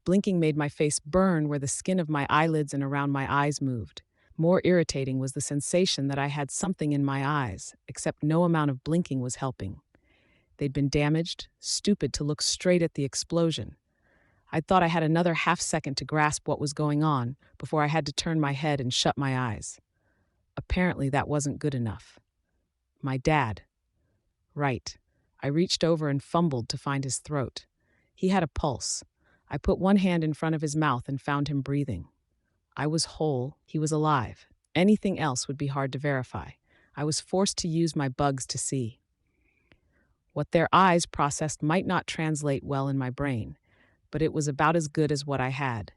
Blinking made my face burn where the skin of my eyelids and around my eyes moved. More irritating was the sensation that I had something in my eyes, except no amount of blinking was helping. They'd been damaged, stupid to look straight at the explosion. I'd thought I had another half second to grasp what was going on before I had to turn my head and shut my eyes. Apparently that wasn't good enough. My dad. Right. I reached over and fumbled to find his throat. He had a pulse. I put one hand in front of his mouth and found him breathing. I was whole, he was alive. Anything else would be hard to verify. I was forced to use my bugs to see. What their eyes processed might not translate well in my brain, but it was about as good as what I had.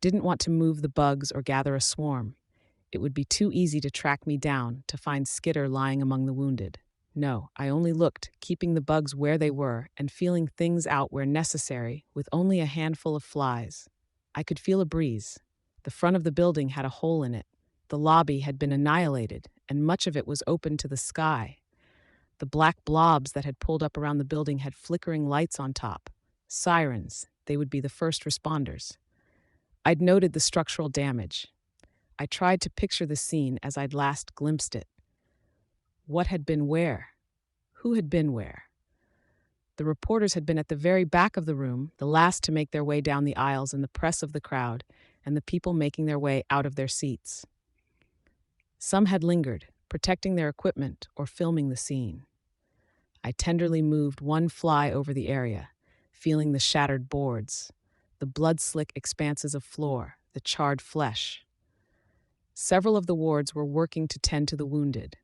Didn't want to move the bugs or gather a swarm. It would be too easy to track me down, to find Skitter lying among the wounded. No, I only looked, keeping the bugs where they were and feeling things out where necessary, with only a handful of flies. I could feel a breeze. The front of the building had a hole in it. The lobby had been annihilated, and much of it was open to the sky. The black blobs that had pulled up around the building had flickering lights on top. Sirens, they would be the first responders. I'd noted the structural damage. I tried to picture the scene as I'd last glimpsed it. What had been where? Who had been where? The reporters had been at the very back of the room, the last to make their way down the aisles in the press of the crowd, and the people making their way out of their seats. Some had lingered, protecting their equipment or filming the scene. I tenderly moved one fly over the area, feeling the shattered boards, the blood-slick expanses of floor, the charred flesh. Several of the wards were working to tend to the wounded.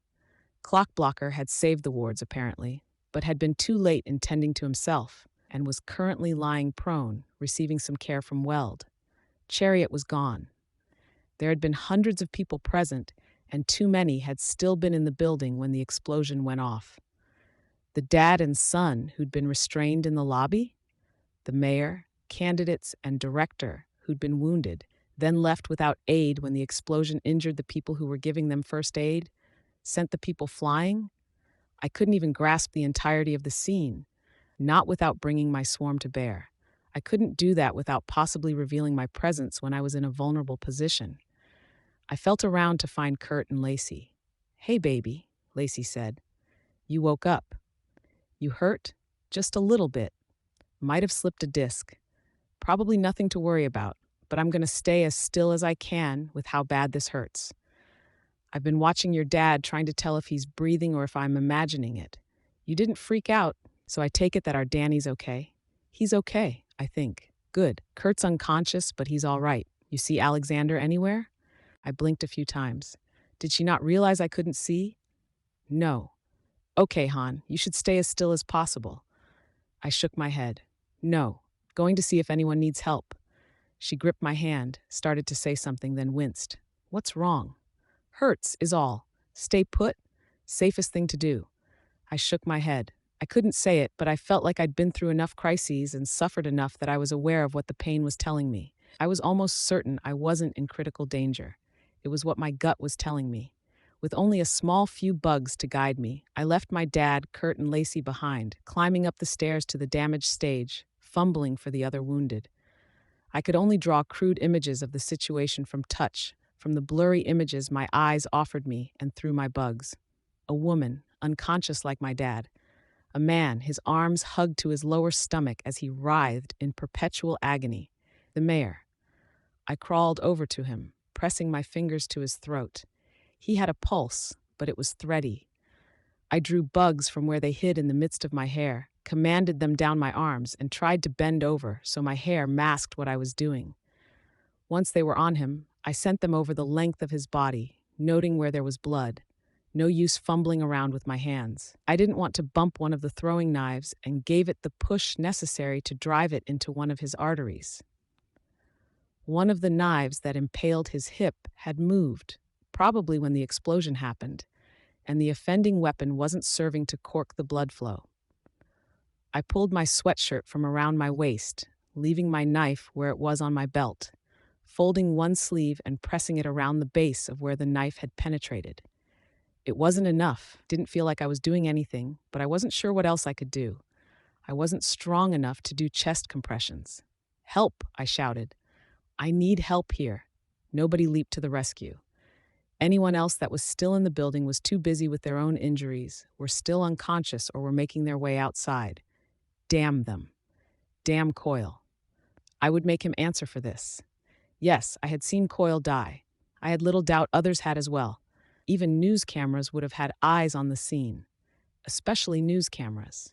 Clockblocker had saved the wards, apparently, but had been too late in tending to himself and was currently lying prone, receiving some care from Weld. Chariot was gone. There had been hundreds of people present, and too many had still been in the building when the explosion went off. The dad and son who'd been restrained in the lobby, the mayor, candidates, and director who'd been wounded, then left without aid when the explosion injured the people who were giving them first aid, sent the people flying. I couldn't even grasp the entirety of the scene, not without bringing my swarm to bear. I couldn't do that without possibly revealing my presence when I was in a vulnerable position. I felt around to find Kurt and Lacey. "Hey, baby," Lacey said. "You woke up. You hurt? Just a little bit. Might have slipped a disc. Probably nothing to worry about, but I'm going to stay as still as I can with how bad this hurts. I've been watching your dad, trying to tell if he's breathing or if I'm imagining it. You didn't freak out, so I take it that our Danny's okay." "He's okay, I think." "Good. Kurt's unconscious, but he's all right. You see Alexander anywhere?" I blinked a few times. Did she not realize I couldn't see? "No." "Okay, Han, you should stay as still as possible." I shook my head. "No. Going to see if anyone needs help." She gripped my hand, started to say something, then winced. "What's wrong?" "Hurts, is all. Stay put. Safest thing to do." I shook my head. I couldn't say it, but I felt like I'd been through enough crises and suffered enough that I was aware of what the pain was telling me. I was almost certain I wasn't in critical danger. It was what my gut was telling me. With only a small few bugs to guide me, I left my dad, Kurt, and Lacey behind, climbing up the stairs to the damaged stage, fumbling for the other wounded. I could only draw crude images of the situation from touch, from the blurry images my eyes offered me and through my bugs. A woman, unconscious like my dad. A man, his arms hugged to his lower stomach as he writhed in perpetual agony. The mayor. I crawled over to him, pressing my fingers to his throat. He had a pulse, but it was thready. I drew bugs from where they hid in the midst of my hair, commanded them down my arms, and tried to bend over so my hair masked what I was doing. Once they were on him, I sent them over the length of his body, noting where there was blood. No use fumbling around with my hands. I didn't want to bump one of the throwing knives and gave it the push necessary to drive it into one of his arteries. One of the knives that impaled his hip had moved, probably when the explosion happened, and the offending weapon wasn't serving to cork the blood flow. I pulled my sweatshirt from around my waist, leaving my knife where it was on my belt, folding one sleeve and pressing it around the base of where the knife had penetrated. It wasn't enough, didn't feel like I was doing anything, but I wasn't sure what else I could do. I wasn't strong enough to do chest compressions. "Help," I shouted. "I need help here." Nobody leaped to the rescue. Anyone else that was still in the building was too busy with their own injuries, were still unconscious, or were making their way outside. Damn them. Damn Coyle. I would make him answer for this. Yes, I had seen Coyle die. I had little doubt others had as well. Even news cameras would have had eyes on the scene, especially news cameras.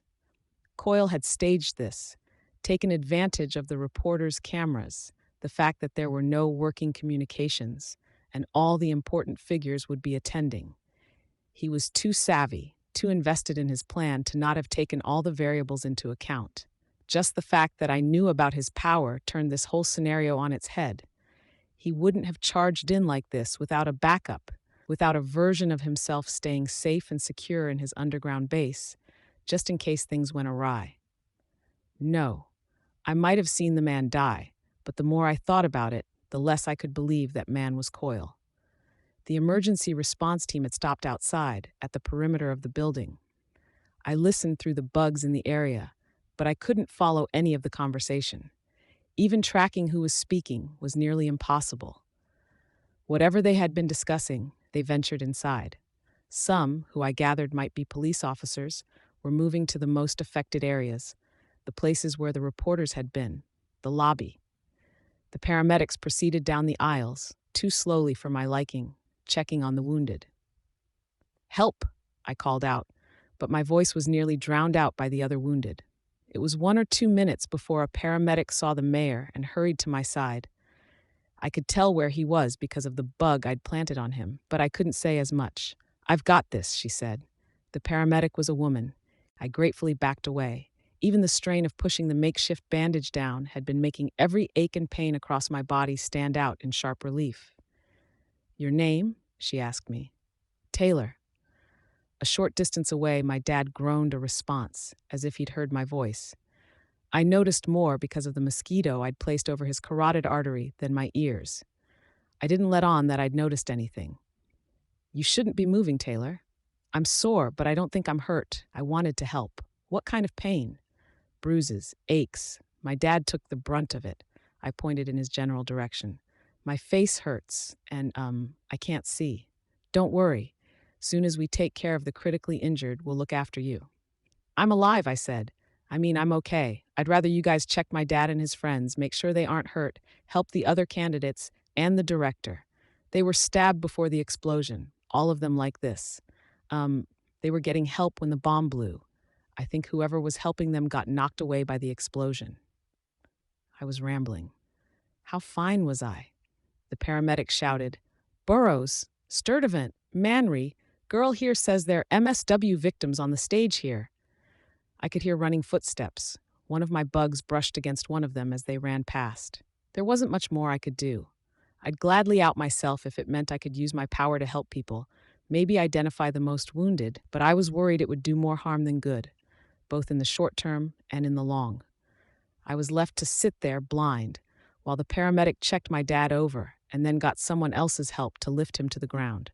Coyle had staged this, taken advantage of the reporters' cameras, the fact that there were no working communications, and all the important figures would be attending. He was too savvy, too invested in his plan to not have taken all the variables into account. Just the fact that I knew about his power turned this whole scenario on its head. He wouldn't have charged in like this without a backup, without a version of himself staying safe and secure in his underground base, just in case things went awry. No, I might have seen the man die, but the more I thought about it, the less I could believe that man was Coyle. The emergency response team had stopped outside, at the perimeter of the building. I listened through the bugs in the area, but I couldn't follow any of the conversation. Even tracking who was speaking was nearly impossible. Whatever they had been discussing, they ventured inside. Some, who I gathered might be police officers, were moving to the most affected areas, the places where the reporters had been, the lobby. The paramedics proceeded down the aisles, too slowly for my liking, checking on the wounded. "Help!" I called out, but my voice was nearly drowned out by the other wounded. It was 1 or 2 minutes before a paramedic saw the mayor and hurried to my side. I could tell where he was because of the bug I'd planted on him, but I couldn't say as much. "I've got this," she said. The paramedic was a woman. I gratefully backed away. Even the strain of pushing the makeshift bandage down had been making every ache and pain across my body stand out in sharp relief. "Your name?" she asked me. "Taylor." A short distance away, my dad groaned a response, as if he'd heard my voice. I noticed more because of the mosquito I'd placed over his carotid artery than my ears. I didn't let on that I'd noticed anything. "You shouldn't be moving, Taylor." "I'm sore, but I don't think I'm hurt." I wanted to help. "What kind of pain?" "Bruises, aches." My dad took the brunt of it. I pointed in his general direction. "My face hurts, and, I can't see." "Don't worry. Soon as we take care of the critically injured, we'll look after you." "I'm alive," I said. I'm okay. I'd rather you guys check my dad and his friends, make sure they aren't hurt, help the other candidates, and the director. They were stabbed before the explosion, all of them like this. They were getting help when the bomb blew. I think whoever was helping them got knocked away by the explosion." I was rambling. How fine was I? The paramedic shouted, "Burroughs, Sturdivant, Manry, girl here says they're MSW victims on the stage here." I could hear running footsteps. One of my bugs brushed against one of them as they ran past. There wasn't much more I could do. I'd gladly out myself if it meant I could use my power to help people, maybe identify the most wounded, but I was worried it would do more harm than good, both in the short term and in the long. I was left to sit there blind, while the paramedic checked my dad over and then got someone else's help to lift him to the ground.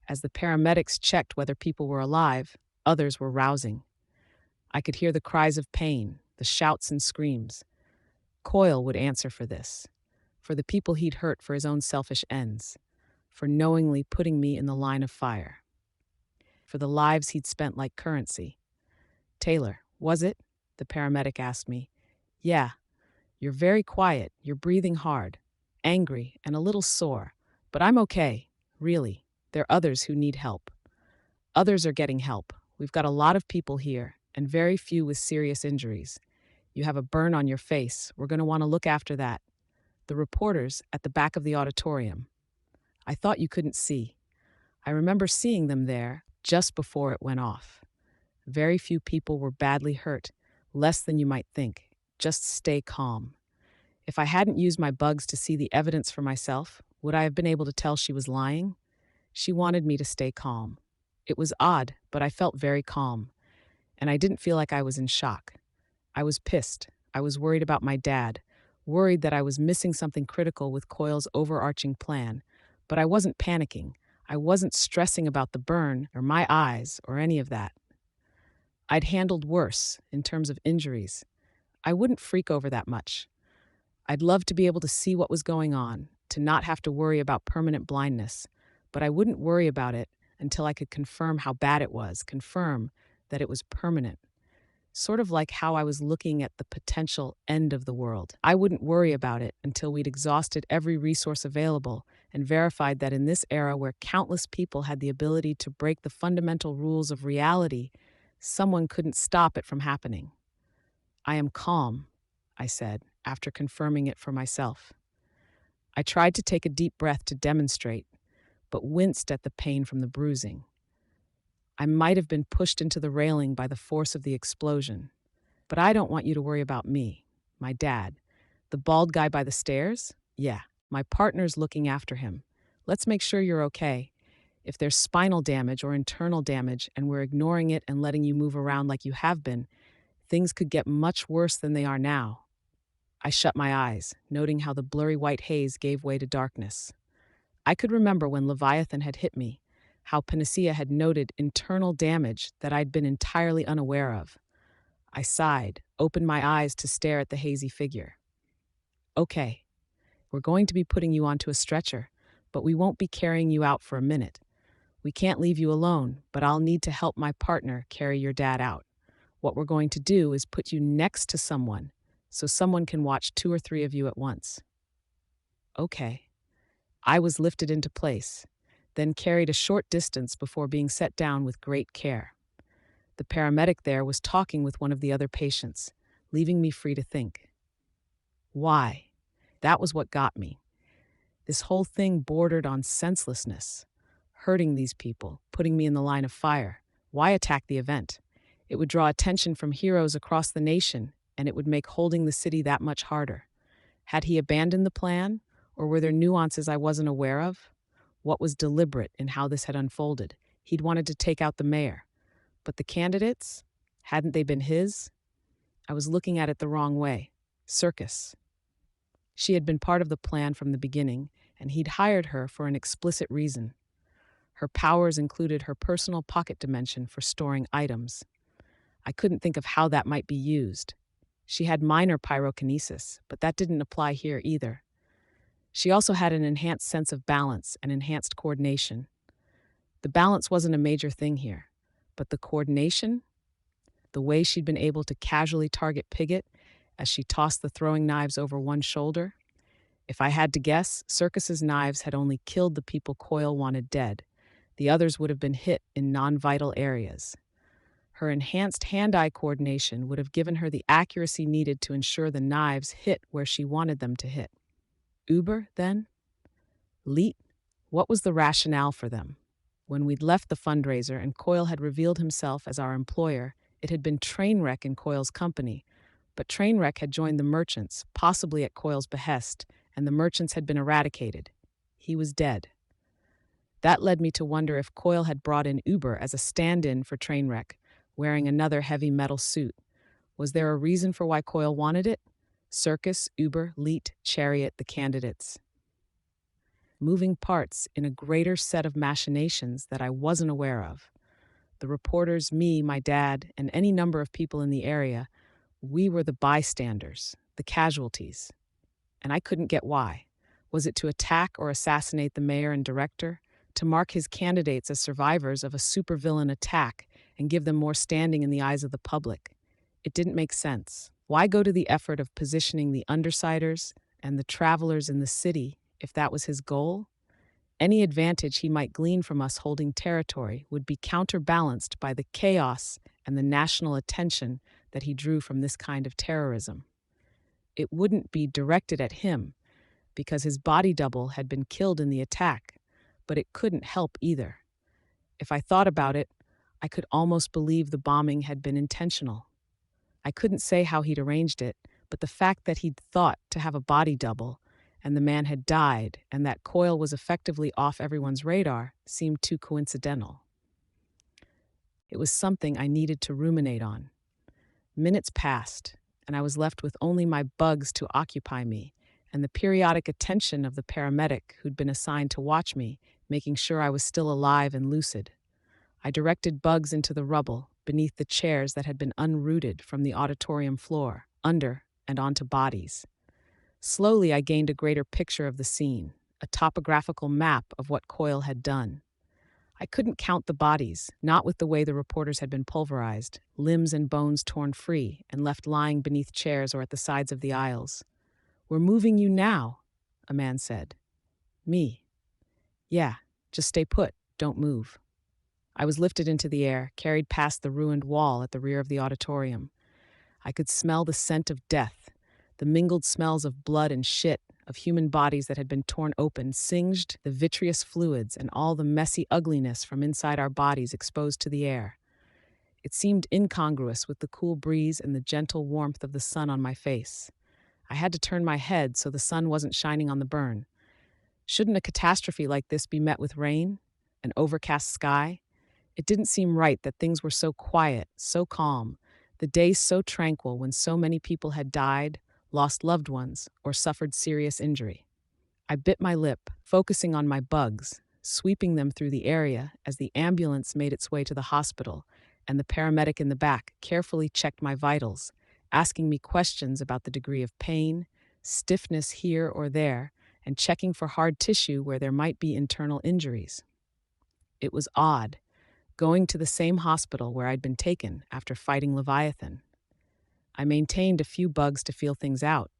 As the paramedics checked whether people were alive, others were rousing. I could hear the cries of pain, the shouts and screams. Coyle would answer for this, for the people he'd hurt for his own selfish ends, for knowingly putting me in the line of fire, for the lives he'd spent like currency. "Taylor, was it?" the paramedic asked me. "Yeah. You're very quiet, you're breathing hard, angry, and a little sore, but I'm okay, really. There are others who need help. Others are getting help. We've got a lot of people here, and very few with serious injuries. You have a burn on your face. We're going to want to look after that." The reporters at the back of the auditorium. I thought you couldn't see. I remember seeing them there just before it went off. Very few people were badly hurt, less than you might think. Just stay calm. If I hadn't used my bugs to see the evidence for myself, would I have been able to tell she was lying? She wanted me to stay calm. It was odd, but I felt very calm, and I didn't feel like I was in shock. I was pissed. I was worried about my dad, worried that I was missing something critical with Coyle's overarching plan, but I wasn't panicking. I wasn't stressing about the burn or my eyes or any of that. I'd handled worse in terms of injuries. I wouldn't freak over that much. I'd love to be able to see what was going on, to not have to worry about permanent blindness, but I wouldn't worry about it until I could confirm how bad it was, confirm that it was permanent. Sort of like how I was looking at the potential end of the world. I wouldn't worry about it until we'd exhausted every resource available and verified that in this era where countless people had the ability to break the fundamental rules of reality, someone couldn't stop it from happening. "I am calm," I said, after confirming it for myself. I tried to take a deep breath to demonstrate, but winced at the pain from the bruising. I might have been pushed into the railing by the force of the explosion. But I don't want you to worry about me. My dad. The bald guy by the stairs? Yeah. My partner's looking after him. Let's make sure you're okay. If there's spinal damage or internal damage and we're ignoring it and letting you move around like you have been, things could get much worse than they are now. I shut my eyes, noting how the blurry white haze gave way to darkness. I could remember when Leviathan had hit me, how Panacea had noted internal damage that I'd been entirely unaware of. I sighed, opened my eyes to stare at the hazy figure. Okay, we're going to be putting you onto a stretcher, but we won't be carrying you out for a minute. We can't leave you alone, but I'll need to help my partner carry your dad out. What we're going to do is put you next to someone, so someone can watch 2 or 3 of you at once. Okay. I was lifted into place, then carried a short distance before being set down with great care. The paramedic there was talking with one of the other patients, leaving me free to think. Why? That was what got me. This whole thing bordered on senselessness. Hurting these people, putting me in the line of fire. Why attack the event? It would draw attention from heroes across the nation, and it would make holding the city that much harder. Had he abandoned the plan, or were there nuances I wasn't aware of? What was deliberate in how this had unfolded? He'd wanted to take out the mayor. But the candidates? Hadn't they been his? I was looking at it the wrong way. Circus. She had been part of the plan from the beginning, and he'd hired her for an explicit reason. Her powers included her personal pocket dimension for storing items. I couldn't think of how that might be used. She had minor pyrokinesis, but that didn't apply here either. She also had an enhanced sense of balance and enhanced coordination. The balance wasn't a major thing here, but the coordination? The way she'd been able to casually target Pigott as she tossed the throwing knives over one shoulder? If I had to guess, Circus's knives had only killed the people Coyle wanted dead. The others would have been hit in non-vital areas. Her enhanced hand-eye coordination would have given her the accuracy needed to ensure the knives hit where she wanted them to hit. Uber, then? Leet? What was the rationale for them? When we'd left the fundraiser and Coyle had revealed himself as our employer, it had been Trainwreck in Coyle's company, but Trainwreck had joined the merchants, possibly at Coyle's behest, and the merchants had been eradicated. He was dead. That led me to wonder if Coyle had brought in Uber as a stand-in for Trainwreck, wearing another heavy metal suit. Was there a reason for why Coyle wanted it? Circus, Uber, Leet, Chariot, the candidates. Moving parts in a greater set of machinations that I wasn't aware of. The reporters, me, my dad, and any number of people in the area, we were the bystanders, the casualties. And I couldn't get why. Was it to attack or assassinate the mayor and director? To mark his candidates as survivors of a supervillain attack and give them more standing in the eyes of the public? It didn't make sense. Why go to the effort of positioning the undersiders and the travelers in the city if that was his goal? Any advantage he might glean from us holding territory would be counterbalanced by the chaos and the national attention that he drew from this kind of terrorism. It wouldn't be directed at him, because his body double had been killed in the attack, but it couldn't help either. If I thought about it, I could almost believe the bombing had been intentional. I couldn't say how he'd arranged it, but the fact that he'd thought to have a body double, and the man had died, and that Coyle was effectively off everyone's radar, seemed too coincidental. It was something I needed to ruminate on. Minutes passed, and I was left with only my bugs to occupy me, and the periodic attention of the paramedic who'd been assigned to watch me, making sure I was still alive and lucid. I directed Bugs into the rubble, beneath the chairs that had been unrooted from the auditorium floor, under and onto bodies. Slowly I gained a greater picture of the scene, a topographical map of what Coyle had done. I couldn't count the bodies, not with the way the reporters had been pulverized, limbs and bones torn free and left lying beneath chairs or at the sides of the aisles. "We're moving you now," a man said. Me. "Yeah, just stay put, don't move." I was lifted into the air, carried past the ruined wall at the rear of the auditorium. I could smell the scent of death, the mingled smells of blood and shit, of human bodies that had been torn open, singed the vitreous fluids and all the messy ugliness from inside our bodies exposed to the air. It seemed incongruous with the cool breeze and the gentle warmth of the sun on my face. I had to turn my head so the sun wasn't shining on the burn. Shouldn't a catastrophe like this be met with rain? An overcast sky? It didn't seem right that things were so quiet, so calm, the days so tranquil when so many people had died, lost loved ones, or suffered serious injury. I bit my lip, focusing on my bugs, sweeping them through the area as the ambulance made its way to the hospital, and the paramedic in the back carefully checked my vitals, asking me questions about the degree of pain, stiffness here or there, and checking for hard tissue where there might be internal injuries. It was odd, going to the same hospital where I'd been taken after fighting Leviathan. I maintained a few bugs to feel things out.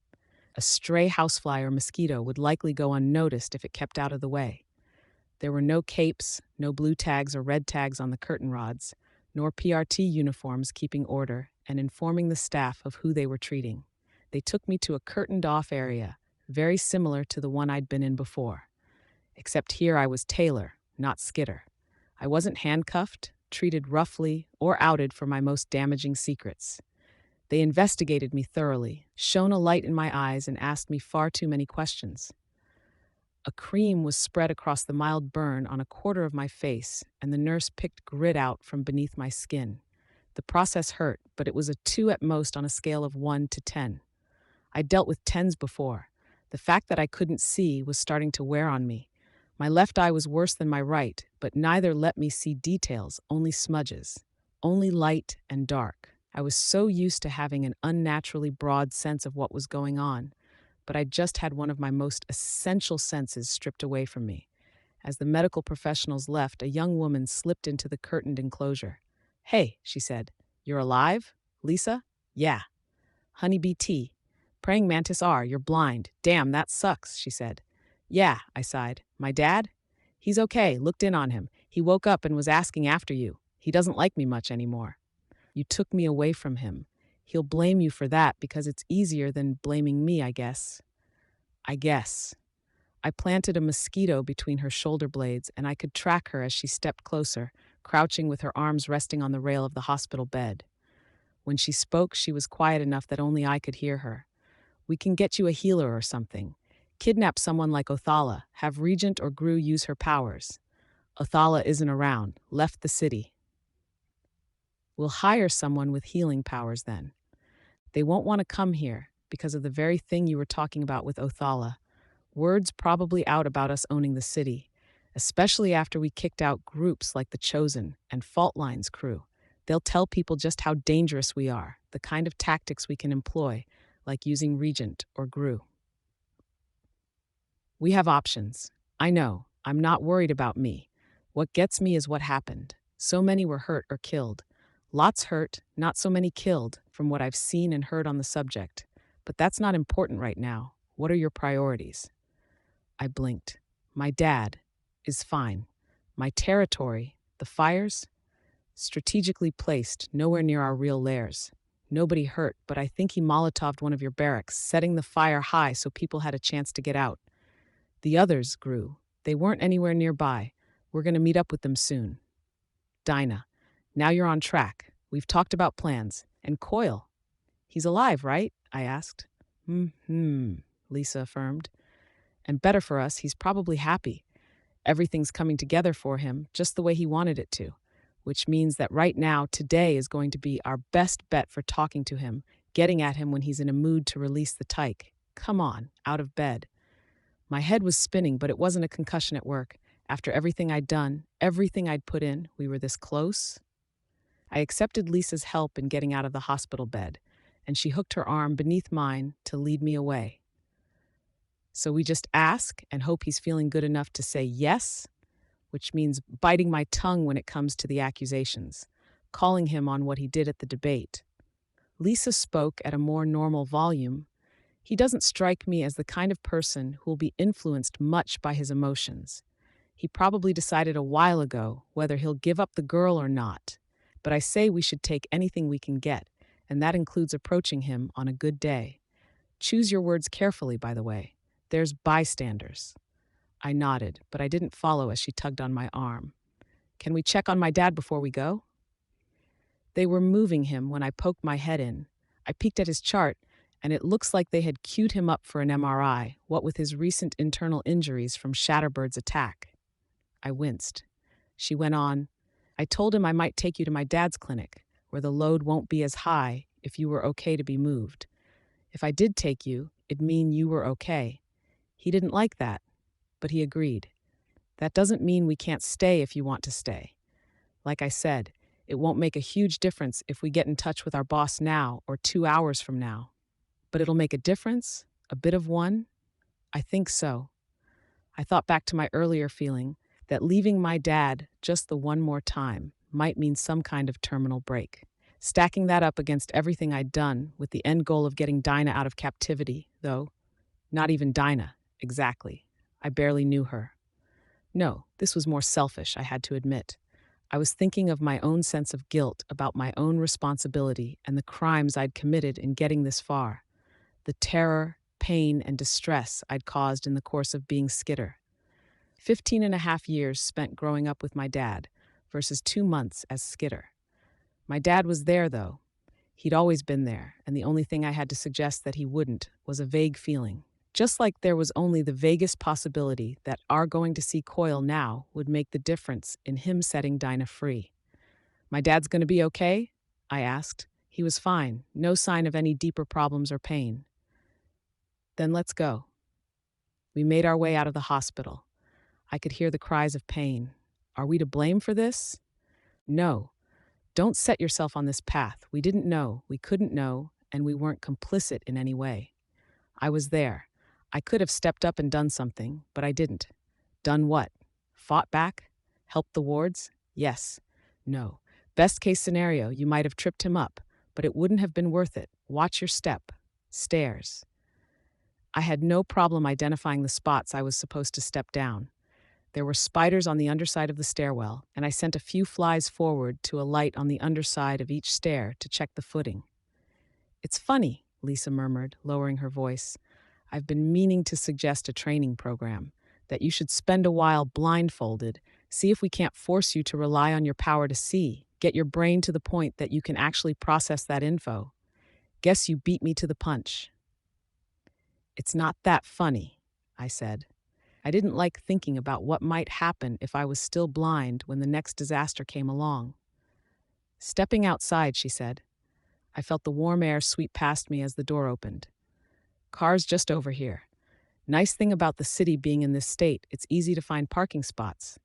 A stray housefly or mosquito would likely go unnoticed if it kept out of the way. There were no capes, no blue tags or red tags on the curtain rods, nor PRT uniforms keeping order and informing the staff of who they were treating. They took me to a curtained-off area, very similar to the one I'd been in before. Except here I was Taylor, not Skitter. I wasn't handcuffed, treated roughly, or outed for my most damaging secrets. They investigated me thoroughly, shone a light in my eyes, and asked me far too many questions. A cream was spread across the mild burn on a quarter of my face, and the nurse picked grit out from beneath my skin. The process hurt, but it was a 2 at most on a scale of 1 to 10. I'd dealt with 10s before. The fact that I couldn't see was starting to wear on me. My left eye was worse than my right, but neither let me see details, only smudges, only light and dark. I was so used to having an unnaturally broad sense of what was going on, but I just had one of my most essential senses stripped away from me. As the medical professionals left, a young woman slipped into the curtained enclosure. "Hey," she said, "you're alive? Lisa?" "Yeah." "Honeybee tea. Praying mantis R, you're blind. Damn, that sucks," she said. "Yeah," I sighed. "My dad?" "He's okay, looked in on him. He woke up and was asking after you. He doesn't like me much anymore." "You took me away from him. He'll blame you for that because it's easier than blaming me, I guess." I guess. I planted a mosquito between her shoulder blades, and I could track her as she stepped closer, crouching with her arms resting on the rail of the hospital bed. When she spoke, she was quiet enough that only I could hear her. "We can get you a healer or something. Kidnap someone like Othala, have Regent or Gru use her powers. Othala isn't around, left the city. We'll hire someone with healing powers then. They won't want to come here because of the very thing you were talking about with Othala. Word's probably out about us owning the city, especially after we kicked out groups like the Chosen and Fault Line's crew. They'll tell people just how dangerous we are, the kind of tactics we can employ, like using Regent or Gru. We have options. I know. I'm not worried about me. What gets me is what happened. So many were hurt or killed. Lots hurt, not so many killed, from what I've seen and heard on the subject. But that's not important right now. What are your priorities? I blinked. My dad is fine. My territory, the fires, strategically placed, nowhere near our real lairs. Nobody hurt, but I think he Molotoved one of your barracks, setting the fire high so people had a chance to get out. The others grew. They weren't anywhere nearby. We're going to meet up with them soon. Dinah, now you're on track. We've talked about plans. And Coyle. He's alive, right? I asked. Lisa affirmed. And better for us, he's probably happy. Everything's coming together for him just the way he wanted it to, which means that right now, today is going to be our best bet for talking to him, getting at him when he's in a mood to release the tyke. Come on, out of bed. My head was spinning, but it wasn't a concussion at work. After everything I'd done, everything I'd put in, we were this close. I accepted Lisa's help in getting out of the hospital bed, and she hooked her arm beneath mine to lead me away. So we just ask and hope he's feeling good enough to say yes, which means biting my tongue when it comes to the accusations, calling him on what he did at the debate. Lisa spoke at a more normal volume. He doesn't strike me as the kind of person who will be influenced much by his emotions. He probably decided a while ago whether he'll give up the girl or not. But I say we should take anything we can get, and that includes approaching him on a good day. Choose your words carefully, by the way. There's bystanders. I nodded, but I didn't follow as she tugged on my arm. Can we check on my dad before we go? They were moving him when I poked my head in. I peeked at his chart, and it looks like they had queued him up for an MRI, what with his recent internal injuries from Shatterbird's attack. I winced. She went on, I told him I might take you to my dad's clinic, where the load won't be as high if you were okay to be moved. If I did take you, it'd mean you were okay. He didn't like that, but he agreed. That doesn't mean we can't stay if you want to stay. Like I said, it won't make a huge difference if we get in touch with our boss now or 2 hours from now. But it'll make a difference? A bit of one? I think so. I thought back to my earlier feeling that leaving my dad just the one more time might mean some kind of terminal break. Stacking that up against everything I'd done with the end goal of getting Dinah out of captivity, though, not even Dinah, exactly. I barely knew her. No, this was more selfish, I had to admit. I was thinking of my own sense of guilt about my own responsibility and the crimes I'd committed in getting this far. The terror, pain, and distress I'd caused in the course of being Skitter. 15.5 years spent growing up with my dad versus 2 months as Skitter. My dad was there, though. He'd always been there, and the only thing I had to suggest that he wouldn't was a vague feeling. Just like there was only the vaguest possibility that our going to see Coyle now would make the difference in him setting Dinah free. My dad's going to be okay? I asked. He was fine, no sign of any deeper problems or pain. Then let's go. We made our way out of the hospital. I could hear the cries of pain. Are we to blame for this? No. Don't set yourself on this path. We didn't know, we couldn't know, and we weren't complicit in any way. I was there. I could have stepped up and done something, but I didn't. Done what? Fought back? Helped the wards? Yes. No. Best case scenario, you might have tripped him up, but it wouldn't have been worth it. Watch your step. Stairs. I had no problem identifying the spots I was supposed to step down. There were spiders on the underside of the stairwell, and I sent a few flies forward to alight on the underside of each stair to check the footing. It's funny, Lisa murmured, lowering her voice. I've been meaning to suggest a training program, that you should spend a while blindfolded, see if we can't force you to rely on your power to see, get your brain to the point that you can actually process that info. Guess you beat me to the punch. It's not that funny, I said. I didn't like thinking about what might happen if I was still blind when the next disaster came along. Stepping outside, she said. I felt the warm air sweep past me as the door opened. Cars just over here. Nice thing about the city being in this state, it's easy to find parking spots.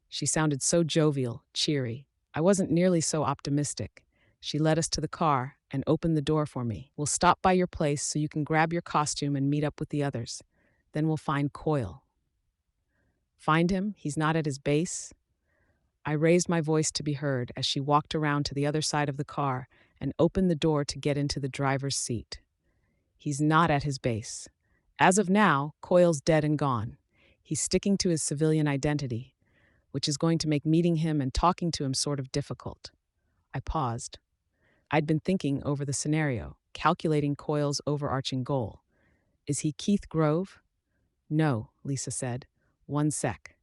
She sounded so jovial, cheery. I wasn't nearly so optimistic. She led us to the car and opened the door for me. We'll stop by your place so you can grab your costume and meet up with the others. Then we'll find Coyle. Find him? He's not at his base? I raised my voice to be heard as she walked around to the other side of the car and opened the door to get into the driver's seat. He's not at his base. As of now, Coyle's dead and gone. He's sticking to his civilian identity, which is going to make meeting him and talking to him sort of difficult. I paused. I'd been thinking over the scenario, calculating Coyle's overarching goal. Is he Keith Grove? No, Lisa said. 1 sec.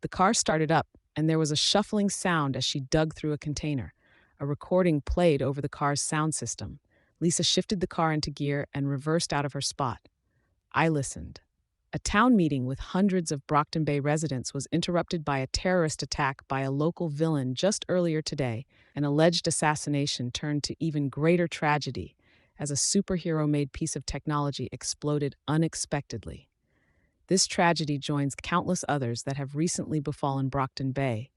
The car started up, and there was a shuffling sound as she dug through a container. A recording played over the car's sound system. Lisa shifted the car into gear and reversed out of her spot. I listened. A town meeting with hundreds of Brockton Bay residents was interrupted by a terrorist attack by a local villain just earlier today. An alleged assassination turned to even greater tragedy as a superhero-made piece of technology exploded unexpectedly. This tragedy joins countless others that have recently befallen Brockton Bay,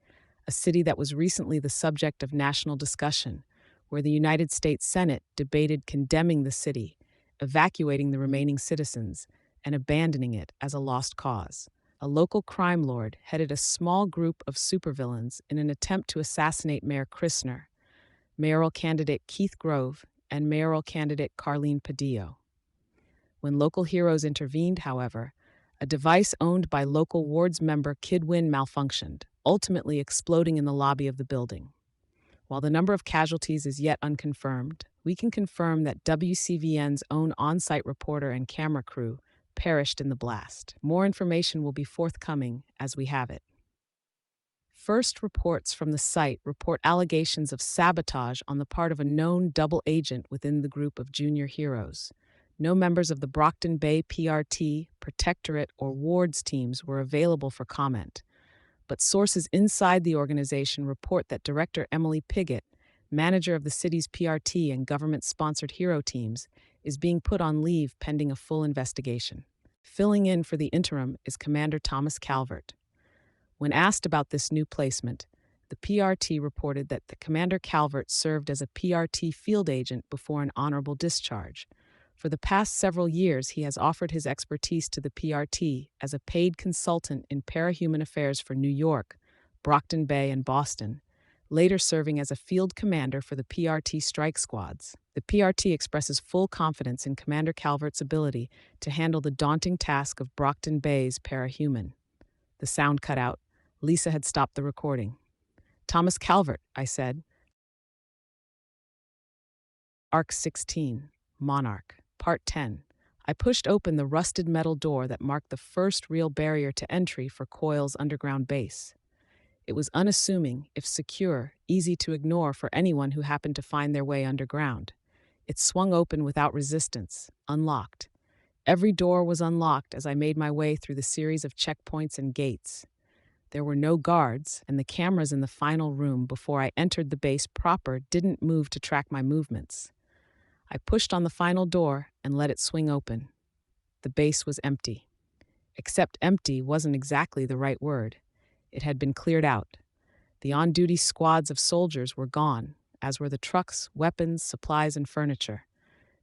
a city that was recently the subject of national discussion, where the United States Senate debated condemning the city, evacuating the remaining citizens, and abandoning it as a lost cause. A local crime lord headed a small group of supervillains in an attempt to assassinate Mayor Christner, mayoral candidate Keith Grove, and mayoral candidate Carlene Padillo. When local heroes intervened, however, a device owned by local wards member Kid Wynn malfunctioned, ultimately exploding in the lobby of the building. While the number of casualties is yet unconfirmed, we can confirm that WCVN's own on-site reporter and camera crew perished in the blast. More information will be forthcoming as we have it. First reports from the site report allegations of sabotage on the part of a known double agent within the group of junior heroes. No members of the Brockton Bay PRT, Protectorate, or Wards teams were available for comment, but sources inside the organization report that Director Emily Piggott, manager of the city's PRT and government-sponsored hero teams, is being put on leave pending a full investigation. Filling in for the interim is Commander Thomas Calvert. When asked about this new placement, the PRT reported that the Commander Calvert served as a PRT field agent before an honorable discharge. For the past several years, he has offered his expertise to the PRT as a paid consultant in parahuman affairs for New York, Brockton Bay, and Boston, later serving as a field commander for the PRT strike squads. The PRT expresses full confidence in Commander Calvert's ability to handle the daunting task of Brockton Bay's parahuman. The sound cut out. Lisa had stopped the recording. Thomas Calvert, I said. Arc 16, Monarch, Part 10. I pushed open the rusted metal door that marked the first real barrier to entry for Coil's underground base. It was unassuming, if secure, easy to ignore for anyone who happened to find their way underground. It swung open without resistance, unlocked. Every door was unlocked as I made my way through the series of checkpoints and gates. There were no guards, and the cameras in the final room before I entered the base proper didn't move to track my movements. I pushed on the final door and let it swing open. The base was empty. Except empty wasn't exactly the right word. It had been cleared out. The on-duty squads of soldiers were gone, as were the trucks, weapons, supplies, and furniture.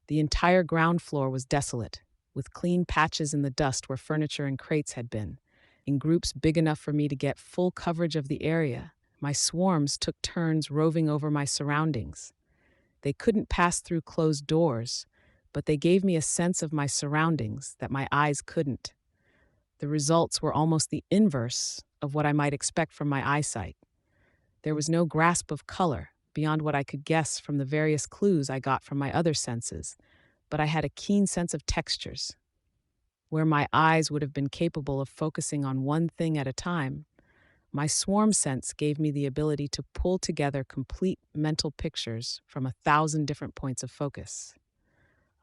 The entire ground floor was desolate, with clean patches in the dust where furniture and crates had been. In groups big enough for me to get full coverage of the area, my swarms took turns roving over my surroundings. They couldn't pass through closed doors, but they gave me a sense of my surroundings that my eyes couldn't. The results were almost the inverse of what I might expect from my eyesight. There was no grasp of color, beyond what I could guess from the various clues I got from my other senses, but I had a keen sense of textures. Where my eyes would have been capable of focusing on one thing at a time, my swarm sense gave me the ability to pull together complete mental pictures from 1,000 different points of focus.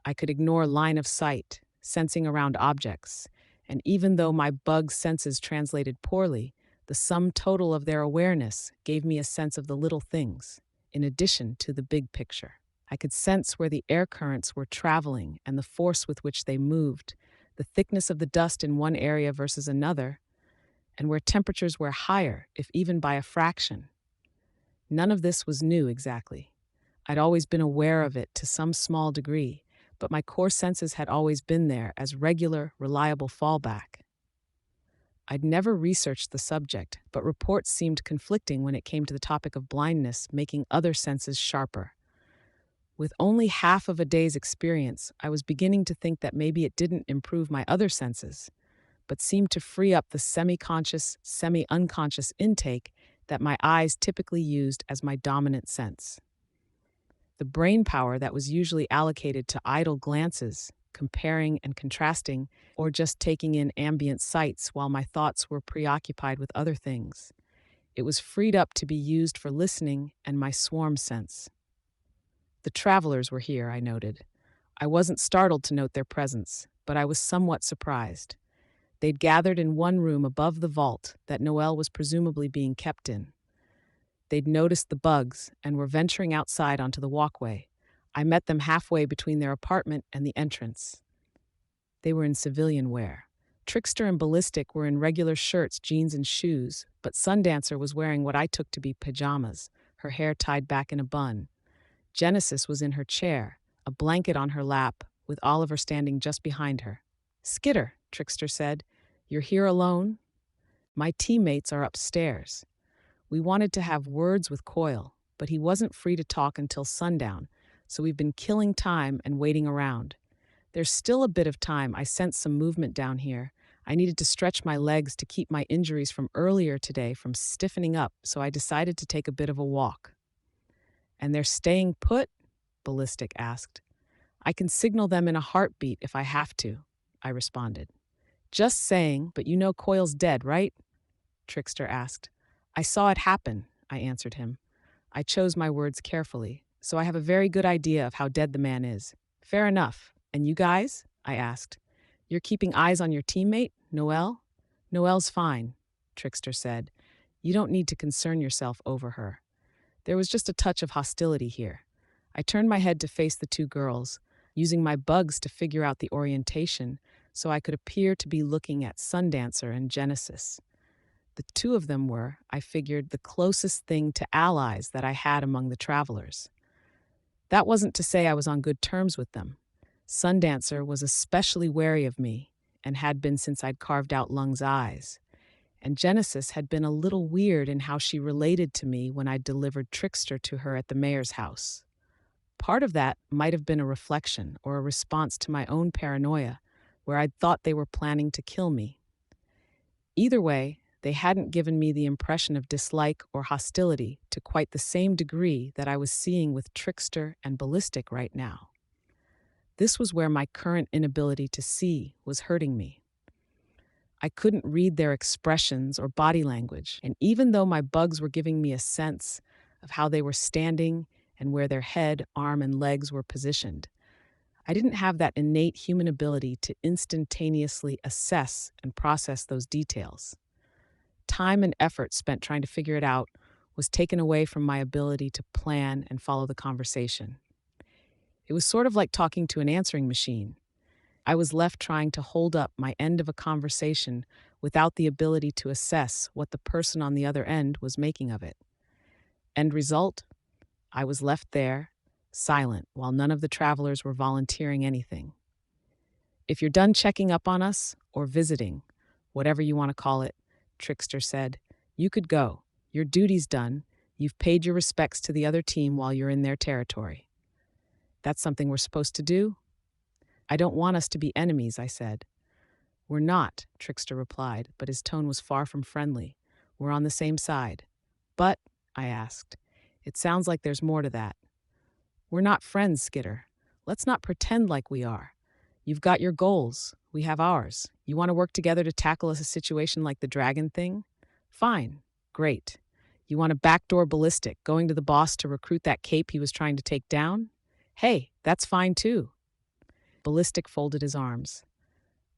I could ignore line of sight, sensing around objects, and even though my bug senses translated poorly, the sum total of their awareness gave me a sense of the little things, in addition to the big picture. I could sense where the air currents were traveling and the force with which they moved, the thickness of the dust in one area versus another, and where temperatures were higher, if even by a fraction. None of this was new exactly. I'd always been aware of it to some small degree, but my core senses had always been there as regular, reliable fallback. I'd never researched the subject, but reports seemed conflicting when it came to the topic of blindness, making other senses sharper. With only half of a day's experience, I was beginning to think that maybe it didn't improve my other senses, but seemed to free up the semi-conscious, semi-unconscious intake that my eyes typically used as my dominant sense. The brain power that was usually allocated to idle glances, comparing and contrasting, or just taking in ambient sights while my thoughts were preoccupied with other things. It was freed up to be used for listening and my swarm sense. The travelers were here, I noted. I wasn't startled to note their presence, but I was somewhat surprised. They'd gathered in one room above the vault that Noelle was presumably being kept in. They'd noticed the bugs and were venturing outside onto the walkway. I met them halfway between their apartment and the entrance. They were in civilian wear. Trickster and Ballistic were in regular shirts, jeans, and shoes, but Sundancer was wearing what I took to be pajamas, her hair tied back in a bun. Genesis was in her chair, a blanket on her lap, with Oliver standing just behind her. "Skitter," Trickster said, "you're here alone?" "My teammates are upstairs. We wanted to have words with Coil, but he wasn't free to talk until sundown, so we've been killing time and waiting around. There's still a bit of time. I sense some movement down here. I needed to stretch my legs to keep my injuries from earlier today from stiffening up, so I decided to take a bit of a walk." "And they're staying put?" Ballistic asked. "I can signal them in a heartbeat if I have to." I responded. Just saying, but you know Coyle's dead, right? Trickster asked. I saw it happen, I answered him. I chose my words carefully, so I have a very good idea of how dead the man is. Fair enough. And you guys? I asked. You're keeping eyes on your teammate, Noelle? Noelle's fine, Trickster said. You don't need to concern yourself over her. There was just a touch of hostility here. I turned my head to face the two girls, using my bugs to figure out the orientation so I could appear to be looking at Sundancer and Genesis. The two of them were, I figured, the closest thing to allies that I had among the travelers. That wasn't to say I was on good terms with them. Sundancer was especially wary of me, and had been since I'd carved out Lung's eyes. And Genesis had been a little weird in how she related to me when I'd delivered Trickster to her at the mayor's house. Part of that might have been a reflection or a response to my own paranoia, where I'd thought they were planning to kill me. Either way, they hadn't given me the impression of dislike or hostility to quite the same degree that I was seeing with Trickster and Ballistic right now. This was where my current inability to see was hurting me. I couldn't read their expressions or body language, and even though my bugs were giving me a sense of how they were standing and where their head, arm, and legs were positioned, I didn't have that innate human ability to instantaneously assess and process those details. Time and effort spent trying to figure it out was taken away from my ability to plan and follow the conversation. It was sort of like talking to an answering machine. I was left trying to hold up my end of a conversation without the ability to assess what the person on the other end was making of it. End result? I was left there, silent, while none of the travelers were volunteering anything. If you're done checking up on us, or visiting, whatever you want to call it, Trickster said, you could go. Your duty's done. You've paid your respects to the other team while you're in their territory. That's something we're supposed to do? I don't want us to be enemies, I said. We're not, Trickster replied, but his tone was far from friendly. We're on the same side. But, I asked, it sounds like there's more to that. We're not friends, Skitter. Let's not pretend like we are. You've got your goals. We have ours. You want to work together to tackle a situation like the dragon thing? Fine. Great. You want to backdoor Ballistic, going to the boss to recruit that cape he was trying to take down? Hey, that's fine too. Ballistic folded his arms.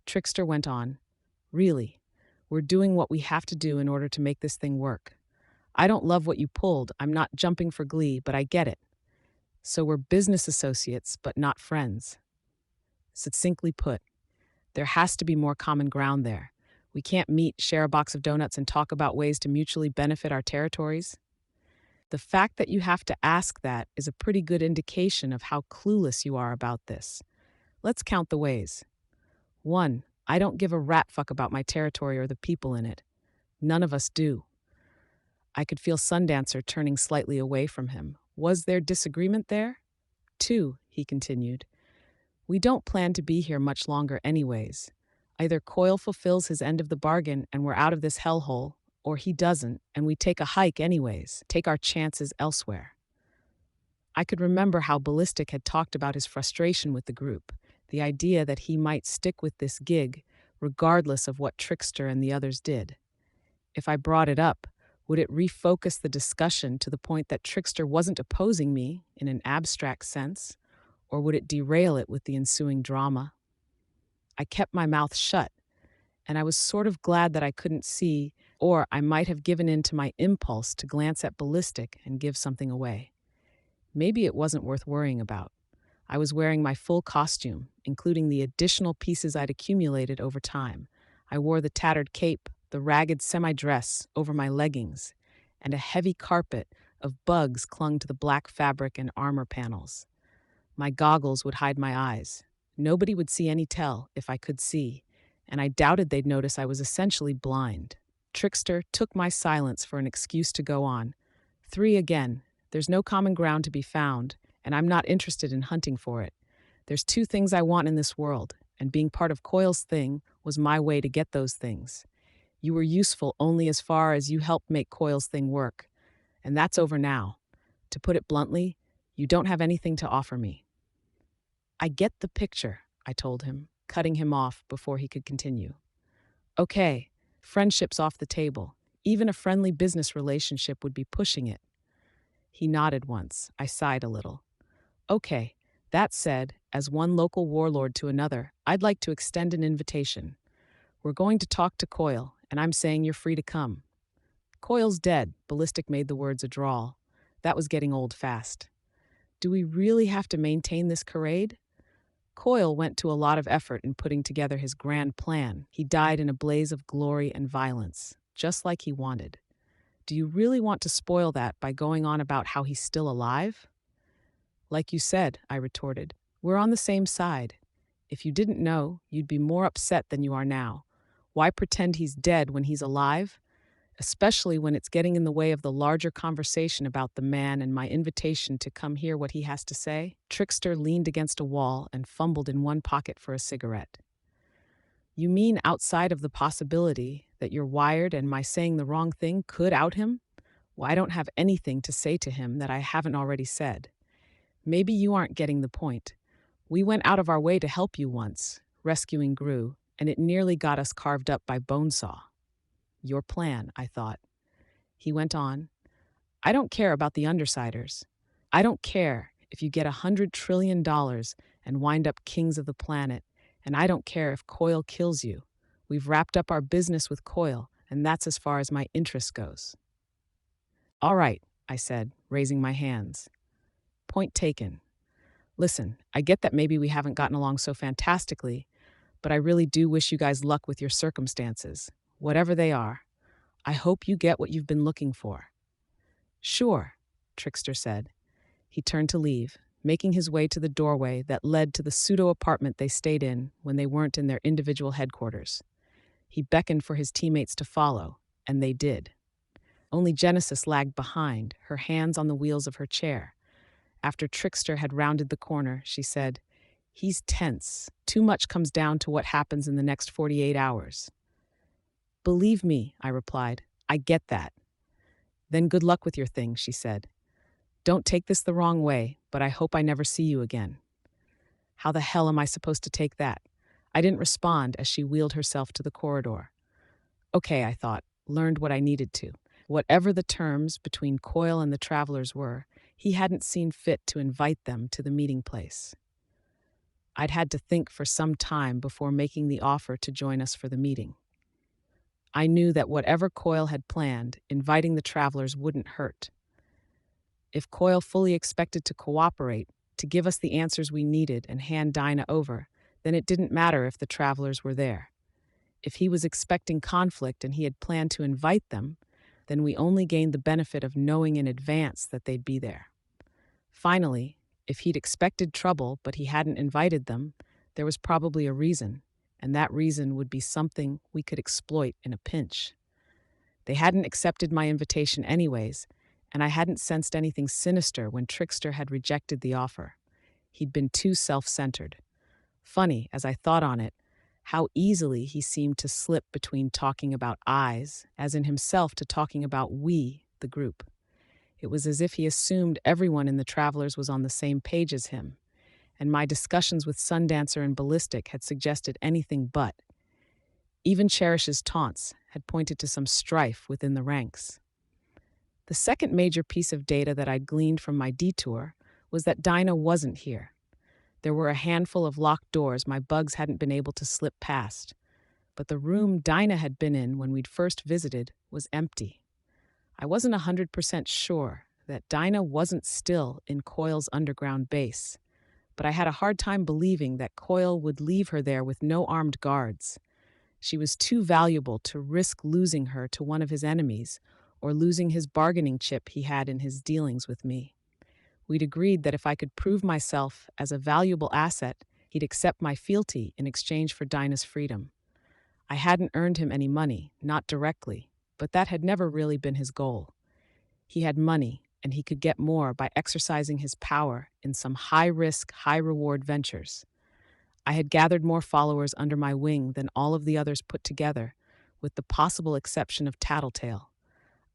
Trickster went on. Really, we're doing what we have to do in order to make this thing work. I don't love what you pulled. I'm not jumping for glee, but I get it. So we're business associates, but not friends. Succinctly put, there has to be more common ground there. We can't meet, share a box of donuts, and talk about ways to mutually benefit our territories. The fact that you have to ask that is a pretty good indication of how clueless you are about this. Let's count the ways. 1. I don't give a rat fuck about my territory or the people in it. None of us do. I could feel Sundancer turning slightly away from him. Was there disagreement there? 2, he continued. We don't plan to be here much longer anyways. Either Coyle fulfills his end of the bargain and we're out of this hellhole, or he doesn't and we take a hike anyways, take our chances elsewhere. I could remember how Ballistic had talked about his frustration with the group, the idea that he might stick with this gig, regardless of what Trickster and the others did. If I brought it up, would it refocus the discussion to the point that Trickster wasn't opposing me in an abstract sense, or would it derail it with the ensuing drama? I kept my mouth shut, and I was sort of glad that I couldn't see, or I might have given in to my impulse to glance at Ballistic and give something away. Maybe it wasn't worth worrying about. I was wearing my full costume, including the additional pieces I'd accumulated over time. I wore the tattered cape, the ragged semi-dress over my leggings, and a heavy carpet of bugs clung to the black fabric and armor panels. My goggles would hide my eyes. Nobody would see any tell if I could see, and I doubted they'd notice I was essentially blind. Trickster took my silence for an excuse to go on. 3 again. There's no common ground to be found, and I'm not interested in hunting for it. There's 2 things I want in this world, and being part of Coyle's thing was my way to get those things. You were useful only as far as you helped make Coyle's thing work, and that's over now. To put it bluntly, you don't have anything to offer me. I get the picture, I told him. cutting him off before he could continue. Okay, friendship's off the table. Even a friendly business relationship would be pushing it. He nodded once. I sighed a little. Okay, that said, as one local warlord to another, I'd like to extend an invitation. We're going to talk to Coyle, and I'm saying you're free to come. Coyle's dead, Ballistic made the words a drawl. That was getting old fast. Do we really have to maintain this charade? Coyle went to a lot of effort in putting together his grand plan. He died in a blaze of glory and violence, just like he wanted. Do you really want to spoil that by going on about how he's still alive? Like you said, I retorted, we're on the same side. If you didn't know, you'd be more upset than you are now. Why pretend he's dead when he's alive? Especially when it's getting in the way of the larger conversation about the man and my invitation to come hear what he has to say. Trickster leaned against a wall and fumbled in one pocket for a cigarette. You mean outside of the possibility that you're wired and my saying the wrong thing could out him? Well, I don't have anything to say to him that I haven't already said. Maybe you aren't getting the point. We went out of our way to help you once, rescuing Gru, and it nearly got us carved up by Bonesaw. Your plan, I thought. He went on, I don't care about the undersiders. I don't care if you get $100 trillion and wind up kings of the planet, and I don't care if Coyle kills you. We've wrapped up our business with Coyle, and that's as far as my interest goes. All right, I said, raising my hands. Point taken. Listen, I get that maybe we haven't gotten along so fantastically, but I really do wish you guys luck with your circumstances, whatever they are. I hope you get what you've been looking for. Sure, Trickster said. He turned to leave, making his way to the doorway that led to the pseudo-apartment they stayed in when they weren't in their individual headquarters. He beckoned for his teammates to follow, and they did. Only Genesis lagged behind, her hands on the wheels of her chair. After Trickster had rounded the corner, she said, He's tense. Too much comes down to what happens in the next 48 hours. Believe me, I replied. I get that. Then good luck with your thing, she said. Don't take this the wrong way, but I hope I never see you again. How the hell am I supposed to take that? I didn't respond as she wheeled herself to the corridor. Okay, I thought, learned what I needed to. Whatever the terms between Coyle and the travelers were, he hadn't seen fit to invite them to the meeting place. I'd had to think for some time before making the offer to join us for the meeting. I knew that whatever Coyle had planned, inviting the travelers wouldn't hurt. If Coyle fully expected to cooperate, to give us the answers we needed and hand Dinah over, then it didn't matter if the travelers were there. If he was expecting conflict and he had planned to invite them, then we only gained the benefit of knowing in advance that they'd be there. Finally, if he'd expected trouble but he hadn't invited them, there was probably a reason, and that reason would be something we could exploit in a pinch. They hadn't accepted my invitation anyways, and I hadn't sensed anything sinister when Trickster had rejected the offer. He'd been too self-centered. Funny, as I thought on it, how easily he seemed to slip between talking about I's, as in himself, to talking about we, the group. It was as if he assumed everyone in the Travelers was on the same page as him, and my discussions with Sundancer and Ballistic had suggested anything but. Even Cherish's taunts had pointed to some strife within the ranks. The second major piece of data that I'd gleaned from my detour was that Dinah wasn't here. There were a handful of locked doors my bugs hadn't been able to slip past, but the room Dinah had been in when we'd first visited was empty. I wasn't 100% sure that Dinah wasn't still in Coyle's underground base, but I had a hard time believing that Coyle would leave her there with no armed guards. She was too valuable to risk losing her to one of his enemies or losing his bargaining chip he had in his dealings with me. We'd agreed that if I could prove myself as a valuable asset, he'd accept my fealty in exchange for Dinah's freedom. I hadn't earned him any money, not directly, but that had never really been his goal. He had money, and he could get more by exercising his power in some high-risk, high-reward ventures. I had gathered more followers under my wing than all of the others put together, with the possible exception of Tattletale.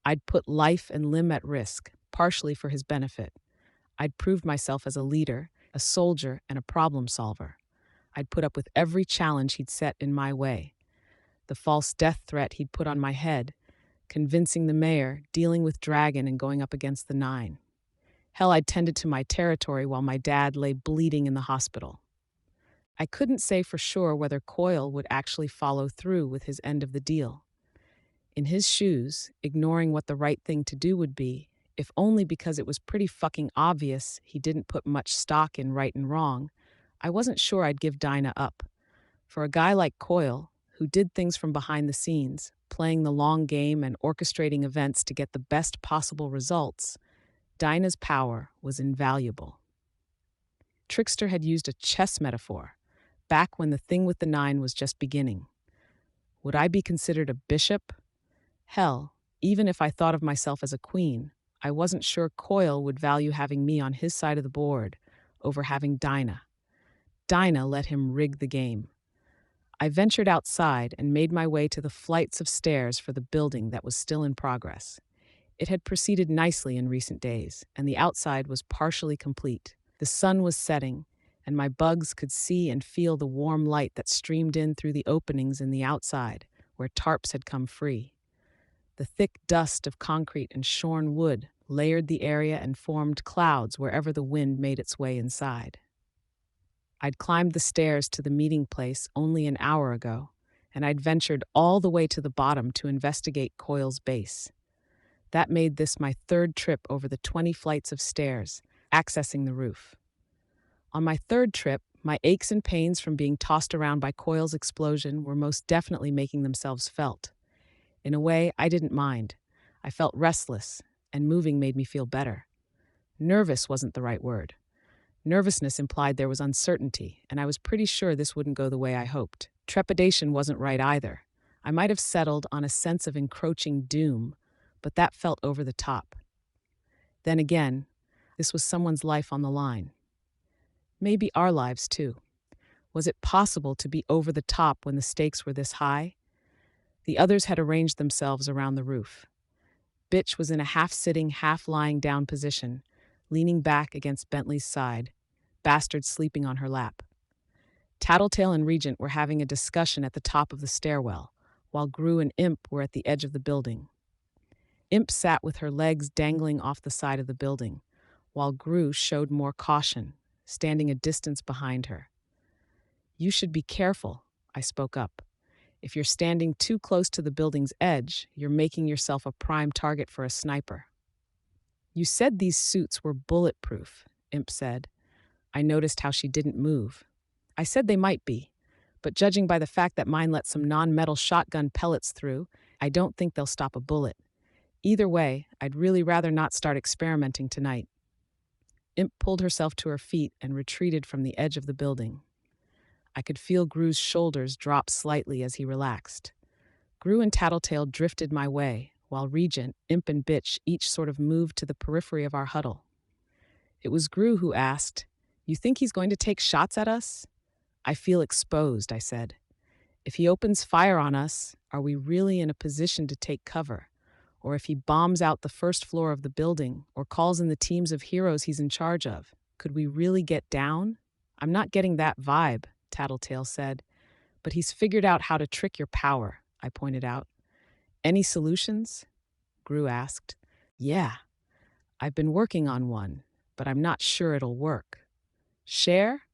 I'd put life and limb at risk, partially for his benefit. I'd proved myself as a leader, a soldier, and a problem solver. I'd put up with every challenge he'd set in my way. The false death threat he'd put on my head, convincing the mayor, dealing with Dragon and going up against the Nine. Hell, I'd tended to my territory while my dad lay bleeding in the hospital. I couldn't say for sure whether Coyle would actually follow through with his end of the deal. In his shoes, ignoring what the right thing to do would be, if only because it was pretty fucking obvious he didn't put much stock in right and wrong, I wasn't sure I'd give Dinah up. For a guy like Coyle, who did things from behind the scenes, playing the long game and orchestrating events to get the best possible results, Dinah's power was invaluable. Trickster had used a chess metaphor, back when the thing with the nine was just beginning. Would I be considered a bishop? Hell, even if I thought of myself as a queen, I wasn't sure Coyle would value having me on his side of the board over having Dinah. Dinah let him rig the game. I ventured outside and made my way to the flights of stairs for the building that was still in progress. It had proceeded nicely in recent days, and the outside was partially complete. The sun was setting, and my bugs could see and feel the warm light that streamed in through the openings in the outside, where tarps had come free. The thick dust of concrete and shorn wood layered the area and formed clouds wherever the wind made its way inside. I'd climbed the stairs to the meeting place only an hour ago, and I'd ventured all the way to the bottom to investigate Coyle's base. That made this my third trip over the 20 flights of stairs, accessing the roof. On my third trip, my aches and pains from being tossed around by Coyle's explosion were most definitely making themselves felt. In a way, I didn't mind. I felt restless, and moving made me feel better. Nervous wasn't the right word. Nervousness implied there was uncertainty, and I was pretty sure this wouldn't go the way I hoped. Trepidation wasn't right either. I might have settled on a sense of encroaching doom, but that felt over the top. Then again, this was someone's life on the line. Maybe our lives, too. Was it possible to be over the top when the stakes were this high? The others had arranged themselves around the roof. Bitch was in a half-sitting, half-lying down position, leaning back against Bentley's side, Bastard sleeping on her lap. Tattletale and Regent were having a discussion at the top of the stairwell, while Gru and Imp were at the edge of the building. Imp sat with her legs dangling off the side of the building, while Gru showed more caution, standing a distance behind her. "You should be careful," I spoke up. "If you're standing too close to the building's edge, you're making yourself a prime target for a sniper." "You said these suits were bulletproof," Imp said. I noticed how she didn't move. "I said they might be, but judging by the fact that mine let some non-metal shotgun pellets through, I don't think they'll stop a bullet. Either way, I'd really rather not start experimenting tonight." Imp pulled herself to her feet and retreated from the edge of the building. I could feel Gru's shoulders drop slightly as he relaxed. Gru and Tattletale drifted my way, while Regent, Imp, and Bitch each sort of moved to the periphery of our huddle. It was Gru who asked, "You think he's going to take shots at us?" "I feel exposed," I said. "If he opens fire on us, are we really in a position to take cover? Or if he bombs out the first floor of the building, or calls in the teams of heroes he's in charge of, could we really get down?" "I'm not getting that vibe," Tattletale said. "But he's figured out how to trick your power," I pointed out. "Any solutions?" Gru asked. "Yeah, I've been working on one, but I'm not sure it'll work." "Share?"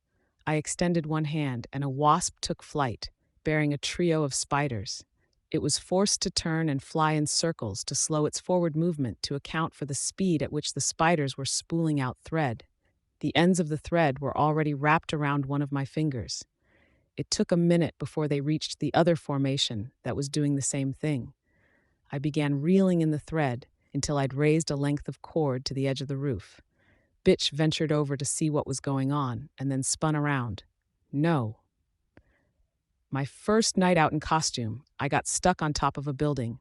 I extended one hand, and a wasp took flight, bearing a trio of spiders. It was forced to turn and fly in circles to slow its forward movement to account for the speed at which the spiders were spooling out thread. The ends of the thread were already wrapped around one of my fingers. It took a minute before they reached the other formation that was doing the same thing. I began reeling in the thread until I'd raised a length of cord to the edge of the roof. Bitch ventured over to see what was going on and then spun around. "No." My first night out in costume, I got stuck on top of a building.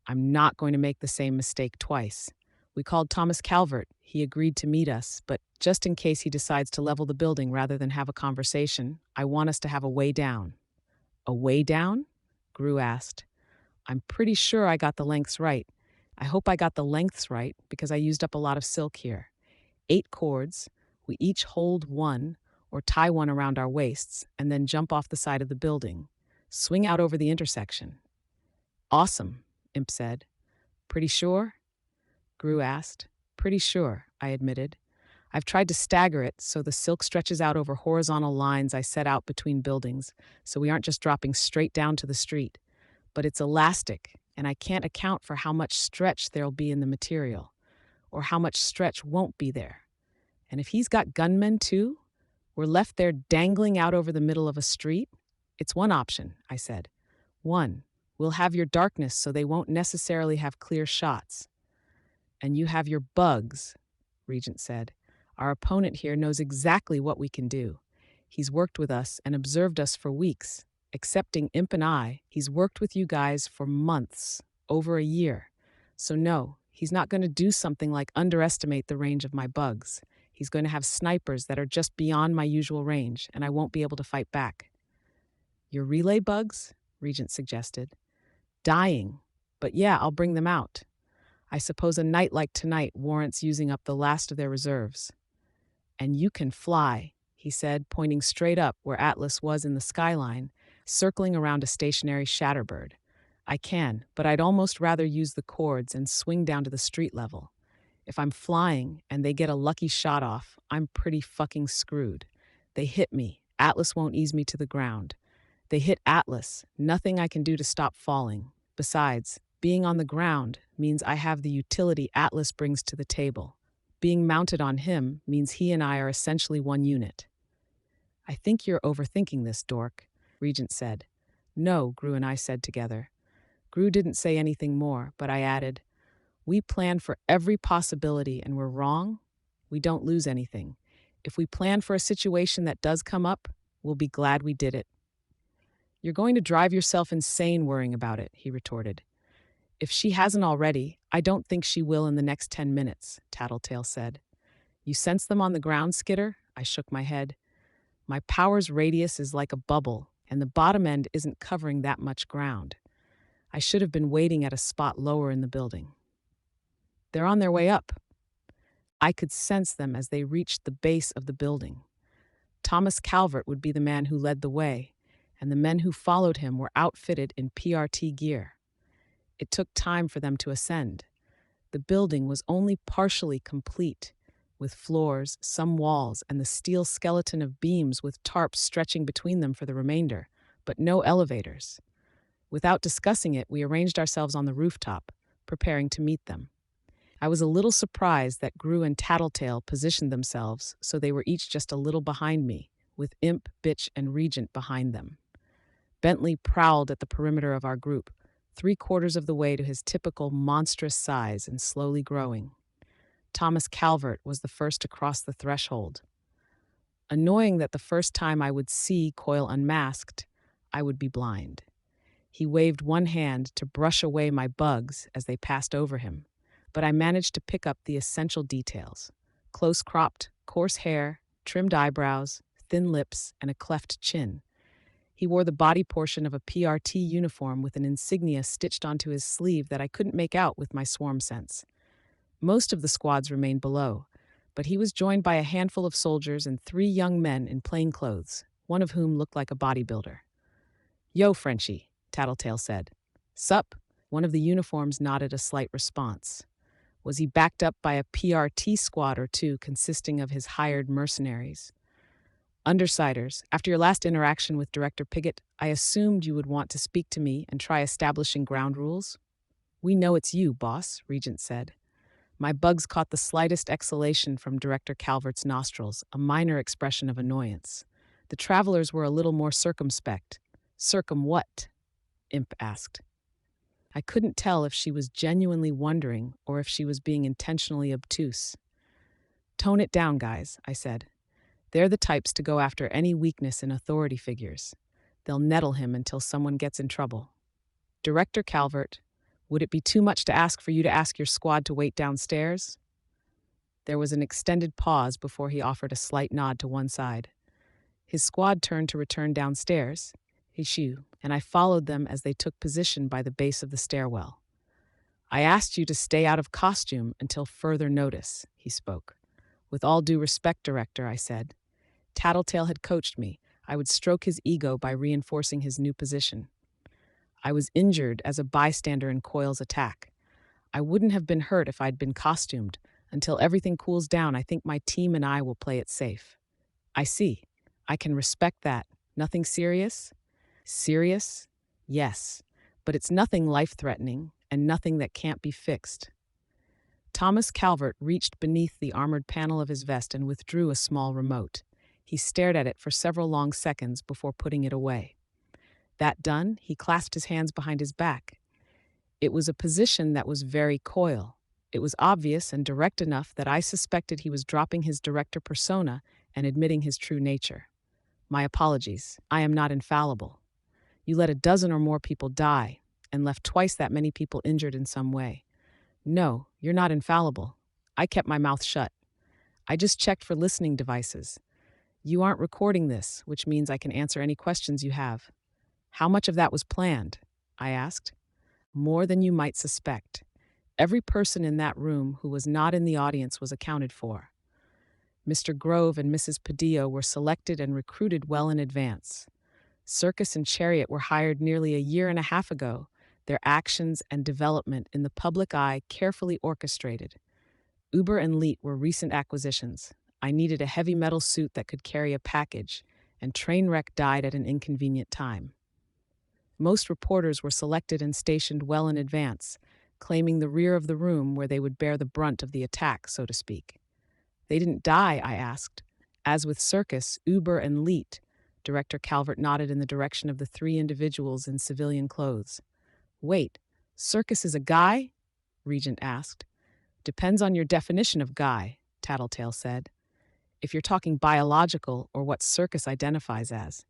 I'm not going to make the same mistake twice. We called Thomas Calvert. He agreed to meet us, but just in case he decides to level the building rather than have a conversation, I want us to have a way down. "A way down?" Gru asked. "I'm pretty sure I got the lengths right. I hope I got the lengths right because I used up a lot of silk here. 8 cords, we each hold one, or tie one around our waists, and then jump off the side of the building. Swing out over the intersection. Awesome, Imp said. Pretty sure? Gru asked. Pretty sure, I admitted. I've tried to stagger it so the silk stretches out over horizontal lines I set out between buildings, so we aren't just dropping straight down to the street. But it's elastic, and I can't account for how much stretch there'll be in the material, or how much stretch won't be there. And if he's got gunmen too, we're left there dangling out over the middle of a street? It's one option, I said. One, we'll have your darkness so they won't necessarily have clear shots. And you have your bugs, Regent said. Our opponent here knows exactly what we can do. He's worked with us and observed us for weeks. Excepting Imp and I, he's worked with you guys for months, over a year. So no, he's not going to do something like underestimate the range of my bugs. He's going to have snipers that are just beyond my usual range, and I won't be able to fight back. Your relay bugs? Regent suggested. Dying. But yeah, I'll bring them out. I suppose a night like tonight warrants using up the last of their reserves. And you can fly, he said, pointing straight up where Atlas was in the skyline, circling around a stationary shatterbird. I can, but I'd almost rather use the cords and swing down to the street level. If I'm flying and they get a lucky shot off, I'm pretty fucking screwed. They hit me. Atlas won't ease me to the ground. They hit Atlas. Nothing I can do to stop falling. Besides, being on the ground means I have the utility Atlas brings to the table. Being mounted on him means he and I are essentially one unit. I think you're overthinking this, dork, Regent said. No, Gru and I said together. Gru didn't say anything more, but I added, we plan for every possibility and we're wrong, we don't lose anything. If we plan for a situation that does come up, we'll be glad we did it. You're going to drive yourself insane worrying about it, he retorted. If she hasn't already, I don't think she will in the next 10 minutes, Tattletale said. You sense them on the ground, Skitter? I shook my head. My power's radius is like a bubble, and the bottom end isn't covering that much ground. I should have been waiting at a spot lower in the building. They're on their way up. I could sense them as they reached the base of the building. Thomas Calvert would be the man who led the way, and the men who followed him were outfitted in PRT gear. It took time for them to ascend. The building was only partially complete, with floors, some walls, and the steel skeleton of beams with tarps stretching between them for the remainder, but no elevators. Without discussing it, we arranged ourselves on the rooftop, preparing to meet them. I was a little surprised that Gru and Tattletale positioned themselves so they were each just a little behind me, with Imp, Bitch, and Regent behind them. Bentley prowled at the perimeter of our group, 3/4 of the way to his typical monstrous size and slowly growing. Thomas Calvert was the first to cross the threshold. Annoying that the first time I would see Coil unmasked, I would be blind. He waved one hand to brush away my bugs as they passed over him, but I managed to pick up the essential details. Close-cropped, coarse hair, trimmed eyebrows, thin lips, and a cleft chin. He wore the body portion of a PRT uniform with an insignia stitched onto his sleeve that I couldn't make out with my swarm sense. Most of the squads remained below, but he was joined by a handful of soldiers and 3 young men in plain clothes, one of whom looked like a bodybuilder. Yo, Frenchie, Tattletale said. Sup? One of the uniforms nodded a slight response. Was he backed up by a PRT squad or two consisting of his hired mercenaries? Undersiders, after your last interaction with Director Piggott, I assumed you would want to speak to me and try establishing ground rules. We know it's you, boss, Regent said. My bugs caught the slightest exhalation from Director Calvert's nostrils, a minor expression of annoyance. The travelers were a little more circumspect. Circum what? Imp asked. I couldn't tell if she was genuinely wondering or if she was being intentionally obtuse. Tone it down, guys, I said. They're the types to go after any weakness in authority figures. They'll nettle him until someone gets in trouble. Director Calvert, would it be too much to ask for you to ask your squad to wait downstairs? There was an extended pause before he offered a slight nod to one side. His squad turned to return downstairs, and I followed them as they took position by the base of the stairwell. I asked you to stay out of costume until further notice, he spoke. With all due respect, Director, I said. Tattletale had coached me. I would stroke his ego by reinforcing his new position. I was injured as a bystander in Coil's attack. I wouldn't have been hurt if I'd been costumed. Until everything cools down, I think my team and I will play it safe. I see. I can respect that. Nothing serious? Serious? Yes. But it's nothing life-threatening and nothing that can't be fixed. Thomas Calvert reached beneath the armored panel of his vest and withdrew a small remote. He stared at it for several long seconds before putting it away. That done, he clasped his hands behind his back. It was a position that was very Coil. It was obvious and direct enough that I suspected he was dropping his director persona and admitting his true nature. My apologies. I am not infallible. You let a dozen or more people die and left twice that many people injured in some way. No, you're not infallible. I kept my mouth shut. I just checked for listening devices. You aren't recording this, which means I can answer any questions you have. How much of that was planned? I asked. More than you might suspect. Every person in that room who was not in the audience was accounted for. Mr. Grove and Mrs. Padillo were selected and recruited well in advance. Circus and Chariot were hired nearly a year and a half ago, their actions and development in the public eye carefully orchestrated. Uber and Leet were recent acquisitions. I needed a heavy metal suit that could carry a package, and Trainwreck died at an inconvenient time. Most reporters were selected and stationed well in advance, claiming the rear of the room where they would bear the brunt of the attack, so to speak. They didn't die, I asked. As with Circus, Uber, and Leet, Director Calvert nodded in the direction of the three individuals in civilian clothes. Wait, Circus is a guy? Regent asked. Depends on your definition of guy, Tattletale said. If you're talking biological or what Circus identifies as.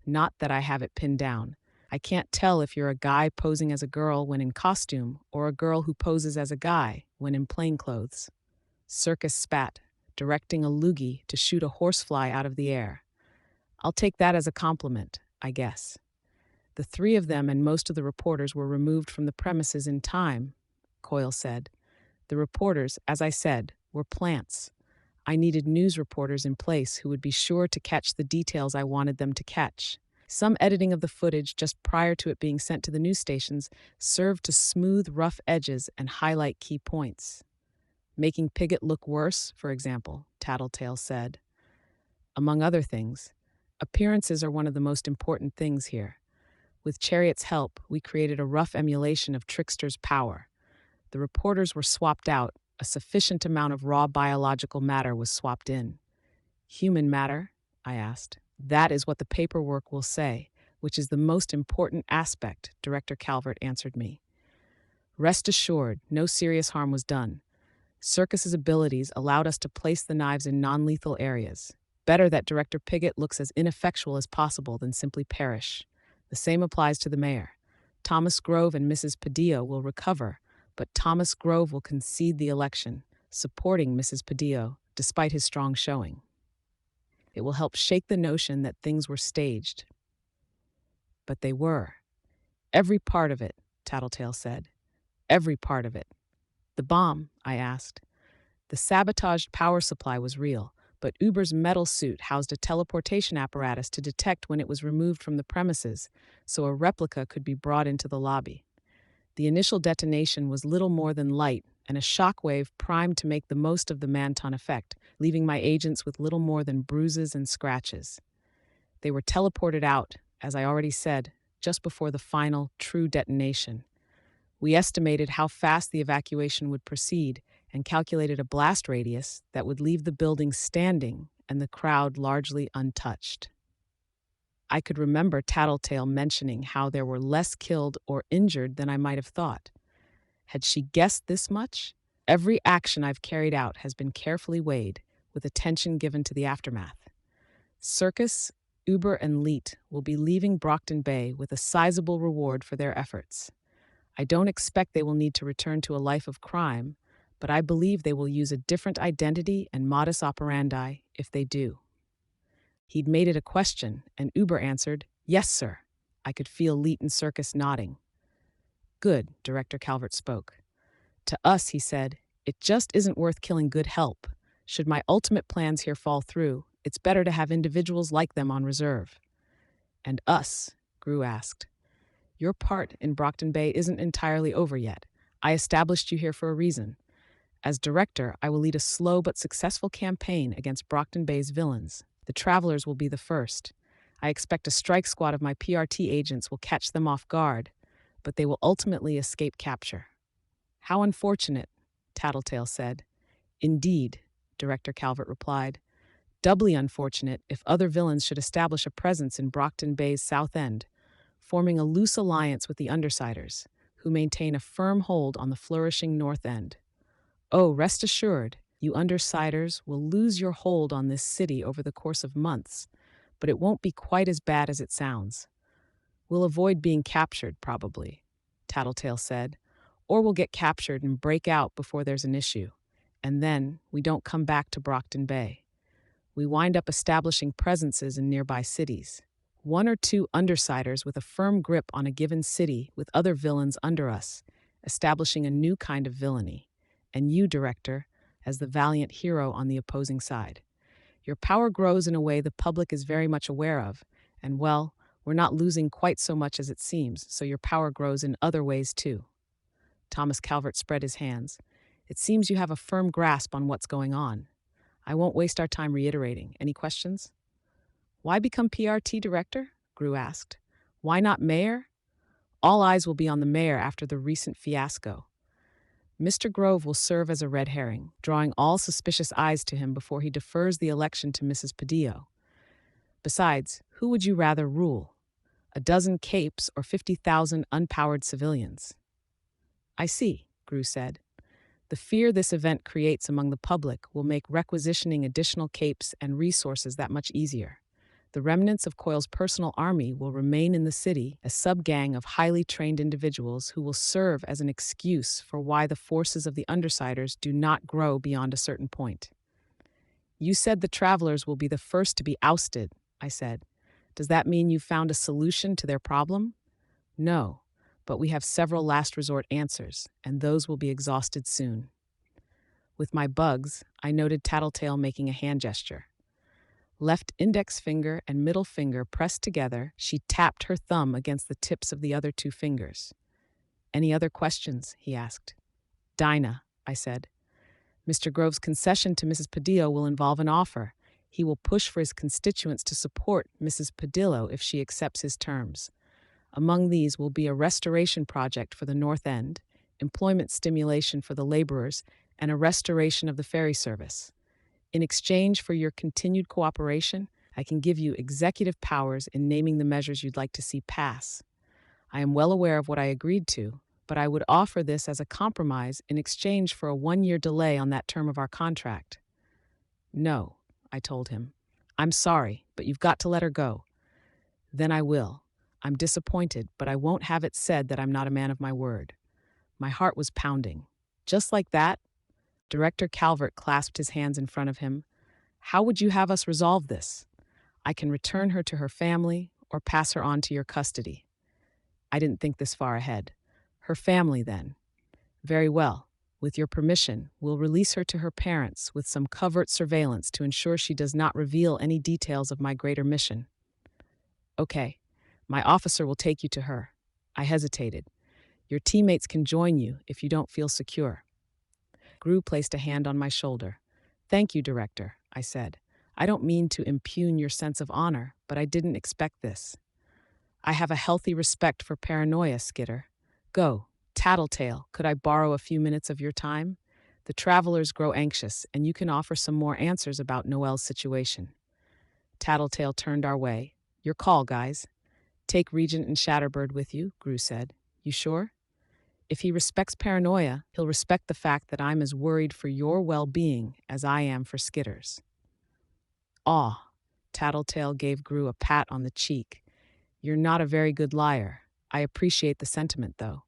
Not that I have it pinned down. I can't tell if you're a guy posing as a girl when in costume or a girl who poses as a guy when in plainclothes. Circus spat, directing a loogie to shoot a horsefly out of the air. I'll take that as a compliment, I guess. The three of them and most of the reporters were removed from the premises in time, Coil said. The reporters, as I said, were plants. I needed news reporters in place who would be sure to catch the details I wanted them to catch. Some editing of the footage just prior to it being sent to the news stations served to smooth rough edges and highlight key points. Making Piggott look worse, for example, Tattletale said. Among other things, appearances are one of the most important things here. With Chariot's help, we created a rough emulation of Trickster's power. The reporters were swapped out. A sufficient amount of raw biological matter was swapped in. Human matter? I asked. That is what the paperwork will say, which is the most important aspect, Director Calvert answered me. Rest assured, no serious harm was done. Circus's abilities allowed us to place the knives in non-lethal areas. Better that Director Piggott looks as ineffectual as possible than simply perish. The same applies to the mayor. Thomas Grove and Mrs. Padillo will recover, but Thomas Grove will concede the election, supporting Mrs. Padillo, despite his strong showing. It will help shake the notion that things were staged. But they were. Every part of it, Tattletale said. Every part of it. The bomb, I asked. The sabotaged power supply was real, but Uber's metal suit housed a teleportation apparatus to detect when it was removed from the premises, so a replica could be brought into the lobby. The initial detonation was little more than light, and a shockwave primed to make the most of the Manton effect, leaving my agents with little more than bruises and scratches. They were teleported out, as I already said, just before the final, true detonation. We estimated how fast the evacuation would proceed and calculated a blast radius that would leave the building standing and the crowd largely untouched. I could remember Tattletale mentioning how there were less killed or injured than I might have thought. Had she guessed this much? Every action I've carried out has been carefully weighed, with attention given to the aftermath. Circus, Uber, and Leet will be leaving Brockton Bay with a sizable reward for their efforts. I don't expect they will need to return to a life of crime, but I believe they will use a different identity and modus operandi if they do. He'd made it a question, and Uber answered, "Yes, sir." I could feel Leet and Circus nodding. Good, Director Calvert spoke. To us, he said, it just isn't worth killing good help. Should my ultimate plans here fall through, It's better to have individuals like them on reserve. And us, Gru asked. Your part in Brockton Bay isn't entirely over yet. I established you here for a reason. As director, I will lead a slow but successful campaign against Brockton Bay's villains. The travelers will be the first. I expect a strike squad of my PRT agents will catch them off guard, but they will ultimately escape capture. How unfortunate, Tattletale said. Indeed, Director Calvert replied. Doubly unfortunate if other villains should establish a presence in Brockton Bay's south end, forming a loose alliance with the Undersiders, who maintain a firm hold on the flourishing north end. Oh, rest assured, you Undersiders will lose your hold on this city over the course of months, but it won't be quite as bad as it sounds. We'll avoid being captured, probably, Tattletale said, or we'll get captured and break out before there's an issue, and then we don't come back to Brockton Bay. We wind up establishing presences in nearby cities. One or two Undersiders with a firm grip on a given city with other villains under us, establishing a new kind of villainy. And you, Director, as the valiant hero on the opposing side. Your power grows in a way the public is very much aware of, and well, we're not losing quite so much as it seems, so your power grows in other ways too. Thomas Calvert spread his hands. It seems you have a firm grasp on what's going on. I won't waste our time reiterating. Any questions? Why become PRT director? Gru asked. Why not mayor? All eyes will be on the mayor after the recent fiasco. Mr. Grove will serve as a red herring, drawing all suspicious eyes to him before he defers the election to Mrs. Padillo. Besides, who would you rather rule? A dozen capes or 50,000 unpowered civilians? I see, Gru said. The fear this event creates among the public will make requisitioning additional capes and resources that much easier. The remnants of Coyle's personal army will remain in the city, a sub-gang of highly trained individuals who will serve as an excuse for why the forces of the Undersiders do not grow beyond a certain point. You said the travelers will be the first to be ousted, I said. Does that mean you've found a solution to their problem? No, but we have several last resort answers, and those will be exhausted soon. With my bugs, I noted Tattletale making a hand gesture. Left index finger and middle finger pressed together, she tapped her thumb against the tips of the other two fingers. Any other questions? He asked. Dinah, I said. Mr. Grove's concession to Mrs. Padillo will involve an offer. He will push for his constituents to support Mrs. Padillo if she accepts his terms. Among these will be a restoration project for the North End, employment stimulation for the laborers, and a restoration of the ferry service. In exchange for your continued cooperation, I can give you executive powers in naming the measures you'd like to see pass. I am well aware of what I agreed to, but I would offer this as a compromise in exchange for a 1-year delay on that term of our contract. No, I told him. I'm sorry, but you've got to let her go. Then I will. I'm disappointed, but I won't have it said that I'm not a man of my word. My heart was pounding. Just like that, Director Calvert clasped his hands in front of him. How would you have us resolve this? I can return her to her family or pass her on to your custody. I didn't think this far ahead. Her family, then. Very well. With your permission, we'll release her to her parents with some covert surveillance to ensure she does not reveal any details of my greater mission. Okay. My officer will take you to her. I hesitated. Your teammates can join you if you don't feel secure. Gru placed a hand on my shoulder. Thank you, Director, I said. I don't mean to impugn your sense of honor, but I didn't expect this. I have a healthy respect for paranoia, Skitter. Go. Tattletale, could I borrow a few minutes of your time? The travelers grow anxious, and you can offer some more answers about Noelle's situation. Tattletale turned our way. Your call, guys. Take Regent and Shatterbird with you, Gru said. You sure? If he respects paranoia, he'll respect the fact that I'm as worried for your well-being as I am for Skitter's. Aw, Tattletale gave Gru a pat on the cheek. You're not a very good liar. I appreciate the sentiment, though.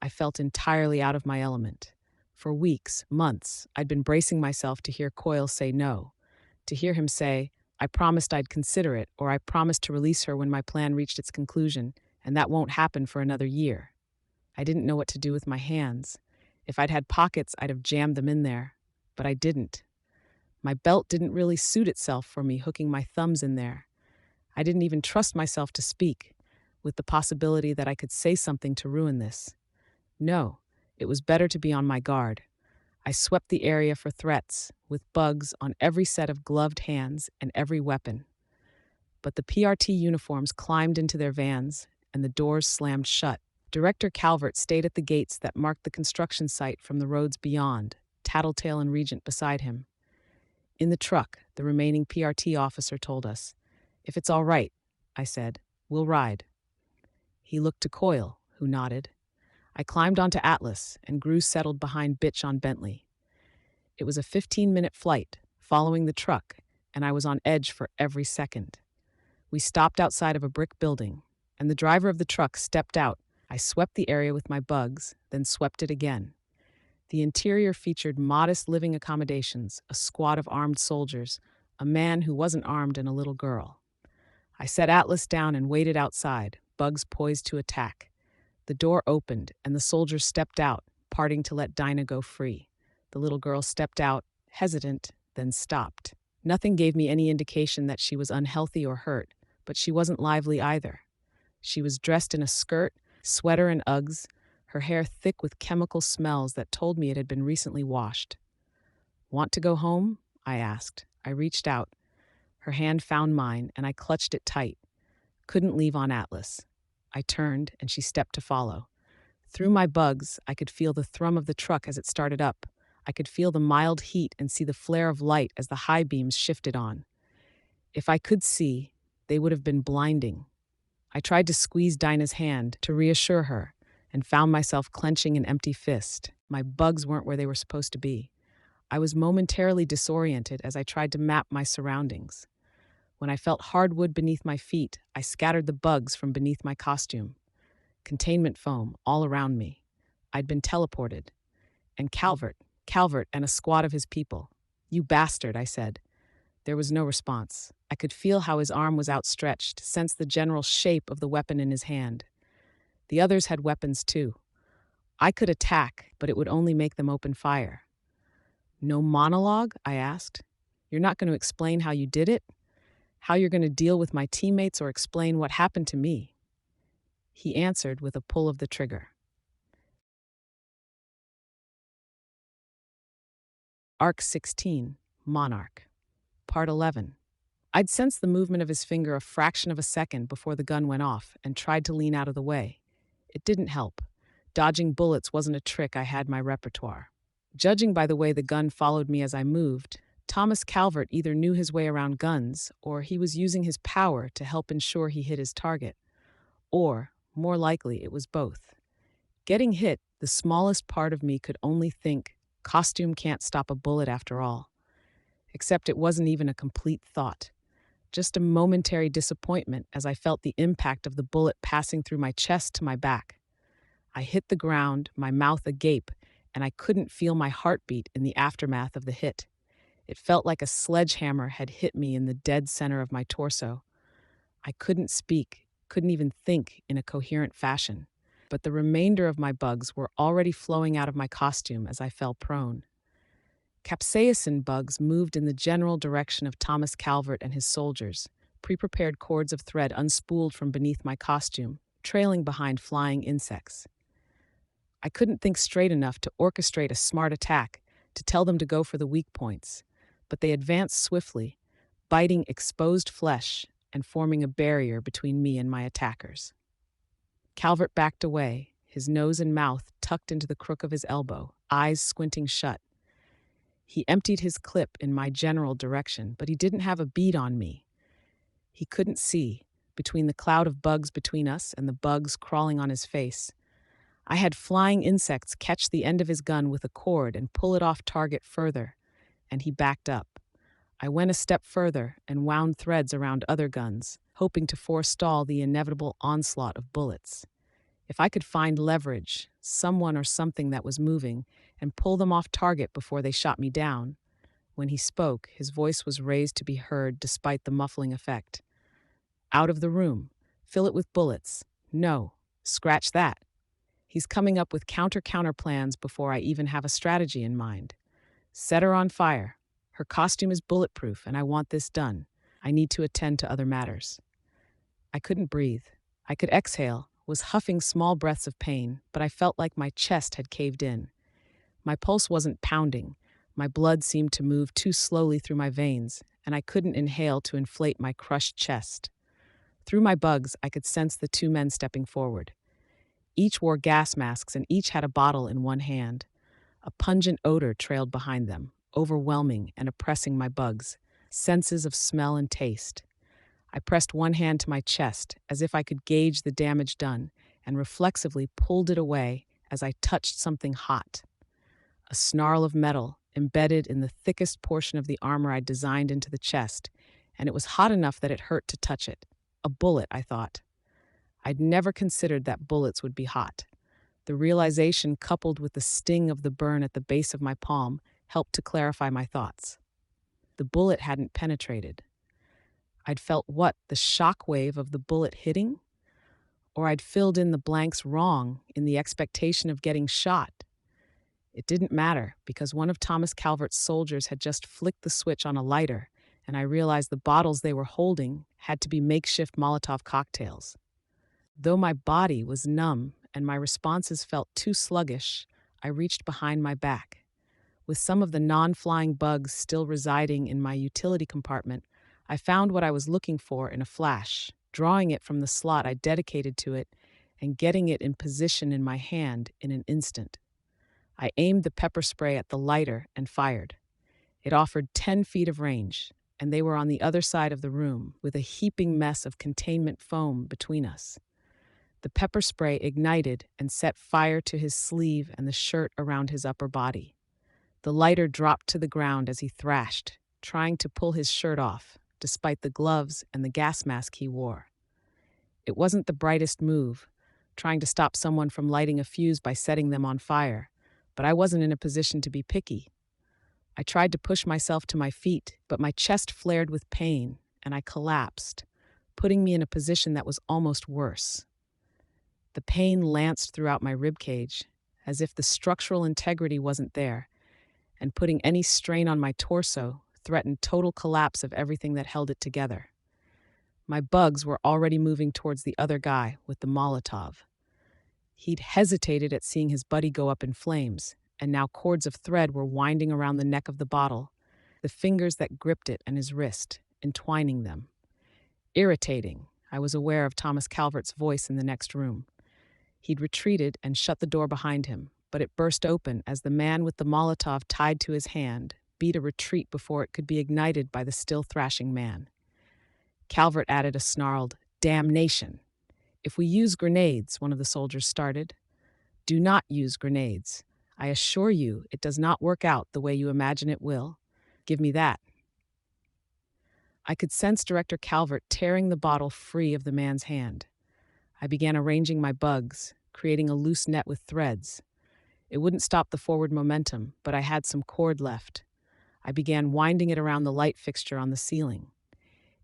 I felt entirely out of my element. For weeks, months, I'd been bracing myself to hear Coyle say no, to hear him say, I promised I'd consider it, or I promised to release her when my plan reached its conclusion, and that won't happen for another year. I didn't know what to do with my hands. If I'd had pockets, I'd have jammed them in there, but I didn't. My belt didn't really suit itself for me hooking my thumbs in there. I didn't even trust myself to speak, with the possibility that I could say something to ruin this. No, it was better to be on my guard. I swept the area for threats, with bugs on every set of gloved hands and every weapon. But the PRT uniforms climbed into their vans, and the doors slammed shut. Director Calvert stayed at the gates that marked the construction site from the roads beyond, Tattletale and Regent beside him. In the truck, the remaining PRT officer told us, "If it's all right," I said, "we'll ride." He looked to Coyle, who nodded. I climbed onto Atlas and grew settled behind Bitch on Bentley. It was a 15-minute flight, following the truck, and I was on edge for every second. We stopped outside of a brick building, and the driver of the truck stepped out. I swept the area with my bugs, then swept it again. The interior featured modest living accommodations, a squad of armed soldiers, a man who wasn't armed, and a little girl. I set Atlas down and waited outside, bugs poised to attack. The door opened, and the soldiers stepped out, parting to let Dinah go free. The little girl stepped out, hesitant, then stopped. Nothing gave me any indication that she was unhealthy or hurt, but she wasn't lively either. She was dressed in a skirt, sweater, and Uggs, her hair thick with chemical smells that told me it had been recently washed. "Want to go home?" I asked. I reached out. Her hand found mine, and I clutched it tight. Couldn't leave on Atlas. I turned, and she stepped to follow. Through my bugs, I could feel the thrum of the truck as it started up. I could feel the mild heat and see the flare of light as the high beams shifted on. If I could see, they would have been blinding. I tried to squeeze Dinah's hand to reassure her and found myself clenching an empty fist. My bugs weren't where they were supposed to be. I was momentarily disoriented as I tried to map my surroundings. When I felt hardwood beneath my feet, I scattered the bugs from beneath my costume. Containment foam all around me. I'd been teleported. And Calvert and a squad of his people. "You bastard," I said. There was no response. I could feel how his arm was outstretched, sense the general shape of the weapon in his hand. The others had weapons too. I could attack, but it would only make them open fire. "No monologue?" I asked. "You're not going to explain how you did it? How you're going to deal with my teammates or explain what happened to me?" He answered with a pull of the trigger. Arc 16, Monarch. Part 11. I'd sensed the movement of his finger a fraction of a second before the gun went off and tried to lean out of the way. It didn't help. Dodging bullets wasn't a trick I had in my repertoire. Judging by the way the gun followed me as I moved, Thomas Calvert either knew his way around guns or he was using his power to help ensure he hit his target. Or, more likely, it was both. Getting hit, the smallest part of me could only think, costume can't stop a bullet after all. Except it wasn't even a complete thought. Just a momentary disappointment as I felt the impact of the bullet passing through my chest to my back. I hit the ground, my mouth agape, and I couldn't feel my heartbeat in the aftermath of the hit. It felt like a sledgehammer had hit me in the dead center of my torso. I couldn't speak, couldn't even think in a coherent fashion. But the remainder of my bugs were already flowing out of my costume as I fell prone. Capsaicin bugs moved in the general direction of Thomas Calvert and his soldiers, pre-prepared cords of thread unspooled from beneath my costume, trailing behind flying insects. I couldn't think straight enough to orchestrate a smart attack, to tell them to go for the weak points, but they advanced swiftly, biting exposed flesh and forming a barrier between me and my attackers. Calvert backed away, his nose and mouth tucked into the crook of his elbow, eyes squinting shut. He emptied his clip in my general direction, but he didn't have a bead on me. He couldn't see, between the cloud of bugs between us and the bugs crawling on his face. I had flying insects catch the end of his gun with a cord and pull it off target further, and he backed up. I went a step further and wound threads around other guns, hoping to forestall the inevitable onslaught of bullets. If I could find leverage, someone or something that was moving, and pull them off target before they shot me down. When he spoke, his voice was raised to be heard despite the muffling effect. "Out of the room. Fill it with bullets. No, scratch that. He's coming up with counter plans before I even have a strategy in mind. Set her on fire. Her costume is bulletproof, and I want this done. I need to attend to other matters. I couldn't breathe. I could exhale, was huffing small breaths of pain, but I felt like my chest had caved in. My pulse wasn't pounding. My blood seemed to move too slowly through my veins, and I couldn't inhale to inflate my crushed chest. Through my bugs, I could sense the two men stepping forward. Each wore gas masks and each had a bottle in one hand. A pungent odor trailed behind them, overwhelming and oppressing my bugs, senses of smell and taste. I pressed one hand to my chest as if I could gauge the damage done and reflexively pulled it away as I touched something hot. A snarl of metal embedded in the thickest portion of the armor I'd designed into the chest, and it was hot enough that it hurt to touch it. A bullet, I thought. I'd never considered that bullets would be hot. The realization, coupled with the sting of the burn at the base of my palm, helped to clarify my thoughts. The bullet hadn't penetrated. I'd felt what? The shock wave of the bullet hitting? Or I'd filled in the blanks wrong in the expectation of getting shot. It didn't matter, because one of Thomas Calvert's soldiers had just flicked the switch on a lighter, and I realized the bottles they were holding had to be makeshift Molotov cocktails. Though my body was numb and my responses felt too sluggish, I reached behind my back. With some of the non-flying bugs still residing in my utility compartment, I found what I was looking for in a flash, drawing it from the slot I dedicated to it and getting it in position in my hand in an instant. I aimed the pepper spray at the lighter and fired. It offered 10 feet of range, and they were on the other side of the room with a heaping mess of containment foam between us. The pepper spray ignited and set fire to his sleeve and the shirt around his upper body. The lighter dropped to the ground as he thrashed, trying to pull his shirt off, despite the gloves and the gas mask he wore. It wasn't the brightest move, trying to stop someone from lighting a fuse by setting them on fire, but I wasn't in a position to be picky. I tried to push myself to my feet, but my chest flared with pain, and I collapsed, putting me in a position that was almost worse. The pain lanced throughout my ribcage, as if the structural integrity wasn't there, and putting any strain on my torso threatened total collapse of everything that held it together. My bugs were already moving towards the other guy with the Molotov. He'd hesitated at seeing his buddy go up in flames, and now cords of thread were winding around the neck of the bottle, the fingers that gripped it and his wrist, entwining them. Irritating, I was aware of Thomas Calvert's voice in the next room. He'd retreated and shut the door behind him, but it burst open as the man with the Molotov tied to his hand beat a retreat before it could be ignited by the still thrashing man. Calvert added a snarled, "Damnation! If we use grenades," one of the soldiers started. "Do not use grenades. I assure you it does not work out the way you imagine it will. Give me that." I could sense Director Calvert tearing the bottle free of the man's hand. I began arranging my bugs, creating a loose net with threads. It wouldn't stop the forward momentum, but I had some cord left. I began winding it around the light fixture on the ceiling.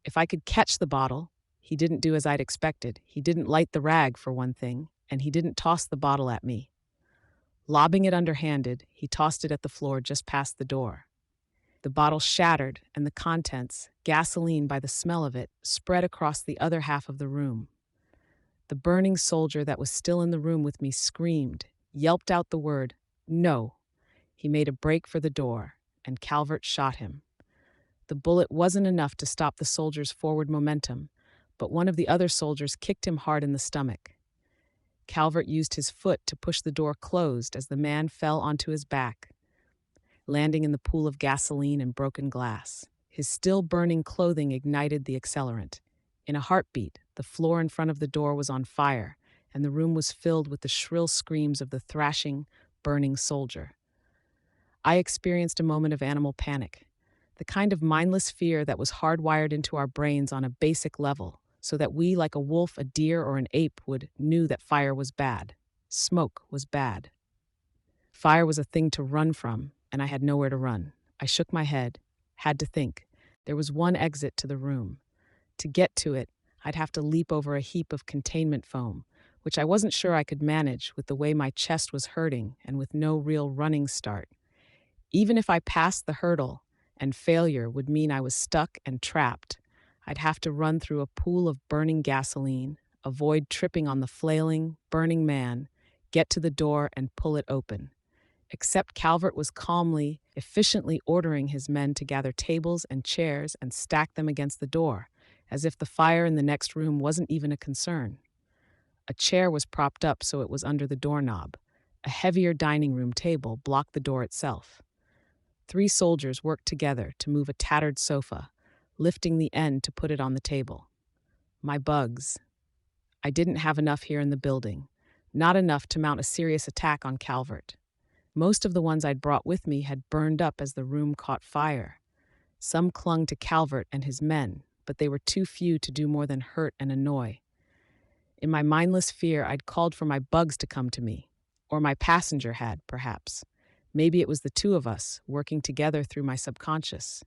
If I could catch the bottle, he didn't do as I'd expected. He didn't light the rag, for one thing, and he didn't toss the bottle at me. Lobbing it underhanded, he tossed it at the floor just past the door. The bottle shattered, and the contents, gasoline by the smell of it, spread across the other half of the room. The burning soldier that was still in the room with me screamed, yelped out the word, "No." He made a break for the door, and Calvert shot him. The bullet wasn't enough to stop the soldier's forward momentum, but one of the other soldiers kicked him hard in the stomach. Calvert used his foot to push the door closed as the man fell onto his back, landing in the pool of gasoline and broken glass. His still burning clothing ignited the accelerant. In a heartbeat, the floor in front of the door was on fire, and the room was filled with the shrill screams of the thrashing, burning soldier. I experienced a moment of animal panic, the kind of mindless fear that was hardwired into our brains on a basic level, so that we, like a wolf, a deer, or an ape, knew that fire was bad. Smoke was bad. Fire was a thing to run from, and I had nowhere to run. I shook my head, had to think. There was one exit to the room. To get to it, I'd have to leap over a heap of containment foam, which I wasn't sure I could manage with the way my chest was hurting and with no real running start. Even if I passed the hurdle and failure would mean I was stuck and trapped. I'd have to run through a pool of burning gasoline, avoid tripping on the flailing, burning man, get to the door and pull it open. Except Calvert was calmly, efficiently ordering his men to gather tables and chairs and stack them against the door, as if the fire in the next room wasn't even a concern. A chair was propped up so it was under the doorknob. A heavier dining room table blocked the door itself. 3 soldiers worked together to move a tattered sofa, lifting the end to put it on the table. My bugs. I didn't have enough here in the building, not enough to mount a serious attack on Calvert. Most of the ones I'd brought with me had burned up as the room caught fire. Some clung to Calvert and his men, but they were too few to do more than hurt and annoy. In my mindless fear, I'd called for my bugs to come to me. Or my passenger had, perhaps. Maybe it was the two of us, working together through my subconscious.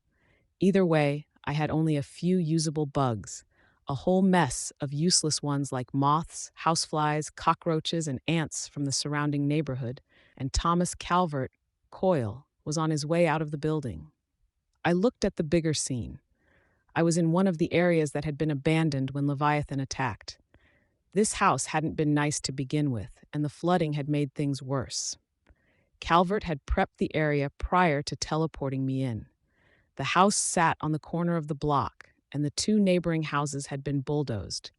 Either way, I had only a few usable bugs, a whole mess of useless ones like moths, houseflies, cockroaches, and ants from the surrounding neighborhood, and Thomas Calvert, Coyle, was on his way out of the building. I looked at the bigger scene. I was in one of the areas that had been abandoned when Leviathan attacked. This house hadn't been nice to begin with, and the flooding had made things worse. Calvert had prepped the area prior to teleporting me in. The house sat on the corner of the block, and the 2 neighboring houses had been bulldozed.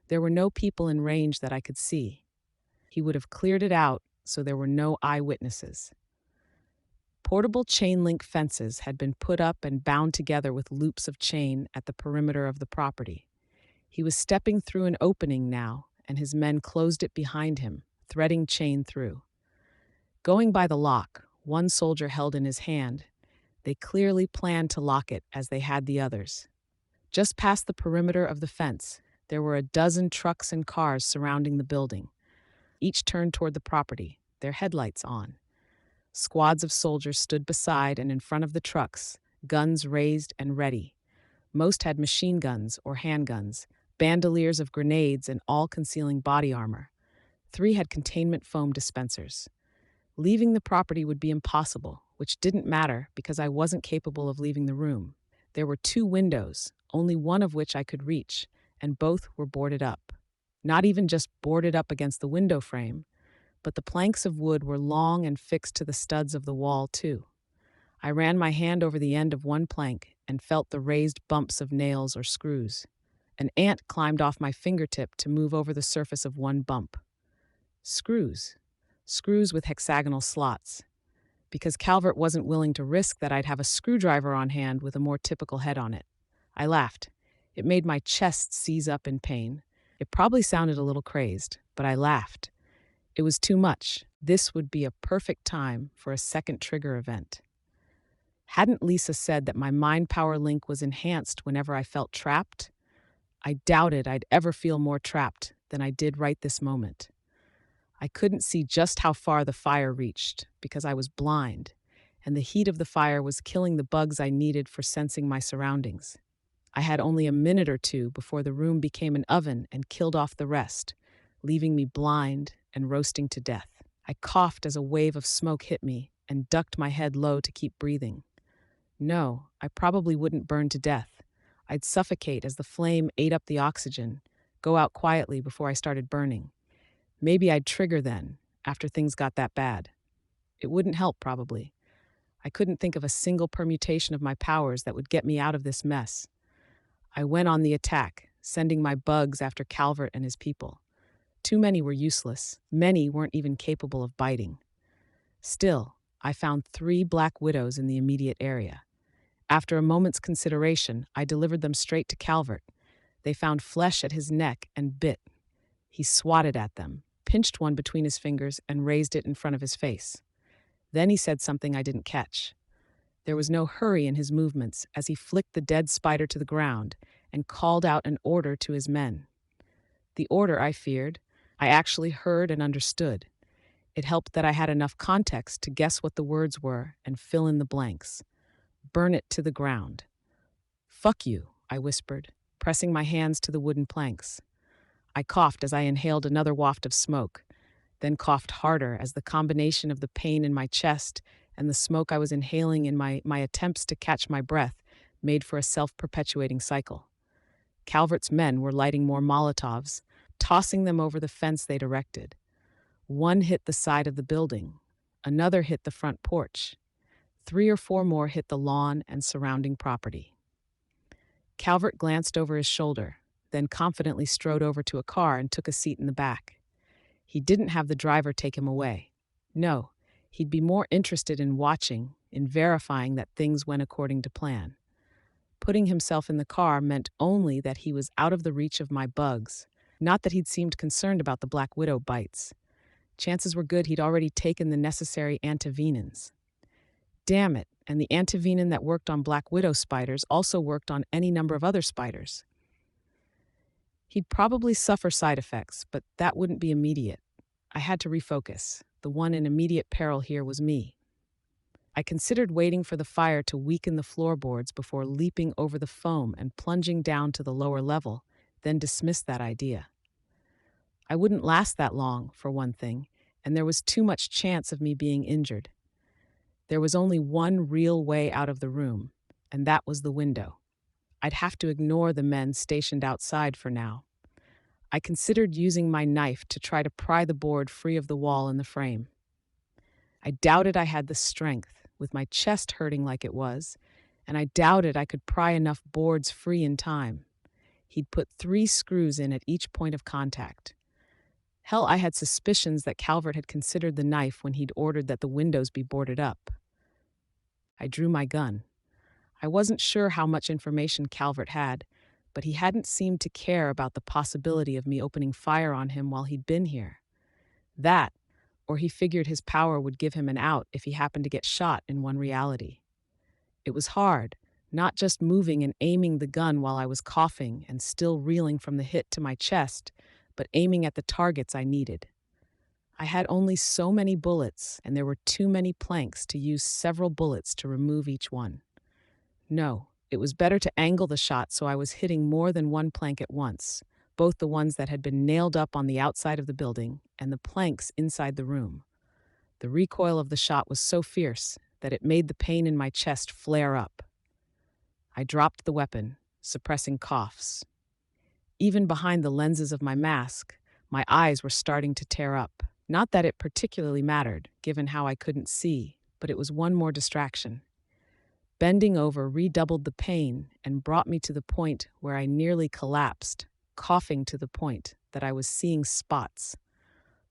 There were no people in range that I could see. He would have cleared it out so there were no eyewitnesses. Portable chain link fences had been put up and bound together with loops of chain at the perimeter of the property. He was stepping through an opening now, and his men closed it behind him, threading chain through. Going by the lock, one soldier held in his hand. They clearly planned to lock it as they had the others. Just past the perimeter of the fence, there were a dozen trucks and cars surrounding the building. Each turned toward the property, their headlights on. Squads of soldiers stood beside and in front of the trucks, guns raised and ready. Most had machine guns or handguns, bandoliers of grenades and all-concealing body armor. 3 had containment foam dispensers. Leaving the property would be impossible, which didn't matter because I wasn't capable of leaving the room. There were 2 windows, only one of which I could reach, and both were boarded up. Not even just boarded up against the window frame, but the planks of wood were long and fixed to the studs of the wall, too. I ran my hand over the end of one plank and felt the raised bumps of nails or screws. An ant climbed off my fingertip to move over the surface of one bump. Screws. Screws with hexagonal slots. Because Calvert wasn't willing to risk that I'd have a screwdriver on hand with a more typical head on it. I laughed. It made my chest seize up in pain. It probably sounded a little crazed, but I laughed. It was too much. This would be a perfect time for a second trigger event. Hadn't Lisa said that my mind power link was enhanced whenever I felt trapped? I doubted I'd ever feel more trapped than I did right this moment. I couldn't see just how far the fire reached because I was blind, and the heat of the fire was killing the bugs I needed for sensing my surroundings. I had only a minute or 2 before the room became an oven and killed off the rest, leaving me blind and roasting to death. I coughed as a wave of smoke hit me and ducked my head low to keep breathing. No, I probably wouldn't burn to death. I'd suffocate as the flame ate up the oxygen, go out quietly before I started burning. Maybe I'd trigger then, after things got that bad. It wouldn't help, probably. I couldn't think of a single permutation of my powers that would get me out of this mess. I went on the attack, sending my bugs after Calvert and his people. Too many were useless. Many weren't even capable of biting. Still, I found 3 black widows in the immediate area. After a moment's consideration, I delivered them straight to Calvert. They found flesh at his neck and bit. He swatted at them, pinched one between his fingers, and raised it in front of his face. Then he said something I didn't catch. There was no hurry in his movements as he flicked the dead spider to the ground and called out an order to his men. The order I feared, I actually heard and understood. It helped that I had enough context to guess what the words were and fill in the blanks. Burn it to the ground. "Fuck you," I whispered, pressing my hands to the wooden planks. I coughed as I inhaled another waft of smoke, then coughed harder as the combination of the pain in my chest and the smoke I was inhaling in my attempts to catch my breath made for a self-perpetuating cycle. Calvert's men were lighting more Molotovs, tossing them over the fence they'd erected. One hit the side of the building. Another hit the front porch. 3 or 4 more hit the lawn and surrounding property. Calvert glanced over his shoulder, then confidently strode over to a car and took a seat in the back. He didn't have the driver take him away. No, he'd be more interested in watching, in verifying that things went according to plan. Putting himself in the car meant only that he was out of the reach of my bugs, not that he'd seemed concerned about the Black Widow bites. Chances were good he'd already taken the necessary antivenins. Damn it, and the antivenin that worked on Black Widow spiders also worked on any number of other spiders. He'd probably suffer side effects, but that wouldn't be immediate. I had to refocus. The one in immediate peril here was me. I considered waiting for the fire to weaken the floorboards before leaping over the foam and plunging down to the lower level, then dismissed that idea. I wouldn't last that long, for one thing, and there was too much chance of me being injured. There was only one real way out of the room, and that was the window. I'd have to ignore the men stationed outside for now. I considered using my knife to try to pry the board free of the wall in the frame. I doubted I had the strength, with my chest hurting like it was, and I doubted I could pry enough boards free in time. He'd put 3 screws in at each point of contact. Hell, I had suspicions that Calvert had considered the knife when he'd ordered that the windows be boarded up. I drew my gun. I wasn't sure how much information Calvert had, but he hadn't seemed to care about the possibility of me opening fire on him while he'd been here. That, or he figured his power would give him an out if he happened to get shot in one reality. It was hard, not just moving and aiming the gun while I was coughing and still reeling from the hit to my chest, but aiming at the targets I needed. I had only so many bullets, and there were too many planks to use several bullets to remove each one. No, it was better to angle the shot so I was hitting more than one plank at once, both the ones that had been nailed up on the outside of the building and the planks inside the room. The recoil of the shot was so fierce that it made the pain in my chest flare up. I dropped the weapon, suppressing coughs. Even behind the lenses of my mask, my eyes were starting to tear up. Not that it particularly mattered, given how I couldn't see, but it was one more distraction. Bending over redoubled the pain and brought me to the point where I nearly collapsed, coughing to the point that I was seeing spots.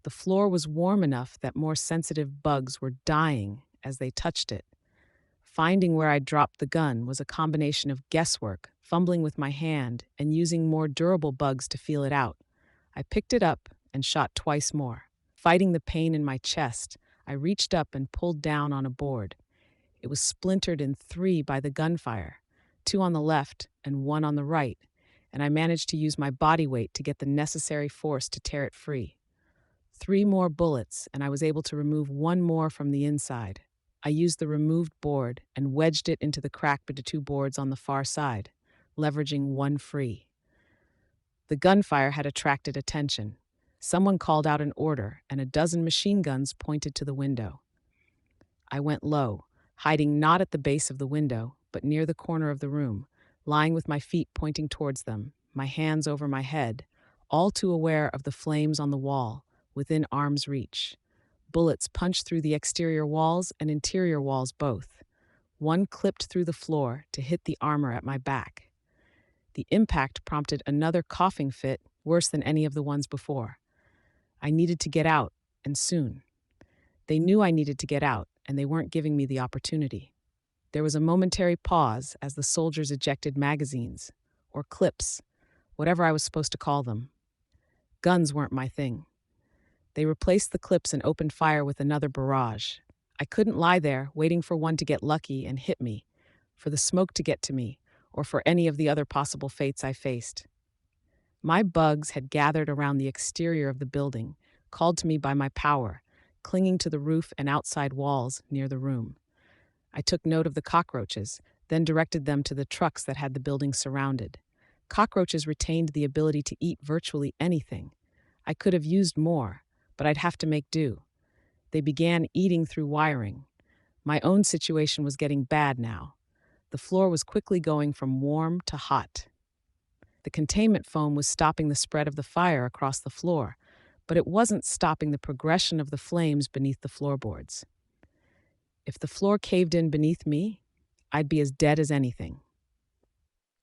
The floor was warm enough that more sensitive bugs were dying as they touched it. Finding where I'd dropped the gun was a combination of guesswork, fumbling with my hand, and using more durable bugs to feel it out. I picked it up and shot twice more. Fighting the pain in my chest, I reached up and pulled down on a board. It was splintered in 3 by the gunfire, 2 on the left and 1 on the right, and I managed to use my body weight to get the necessary force to tear it free. 3 more bullets, and I was able to remove 1 more from the inside. I used the removed board and wedged it into the crack between 2 boards on the far side, leveraging 1 free. The gunfire had attracted attention. Someone called out an order, and a dozen machine guns pointed to the window. I went low, hiding not at the base of the window, but near the corner of the room, lying with my feet pointing towards them, my hands over my head, all too aware of the flames on the wall, within arm's reach. Bullets punched through the exterior walls and interior walls both. One clipped through the floor to hit the armor at my back. The impact prompted another coughing fit, worse than any of the ones before. I needed to get out, and soon. They knew I needed to get out, and they weren't giving me the opportunity. There was a momentary pause as the soldiers ejected magazines, or clips, whatever I was supposed to call them. Guns weren't my thing. They replaced the clips and opened fire with another barrage. I couldn't lie there, waiting for one to get lucky and hit me, for the smoke to get to me, or for any of the other possible fates I faced. My bugs had gathered around the exterior of the building, called to me by my power, clinging to the roof and outside walls near the room. I took note of the cockroaches, then directed them to the trucks that had the building surrounded. Cockroaches retained the ability to eat virtually anything. I could have used more, but I'd have to make do. They began eating through wiring. My own situation was getting bad now. The floor was quickly going from warm to hot. The containment foam was stopping the spread of the fire across the floor, but it wasn't stopping the progression of the flames beneath the floorboards. If the floor caved in beneath me, I'd be as dead as anything.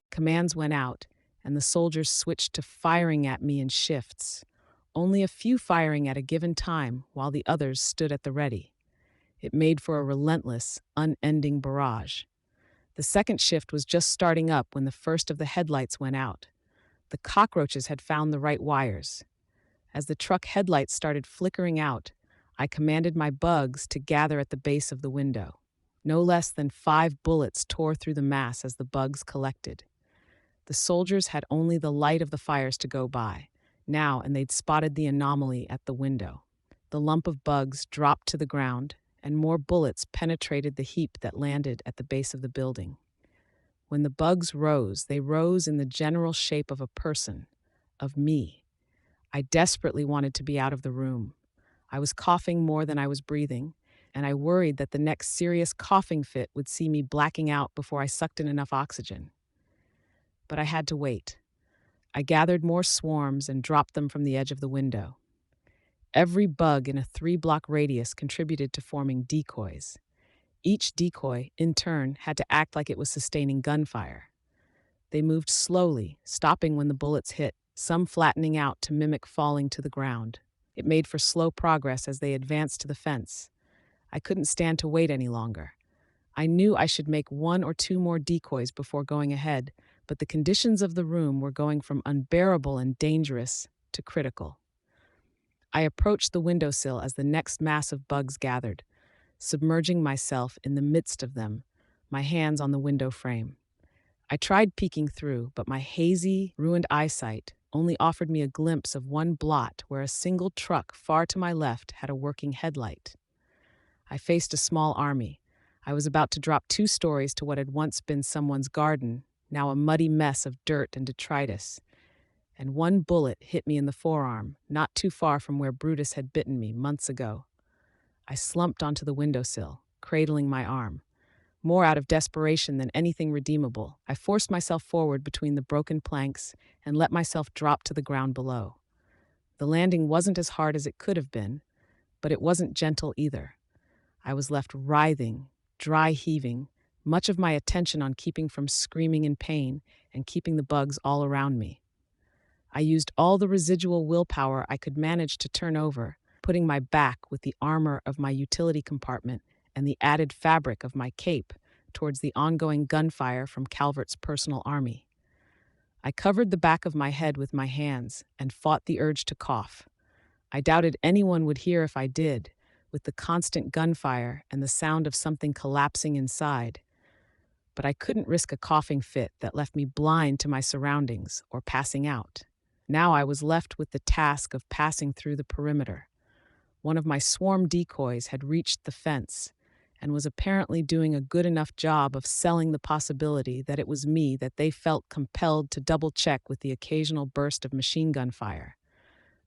Commands went out, and the soldiers switched to firing at me in shifts, only a few firing at a given time while the others stood at the ready. It made for a relentless, unending barrage. The second shift was just starting up when the first of the headlights went out. The cockroaches had found the right wires. As the truck headlights started flickering out, I commanded my bugs to gather at the base of the window. No less than 5 bullets tore through the mass as the bugs collected. The soldiers had only the light of the fires to go by now, and they'd spotted the anomaly at the window. The lump of bugs dropped to the ground, and more bullets penetrated the heap that landed at the base of the building. When the bugs rose, they rose in the general shape of a person, of me. I desperately wanted to be out of the room. I was coughing more than I was breathing, and I worried that the next serious coughing fit would see me blacking out before I sucked in enough oxygen. But I had to wait. I gathered more swarms and dropped them from the edge of the window. Every bug in a 3-block radius contributed to forming decoys. Each decoy, in turn, had to act like it was sustaining gunfire. They moved slowly, stopping when the bullets hit, some flattening out to mimic falling to the ground. It made for slow progress as they advanced to the fence. I couldn't stand to wait any longer. I knew I should make 1 or 2 more decoys before going ahead, but the conditions of the room were going from unbearable and dangerous to critical. I approached the windowsill as the next mass of bugs gathered, submerging myself in the midst of them, my hands on the window frame. I tried peeking through, but my hazy, ruined eyesight only offered me a glimpse of one blot where a single truck far to my left had a working headlight. I faced a small army. I was about to drop 2 stories to what had once been someone's garden, now a muddy mess of dirt and detritus. And one bullet hit me in the forearm, not too far from where Brutus had bitten me months ago. I slumped onto the windowsill, cradling my arm. More out of desperation than anything redeemable, I forced myself forward between the broken planks and let myself drop to the ground below. The landing wasn't as hard as it could have been, but it wasn't gentle either. I was left writhing, dry heaving, much of my attention on keeping from screaming in pain and keeping the bugs all around me. I used all the residual willpower I could manage to turn over, putting my back with the armor of my utility compartment and the added fabric of my cape towards the ongoing gunfire from Calvert's personal army. I covered the back of my head with my hands and fought the urge to cough. I doubted anyone would hear if I did, with the constant gunfire and the sound of something collapsing inside. But I couldn't risk a coughing fit that left me blind to my surroundings or passing out. Now I was left with the task of passing through the perimeter. One of my swarm decoys had reached the fence and was apparently doing a good enough job of selling the possibility that it was me that they felt compelled to double-check with the occasional burst of machine gun fire.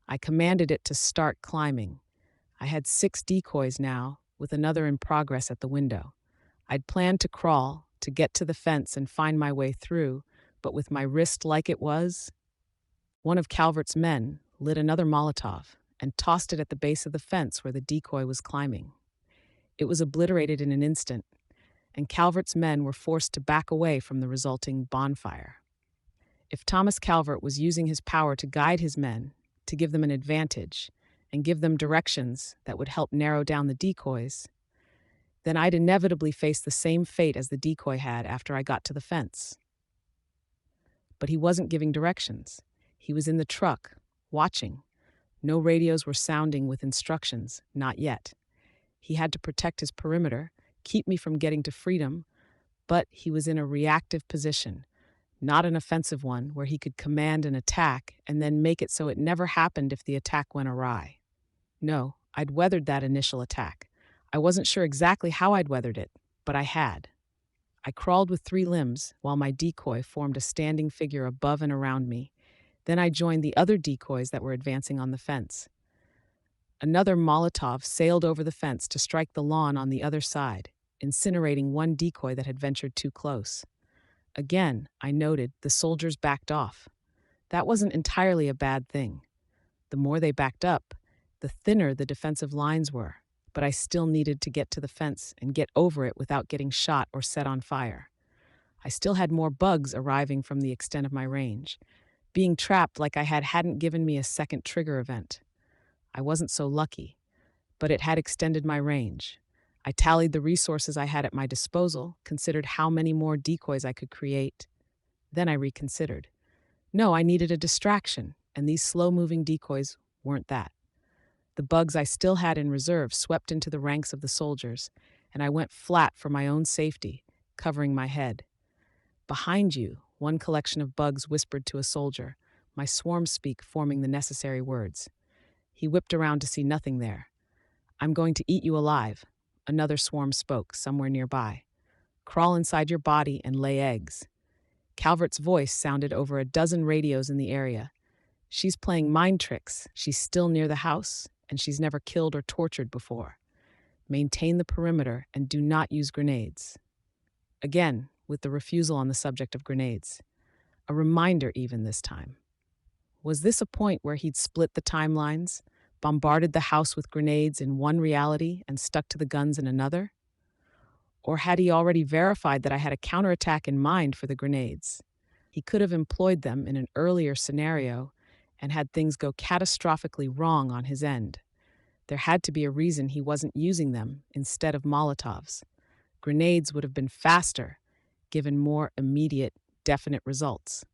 I commanded it to start climbing. I had 6 decoys now, with another in progress at the window. I'd planned to crawl, to get to the fence and find my way through, but with my wrist like it was, one of Calvert's men lit another Molotov and tossed it at the base of the fence where the decoy was climbing. It was obliterated in an instant, and Calvert's men were forced to back away from the resulting bonfire. If Thomas Calvert was using his power to guide his men, to give them an advantage, and give them directions that would help narrow down the decoys, then I'd inevitably face the same fate as the decoy had after I got to the fence. But he wasn't giving directions. He was in the truck, watching. No radios were sounding with instructions, not yet. He had to protect his perimeter, keep me from getting to freedom, but he was in a reactive position, not an offensive one where he could command an attack and then make it so it never happened if the attack went awry. No, I'd weathered that initial attack. I wasn't sure exactly how I'd weathered it, but I had. I crawled with 3 limbs while my decoy formed a standing figure above and around me. Then I joined the other decoys that were advancing on the fence. Another Molotov sailed over the fence to strike the lawn on the other side. incinerating one decoy that had ventured too close. Again, I noted the soldiers backed off. That wasn't entirely a bad thing. The more they backed up, the thinner the defensive lines were, but I still needed to get to the fence and get over it without getting shot or set on fire. I still had more bugs arriving from the extent of my range. Being trapped like I hadn't given me a second trigger event. I wasn't so lucky, but it had extended my range. I tallied the resources I had at my disposal, considered how many more decoys I could create. Then I reconsidered. No, I needed a distraction, and these slow-moving decoys weren't that. The bugs I still had in reserve swept into the ranks of the soldiers, and I went flat for my own safety, covering my head. Behind you, one collection of bugs whispered to a soldier, my swarm speak forming the necessary words. He whipped around to see nothing there. I'm going to eat you alive, another swarm spoke somewhere nearby. Crawl inside your body and lay eggs. Calvert's voice sounded over a dozen radios in the area. She's playing mind tricks. She's still near the house, and she's never killed or tortured before. Maintain the perimeter and do not use grenades. Again, with the refusal on the subject of grenades. A reminder even this time. Was this a point where he'd split the timelines, bombarded the house with grenades in one reality and stuck to the guns in another? Or had he already verified that I had a counterattack in mind for the grenades? He could have employed them in an earlier scenario and had things go catastrophically wrong on his end. There had to be a reason he wasn't using them instead of Molotovs. Grenades would have been faster, given more immediate, definite results.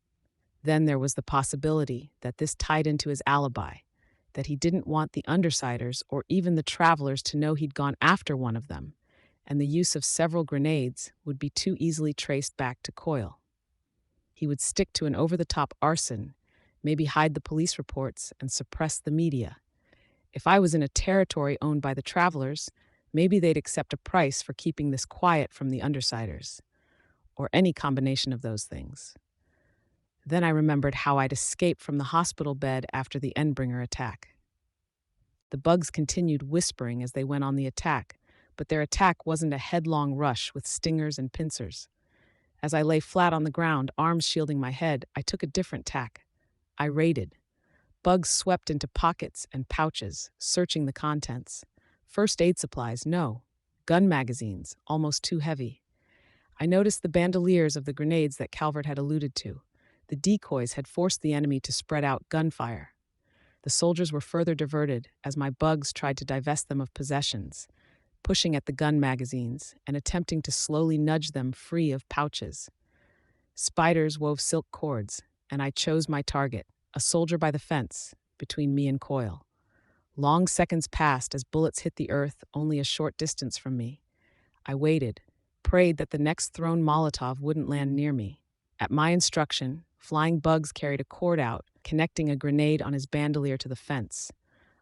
Then there was the possibility that this tied into his alibi, that he didn't want the undersiders or even the travelers to know he'd gone after one of them, and the use of several grenades would be too easily traced back to Coyle. He would stick to an over-the-top arson, maybe hide the police reports and suppress the media. If I was in a territory owned by the travelers, maybe they'd accept a price for keeping this quiet from the undersiders, or any combination of those things. Then I remembered how I'd escaped from the hospital bed after the Endbringer attack. The bugs continued whispering as they went on the attack, but their attack wasn't a headlong rush with stingers and pincers. As I lay flat on the ground, arms shielding my head, I took a different tack. I raided. Bugs swept into pockets and pouches, searching the contents. First aid supplies, no. Gun magazines, almost too heavy. I noticed the bandoliers of the grenades that Calvert had alluded to. The decoys had forced the enemy to spread out gunfire. The soldiers were further diverted as my bugs tried to divest them of possessions, pushing at the gun magazines and attempting to slowly nudge them free of pouches. Spiders wove silk cords, and I chose my target, a soldier by the fence, between me and Coyle. Long seconds passed as bullets hit the earth only a short distance from me. I waited, prayed that the next thrown Molotov wouldn't land near me. At my instruction, flying bugs carried a cord out, connecting a grenade on his bandolier to the fence.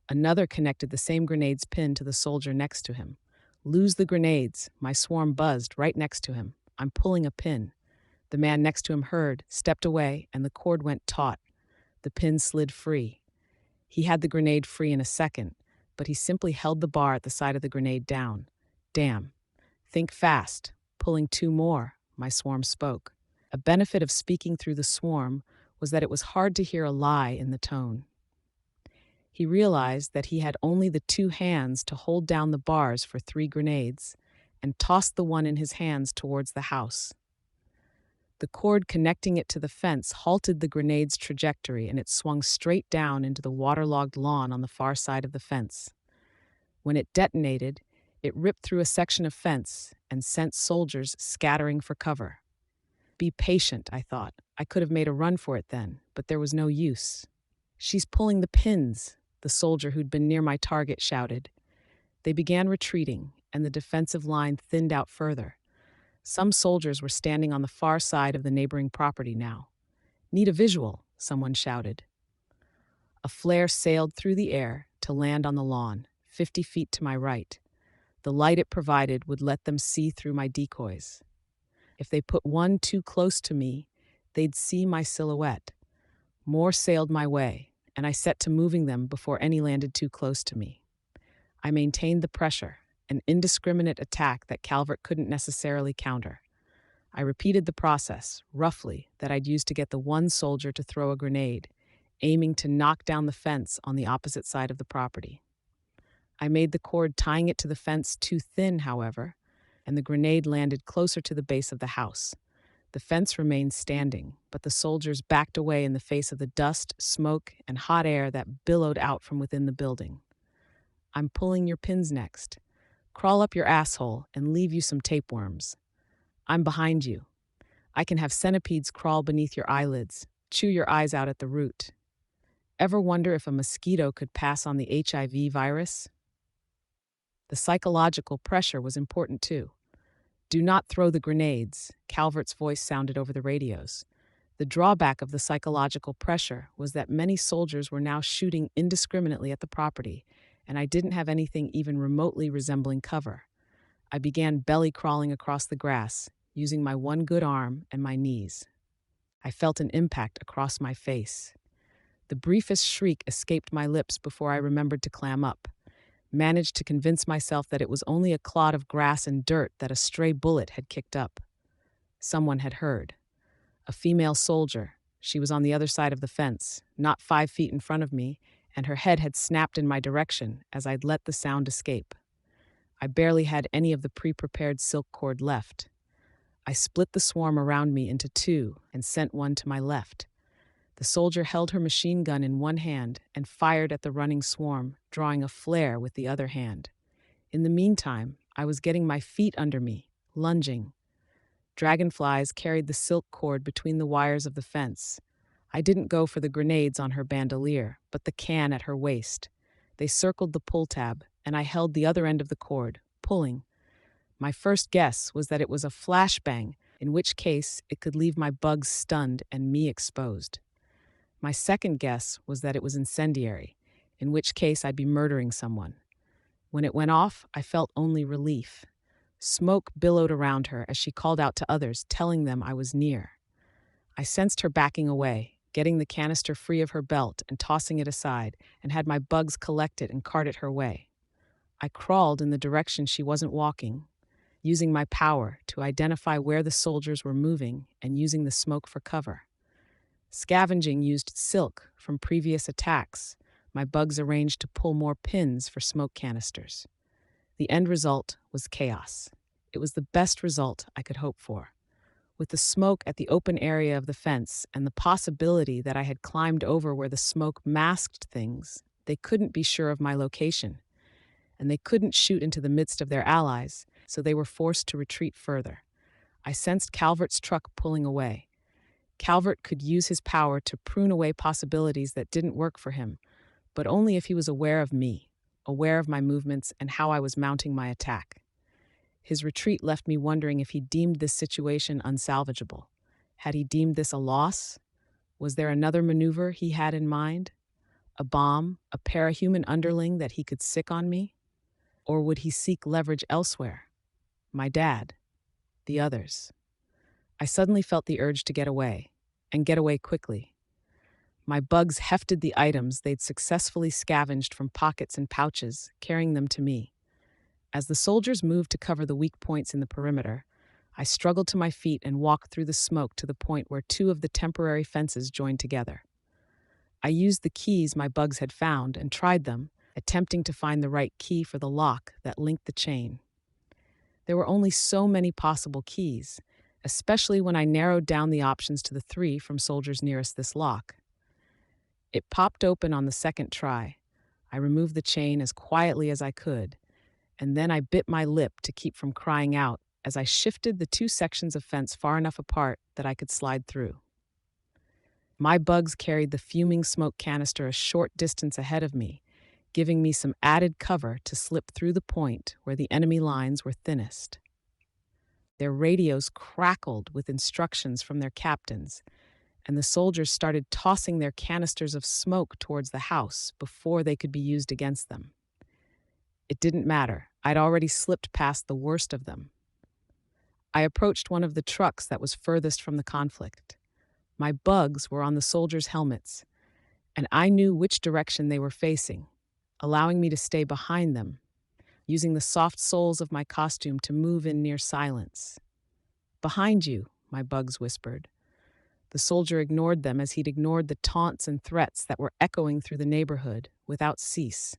Another connected the same grenade's pin to the soldier next to him. Lose the grenades, my swarm buzzed right next to him. I'm pulling a pin. The man next to him heard, stepped away, and the cord went taut. The pin slid free. He had the grenade free in a second, but he simply held the bar at the side of the grenade down. Damn. Think fast. Pulling two more, my swarm spoke. A benefit of speaking through the swarm was that it was hard to hear a lie in the tone. He realized that he had only the two hands to hold down the bars for 3 grenades and tossed the one in his hands towards the house. The cord connecting it to the fence halted the grenade's trajectory and it swung straight down into the waterlogged lawn on the far side of the fence. When it detonated, it ripped through a section of fence and sent soldiers scattering for cover. Be patient, I thought. I could have made a run for it then, but there was no use. She's pulling the pins, the soldier who'd been near my target shouted. They began retreating, and the defensive line thinned out further. Some soldiers were standing on the far side of the neighboring property now. Need a visual, someone shouted. A flare sailed through the air to land on the lawn, 50 feet to my right. The light it provided would let them see through my decoys. If they put one too close to me, they'd see my silhouette. More sailed my way, and I set to moving them before any landed too close to me. I maintained the pressure, an indiscriminate attack that Calvert couldn't necessarily counter. I repeated the process, roughly, that I'd used to get the one soldier to throw a grenade, aiming to knock down the fence on the opposite side of the property. I made the cord tying it to the fence too thin, however, and the grenade landed closer to the base of the house. The fence remained standing, but the soldiers backed away in the face of the dust, smoke, and hot air that billowed out from within the building. "I'm pulling your pins next. Crawl up your asshole and leave you some tapeworms. I'm behind you. I can have centipedes crawl beneath your eyelids, chew your eyes out at the root. Ever wonder if a mosquito could pass on the HIV virus?" The psychological pressure was important too. "Do not throw the grenades," Calvert's voice sounded over the radios. The drawback of the psychological pressure was that many soldiers were now shooting indiscriminately at the property, and I didn't have anything even remotely resembling cover. I began belly crawling across the grass, using my one good arm and my knees. I felt an impact across my face. The briefest shriek escaped my lips before I remembered to clam up, managed to convince myself that it was only a clod of grass and dirt that a stray bullet had kicked up. Someone had heard. A female soldier. She was on the other side of the fence, not 5 feet in front of me, and her head had snapped in my direction as I'd let the sound escape. I barely had any of the pre-prepared silk cord left. I split the swarm around me into two and sent one to my left. The soldier held her machine gun in one hand and fired at the running swarm, drawing a flare with the other hand. In the meantime, I was getting my feet under me, lunging. Dragonflies carried the silk cord between the wires of the fence. I didn't go for the grenades on her bandolier, but the can at her waist. They circled the pull tab, and I held the other end of the cord, pulling. My first guess was that it was a flashbang, in which case it could leave my bugs stunned and me exposed. My second guess was that it was incendiary, in which case I'd be murdering someone. When it went off, I felt only relief. Smoke billowed around her as she called out to others, telling them I was near. I sensed her backing away, getting the canister free of her belt and tossing it aside, and had my bugs collect it and cart it her way. I crawled in the direction she wasn't walking, using my power to identify where the soldiers were moving and using the smoke for cover. Scavenging used silk from previous attacks. My bugs arranged to pull more pins for smoke canisters. The end result was chaos. It was the best result I could hope for. With the smoke at the open area of the fence and the possibility that I had climbed over where the smoke masked things, they couldn't be sure of my location. And they couldn't shoot into the midst of their allies, so they were forced to retreat further. I sensed Calvert's truck pulling away. Calvert could use his power to prune away possibilities that didn't work for him, but only if he was aware of me, aware of my movements and how I was mounting my attack. His retreat left me wondering if he deemed this situation unsalvageable. Had he deemed this a loss? Was there another maneuver he had in mind? A bomb, a parahuman underling that he could sick on me? Or would he seek leverage elsewhere? My dad, the others. I suddenly felt the urge to get away, and get away quickly. My bugs hefted the items they'd successfully scavenged from pockets and pouches, carrying them to me. As the soldiers moved to cover the weak points in the perimeter, I struggled to my feet and walked through the smoke to the point where two of the temporary fences joined together. I used the keys my bugs had found and tried them, attempting to find the right key for the lock that linked the chain. There were only so many possible keys, especially when I narrowed down the options to the 3 from soldiers nearest this lock. It popped open on the second try. I removed the chain as quietly as I could, and then I bit my lip to keep from crying out as I shifted the 2 sections of fence far enough apart that I could slide through. My bugs carried the fuming smoke canister a short distance ahead of me, giving me some added cover to slip through the point where the enemy lines were thinnest. Their radios crackled with instructions from their captains, and the soldiers started tossing their canisters of smoke towards the house before they could be used against them. It didn't matter. I'd already slipped past the worst of them. I approached one of the trucks that was furthest from the conflict. My bugs were on the soldiers' helmets, and I knew which direction they were facing, allowing me to stay behind them. using the soft soles of my costume to move in near silence. "Behind you," my bugs whispered. The soldier ignored them as he'd ignored the taunts and threats that were echoing through the neighborhood without cease.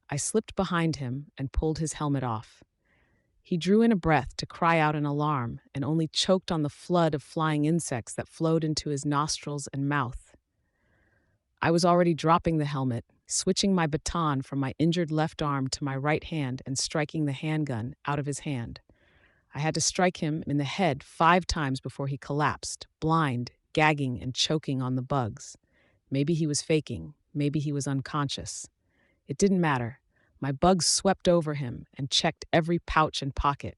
I slipped behind him and pulled his helmet off. He drew in a breath to cry out in alarm and only choked on the flood of flying insects that flowed into his nostrils and mouth. I was already dropping the helmet, switching my baton from my injured left arm to my right hand and striking the handgun out of his hand. I had to strike him in the head 5 times before he collapsed, blind, gagging, and choking on the bugs. Maybe he was faking. Maybe he was unconscious. It didn't matter. My bugs swept over him and checked every pouch and pocket.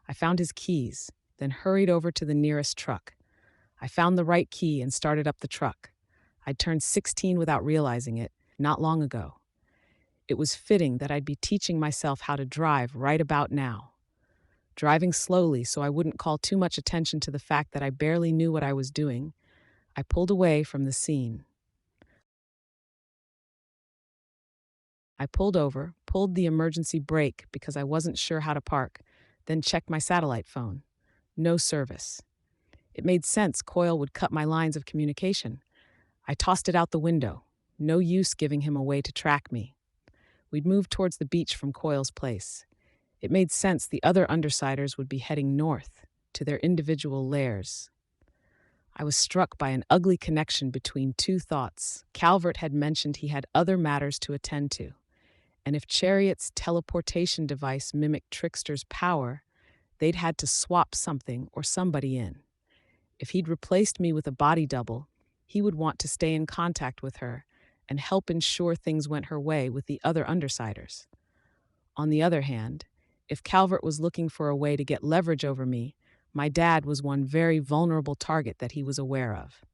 I found his keys, then hurried over to the nearest truck. I found the right key and started up the truck. I'd turned 16 without realizing it, not long ago. It was fitting that I'd be teaching myself how to drive right about now. Driving slowly so I wouldn't call too much attention to the fact that I barely knew what I was doing, I pulled away from the scene. I pulled over, pulled the emergency brake because I wasn't sure how to park, then checked my satellite phone. No service. It made sense Coyle would cut my lines of communication. I tossed it out the window. No use giving him a way to track me. We'd moved towards the beach from Coyle's place. It made sense the other Undersiders would be heading north, to their individual lairs. I was struck by an ugly connection between two thoughts. Calvert had mentioned he had other matters to attend to, and if Chariot's teleportation device mimicked Trickster's power, they'd had to swap something or somebody in. If he'd replaced me with a body double, he would want to stay in contact with her and help ensure things went her way with the other Undersiders. On the other hand, if Calvert was looking for a way to get leverage over me, my dad was one very vulnerable target that he was aware of.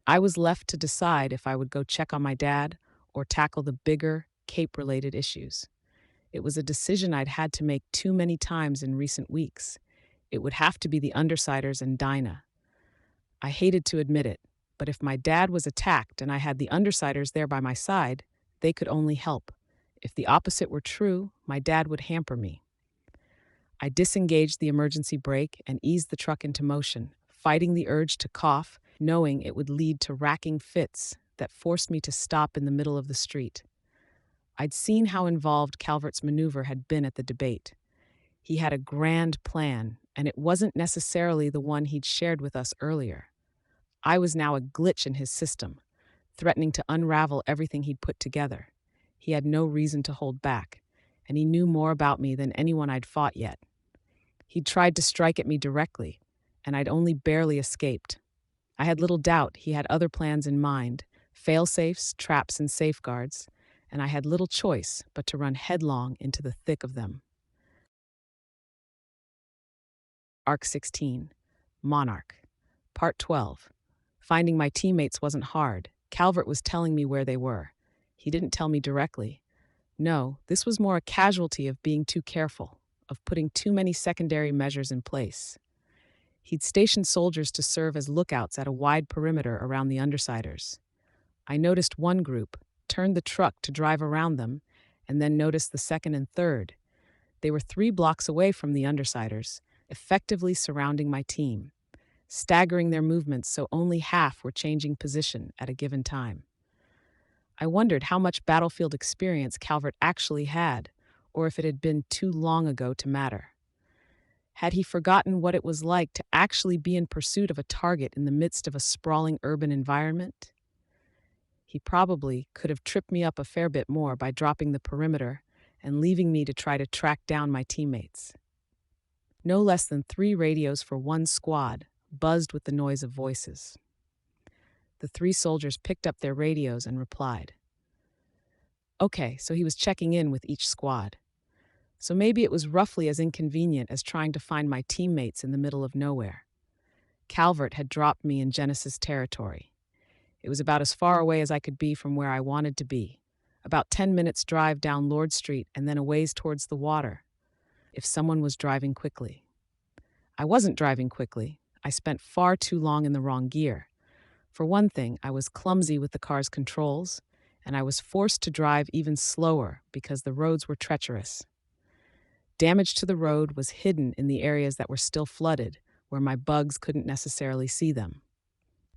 I was left to decide if I would go check on my dad or tackle the bigger, Cape-related issues. It was a decision I'd had to make too many times in recent weeks. It would have to be the Undersiders and Dinah. I hated to admit it, but if my dad was attacked and I had the Undersiders there by my side, they could only help. If the opposite were true, my dad would hamper me. I disengaged the emergency brake and eased the truck into motion, fighting the urge to cough, knowing it would lead to racking fits that forced me to stop in the middle of the street. I'd seen how involved Calvert's maneuver had been at the debate. He had a grand plan, and it wasn't necessarily the one he'd shared with us earlier. I was now a glitch in his system, threatening to unravel everything he'd put together. He had no reason to hold back, and he knew more about me than anyone I'd fought yet. He'd tried to strike at me directly, and I'd only barely escaped. I had little doubt he had other plans in mind, fail-safes, traps, and safeguards, and I had little choice but to run headlong into the thick of them. Arc 16, Monarch, Part 12. Finding my teammates wasn't hard. Calvert was telling me where they were. He didn't tell me directly. No, this was more a casualty of being too careful, of putting too many secondary measures in place. He'd stationed soldiers to serve as lookouts at a wide perimeter around the Undersiders. I noticed one group, turned the truck to drive around them, and then noticed the second and third. They were 3 blocks away from the Undersiders, effectively surrounding my team, staggering their movements so only half were changing position at a given time. I wondered how much battlefield experience Calvert actually had, or if it had been too long ago to matter. Had he forgotten what it was like to actually be in pursuit of a target in the midst of a sprawling urban environment? He probably could have tripped me up a fair bit more by dropping the perimeter and leaving me to try to track down my teammates. No less than 3 radios for one squad buzzed with the noise of voices. The 3 soldiers picked up their radios and replied. Okay, so he was checking in with each squad. So maybe it was roughly as inconvenient as trying to find my teammates in the middle of nowhere. Calvert had dropped me in Genesis territory. It was about as far away as I could be from where I wanted to be, about 10 minutes' drive down Lord Street and then a ways towards the water, if someone was driving quickly. I wasn't driving quickly. I spent far too long in the wrong gear. For one thing, I was clumsy with the car's controls, and I was forced to drive even slower because the roads were treacherous. Damage to the road was hidden in the areas that were still flooded, where my bugs couldn't necessarily see them.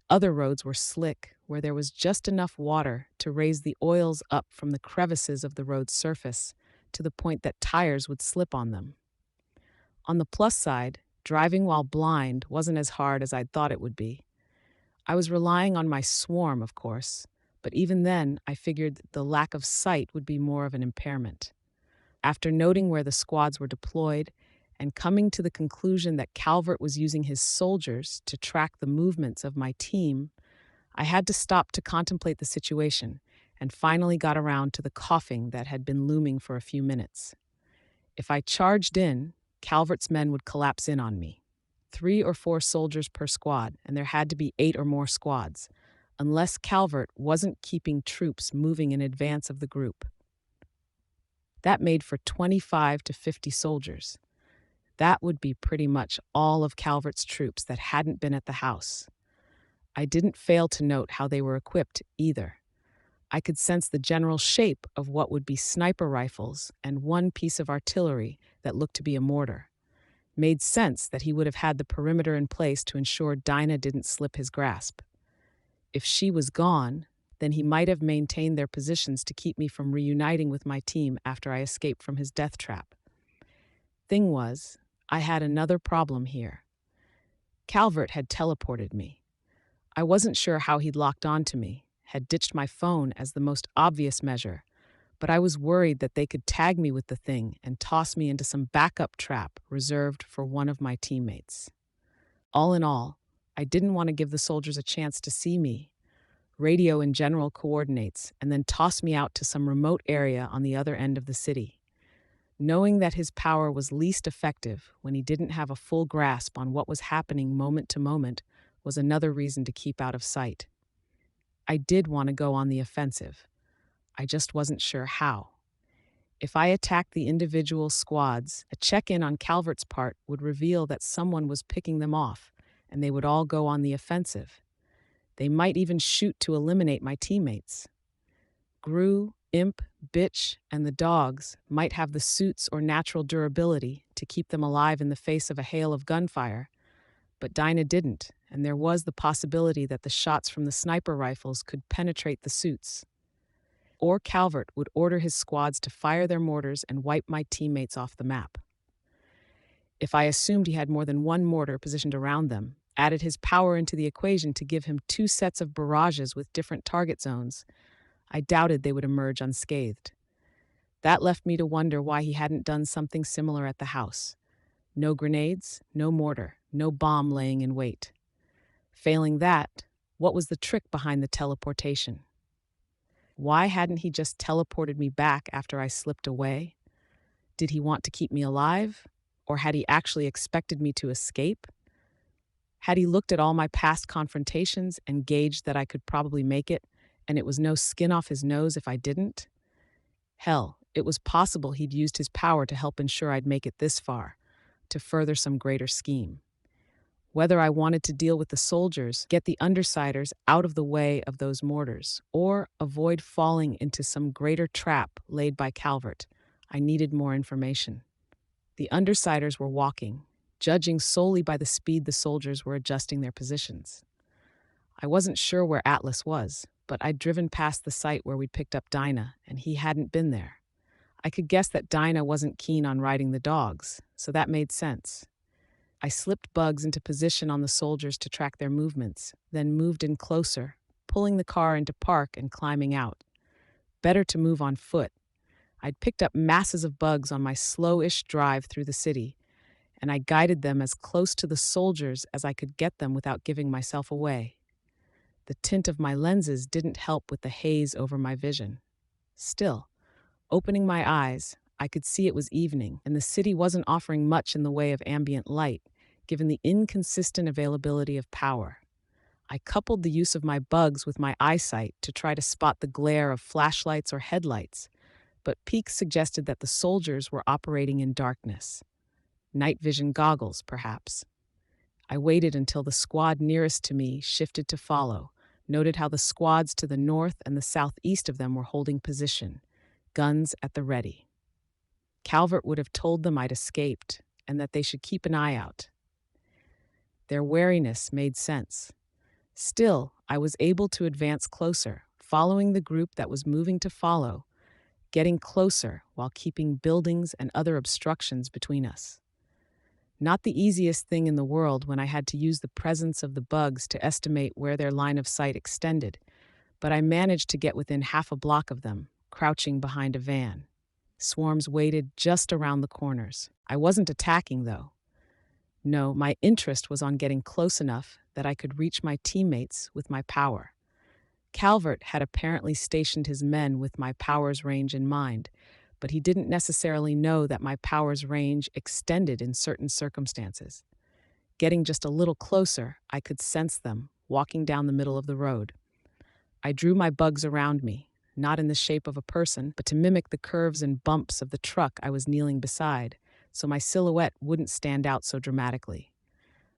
Other roads were slick, where there was just enough water to raise the oils up from the crevices of the road's surface to the point that tires would slip on them. On the plus side, driving while blind wasn't as hard as I'd thought it would be. I was relying on my swarm, of course, but even then, I figured the lack of sight would be more of an impairment. After noting where the squads were deployed and coming to the conclusion that Calvert was using his soldiers to track the movements of my team, I had to stop to contemplate the situation and finally got around to the coughing that had been looming for a few minutes. If I charged in, Calvert's men would collapse in on me. 3 or 4 soldiers per squad, and there had to be 8 or more squads, unless Calvert wasn't keeping troops moving in advance of the group. That made for 25 to 50 soldiers. That would be pretty much all of Calvert's troops that hadn't been at the house. I didn't fail to note how they were equipped either. I could sense the general shape of what would be sniper rifles and one piece of artillery that looked to be a mortar. Made sense that he would have had the perimeter in place to ensure Dinah didn't slip his grasp. If she was gone, then he might have maintained their positions to keep me from reuniting with my team after I escaped from his death trap. Thing was, I had another problem here. Calvert had teleported me. I wasn't sure how he'd locked on to me, had ditched my phone as the most obvious measure, but I was worried that they could tag me with the thing and toss me into some backup trap reserved for one of my teammates. All in all, I didn't want to give the soldiers a chance to see me, radio in general coordinates, and then toss me out to some remote area on the other end of the city. Knowing that his power was least effective when he didn't have a full grasp on what was happening moment to moment was another reason to keep out of sight. I did want to go on the offensive. I just wasn't sure how. If I attacked the individual squads, a check-in on Calvert's part would reveal that someone was picking them off, and they would all go on the offensive. They might even shoot to eliminate my teammates. Gru, Imp, Bitch, and the dogs might have the suits or natural durability to keep them alive in the face of a hail of gunfire, but Dinah didn't, and there was the possibility that the shots from the sniper rifles could penetrate the suits. Or Calvert would order his squads to fire their mortars and wipe my teammates off the map. If I assumed he had more than one mortar positioned around them, added his power into the equation to give him 2 sets of barrages with different target zones, I doubted they would emerge unscathed. That left me to wonder why he hadn't done something similar at the house. No grenades, no mortar, no bomb laying in wait. Failing that, what was the trick behind the teleportation? Why hadn't he just teleported me back after I slipped away? Did he want to keep me alive? Or had he actually expected me to escape? Had he looked at all my past confrontations and gauged that I could probably make it, and it was no skin off his nose if I didn't? Hell, it was possible he'd used his power to help ensure I'd make it this far, to further some greater scheme. Whether I wanted to deal with the soldiers, get the undersiders out of the way of those mortars, or avoid falling into some greater trap laid by Calvert, I needed more information. The undersiders were walking, judging solely by the speed the soldiers were adjusting their positions. I wasn't sure where Atlas was, but I'd driven past the site where we'd picked up Dinah, and he hadn't been there. I could guess that Dinah wasn't keen on riding the dogs, so that made sense. I slipped bugs into position on the soldiers to track their movements, then moved in closer, pulling the car into park and climbing out. Better to move on foot. I'd picked up masses of bugs on my slow-ish drive through the city, and I guided them as close to the soldiers as I could get them without giving myself away. The tint of my lenses didn't help with the haze over my vision. Still, opening my eyes, I could see it was evening, and the city wasn't offering much in the way of ambient light, given the inconsistent availability of power. I coupled the use of my bugs with my eyesight to try to spot the glare of flashlights or headlights, but peaks suggested that the soldiers were operating in darkness. Night vision goggles, perhaps. I waited until the squad nearest to me shifted to follow, noted how the squads to the north and the southeast of them were holding position, guns at the ready. Calvert would have told them I'd escaped and that they should keep an eye out. Their wariness made sense. Still, I was able to advance closer, following the group that was moving to follow, getting closer while keeping buildings and other obstructions between us. Not the easiest thing in the world when I had to use the presence of the bugs to estimate where their line of sight extended, but I managed to get within half a block of them, crouching behind a van. Swarms waited just around the corners. I wasn't attacking, though. No, my interest was on getting close enough that I could reach my teammates with my power. Calvert had apparently stationed his men with my power's range in mind, but he didn't necessarily know that my power's range extended in certain circumstances. Getting just a little closer, I could sense them walking down the middle of the road. I drew my bugs around me, not in the shape of a person, but to mimic the curves and bumps of the truck I was kneeling beside, so my silhouette wouldn't stand out so dramatically.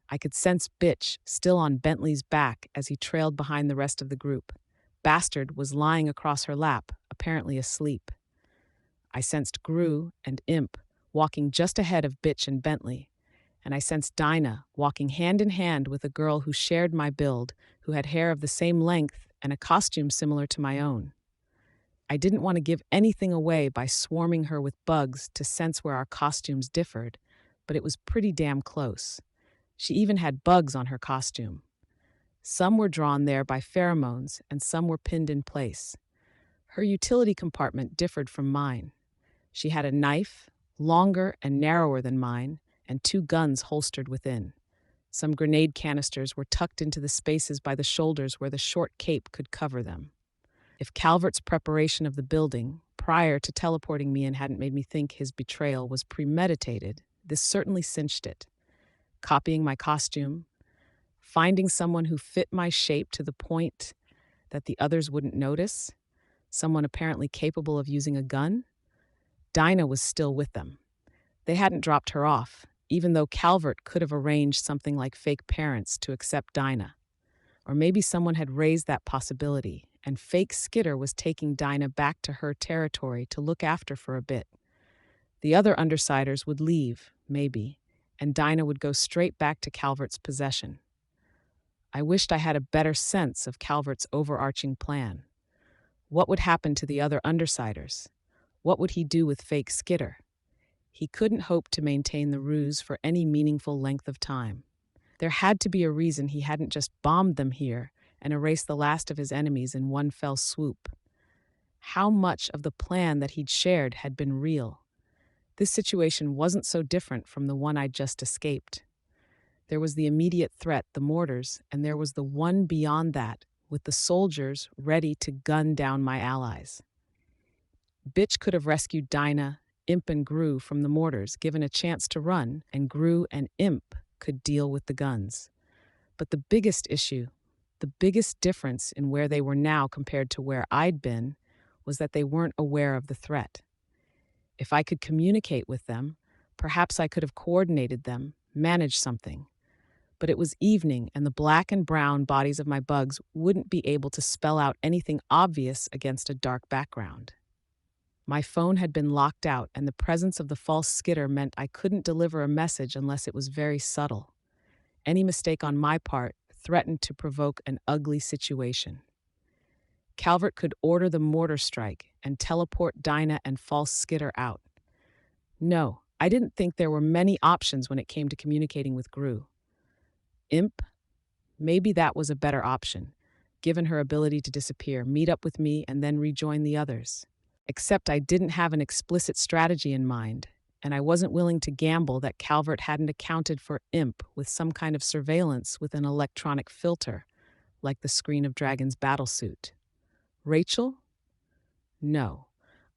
I could sense Bitch still on Bentley's back as he trailed behind the rest of the group. Bastard was lying across her lap, apparently asleep. I sensed Gru and Imp walking just ahead of Bitch and Bentley, and I sensed Dinah walking hand in hand with a girl who shared my build, who had hair of the same length and a costume similar to my own. I didn't want to give anything away by swarming her with bugs to sense where our costumes differed, but it was pretty damn close. She even had bugs on her costume. Some were drawn there by pheromones, and some were pinned in place. Her utility compartment differed from mine. She had a knife, longer and narrower than mine, and 2 guns holstered within. Some grenade canisters were tucked into the spaces by the shoulders where the short cape could cover them. If Calvert's preparation of the building, prior to teleporting me in, hadn't made me think his betrayal was premeditated, this certainly cinched it. Copying my costume, finding someone who fit my shape to the point that the others wouldn't notice, someone apparently capable of using a gun. Dinah was still with them. They hadn't dropped her off, even though Calvert could have arranged something like fake parents to accept Dinah. Or maybe someone had raised that possibility, and fake Skitter was taking Dinah back to her territory to look after for a bit. The other Undersiders would leave, maybe, and Dinah would go straight back to Calvert's possession. I wished I had a better sense of Calvert's overarching plan. What would happen to the other Undersiders? What would he do with fake Skitter? He couldn't hope to maintain the ruse for any meaningful length of time. There had to be a reason he hadn't just bombed them here and erased the last of his enemies in one fell swoop. How much of the plan that he'd shared had been real? This situation wasn't so different from the one I'd just escaped. There was the immediate threat, the mortars, and there was the one beyond that, with the soldiers ready to gun down my allies. Bitch could have rescued Dinah, Imp, and Gru from the mortars, given a chance to run, and Gru and Imp could deal with the guns. But the biggest issue, the biggest difference in where they were now compared to where I'd been, was that they weren't aware of the threat. If I could communicate with them, perhaps I could have coordinated them, managed something. But it was evening, and the black and brown bodies of my bugs wouldn't be able to spell out anything obvious against a dark background. My phone had been locked out, and the presence of the false Skitter meant I couldn't deliver a message unless it was very subtle. Any mistake on my part threatened to provoke an ugly situation. Calvert could order the mortar strike and teleport Dinah and false Skitter out. No, I didn't think there were many options when it came to communicating with Gru. Imp? Maybe that was a better option, given her ability to disappear, meet up with me, and then rejoin the others. Except I didn't have an explicit strategy in mind, and I wasn't willing to gamble that Calvert hadn't accounted for Imp with some kind of surveillance with an electronic filter, like the screen of Dragon's battlesuit. Rachel? No.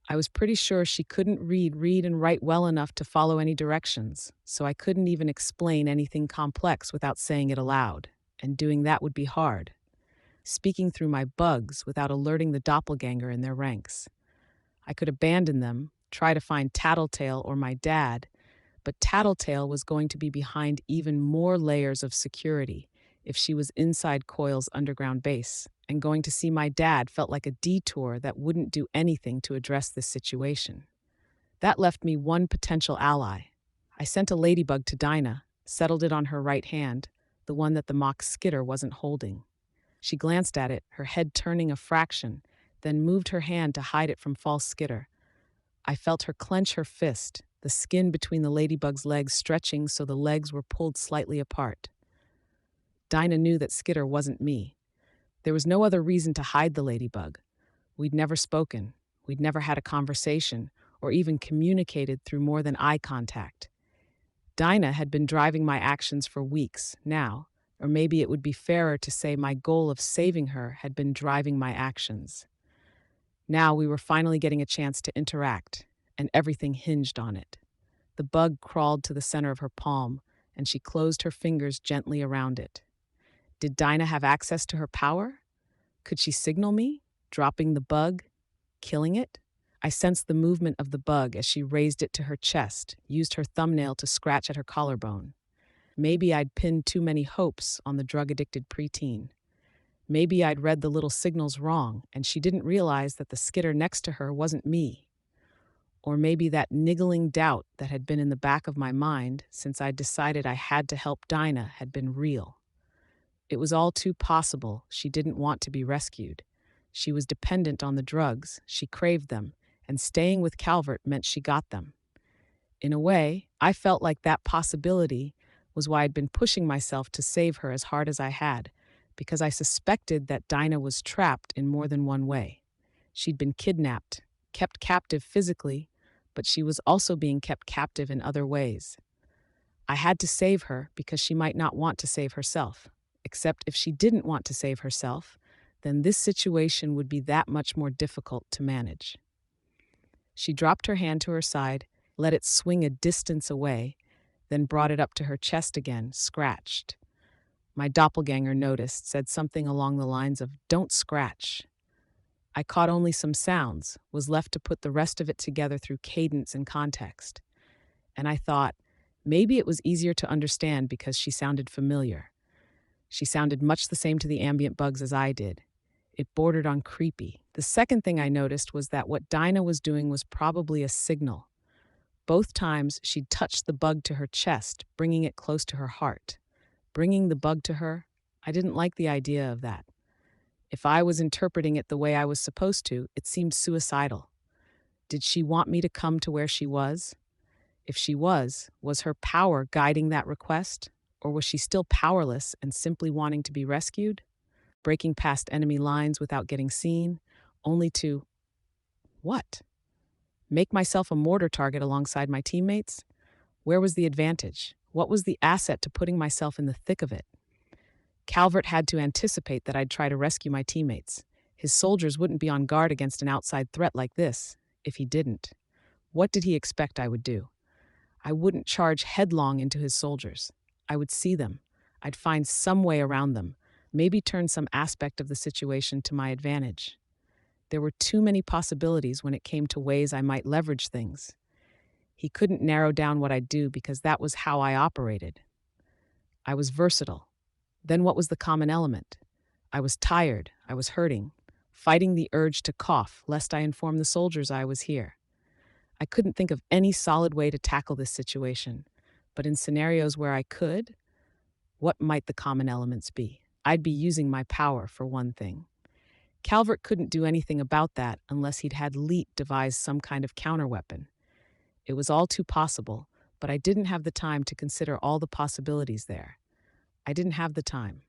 I was pretty sure she couldn't read and write well enough to follow any directions, so I couldn't even explain anything complex without saying it aloud, and doing that would be hard. Speaking through my bugs without alerting the doppelganger in their ranks. I could abandon them, try to find Tattletale or my dad, but Tattletale was going to be behind even more layers of security if she was inside Coil's underground base, and going to see my dad felt like a detour that wouldn't do anything to address this situation. That left me one potential ally. I sent a ladybug to Dinah, settled it on her right hand, the one that the mock skitter wasn't holding. She glanced at it, her head turning a fraction, then moved her hand to hide it from false skitter. I felt her clench her fist, the skin between the ladybug's legs stretching so the legs were pulled slightly apart. Dinah knew that Skitter wasn't me. There was no other reason to hide the ladybug. We'd never spoken, we'd never had a conversation, or even communicated through more than eye contact. Dinah had been driving my actions for weeks now, or maybe it would be fairer to say my goal of saving her had been driving my actions. Now we were finally getting a chance to interact, and everything hinged on it. The bug crawled to the center of her palm, and she closed her fingers gently around it. Did Dinah have access to her power? Could she signal me, dropping the bug, killing it? I sensed the movement of the bug as she raised it to her chest, used her thumbnail to scratch at her collarbone. Maybe I'd pinned too many hopes on the drug-addicted preteen. Maybe I'd read the little signals wrong, and she didn't realize that the skitter next to her wasn't me. Or maybe that niggling doubt that had been in the back of my mind since I'd decided I had to help Dinah had been real. It was all too possible she didn't want to be rescued. She was dependent on the drugs, she craved them, and staying with Calvert meant she got them. In a way, I felt like that possibility was why I'd been pushing myself to save her as hard as I had, because I suspected that Dinah was trapped in more than one way. She'd been kidnapped, kept captive physically, but she was also being kept captive in other ways. I had to save her because she might not want to save herself. Except if she didn't want to save herself, then this situation would be that much more difficult to manage. She dropped her hand to her side, let it swing a distance away, then brought it up to her chest again, scratched. My doppelganger noticed, said something along the lines of, "Don't scratch." I caught only some sounds, was left to put the rest of it together through cadence and context. And I thought, maybe it was easier to understand because she sounded familiar. She sounded much the same to the ambient bugs as I did. It bordered on creepy. The second thing I noticed was that what Dinah was doing was probably a signal. Both times she'd touched the bug to her chest, bringing it close to her heart. Bringing the bug to her, I didn't like the idea of that. If I was interpreting it the way I was supposed to, it seemed suicidal. Did she want me to come to where she was? If she was her power guiding that request? Or was she still powerless and simply wanting to be rescued? Breaking past enemy lines without getting seen, only to, what? Make myself a mortar target alongside my teammates? Where was the advantage? What was the asset to putting myself in the thick of it? Calvert had to anticipate that I'd try to rescue my teammates. His soldiers wouldn't be on guard against an outside threat like this, if he didn't. What did he expect I would do? I wouldn't charge headlong into his soldiers. I would see them. I'd find some way around them, maybe turn some aspect of the situation to my advantage. There were too many possibilities when it came to ways I might leverage things. He couldn't narrow down what I'd do because that was how I operated. I was versatile. Then what was the common element? I was tired, I was hurting, fighting the urge to cough lest I inform the soldiers I was here. I couldn't think of any solid way to tackle this situation, but in scenarios where I could, what might the common elements be? I'd be using my power, for one thing. Calvert couldn't do anything about that unless he'd had Leet devise some kind of counterweapon. It was all too possible, but I didn't have the time to consider all the possibilities there. I didn't have the time.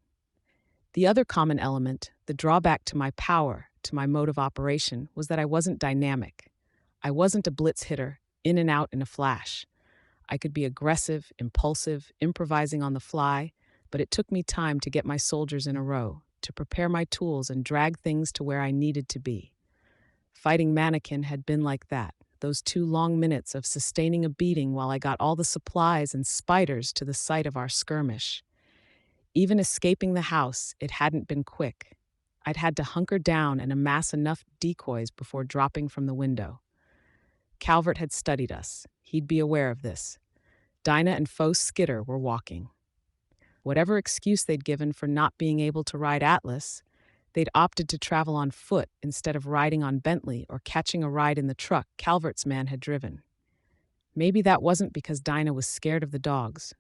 The other common element, the drawback to my power, to my mode of operation, was that I wasn't dynamic. I wasn't a blitz hitter, in and out in a flash. I could be aggressive, impulsive, improvising on the fly, but it took me time to get my soldiers in a row, to prepare my tools and drag things to where I needed to be. Fighting Mannequin had been like that, those 2 long minutes of sustaining a beating while I got all the supplies and spiders to the site of our skirmish. Even escaping the house, it hadn't been quick. I'd had to hunker down and amass enough decoys before dropping from the window. Calvert had studied us. He'd be aware of this. Dinah and Faux Skitter were walking. Whatever excuse they'd given for not being able to ride Atlas, they'd opted to travel on foot instead of riding on Bentley or catching a ride in the truck Calvert's man had driven. Maybe that wasn't because Dinah was scared of the dogs.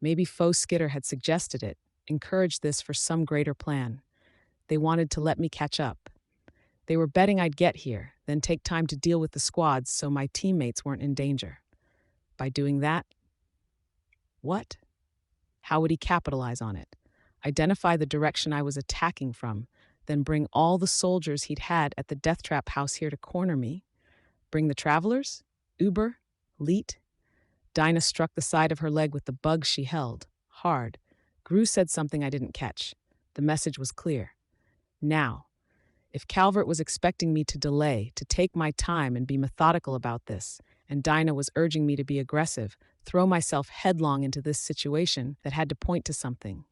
Maybe Faux Skitter had suggested it, encouraged this for some greater plan. They wanted to let me catch up. They were betting I'd get here, then take time to deal with the squads so my teammates weren't in danger. By doing that, what? How would he capitalize on it? Identify the direction I was attacking from, then bring all the soldiers he'd had at the death trap house here to corner me? Bring the travelers? Uber? Leet? Dinah struck the side of her leg with the bug she held, hard. Gru said something I didn't catch. The message was clear. Now. If Calvert was expecting me to delay, to take my time and be methodical about this, and Dinah was urging me to be aggressive, throw myself headlong into this situation that had to point to something,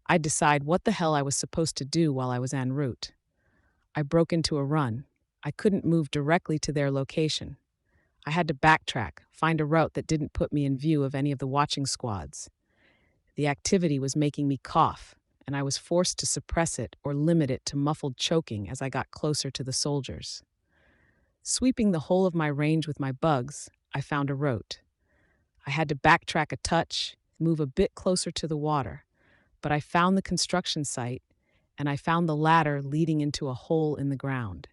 I'd decide what the hell I was supposed to do while I was en route. I broke into a run. I couldn't move directly to their location. I had to backtrack, find a route that didn't put me in view of any of the watching squads. The activity was making me cough, and I was forced to suppress it or limit it to muffled choking as I got closer to the soldiers. Sweeping the whole of my range with my bugs, I found a route. I had to backtrack a touch, move a bit closer to the water, but I found the construction site, and I found the ladder leading into a hole in the ground.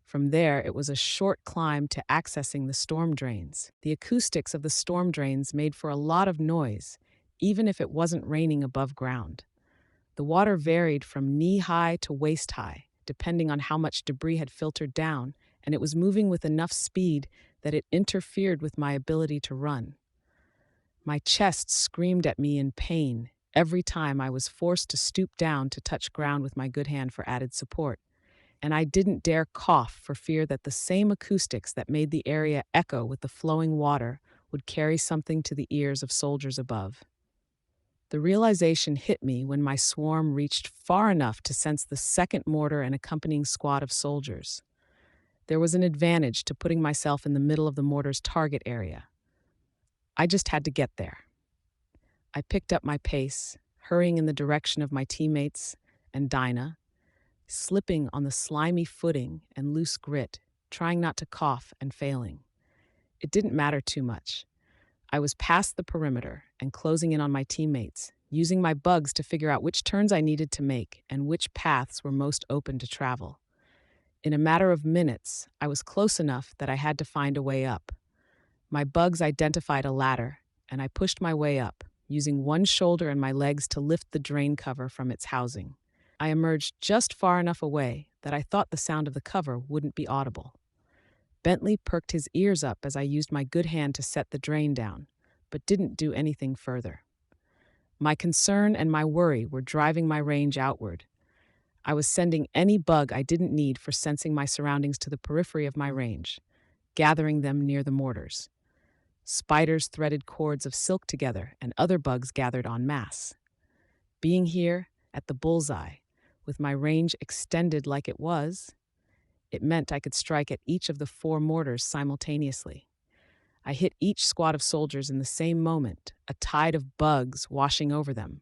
From there, it was a short climb to accessing the storm drains. The acoustics of the storm drains made for a lot of noise, even if it wasn't raining above ground. The water varied from knee-high to waist-high, depending on how much debris had filtered down, and it was moving with enough speed that it interfered with my ability to run. My chest screamed at me in pain every time I was forced to stoop down to touch ground with my good hand for added support, and I didn't dare cough for fear that the same acoustics that made the area echo with the flowing water would carry something to the ears of soldiers above. The realization hit me when my swarm reached far enough to sense the second mortar and accompanying squad of soldiers. There was an advantage to putting myself in the middle of the mortar's target area. I just had to get there. I picked up my pace, hurrying in the direction of my teammates and Dinah, slipping on the slimy footing and loose grit, trying not to cough and failing. It didn't matter too much. I was past the perimeter and closing in on my teammates, using my bugs to figure out which turns I needed to make and which paths were most open to travel. In a matter of minutes, I was close enough that I had to find a way up. My bugs identified a ladder, and I pushed my way up, using one shoulder and my legs to lift the drain cover from its housing. I emerged just far enough away that I thought the sound of the cover wouldn't be audible. Bentley perked his ears up as I used my good hand to set the drain down, but didn't do anything further. My concern and my worry were driving my range outward. I was sending any bug I didn't need for sensing my surroundings to the periphery of my range, gathering them near the mortars. Spiders threaded cords of silk together, and other bugs gathered en masse. Being here, at the bullseye, with my range extended like it was, it meant I could strike at each of the 4 mortars simultaneously. I hit each squad of soldiers in the same moment, a tide of bugs washing over them.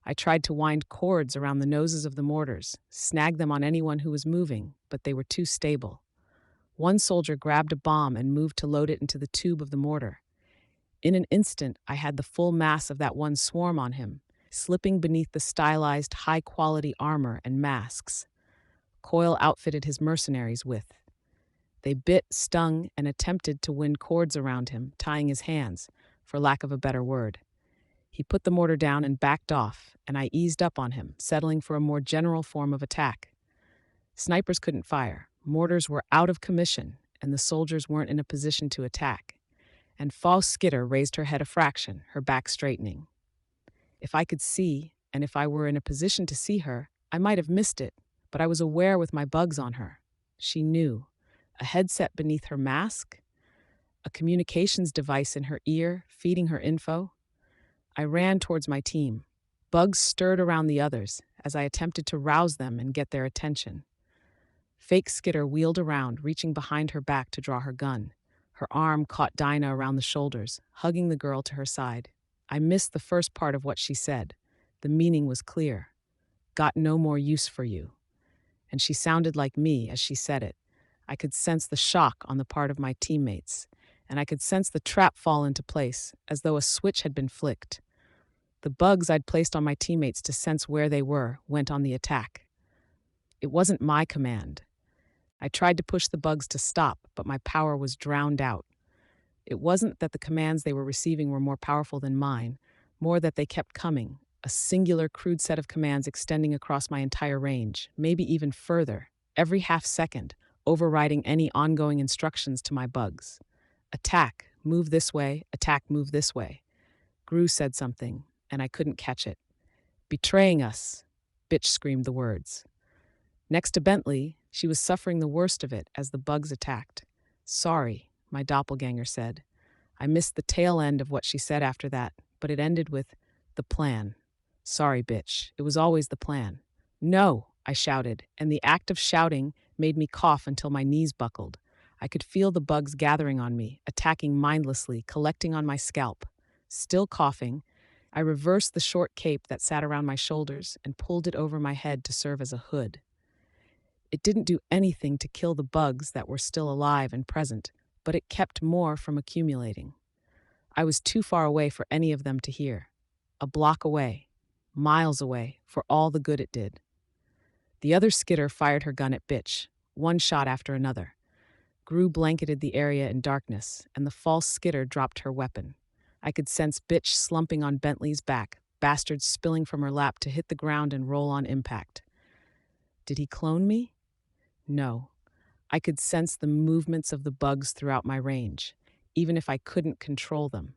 I tried to wind cords around the noses of the mortars, snag them on anyone who was moving, but they were too stable. One soldier grabbed a bomb and moved to load it into the tube of the mortar. In an instant, I had the full mass of that one swarm on him, slipping beneath the stylized, high-quality armor and masks Coyle outfitted his mercenaries with. They bit, stung, and attempted to wind cords around him, tying his hands, for lack of a better word. He put the mortar down and backed off, and I eased up on him, settling for a more general form of attack. Snipers couldn't fire, mortars were out of commission, and the soldiers weren't in a position to attack. And Faux Skitter raised her head a fraction, her back straightening. If I could see, and if I were in a position to see her, I might have missed it, but I was aware with my bugs on her. She knew. A headset beneath her mask, a communications device in her ear feeding her info. I ran towards my team. Bugs stirred around the others as I attempted to rouse them and get their attention. Fake Skitter wheeled around, reaching behind her back to draw her gun. Her arm caught Dinah around the shoulders, hugging the girl to her side. I missed the first part of what she said. The meaning was clear. Got no more use for you. And she sounded like me as she said it. I could sense the shock on the part of my teammates, and I could sense the trap fall into place, as though a switch had been flicked. The bugs I'd placed on my teammates to sense where they were went on the attack. It wasn't my command. I tried to push the bugs to stop, but my power was drowned out. It wasn't that the commands they were receiving were more powerful than mine, more that they kept coming, a singular, crude set of commands extending across my entire range, maybe even further, every half second, overriding any ongoing instructions to my bugs. Attack, move this way, attack, move this way. Gru said something, and I couldn't catch it. Betraying us, bitch screamed the words. Next to Bentley, she was suffering the worst of it as the bugs attacked. Sorry, my doppelganger said. I missed the tail end of what she said after that, but it ended with, the plan. Sorry, bitch, it was always the plan. No, I shouted, and the act of shouting made me cough until my knees buckled. I could feel the bugs gathering on me, attacking mindlessly, collecting on my scalp. Still coughing, I reversed the short cape that sat around my shoulders and pulled it over my head to serve as a hood. It didn't do anything to kill the bugs that were still alive and present, but it kept more from accumulating. I was too far away for any of them to hear. A block away, miles away, for all the good it did. The other skidder fired her gun at Bitch, one shot after another. Gru blanketed the area in darkness, and the false skidder dropped her weapon. I could sense Bitch slumping on Bentley's back, bastard spilling from her lap to hit the ground and roll on impact. Did he clone me? No. I could sense the movements of the bugs throughout my range, even if I couldn't control them.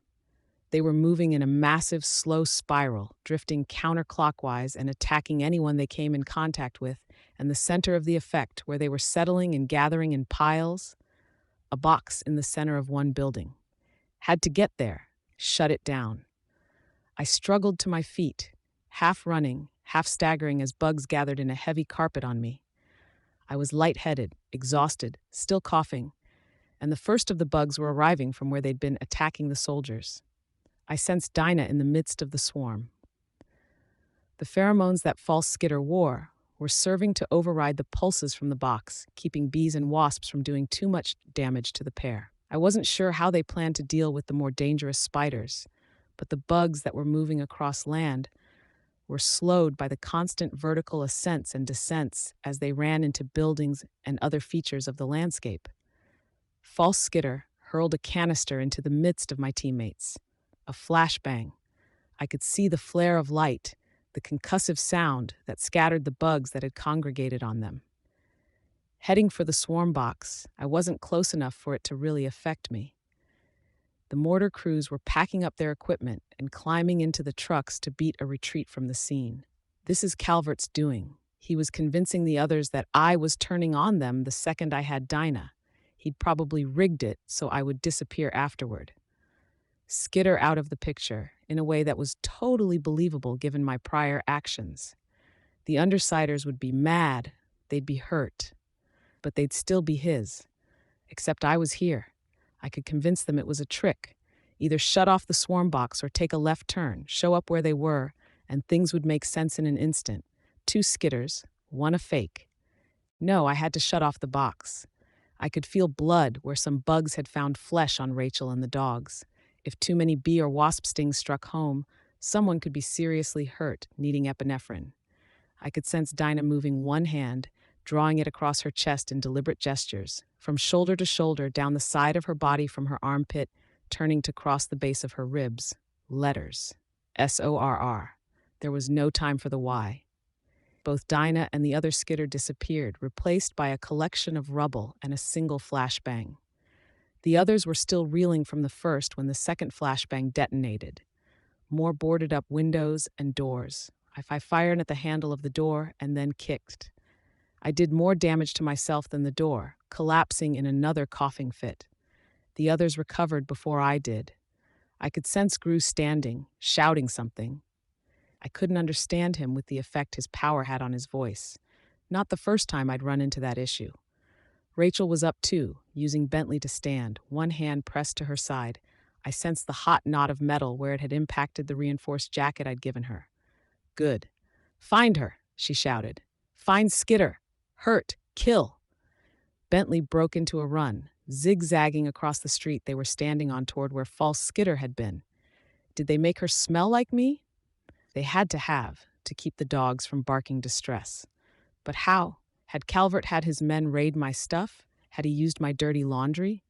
They were moving in a massive, slow spiral, drifting counterclockwise and attacking anyone they came in contact with, and the center of the effect, where they were settling and gathering in piles, a box in the center of one building. Had to get there, shut it down. I struggled to my feet, half running, half staggering as bugs gathered in a heavy carpet on me. I was lightheaded, exhausted, still coughing, and the first of the bugs were arriving from where they'd been attacking the soldiers. I sensed Dinah in the midst of the swarm. The pheromones that false skidder wore were serving to override the pulses from the box, keeping bees and wasps from doing too much damage to the pair. I wasn't sure how they planned to deal with the more dangerous spiders, but the bugs that were moving across land were slowed by the constant vertical ascents and descents as they ran into buildings and other features of the landscape. False skidder hurled a canister into the midst of my teammates. A flashbang. I could see the flare of light, the concussive sound that scattered the bugs that had congregated on them. Heading for the swarm box, I wasn't close enough for it to really affect me. The mortar crews were packing up their equipment and climbing into the trucks to beat a retreat from the scene. This is Calvert's doing. He was convincing the others that I was turning on them the second I had Dinah. He'd probably rigged it so I would disappear afterward. Skitter out of the picture in a way that was totally believable given my prior actions. The Undersiders would be mad, they'd be hurt, but they'd still be his. Except I was here. I could convince them it was a trick. Either shut off the swarm box or take a left turn, show up where they were, and things would make sense in an instant. 2 skitters, 1 a fake. No, I had to shut off the box. I could feel blood where some bugs had found flesh on Rachel and the dogs. If too many bee or wasp stings struck home, someone could be seriously hurt, needing epinephrine. I could sense Dinah moving one hand, drawing it across her chest in deliberate gestures, from shoulder to shoulder, down the side of her body from her armpit, turning to cross the base of her ribs. Letters. SORR. There was no time for the Y. Both Dinah and the other skidder disappeared, replaced by a collection of rubble and a single flashbang. The others were still reeling from the first when the second flashbang detonated. More boarded up windows and doors. I fired at the handle of the door and then kicked. I did more damage to myself than the door, collapsing in another coughing fit. The others recovered before I did. I could sense Gru standing, shouting something. I couldn't understand him with the effect his power had on his voice. Not the first time I'd run into that issue. Rachel was up too, using Bentley to stand, one hand pressed to her side. I sensed the hot knot of metal where it had impacted the reinforced jacket I'd given her. Good. Find her, she shouted. Find Skidder. Hurt. Kill. Bentley broke into a run, Zigzagging across the street they were standing on toward where false Skitter had been. Did they make her smell like me? They had to keep the dogs from barking distress. But how? Had Calvert had his men raid my stuff? Had he used my dirty laundry?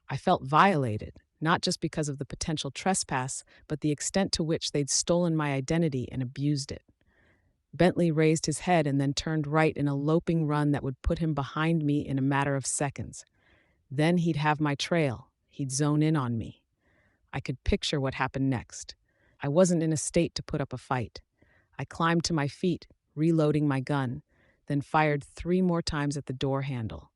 I felt violated, not just because of the potential trespass, but the extent to which they'd stolen my identity and abused it. Bentley raised his head and then turned right in a loping run that would put him behind me in a matter of seconds. Then he'd have my trail. He'd zone in on me. I could picture what happened next. I wasn't in a state to put up a fight. I climbed to my feet, reloading my gun, then fired 3 more times at the door handle.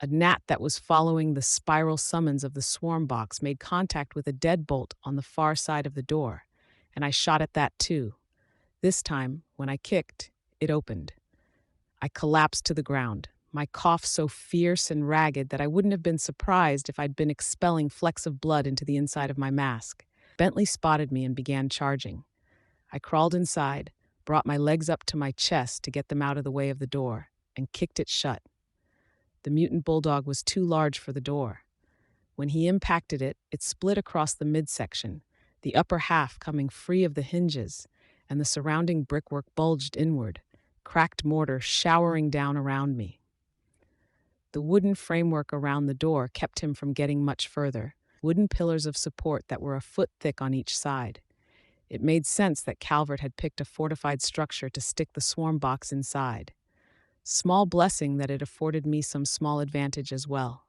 A gnat that was following the spiral summons of the swarm box made contact with a deadbolt on the far side of the door, and I shot at that too. This time, when I kicked, it opened. I collapsed to the ground, my cough so fierce and ragged that I wouldn't have been surprised if I'd been expelling flecks of blood into the inside of my mask. Bentley spotted me and began charging. I crawled inside, brought my legs up to my chest to get them out of the way of the door, and kicked it shut. The mutant bulldog was too large for the door. When he impacted it, it split across the midsection, the upper half coming free of the hinges, and the surrounding brickwork bulged inward, cracked mortar showering down around me. The wooden framework around the door kept him from getting much further, wooden pillars of support that were a foot thick on each side. It made sense that Calvert had picked a fortified structure to stick the swarm box inside. Small blessing that it afforded me some small advantage as well.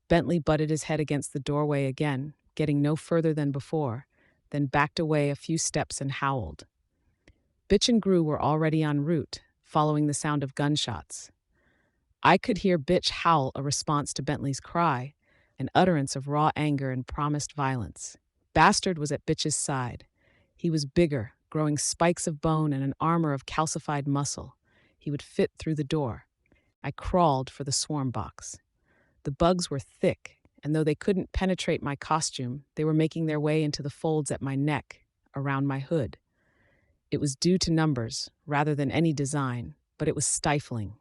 Bentley butted his head against the doorway again, getting no further than before, then backed away a few steps and howled. Bitch and Gru were already en route, following the sound of gunshots. I could hear Bitch howl a response to Bentley's cry, an utterance of raw anger and promised violence. Bastard was at Bitch's side. He was bigger, growing spikes of bone and an armor of calcified muscle. He would fit through the door. I crawled for the swarm box. The bugs were thick, and though they couldn't penetrate my costume, they were making their way into the folds at my neck, around my hood. It was due to numbers, rather than any design, but it was stifling.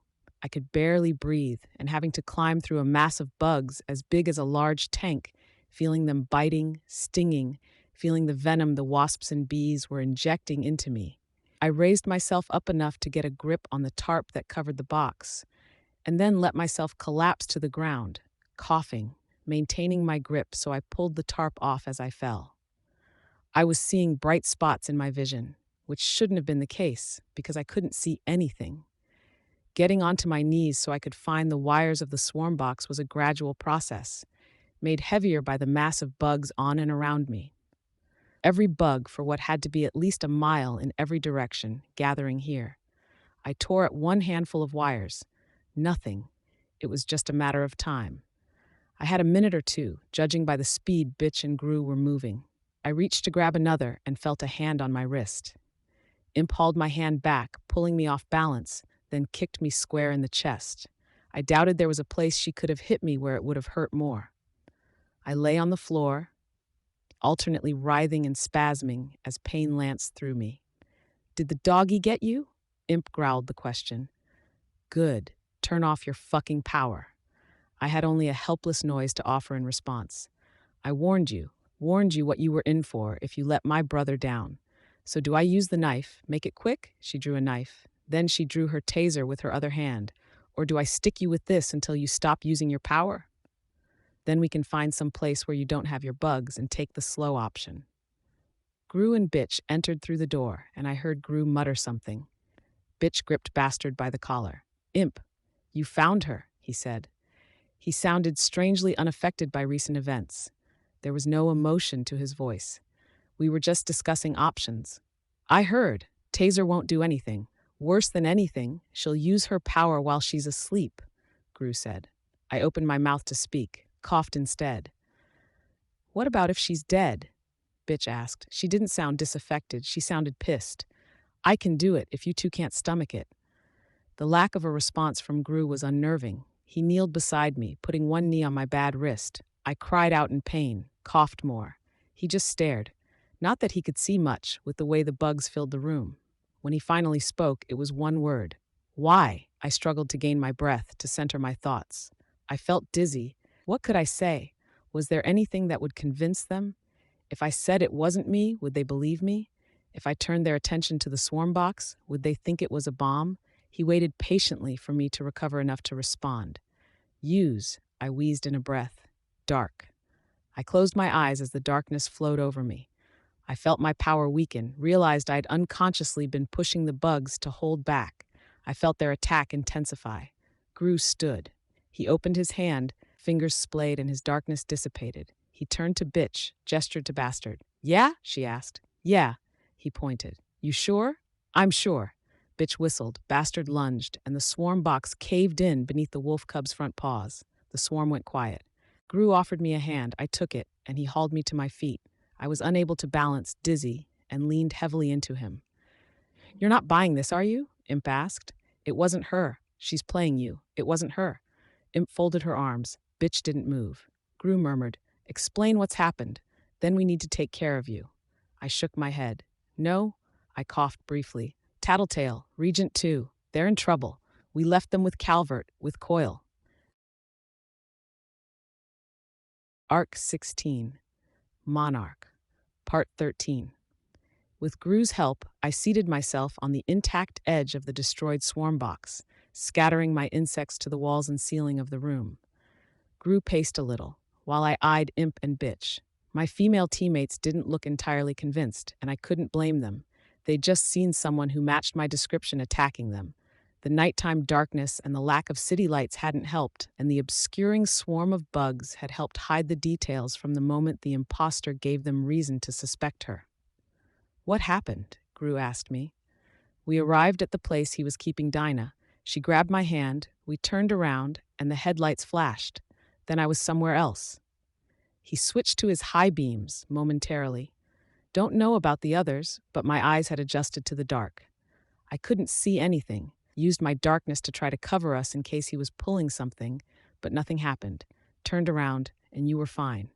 I could barely breathe, and having to climb through a mass of bugs as big as a large tank, feeling them biting, stinging, feeling the venom the wasps and bees were injecting into me. I raised myself up enough to get a grip on the tarp that covered the box, and then let myself collapse to the ground, coughing, maintaining my grip so I pulled the tarp off as I fell. I was seeing bright spots in my vision, which shouldn't have been the case because I couldn't see anything. Getting onto my knees so I could find the wires of the swarm box was a gradual process, made heavier by the mass of bugs on and around me. Every bug for what had to be at least a mile in every direction, gathering here. I tore at one handful of wires. Nothing. It was just a matter of time. I had a minute or two, judging by the speed Bitch and Gru were moving. I reached to grab another and felt a hand on my wrist. Imp hauled my hand back, pulling me off balance, then kicked me square in the chest. I doubted there was a place she could have hit me where it would have hurt more. I lay on the floor, alternately writhing and spasming as pain lanced through me. "Did the doggy get you?" Imp growled the question. "Good. Turn off your fucking power." I had only a helpless noise to offer in response. "I warned you what you were in for if you let my brother down. So do I use the knife, make it quick?" She drew a knife. Then she drew her taser with her other hand. "Or do I stick you with this until you stop using your power? Then we can find some place where you don't have your bugs and take the slow option." Gru and Bitch entered through the door, and I heard Gru mutter something. Bitch gripped Bastard by the collar. "Imp, you found her," he said. He sounded strangely unaffected by recent events. There was no emotion to his voice. We were just discussing options. "I heard. Taser won't do anything. Worse than anything, she'll use her power while she's asleep," Gru said. I opened my mouth to speak, coughed instead. "What about if she's dead?" Bitch asked. She didn't sound disaffected. She sounded pissed. "I can do it if you two can't stomach it." The lack of a response from Gru was unnerving. He kneeled beside me, putting one knee on my bad wrist. I cried out in pain, coughed more. He just stared. Not that he could see much, with the way the bugs filled the room. When he finally spoke, it was one word. "Why?" I struggled to gain my breath, to center my thoughts. I felt dizzy. What could I say? Was there anything that would convince them? If I said it wasn't me, would they believe me? If I turned their attention to the swarm box, would they think it was a bomb? He waited patiently for me to recover enough to respond. Use, I wheezed in a breath. Dark. I closed my eyes as the darkness flowed over me. I felt my power weaken, realized I'd unconsciously been pushing the bugs to hold back. I felt their attack intensify. Gru stood. He opened his hand, fingers splayed, and his darkness dissipated. He turned to Bitch, gestured to Bastard. Yeah? She asked. Yeah, he pointed. You sure? I'm sure. Bitch whistled, Bastard lunged, and the swarm box caved in beneath the wolf cub's front paws. The swarm went quiet. Gru offered me a hand. I took it, and he hauled me to my feet. I was unable to balance, dizzy, and leaned heavily into him. You're not buying this, are you? Imp asked. It wasn't her. She's playing you. It wasn't her. Imp folded her arms. Bitch didn't move. Gru murmured, Explain what's happened. Then we need to take care of you. I shook my head. No, I coughed briefly. Tattletale, Regent 2. They're in trouble. We left them with Calvert, with Coil. Arc 16. Monarch. Part 13. With Gru's help, I seated myself on the intact edge of the destroyed swarm box, scattering my insects to the walls and ceiling of the room. Gru paced a little, while I eyed Imp and Bitch. My female teammates didn't look entirely convinced, and I couldn't blame them. They'd just seen someone who matched my description attacking them. The nighttime darkness and the lack of city lights hadn't helped, and the obscuring swarm of bugs had helped hide the details from the moment the imposter gave them reason to suspect her. What happened? Gru asked me. We arrived at the place he was keeping Dinah. She grabbed my hand, we turned around, and the headlights flashed. Then I was somewhere else. He switched to his high beams momentarily. Don't know about the others, but my eyes had adjusted to the dark. I couldn't see anything, used my darkness to try to cover us in case he was pulling something, but nothing happened. Turned around, and you were fine.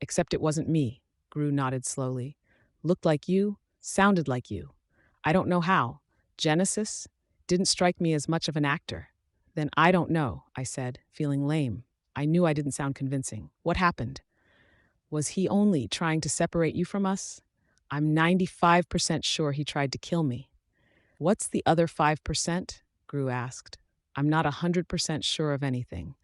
Except it wasn't me, Gru nodded slowly. Looked like you, sounded like you. I don't know how. Genesis didn't strike me as much of an actor. Then I don't know, I said, feeling lame. I knew I didn't sound convincing. What happened? Was he only trying to separate you from us? I'm 95% sure he tried to kill me. What's the other 5%? Gru asked. I'm not 100% sure of anything.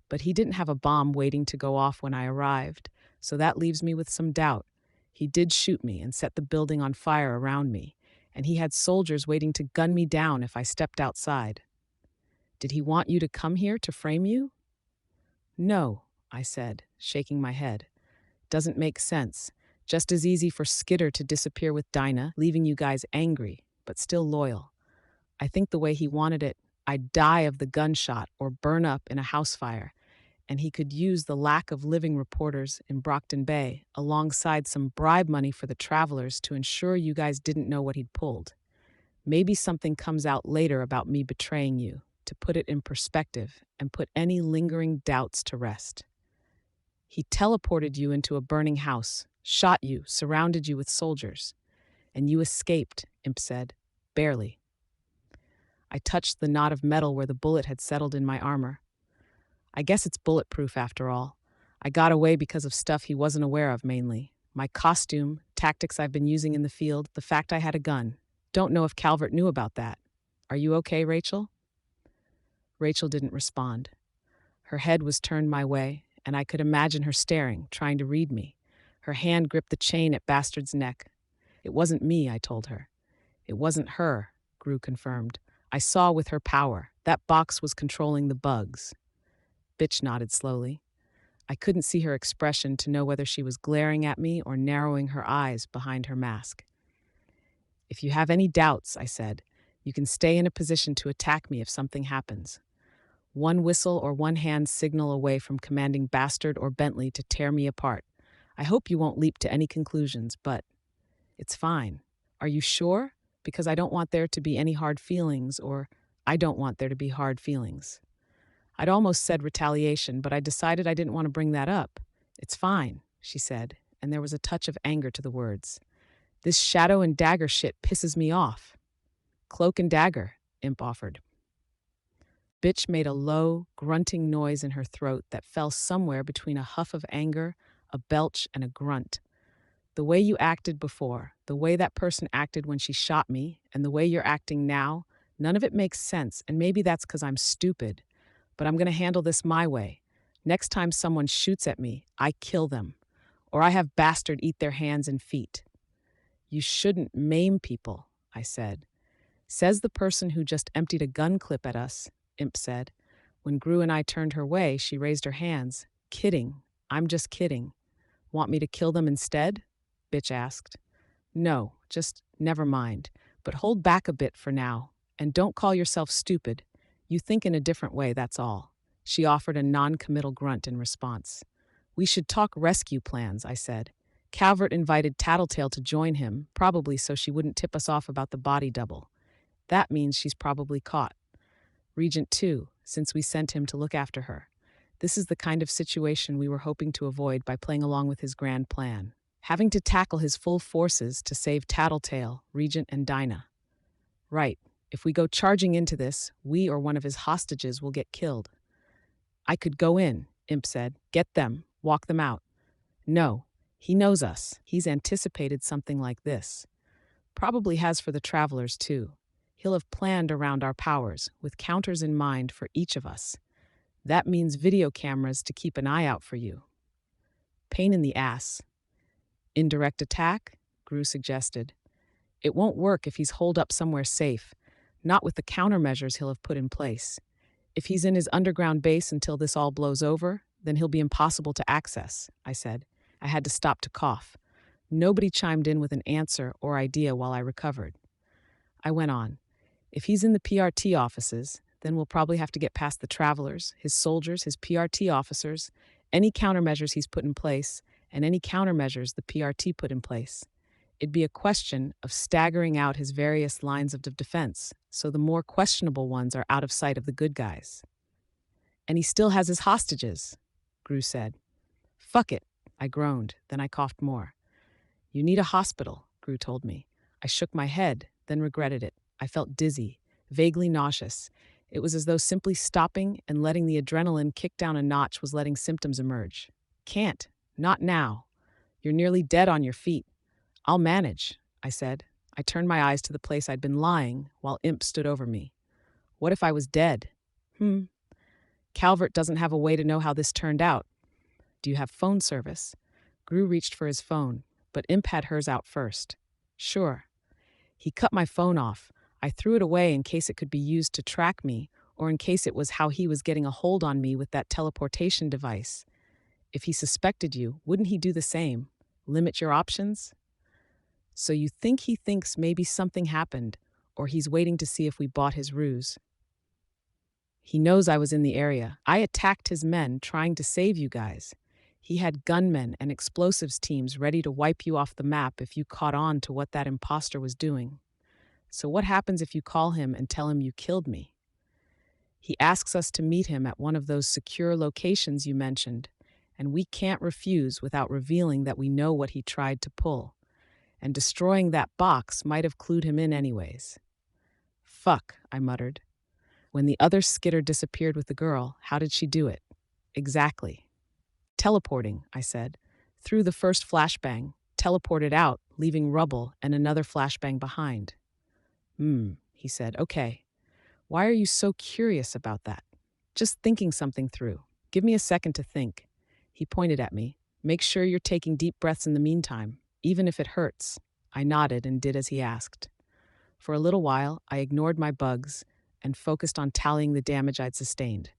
But he didn't have a bomb waiting to go off when I arrived, so that leaves me with some doubt. He did shoot me and set the building on fire around me, and he had soldiers waiting to gun me down if I stepped outside. Did he want you to come here to frame you? No, I said, shaking my head. Doesn't make sense. Just as easy for Skitter to disappear with Dinah, leaving you guys angry, but still loyal. I think the way he wanted it, I'd die of the gunshot or burn up in a house fire, and he could use the lack of living reporters in Brockton Bay alongside some bribe money for the travelers to ensure you guys didn't know what he'd pulled. Maybe something comes out later about me betraying you, to put it in perspective and put any lingering doubts to rest. He teleported you into a burning house, shot you, surrounded you with soldiers. And you escaped, Imp said. Barely. I touched the knot of metal where the bullet had settled in my armor. I guess it's bulletproof after all. I got away because of stuff he wasn't aware of mainly. My costume, tactics I've been using in the field, the fact I had a gun. Don't know if Calvert knew about that. Are you okay, Rachel? Rachel didn't respond. Her head was turned my way, and I could imagine her staring, trying to read me. Her hand gripped the chain at Bastard's neck. It wasn't me, I told her. It wasn't her, Gru confirmed. I saw with her power. That box was controlling the bugs. Bitch nodded slowly. I couldn't see her expression to know whether she was glaring at me or narrowing her eyes behind her mask. If you have any doubts, I said, you can stay in a position to attack me if something happens. One whistle or one hand signal away from commanding Bastard or Bentley to tear me apart. I hope you won't leap to any conclusions, but it's fine. Are you sure? Because I don't want there to be any hard feelings, or I don't want there to be hard feelings. I'd almost said retaliation, but I decided I didn't want to bring that up. It's fine, she said, and there was a touch of anger to the words. This shadow and dagger shit pisses me off. Cloak and dagger, Imp offered. Bitch made a low, grunting noise in her throat that fell somewhere between a huff of anger, a belch, and a grunt. The way you acted before, the way that person acted when she shot me, and the way you're acting now, none of it makes sense, and maybe that's because I'm stupid. But I'm going to handle this my way. Next time someone shoots at me, I kill them. Or I have bastard eat their hands and feet. You shouldn't maim people, I said. Says the person who just emptied a gun clip at us, Imp said. When Gru and I turned her way, she raised her hands. Kidding. I'm just kidding. Want me to kill them instead? Bitch asked. No, just never mind. But hold back a bit for now. And don't call yourself stupid. You think in a different way, that's all. She offered a non-committal grunt in response. We should talk rescue plans, I said. Calvert invited Tattletale to join him, probably so she wouldn't tip us off about the body double. That means she's probably caught. Regent too, since we sent him to look after her. This is the kind of situation we were hoping to avoid by playing along with his grand plan. Having to tackle his full forces to save Tattletale, Regent, and Dinah. Right. If we go charging into this, we or one of his hostages will get killed. I could go in, Imp said. Get them. Walk them out. No. He knows us. He's anticipated something like this. Probably has for the travelers, too. He'll have planned around our powers, with counters in mind for each of us. That means video cameras to keep an eye out for you. Pain in the ass. Indirect attack? Gru suggested. It won't work if he's holed up somewhere safe, not with the countermeasures he'll have put in place. If he's in his underground base until this all blows over, then he'll be impossible to access, I said. I had to stop to cough. Nobody chimed in with an answer or idea while I recovered. I went on. If he's in the PRT offices, then we'll probably have to get past the travelers, his soldiers, his PRT officers, any countermeasures he's put in place, and any countermeasures the PRT put in place. It'd be a question of staggering out his various lines of defense, so the more questionable ones are out of sight of the good guys. And he still has his hostages, Gru said. Fuck it, I groaned, then I coughed more. You need a hospital, Gru told me. I shook my head, then regretted it. I felt dizzy, vaguely nauseous. It was as though simply stopping and letting the adrenaline kick down a notch was letting symptoms emerge. Can't. Not now. You're nearly dead on your feet. I'll manage, I said. I turned my eyes to the place I'd been lying while Imp stood over me. What if I was dead? Calvert doesn't have a way to know how this turned out. Do you have phone service? Gru reached for his phone, but Imp had hers out first. Sure. He cut my phone off. I threw it away in case it could be used to track me, or in case it was how he was getting a hold on me with that teleportation device. If he suspected you, wouldn't he do the same? Limit your options? So you think he thinks maybe something happened, or he's waiting to see if we bought his ruse? He knows I was in the area. I attacked his men trying to save you guys. He had gunmen and explosives teams ready to wipe you off the map if you caught on to what that imposter was doing. So what happens if you call him and tell him you killed me? He asks us to meet him at one of those secure locations you mentioned, and we can't refuse without revealing that we know what he tried to pull. And destroying that box might have clued him in anyways. Fuck, I muttered. When the other skitter disappeared with the girl, how did she do it? Exactly. Teleporting, I said. Through the first flashbang, teleported out, leaving rubble and another flashbang behind. He said. Okay. Why are you so curious about that? Just thinking something through. Give me a second to think. He pointed at me. Make sure you're taking deep breaths in the meantime, even if it hurts. I nodded and did as he asked. For a little while, I ignored my bugs and focused on tallying the damage I'd sustained.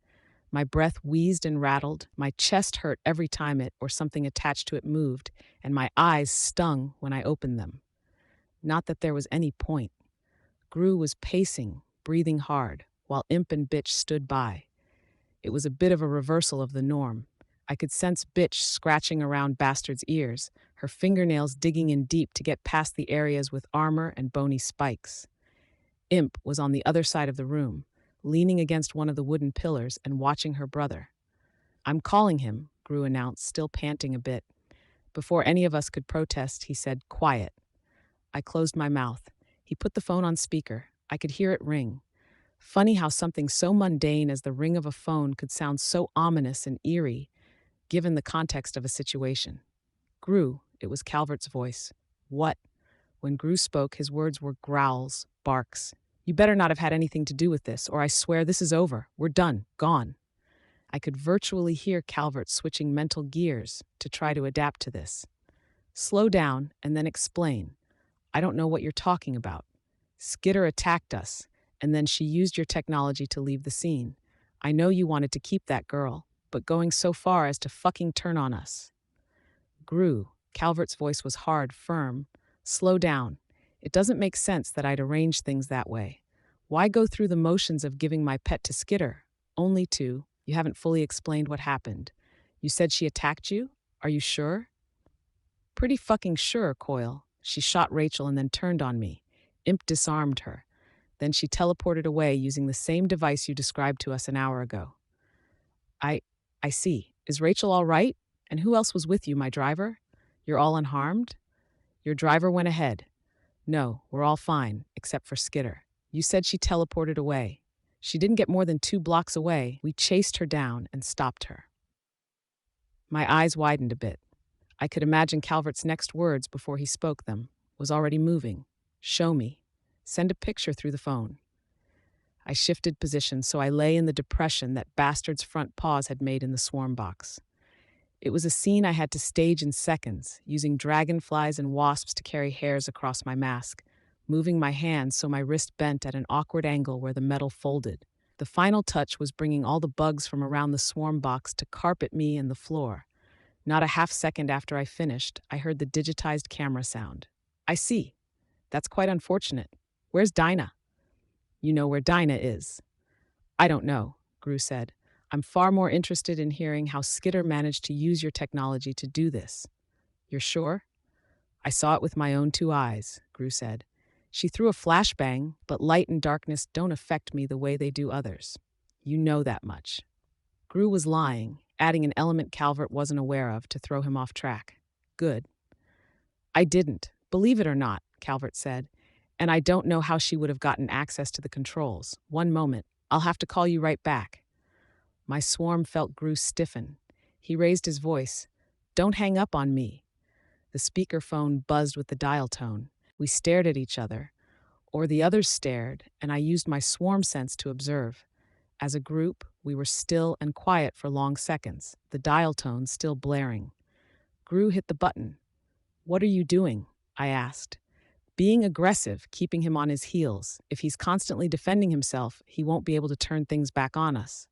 My breath wheezed and rattled, my chest hurt every time it or something attached to it moved, and my eyes stung when I opened them. Not that there was any point. Gru was pacing, breathing hard, while Imp and Bitch stood by. It was a bit of a reversal of the norm. I could sense Bitch scratching around Bastard's ears, her fingernails digging in deep to get past the areas with armor and bony spikes. Imp was on the other side of the room, leaning against one of the wooden pillars and watching her brother. I'm calling him, Gru announced, still panting a bit. Before any of us could protest, he said, quiet. I closed my mouth. He put the phone on speaker. I could hear it ring. Funny how something so mundane as the ring of a phone could sound so ominous and eerie, given the context of a situation. Gru, it was Calvert's voice. What? When Gru spoke, his words were growls, barks. You better not have had anything to do with this, or I swear this is over. We're done. Gone. I could virtually hear Calvert switching mental gears to try to adapt to this. Slow down and then explain. I don't know what you're talking about. Skitter attacked us, and then she used your technology to leave the scene. I know you wanted to keep that girl, but going so far as to fucking turn on us. Gru, Calvert's voice was hard, firm. Slow down. It doesn't make sense that I'd arrange things that way. Why go through the motions of giving my pet to Skitter? Only to, you haven't fully explained what happened. You said she attacked you? Are you sure? Pretty fucking sure, Coyle. She shot Rachel and then turned on me. Imp disarmed her. Then she teleported away using the same device you described to us an hour ago. I see. Is Rachel all right? And who else was with you, my driver? You're all unharmed? Your driver went ahead. No, we're all fine, except for Skitter. You said she teleported away. She didn't get more than 2 blocks away. We chased her down and stopped her. My eyes widened a bit. I could imagine Calvert's next words before he spoke them was already moving. Show me. Send a picture through the phone. I shifted positions so I lay in the depression that Bastard's front paws had made in the swarm box. It was a scene I had to stage in seconds, using dragonflies and wasps to carry hairs across my mask, moving my hands so my wrist bent at an awkward angle where the metal folded. The final touch was bringing all the bugs from around the swarm box to carpet me and the floor. Not a half second after I finished, I heard the digitized camera sound. I see. That's quite unfortunate. Where's Dinah? You know where Dinah is. I don't know, Gru said. I'm far more interested in hearing how Skitter managed to use your technology to do this. You're sure? I saw it with my own 2 eyes, Gru said. She threw a flashbang, but light and darkness don't affect me the way they do others. You know that much. Gru was lying, adding an element Calvert wasn't aware of to throw him off track. Good. I didn't, believe it or not, Calvert said. And I don't know how she would have gotten access to the controls. One moment. I'll have to call you right back. My swarm felt Gru stiffen. He raised his voice. Don't hang up on me. The speakerphone buzzed with the dial tone. We stared at each other, or the others stared, and I used my swarm sense to observe. As a group, we were still and quiet for long seconds, the dial tone still blaring. Gru hit the button. What are you doing? I asked. Being aggressive, keeping him on his heels. If he's constantly defending himself, he won't be able to turn things back on us.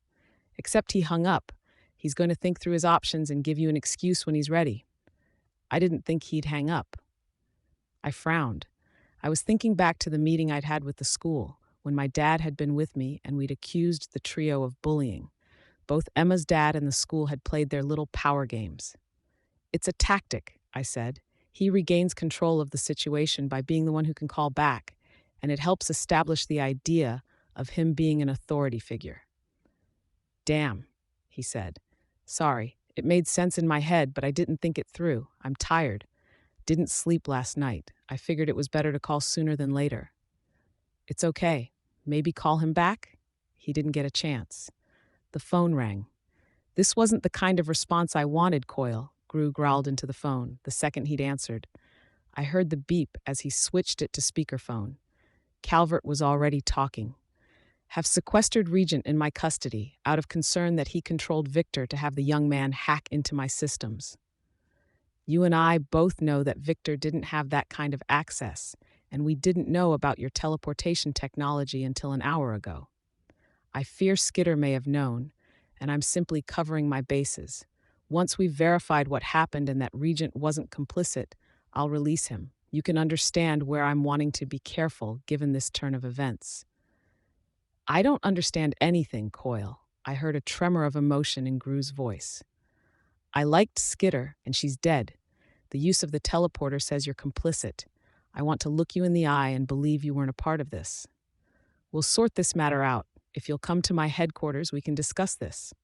Except he hung up. He's going to think through his options and give you an excuse when he's ready. I didn't think he'd hang up. I frowned. I was thinking back to the meeting I'd had with the school, when my dad had been with me and we'd accused the trio of bullying. Both Emma's dad and the school had played their little power games. It's a tactic, I said. He regains control of the situation by being the one who can call back, and it helps establish the idea of him being an authority figure. Damn, he said. Sorry, it made sense in my head, but I didn't think it through. I'm tired. Didn't sleep last night. I figured it was better to call sooner than later. It's okay. Maybe call him back? He didn't get a chance. The phone rang. This wasn't the kind of response I wanted, Coyle, Gru growled into the phone the second he'd answered. I heard the beep as he switched it to speakerphone. Calvert was already talking. Have sequestered Regent in my custody, out of concern that he controlled Victor to have the young man hack into my systems. You and I both know that Victor didn't have that kind of access, and we didn't know about your teleportation technology until an hour ago. I fear Skitter may have known, and I'm simply covering my bases. Once we've verified what happened and that Regent wasn't complicit, I'll release him. You can understand where I'm wanting to be careful given this turn of events. I don't understand anything, Coyle. I heard a tremor of emotion in Gru's voice. I liked Skitter, and she's dead. The use of the teleporter says you're complicit. I want to look you in the eye and believe you weren't a part of this. We'll sort this matter out. If you'll come to my headquarters, we can discuss this.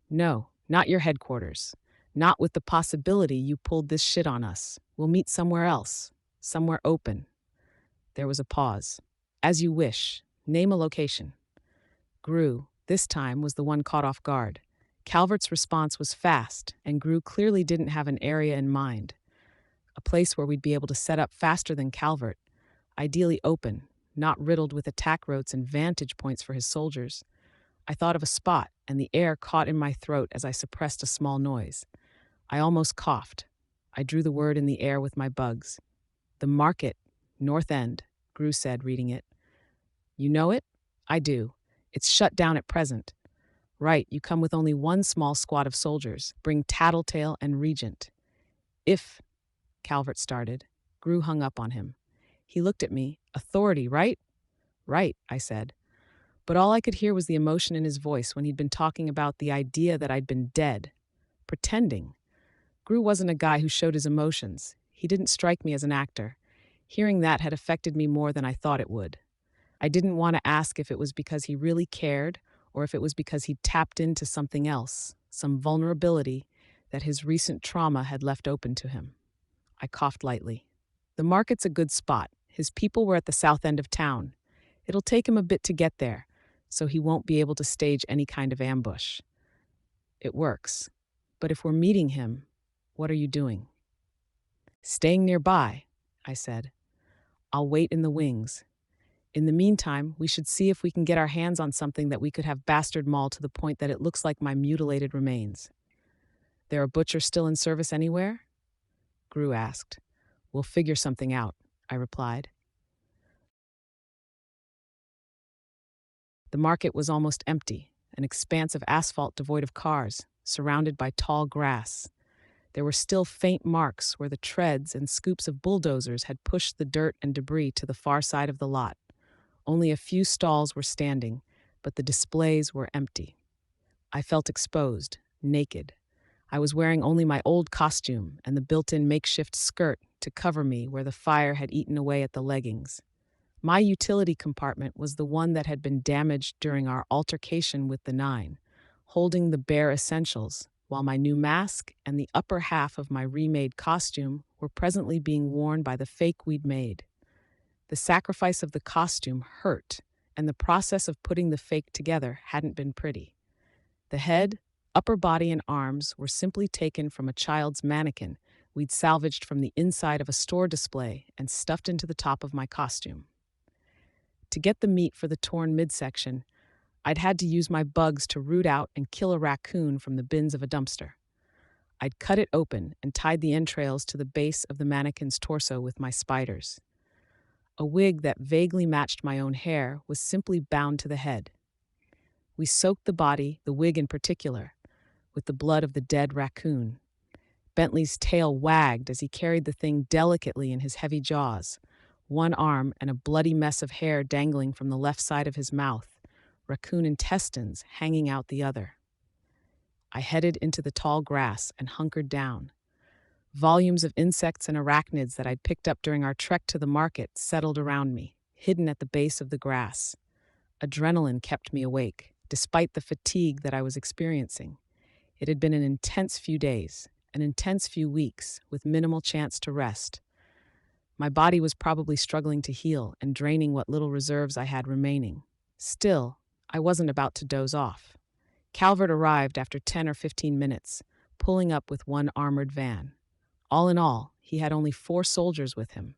No, not your headquarters. Not with the possibility you pulled this shit on us. We'll meet somewhere else. Somewhere open. There was a pause. As you wish. Name a location. Gru, this time, was the one caught off guard. Calvert's response was fast, and Gru clearly didn't have an area in mind. A place where we'd be able to set up faster than Calvert, ideally open, not riddled with attack routes and vantage points for his soldiers. I thought of a spot, and the air caught in my throat as I suppressed a small noise. I almost coughed. I drew the word in the air with my bugs. The market, North End, Gru said, reading it. You know it? I do. It's shut down at present. Right, you come with only one small squad of soldiers. Bring Tattletale and Regent. If, Calvert started, Gru hung up on him. He looked at me. Authority, right? Right, I said. But all I could hear was the emotion in his voice when he'd been talking about the idea that I'd been dead. Pretending. Gru wasn't a guy who showed his emotions. He didn't strike me as an actor. Hearing that had affected me more than I thought it would. I didn't want to ask if it was because he really cared or if it was because he'd tapped into something else, some vulnerability that his recent trauma had left open to him. I coughed lightly. The market's a good spot. His people were at the south end of town. It'll take him a bit to get there, so he won't be able to stage any kind of ambush. It works. But if we're meeting him, what are you doing? Staying nearby, I said. I'll wait in the wings. In the meantime, we should see if we can get our hands on something that we could have bastard maul to the point that it looks like my mutilated remains. There a butcher still in service anywhere? Gru asked. We'll figure something out, I replied. The market was almost empty, an expanse of asphalt devoid of cars, surrounded by tall grass. There were still faint marks where the treads and scoops of bulldozers had pushed the dirt and debris to the far side of the lot. Only a few stalls were standing, but the displays were empty. I felt exposed, naked. I was wearing only my old costume and the built-in makeshift skirt to cover me where the fire had eaten away at the leggings. My utility compartment was the one that had been damaged during our altercation with the Nine, holding the bare essentials, while my new mask and the upper half of my remade costume were presently being worn by the fake we'd made. The sacrifice of the costume hurt, and the process of putting the fake together hadn't been pretty. The head, upper body, and arms were simply taken from a child's mannequin we'd salvaged from the inside of a store display and stuffed into the top of my costume. To get the meat for the torn midsection, I'd had to use my bugs to root out and kill a raccoon from the bins of a dumpster. I'd cut it open and tied the entrails to the base of the mannequin's torso with my spiders. A wig that vaguely matched my own hair was simply bound to the head. We soaked the body, the wig in particular, with the blood of the dead raccoon. Bentley's tail wagged as he carried the thing delicately in his heavy jaws, one arm and a bloody mess of hair dangling from the left side of his mouth, raccoon intestines hanging out the other. I headed into the tall grass and hunkered down. Volumes of insects and arachnids that I'd picked up during our trek to the market settled around me, hidden at the base of the grass. Adrenaline kept me awake, despite the fatigue that I was experiencing. It had been an intense few days, an intense few weeks, with minimal chance to rest. My body was probably struggling to heal and draining what little reserves I had remaining. Still, I wasn't about to doze off. Calvert arrived after 10 or 15 minutes, pulling up with one armored van. All in all, he had only 4 soldiers with him.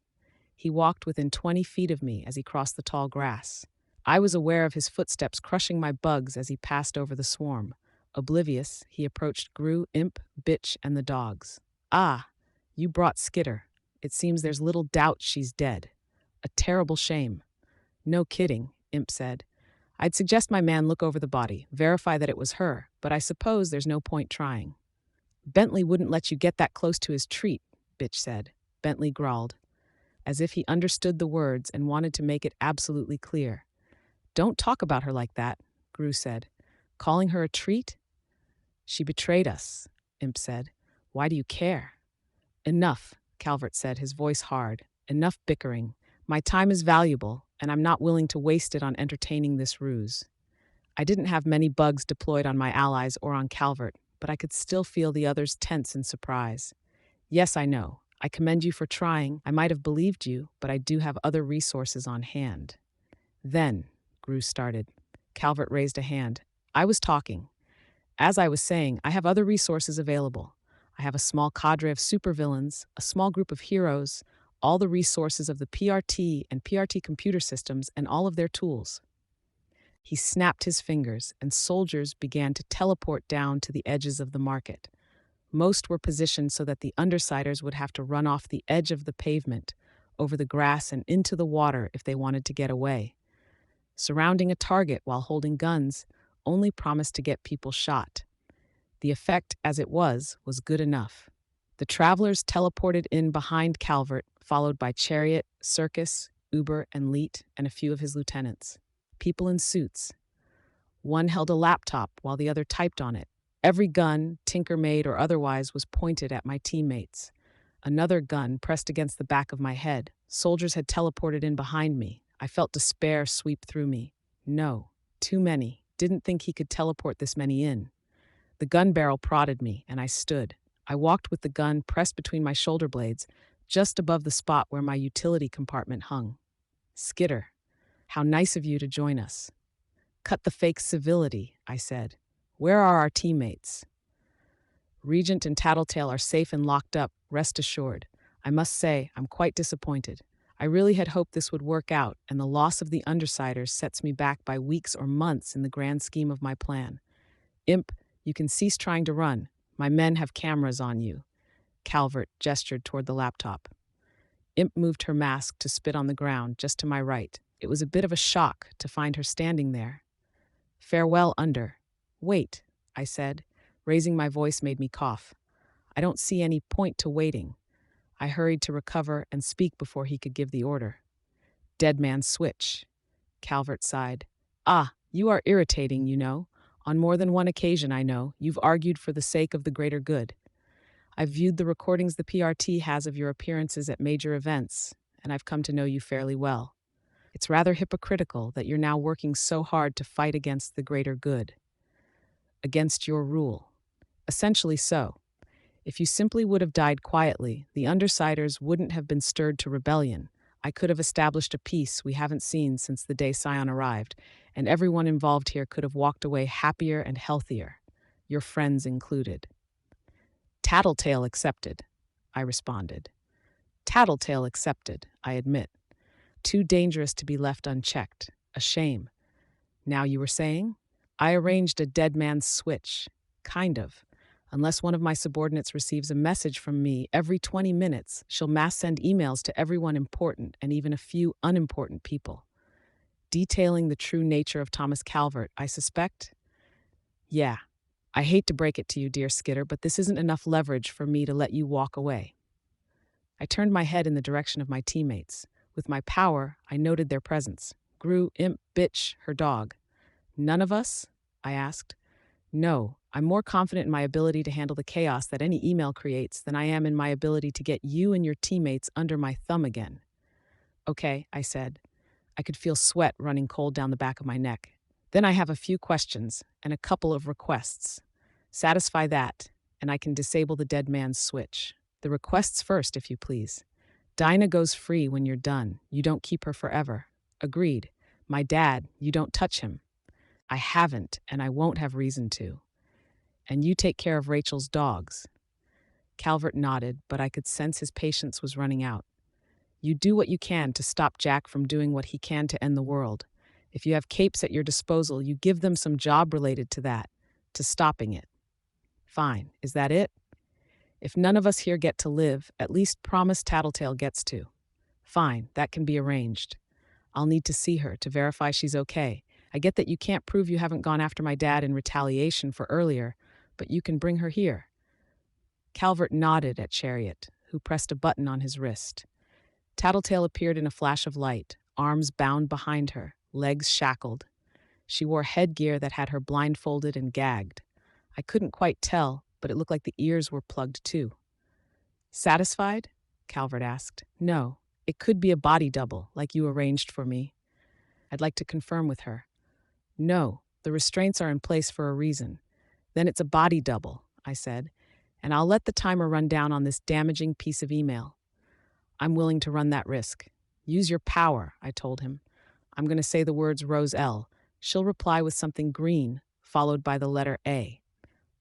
He walked within 20 feet of me as he crossed the tall grass. I was aware of his footsteps crushing my bugs as he passed over the swarm. Oblivious, he approached Gru, Imp, Bitch, and the dogs. Ah, you brought Skitter. It seems there's little doubt she's dead. A terrible shame. No kidding, Imp said. I'd suggest my man look over the body, verify that it was her, but I suppose there's no point trying. Bentley wouldn't let you get that close to his treat, Bitch said. Bentley growled, as if he understood the words and wanted to make it absolutely clear. Don't talk about her like that, Gru said. Calling her a treat? She betrayed us, Imp said. Why do you care? Enough, Calvert said, his voice hard. Enough bickering. My time is valuable, and I'm not willing to waste it on entertaining this ruse. I didn't have many bugs deployed on my allies or on Calvert, but I could still feel the others tense in surprise. Yes, I know. I commend you for trying. I might have believed you, but I do have other resources on hand. Then, Gru started. Calvert raised a hand. I was talking. As I was saying, I have other resources available. I have a small cadre of supervillains, a small group of heroes, all the resources of the PRT and PRT computer systems, and all of their tools. He snapped his fingers, and soldiers began to teleport down to the edges of the market. Most were positioned so that the undersiders would have to run off the edge of the pavement, over the grass and into the water if they wanted to get away. Surrounding a target while holding guns only promised to get people shot. The effect, as it was good enough. The travelers teleported in behind Calvert, followed by Chariot, Circus, Uber, and Leet, and a few of his lieutenants. People in suits. One held a laptop while the other typed on it. Every gun, tinker-made or otherwise, was pointed at my teammates. Another gun pressed against the back of my head. Soldiers had teleported in behind me. I felt despair sweep through me. No, too many. Didn't think he could teleport this many in. The gun barrel prodded me, and I stood. I walked with the gun pressed between my shoulder blades, just above the spot where my utility compartment hung. Skitter, how nice of you to join us. Cut the fake civility, I said. Where are our teammates? Regent and Tattletale are safe and locked up, rest assured. I must say, I'm quite disappointed. I really had hoped this would work out, and the loss of the Undersiders sets me back by weeks or months in the grand scheme of my plan. Imp, you can cease trying to run. My men have cameras on you. Calvert gestured toward the laptop. Imp moved her mask to spit on the ground just to my right. It was a bit of a shock to find her standing there. Farewell, Under. Wait, I said. Raising my voice made me cough. I don't see any point to waiting. I hurried to recover and speak before he could give the order. Dead man's switch. Calvert sighed. Ah, you are irritating, you know. On more than one occasion, I know, you've argued for the sake of the greater good. I've viewed the recordings the PRT has of your appearances at major events, and I've come to know you fairly well. It's rather hypocritical that you're now working so hard to fight against the greater good. Against your rule. Essentially so. If you simply would have died quietly, the Undersiders wouldn't have been stirred to rebellion. I could have established a peace we haven't seen since the day Scion arrived, and everyone involved here could have walked away happier and healthier, your friends included. Tattletale accepted, I responded. Tattletale accepted, I admit. Too dangerous to be left unchecked. A shame. Now you were saying? I arranged a dead man's switch. Kind of. Unless one of my subordinates receives a message from me every 20 minutes, she'll mass send emails to everyone important and even a few unimportant people. Detailing the true nature of Thomas Calvert, I suspect? Yeah. I hate to break it to you, dear Skitter, but this isn't enough leverage for me to let you walk away. I turned my head in the direction of my teammates. With my power, I noted their presence. Gru, Imp, Bitch, her dog. None of us? I asked. No, I'm more confident in my ability to handle the chaos that any email creates than I am in my ability to get you and your teammates under my thumb again. Okay, I said. I could feel sweat running cold down the back of my neck. Then I have a few questions and a couple of requests. Satisfy that, and I can disable the dead man's switch. The requests first, if you please. Dinah goes free when you're done. You don't keep her forever. Agreed. My dad, you don't touch him. I haven't, and I won't have reason to. And you take care of Rachel's dogs. Calvert nodded, but I could sense his patience was running out. You do what you can to stop Jack from doing what he can to end the world. If you have capes at your disposal, you give them some job related to that, to stopping it. Fine, is that it? If none of us here get to live, at least promise Tattletale gets to. Fine, that can be arranged. I'll need to see her to verify she's okay. I get that you can't prove you haven't gone after my dad in retaliation for earlier, but you can bring her here. Calvert nodded at Chariot, who pressed a button on his wrist. Tattletale appeared in a flash of light, arms bound behind her, legs shackled. She wore headgear that had her blindfolded and gagged. I couldn't quite tell, but it looked like the ears were plugged too. Satisfied? Calvert asked. No, it could be a body double, like you arranged for me. I'd like to confirm with her. No, the restraints are in place for a reason. Then it's a body double, I said, and I'll let the timer run down on this damaging piece of email. I'm willing to run that risk. Use your power, I told him. I'm going to say the words Rose L. She'll reply with something green, followed by the letter A.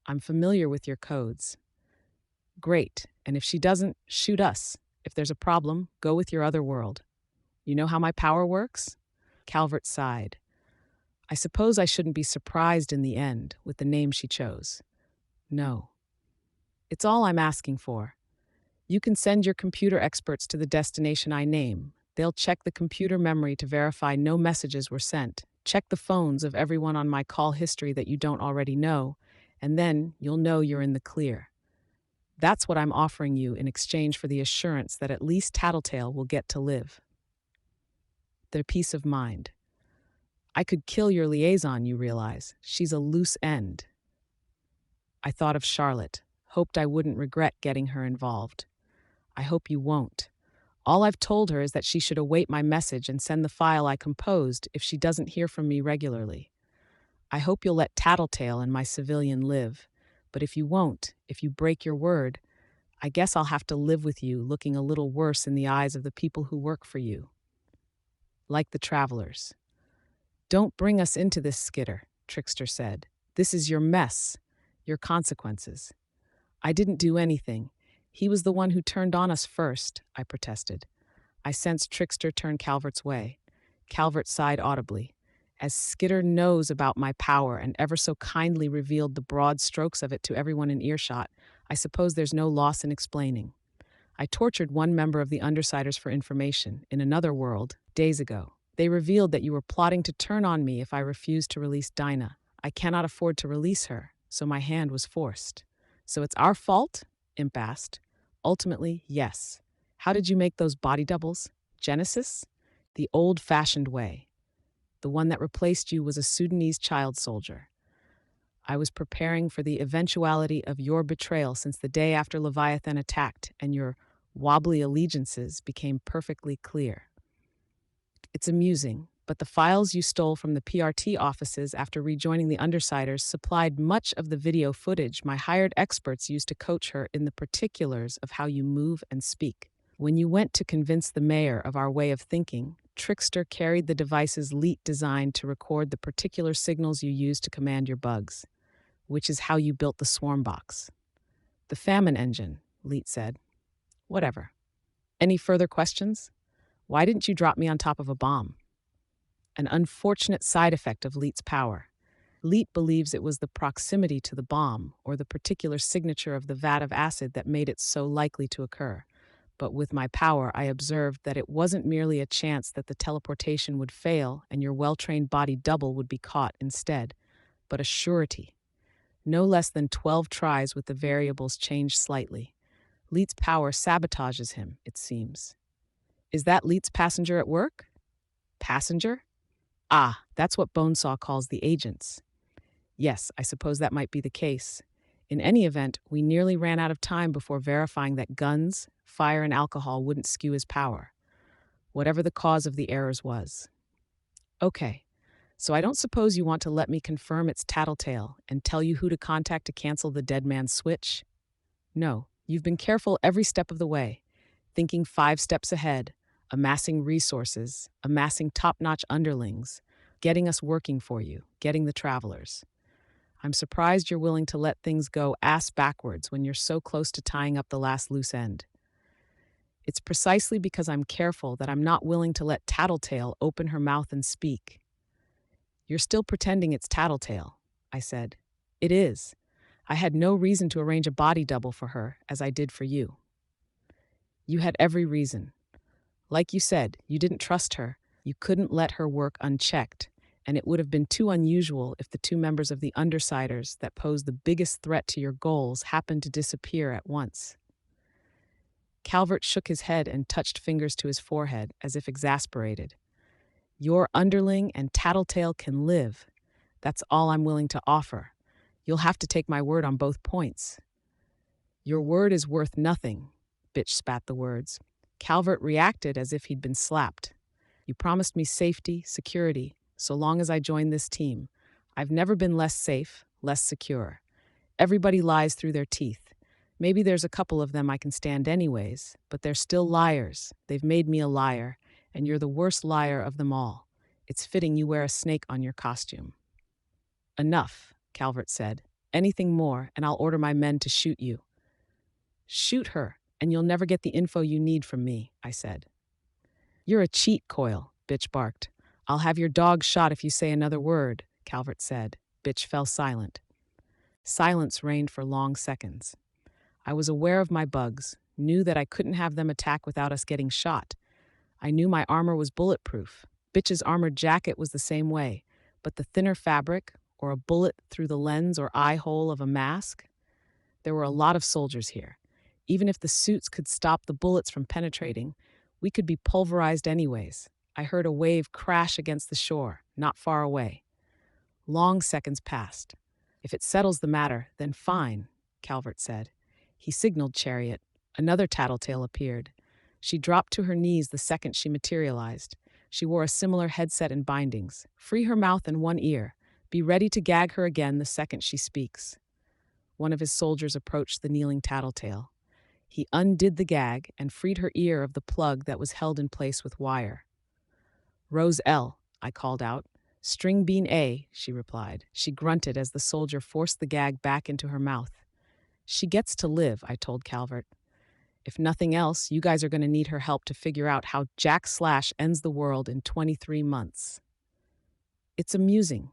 I'm familiar with your codes. Great, and if she doesn't, shoot us. If there's a problem, go with your other world. You know how my power works? Calvert sighed. I suppose I shouldn't be surprised in the end with the name she chose. No. It's all I'm asking for. You can send your computer experts to the destination I name. They'll check the computer memory to verify no messages were sent, check the phones of everyone on my call history that you don't already know, and then you'll know you're in the clear. That's what I'm offering you in exchange for the assurance that at least Tattletale will get to live. Their peace of mind. I could kill your liaison, you realize. She's a loose end. I thought of Charlotte, hoped I wouldn't regret getting her involved. I hope you won't. All I've told her is that she should await my message and send the file I composed if she doesn't hear from me regularly. I hope you'll let Tattletale and my civilian live, but if you won't, if you break your word, I guess I'll have to live with you looking a little worse in the eyes of the people who work for you. Like the travelers. Don't bring us into this, Skitter, Trickster said. This is your mess, your consequences. I didn't do anything. He was the one who turned on us first, I protested. I sensed Trickster turn Calvert's way. Calvert sighed audibly. As Skitter knows about my power and ever so kindly revealed the broad strokes of it to everyone in earshot, I suppose there's no loss in explaining. I tortured one member of the Undersiders for information, in another world, days ago. They revealed that you were plotting to turn on me if I refused to release Dinah. I cannot afford to release her, so my hand was forced. So it's our fault? Imp asked. Ultimately, yes. How did you make those body doubles? Genesis? The old-fashioned way. The one that replaced you was a Sudanese child soldier. I was preparing for the eventuality of your betrayal since the day after Leviathan attacked and your wobbly allegiances became perfectly clear. It's amusing, but the files you stole from the PRT offices after rejoining the Undersiders supplied much of the video footage my hired experts used to coach her in the particulars of how you move and speak. When you went to convince the mayor of our way of thinking, Trickster carried the devices Leet designed to record the particular signals you used to command your bugs, which is how you built the swarm box. The famine engine, Leet said. Whatever. Any further questions? Why didn't you drop me on top of a bomb? An unfortunate side effect of Leet's power. Leet believes it was the proximity to the bomb or the particular signature of the vat of acid that made it so likely to occur. But with my power, I observed that it wasn't merely a chance that the teleportation would fail and your well-trained body double would be caught instead, but a surety. No less than 12 tries with the variables changed slightly. Leet's power sabotages him, it seems. Is that Leet's passenger at work? Passenger? Ah, that's what Bonesaw calls the agents. Yes, I suppose that might be the case. In any event, we nearly ran out of time before verifying that guns, fire, and alcohol wouldn't skew his power, whatever the cause of the errors was. Okay, so I don't suppose you want to let me confirm it's Tattletale and tell you who to contact to cancel the dead man's switch? No, you've been careful every step of the way, thinking 5 steps ahead, amassing resources, amassing top-notch underlings, getting us working for you, getting the travelers. I'm surprised you're willing to let things go ass backwards when you're so close to tying up the last loose end. It's precisely because I'm careful that I'm not willing to let Tattletale open her mouth and speak. You're still pretending it's Tattletale, I said. It is. I had no reason to arrange a body double for her, as I did for you. You had every reason. Like you said, you didn't trust her. You couldn't let her work unchecked, and it would have been too unusual if the 2 members of the Undersiders that pose the biggest threat to your goals happened to disappear at once. Calvert shook his head and touched fingers to his forehead, as if exasperated. Your underling and Tattletale can live. That's all I'm willing to offer. You'll have to take my word on both points. Your word is worth nothing, Bitch spat the words. Calvert reacted as if he'd been slapped. You promised me safety, security, so long as I joined this team. I've never been less safe, less secure. Everybody lies through their teeth. Maybe there's a couple of them I can stand anyways, but they're still liars. They've made me a liar, and you're the worst liar of them all. It's fitting you wear a snake on your costume. Enough, Calvert said. Anything more, and I'll order my men to shoot you. Shoot her, and you'll never get the info you need from me, I said. You're a cheat, Coil, Bitch barked. I'll have your dog shot if you say another word, Calvert said. Bitch fell silent. Silence reigned for long seconds. I was aware of my bugs, knew that I couldn't have them attack without us getting shot. I knew my armor was bulletproof. Bitch's armored jacket was the same way, but the thinner fabric, or a bullet through the lens or eye hole of a mask? There were a lot of soldiers here. Even if the suits could stop the bullets from penetrating, we could be pulverized anyways. I heard a wave crash against the shore, not far away. Long seconds passed. If it settles the matter, then fine, Calvert said. He signaled Chariot. Another tattletale appeared. She dropped to her knees the second she materialized. She wore a similar headset and bindings. Free her mouth and one ear. Be ready to gag her again the second she speaks. One of his soldiers approached the kneeling tattletale. He undid the gag and freed her ear of the plug that was held in place with wire. Rose L, I called out. String bean A, she replied. She grunted as the soldier forced the gag back into her mouth. She gets to live, I told Calvert. If nothing else, you guys are going to need her help to figure out how Jack Slash ends the world in 23 months. It's amusing,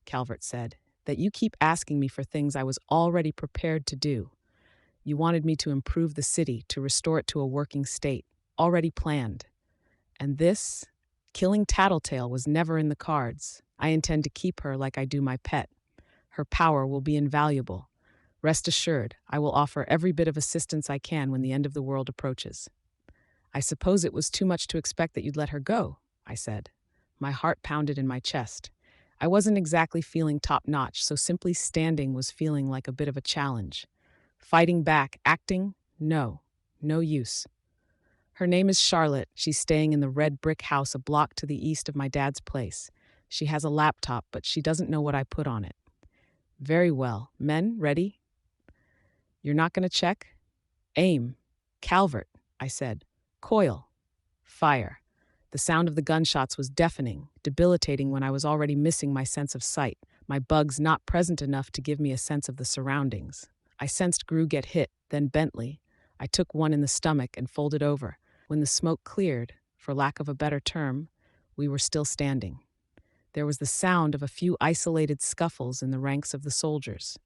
Calvert said, that you keep asking me for things I was already prepared to do. You wanted me to improve the city, to restore it to a working state, already planned. And this, killing Tattletale, was never in the cards. I intend to keep her like I do my pet. Her power will be invaluable. Rest assured, I will offer every bit of assistance I can when the end of the world approaches. I suppose it was too much to expect that you'd let her go, I said. My heart pounded in my chest. I wasn't exactly feeling top-notch, so simply standing was feeling like a bit of a challenge. Fighting back, acting? No use. Her name is Charlotte. She's staying in the red brick house a block to the east of my dad's place. She has a laptop, but she doesn't know what I put on it. Very well. Men, ready? You're not going to check? Aim. Calvert, I said. Coil. Fire. The sound of the gunshots was deafening, debilitating when I was already missing my sense of sight, my bugs not present enough to give me a sense of the surroundings. I sensed Gru get hit, then Bentley. I took one in the stomach and folded over. When the smoke cleared, for lack of a better term, we were still standing. There was the sound of a few isolated scuffles in the ranks of the soldiers.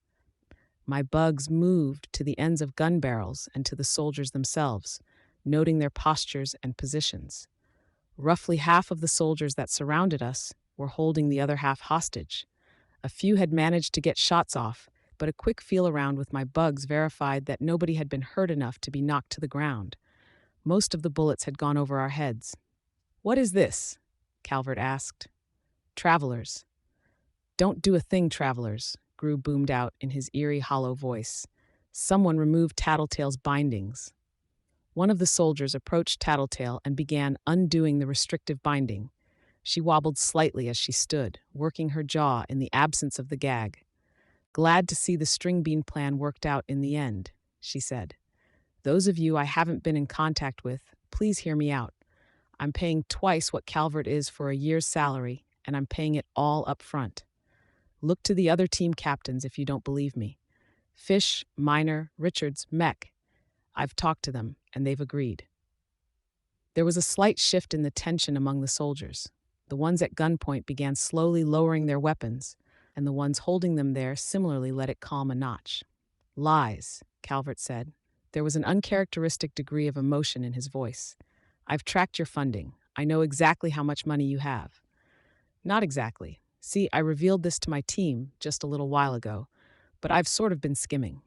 My bugs moved to the ends of gun barrels and to the soldiers themselves, noting their postures and positions. Roughly half of the soldiers that surrounded us were holding the other half hostage. A few had managed to get shots off, but a quick feel around with my bugs verified that nobody had been hurt enough to be knocked to the ground. Most of the bullets had gone over our heads. What is this? Calvert asked. Travelers. Don't do a thing, travelers, Gru boomed out in his eerie, hollow voice. Someone removed Tattletale's bindings. One of the soldiers approached Tattletale and began undoing the restrictive binding. She wobbled slightly as she stood, working her jaw in the absence of the gag. Glad to see the string bean plan worked out in the end, she said. Those of you I haven't been in contact with, please hear me out. I'm paying twice what Calvert is for a year's salary, and I'm paying it all up front. Look to the other team captains if you don't believe me. Fish, Miner, Richards, Mech. I've talked to them, and they've agreed. There was a slight shift in the tension among the soldiers. The ones at gunpoint began slowly lowering their weapons, and the ones holding them there similarly let it calm a notch. Lies, Calvert said. There was an uncharacteristic degree of emotion in his voice. I've tracked your funding. I know exactly how much money you have. Not exactly. See, I revealed this to my team just a little while ago, but I've sort of been skimming.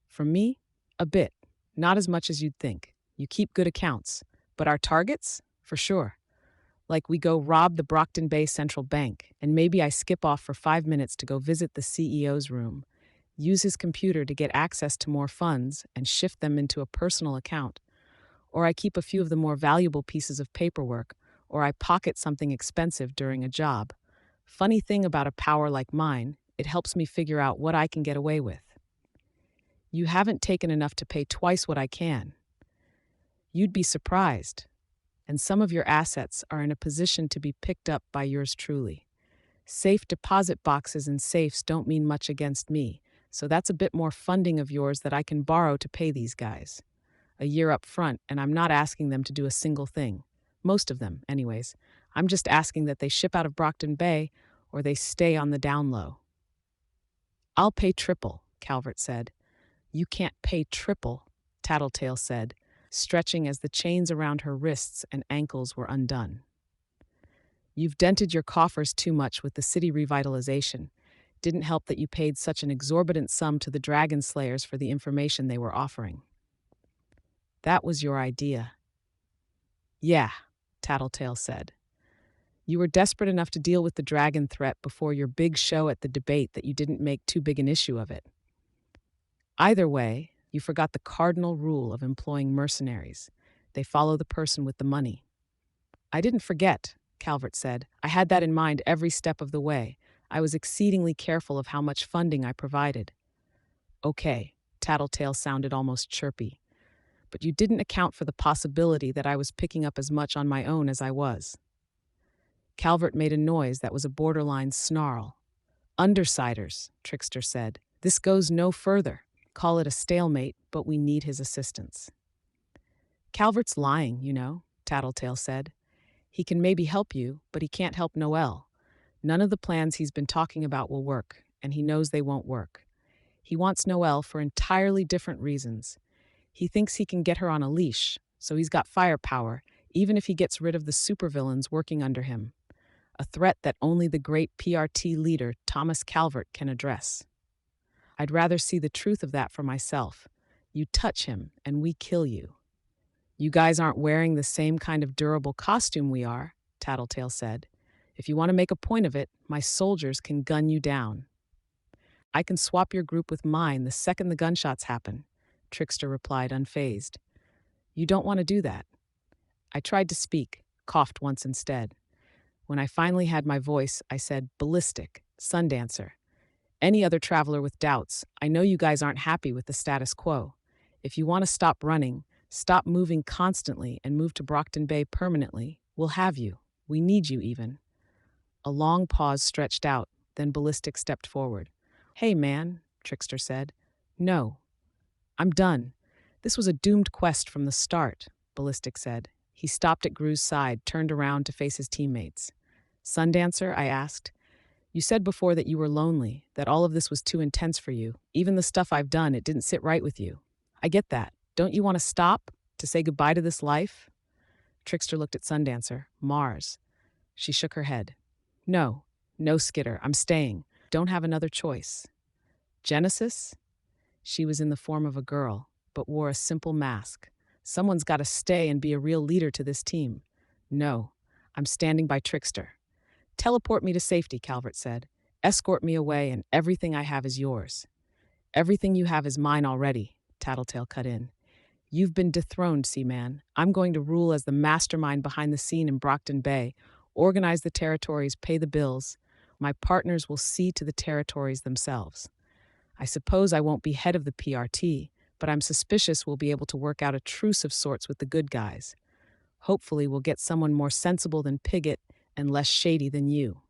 From me? A bit. Not as much as you'd think. You keep good accounts. But our targets? For sure. Like we go rob the Brockton Bay Central Bank, and maybe I skip off for 5 minutes to go visit the CEO's room, use his computer to get access to more funds and shift them into a personal account. Or I keep a few of the more valuable pieces of paperwork, or I pocket something expensive during a job. Funny thing about a power like mine, it helps me figure out what I can get away with. You haven't taken enough to pay twice what I can. You'd be surprised. and some of your assets are in a position to be picked up by yours truly. Safe deposit boxes and safes don't mean much against me, so that's a bit more funding of yours that I can borrow to pay these guys. A year up front, and I'm not asking them to do a single thing. Most of them, anyways. I'm just asking that they ship out of Brockton Bay or they stay on the down low. I'll pay triple, Calvert said. You can't pay triple, Tattletale said, stretching as the chains around her wrists and ankles were undone. You've dented your coffers too much with the city revitalization. Didn't help that you paid such an exorbitant sum to the Dragon Slayers for the information they were offering. That was your idea. Yeah, Tattletale said. You were desperate enough to deal with the dragon threat before your big show at the debate that you didn't make too big an issue of it. Either way, you forgot the cardinal rule of employing mercenaries. They follow the person with the money. I didn't forget, Calvert said. I had that in mind every step of the way. I was exceedingly careful of how much funding I provided. Okay, Tattletale sounded almost chirpy. But you didn't account for the possibility that I was picking up as much on my own as I was. Calvert made a noise that was a borderline snarl. Undersiders, Trickster said. This goes no further. Call it a stalemate, but we need his assistance. Calvert's lying, you know, Tattletale said. He can maybe help you, but he can't help Noelle. None of the plans he's been talking about will work, and he knows they won't work. He wants Noelle for entirely different reasons. He thinks he can get her on a leash, so he's got firepower, even if he gets rid of the supervillains working under him. A threat that only the great PRT leader, Thomas Calvert, can address. I'd rather see the truth of that for myself. You touch him, and we kill you. You guys aren't wearing the same kind of durable costume we are, Tattletale said. If you want to make a point of it, my soldiers can gun you down. I can swap your group with mine the second the gunshots happen, Trickster replied unfazed. You don't want to do that. I tried to speak, coughed once instead. When I finally had my voice, I said, ballistic, Sundancer. Any other traveler with doubts, I know you guys aren't happy with the status quo. If you want to stop running, stop moving constantly and move to Brockton Bay permanently, we'll have you. We need you even. A long pause stretched out, then Ballistic stepped forward. Hey, man, Trickster said. No. I'm done. This was a doomed quest from the start, Ballistic said. He stopped at Gru's side, turned around to face his teammates. Sundancer, I asked. You said before that you were lonely, that all of this was too intense for you. Even the stuff I've done, it didn't sit right with you. I get that. Don't you want to stop? To say goodbye to this life? Trickster looked at Sundancer. Mars. She shook her head. No, Skitter. I'm staying. Don't have another choice. Genesis? She was in the form of a girl, but wore a simple mask. Someone's got to stay and be a real leader to this team. No, I'm standing by Trickster. Teleport me to safety, Calvert said. Escort me away and everything I have is yours. Everything you have is mine already, Tattletale cut in. You've been dethroned, Seaman. I'm going to rule as the mastermind behind the scene in Brockton Bay, organize the territories, pay the bills. My partners will see to the territories themselves. I suppose I won't be head of the PRT, but I'm suspicious we'll be able to work out a truce of sorts with the good guys. Hopefully we'll get someone more sensible than Pigott and less shady than you.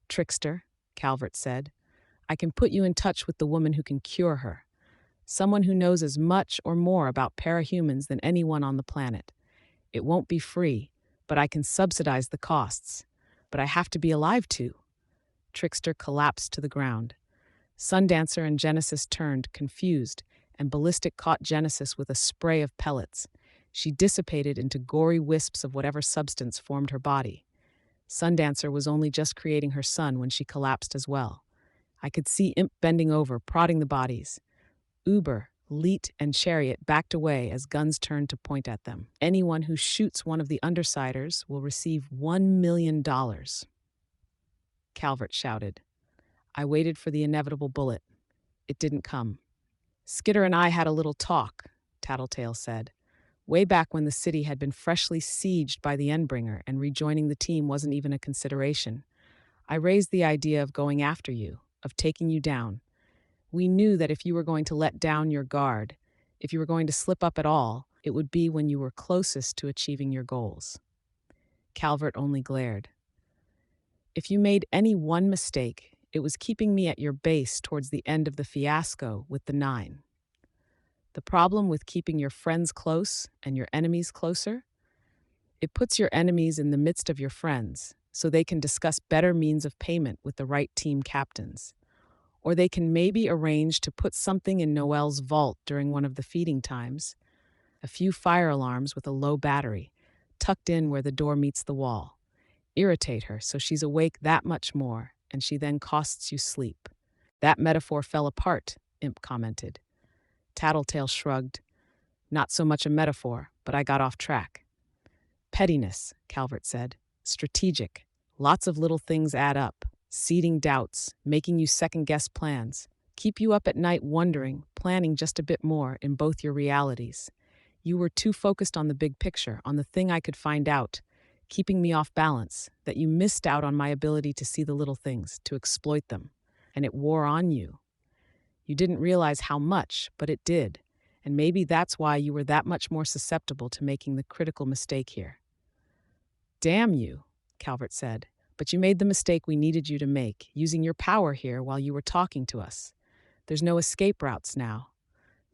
Trickster, Calvert said, I can put you in touch with the woman who can cure her. Someone who knows as much or more about parahumans than anyone on the planet. It won't be free, but I can subsidize the costs. But I have to be alive too. Trickster collapsed to the ground. Sundancer and Genesis turned, confused, and Ballistic caught Genesis with a spray of pellets. She dissipated into gory wisps of whatever substance formed her body. Sundancer was only just creating her son when she collapsed as well. I could see Imp bending over, prodding the bodies. Uber, Leet, and Chariot backed away as guns turned to point at them. Anyone who shoots one of the Undersiders will receive $1 million. Calvert shouted. I waited for the inevitable bullet. It didn't come. Skitter and I had a little talk, Tattletale said. Way back when the city had been freshly sieged by the Endbringer and rejoining the team wasn't even a consideration. I raised the idea of going after you, of taking you down. We knew that if you were going to let down your guard, if you were going to slip up at all, It would be when you were closest to achieving your goals. Calvert only glared. If you made any one mistake, it was keeping me at your base towards the end of the fiasco with the 9. The problem with keeping your friends close and your enemies closer? It puts your enemies in the midst of your friends, so they can discuss better means of payment with the right team captains. Or they can maybe arrange to put something in Noelle's vault during one of the feeding times. A few fire alarms with a low battery, tucked in where the door meets the wall. Irritate her so she's awake that much more, and she then costs you sleep. That metaphor fell apart, Imp commented. Tattletale shrugged. Not so much a metaphor, but I got off track. Pettiness, Calvert said. Strategic. Lots of little things add up. Seeding doubts, making you second-guess plans. Keep you up at night wondering, planning just a bit more in both your realities. You were too focused on the big picture, on the thing I could find out, keeping me off balance, that you missed out on my ability to see the little things, to exploit them. And it wore on you. You didn't realize how much, but it did. And maybe that's why you were that much more susceptible to making the critical mistake here. Damn you, Calvert said. But you made the mistake we needed you to make, using your power here while you were talking to us. There's no escape routes now.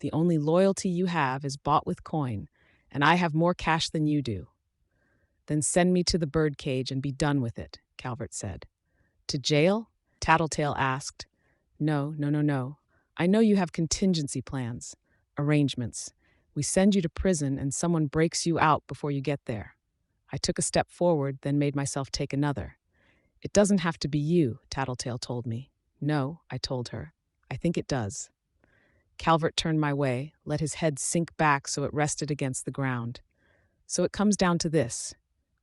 The only loyalty you have is bought with coin, and I have more cash than you do. Then send me to the birdcage and be done with it, Calvert said. To jail? Tattletale asked. No. I know you have contingency plans, arrangements. We send you to prison and someone breaks you out before you get there. I took a step forward, then made myself take another. It doesn't have to be you, Tattletale told me. No, I told her. I think it does. Calvert turned my way, let his head sink back so it rested against the ground. So it comes down to this.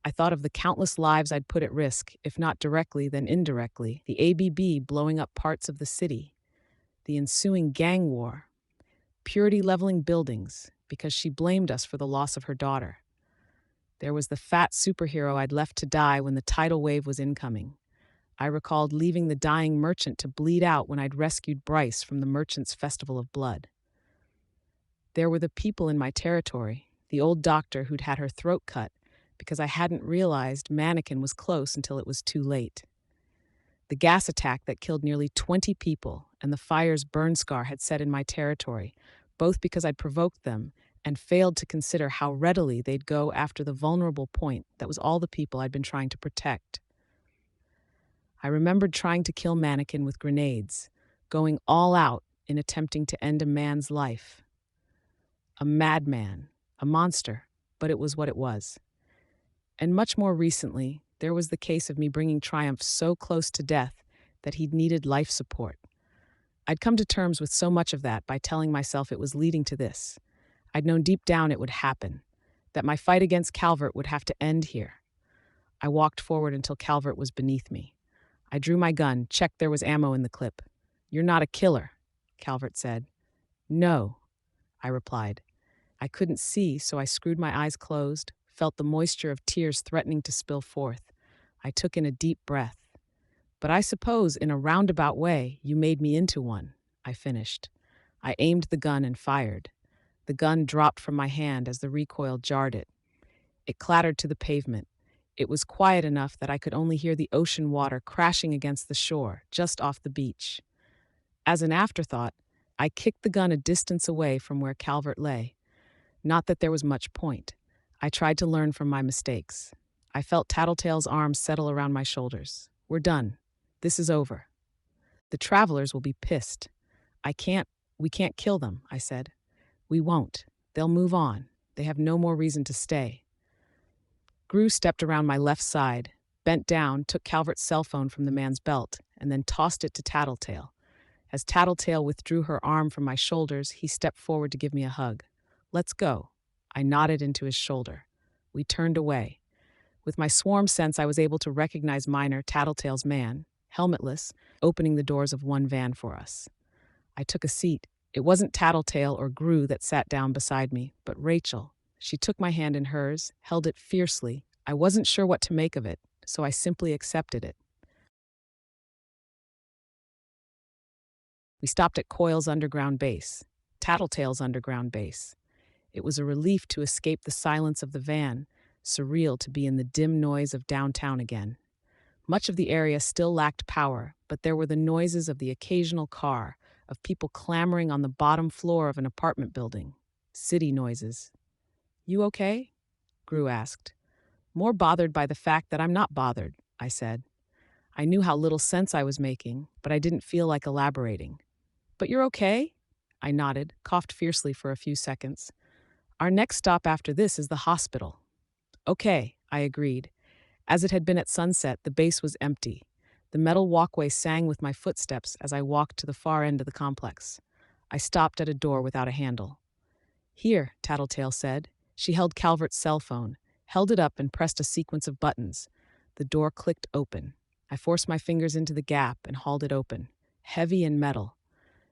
I thought of the countless lives I'd put at risk, if not directly, then indirectly, the ABB blowing up parts of the city, the ensuing gang war, Purity leveling buildings, because she blamed us for the loss of her daughter. There was the fat superhero I'd left to die when the tidal wave was incoming. I recalled leaving the dying merchant to bleed out when I'd rescued Bryce from the merchant's festival of blood. There were the people in my territory, the old doctor who'd had her throat cut because I hadn't realized Mannequin was close until it was too late. The gas attack that killed nearly 20 people and the fire's burn scar had set in my territory, both because I'd provoked them and failed to consider how readily they'd go after the vulnerable point that was all the people I'd been trying to protect. I remembered trying to kill Mannequin with grenades, going all out in attempting to end a man's life. A madman, a monster, but it was what it was. And much more recently, there was the case of me bringing Triumph so close to death that he'd needed life support. I'd come to terms with so much of that by telling myself it was leading to this. I'd known deep down it would happen, that my fight against Calvert would have to end here. I walked forward until Calvert was beneath me. I drew my gun, checked there was ammo in the clip. "You're not a killer," Calvert said. "No," I replied. I couldn't see, so I screwed my eyes closed, felt the moisture of tears threatening to spill forth. I took in a deep breath. "But I suppose, in a roundabout way, you made me into one," I finished. I aimed the gun and fired. The gun dropped from my hand as the recoil jarred it. It clattered to the pavement. It was quiet enough that I could only hear the ocean water crashing against the shore, just off the beach. As an afterthought, I kicked the gun a distance away from where Calvert lay. Not that there was much point. I tried to learn from my mistakes. I felt Tattletale's arms settle around my shoulders. "We're done. This is over. The travelers will be pissed. We can't kill them," I said. "We won't. They'll move on. They have no more reason to stay." Gru stepped around my left side, bent down, took Calvert's cell phone from the man's belt, and then tossed it to Tattletale. As Tattletale withdrew her arm from my shoulders, he stepped forward to give me a hug. "Let's go." I nodded into his shoulder. We turned away. With my swarm sense, I was able to recognize Miner, Tattletale's man, helmetless, opening the doors of one van for us. I took a seat. It wasn't Tattletale or Gru that sat down beside me, but Rachel. She took my hand in hers, held it fiercely. I wasn't sure what to make of it, so I simply accepted it. We stopped at Coil's underground base, Tattletale's underground base. It was a relief to escape the silence of the van, surreal to be in the dim noise of downtown again. Much of the area still lacked power, but there were the noises of the occasional car, of people clamoring on the bottom floor of an apartment building. City noises. "You okay?" Gru asked. "More bothered by the fact that I'm not bothered," I said. I knew how little sense I was making, but I didn't feel like elaborating. "But you're okay?" I nodded, coughed fiercely for a few seconds. "Our next stop after this is the hospital." "Okay," I agreed. As it had been at sunset, the base was empty. The metal walkway sang with my footsteps as I walked to the far end of the complex. I stopped at a door without a handle. "Here," Tattletale said. She held Calvert's cell phone, held it up and pressed a sequence of buttons. The door clicked open. I forced my fingers into the gap and hauled it open, heavy and metal.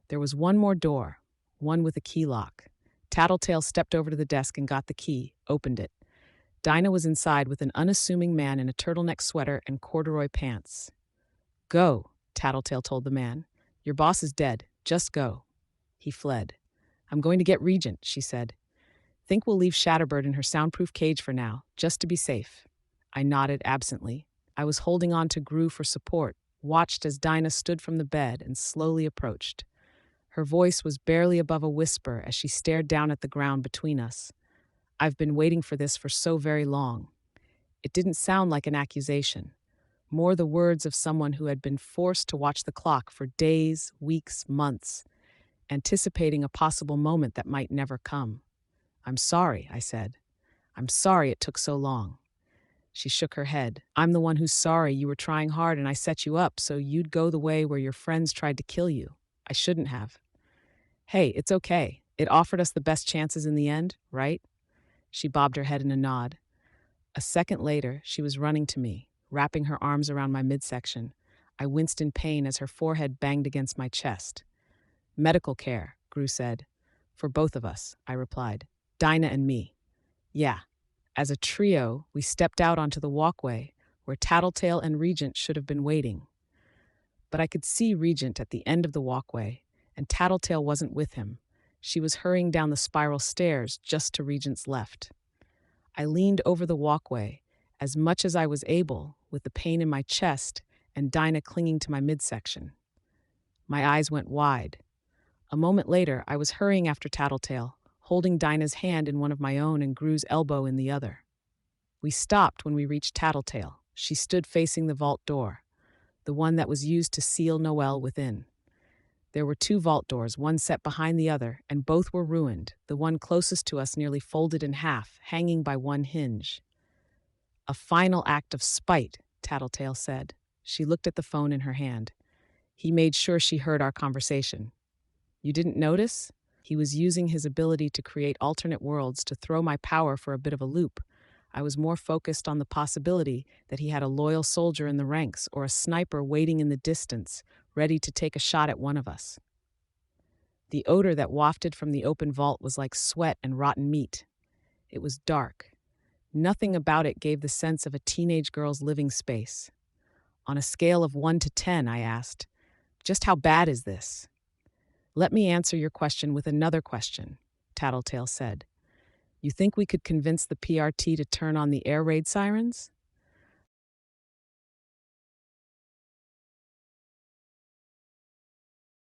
There was one more door, one with a key lock. Tattletale stepped over to the desk and got the key, opened it. Dinah was inside with an unassuming man in a turtleneck sweater and corduroy pants. "Go," Tattletale told the man. "Your boss is dead. Just go." He fled. "I'm going to get Regent," she said. "Think we'll leave Shatterbird in her soundproof cage for now, just to be safe." I nodded absently. I was holding on to Gru for support, watched as Dinah stood from the bed and slowly approached. Her voice was barely above a whisper as she stared down at the ground between us. "I've been waiting for this for so very long." It didn't sound like an accusation, more the words of someone who had been forced to watch the clock for days, weeks, months, anticipating a possible moment that might never come. "I'm sorry," I said. "I'm sorry it took so long." She shook her head. "I'm the one who's sorry. You were trying hard and I set you up so you'd go the way where your friends tried to kill you. I shouldn't have." "Hey, it's okay. It offered us the best chances in the end, right?" She bobbed her head in a nod. A second later, she was running to me, wrapping her arms around my midsection. I winced in pain as her forehead banged against my chest. "Medical care," Gru said. "For both of us," I replied. "Dinah and me." "Yeah." As a trio, we stepped out onto the walkway, where Tattletale and Regent should have been waiting. But I could see Regent at the end of the walkway, and Tattletale wasn't with him. She was hurrying down the spiral stairs just to Regent's left. I leaned over the walkway, as much as I was able, with the pain in my chest and Dinah clinging to my midsection. My eyes went wide. A moment later, I was hurrying after Tattletale, holding Dinah's hand in one of my own and Gru's elbow in the other. We stopped when we reached Tattletale. She stood facing the vault door, the one that was used to seal Noelle within. There were two vault doors, one set behind the other, and both were ruined, the one closest to us nearly folded in half, hanging by one hinge. "A final act of spite," Tattletale said. She looked at the phone in her hand. "He made sure she heard our conversation. You didn't notice? He was using his ability to create alternate worlds to throw my power for a bit of a loop. I was more focused on the possibility that he had a loyal soldier in the ranks or a sniper waiting in the distance, ready to take a shot at one of us." The odor that wafted from the open vault was like sweat and rotten meat. It was dark. Nothing about it gave the sense of a teenage girl's living space. On a scale of 1 to 10, I asked, "Just how bad is this?" "Let me answer your question with another question," Tattletale said. "You think we could convince the PRT to turn on the air raid sirens?"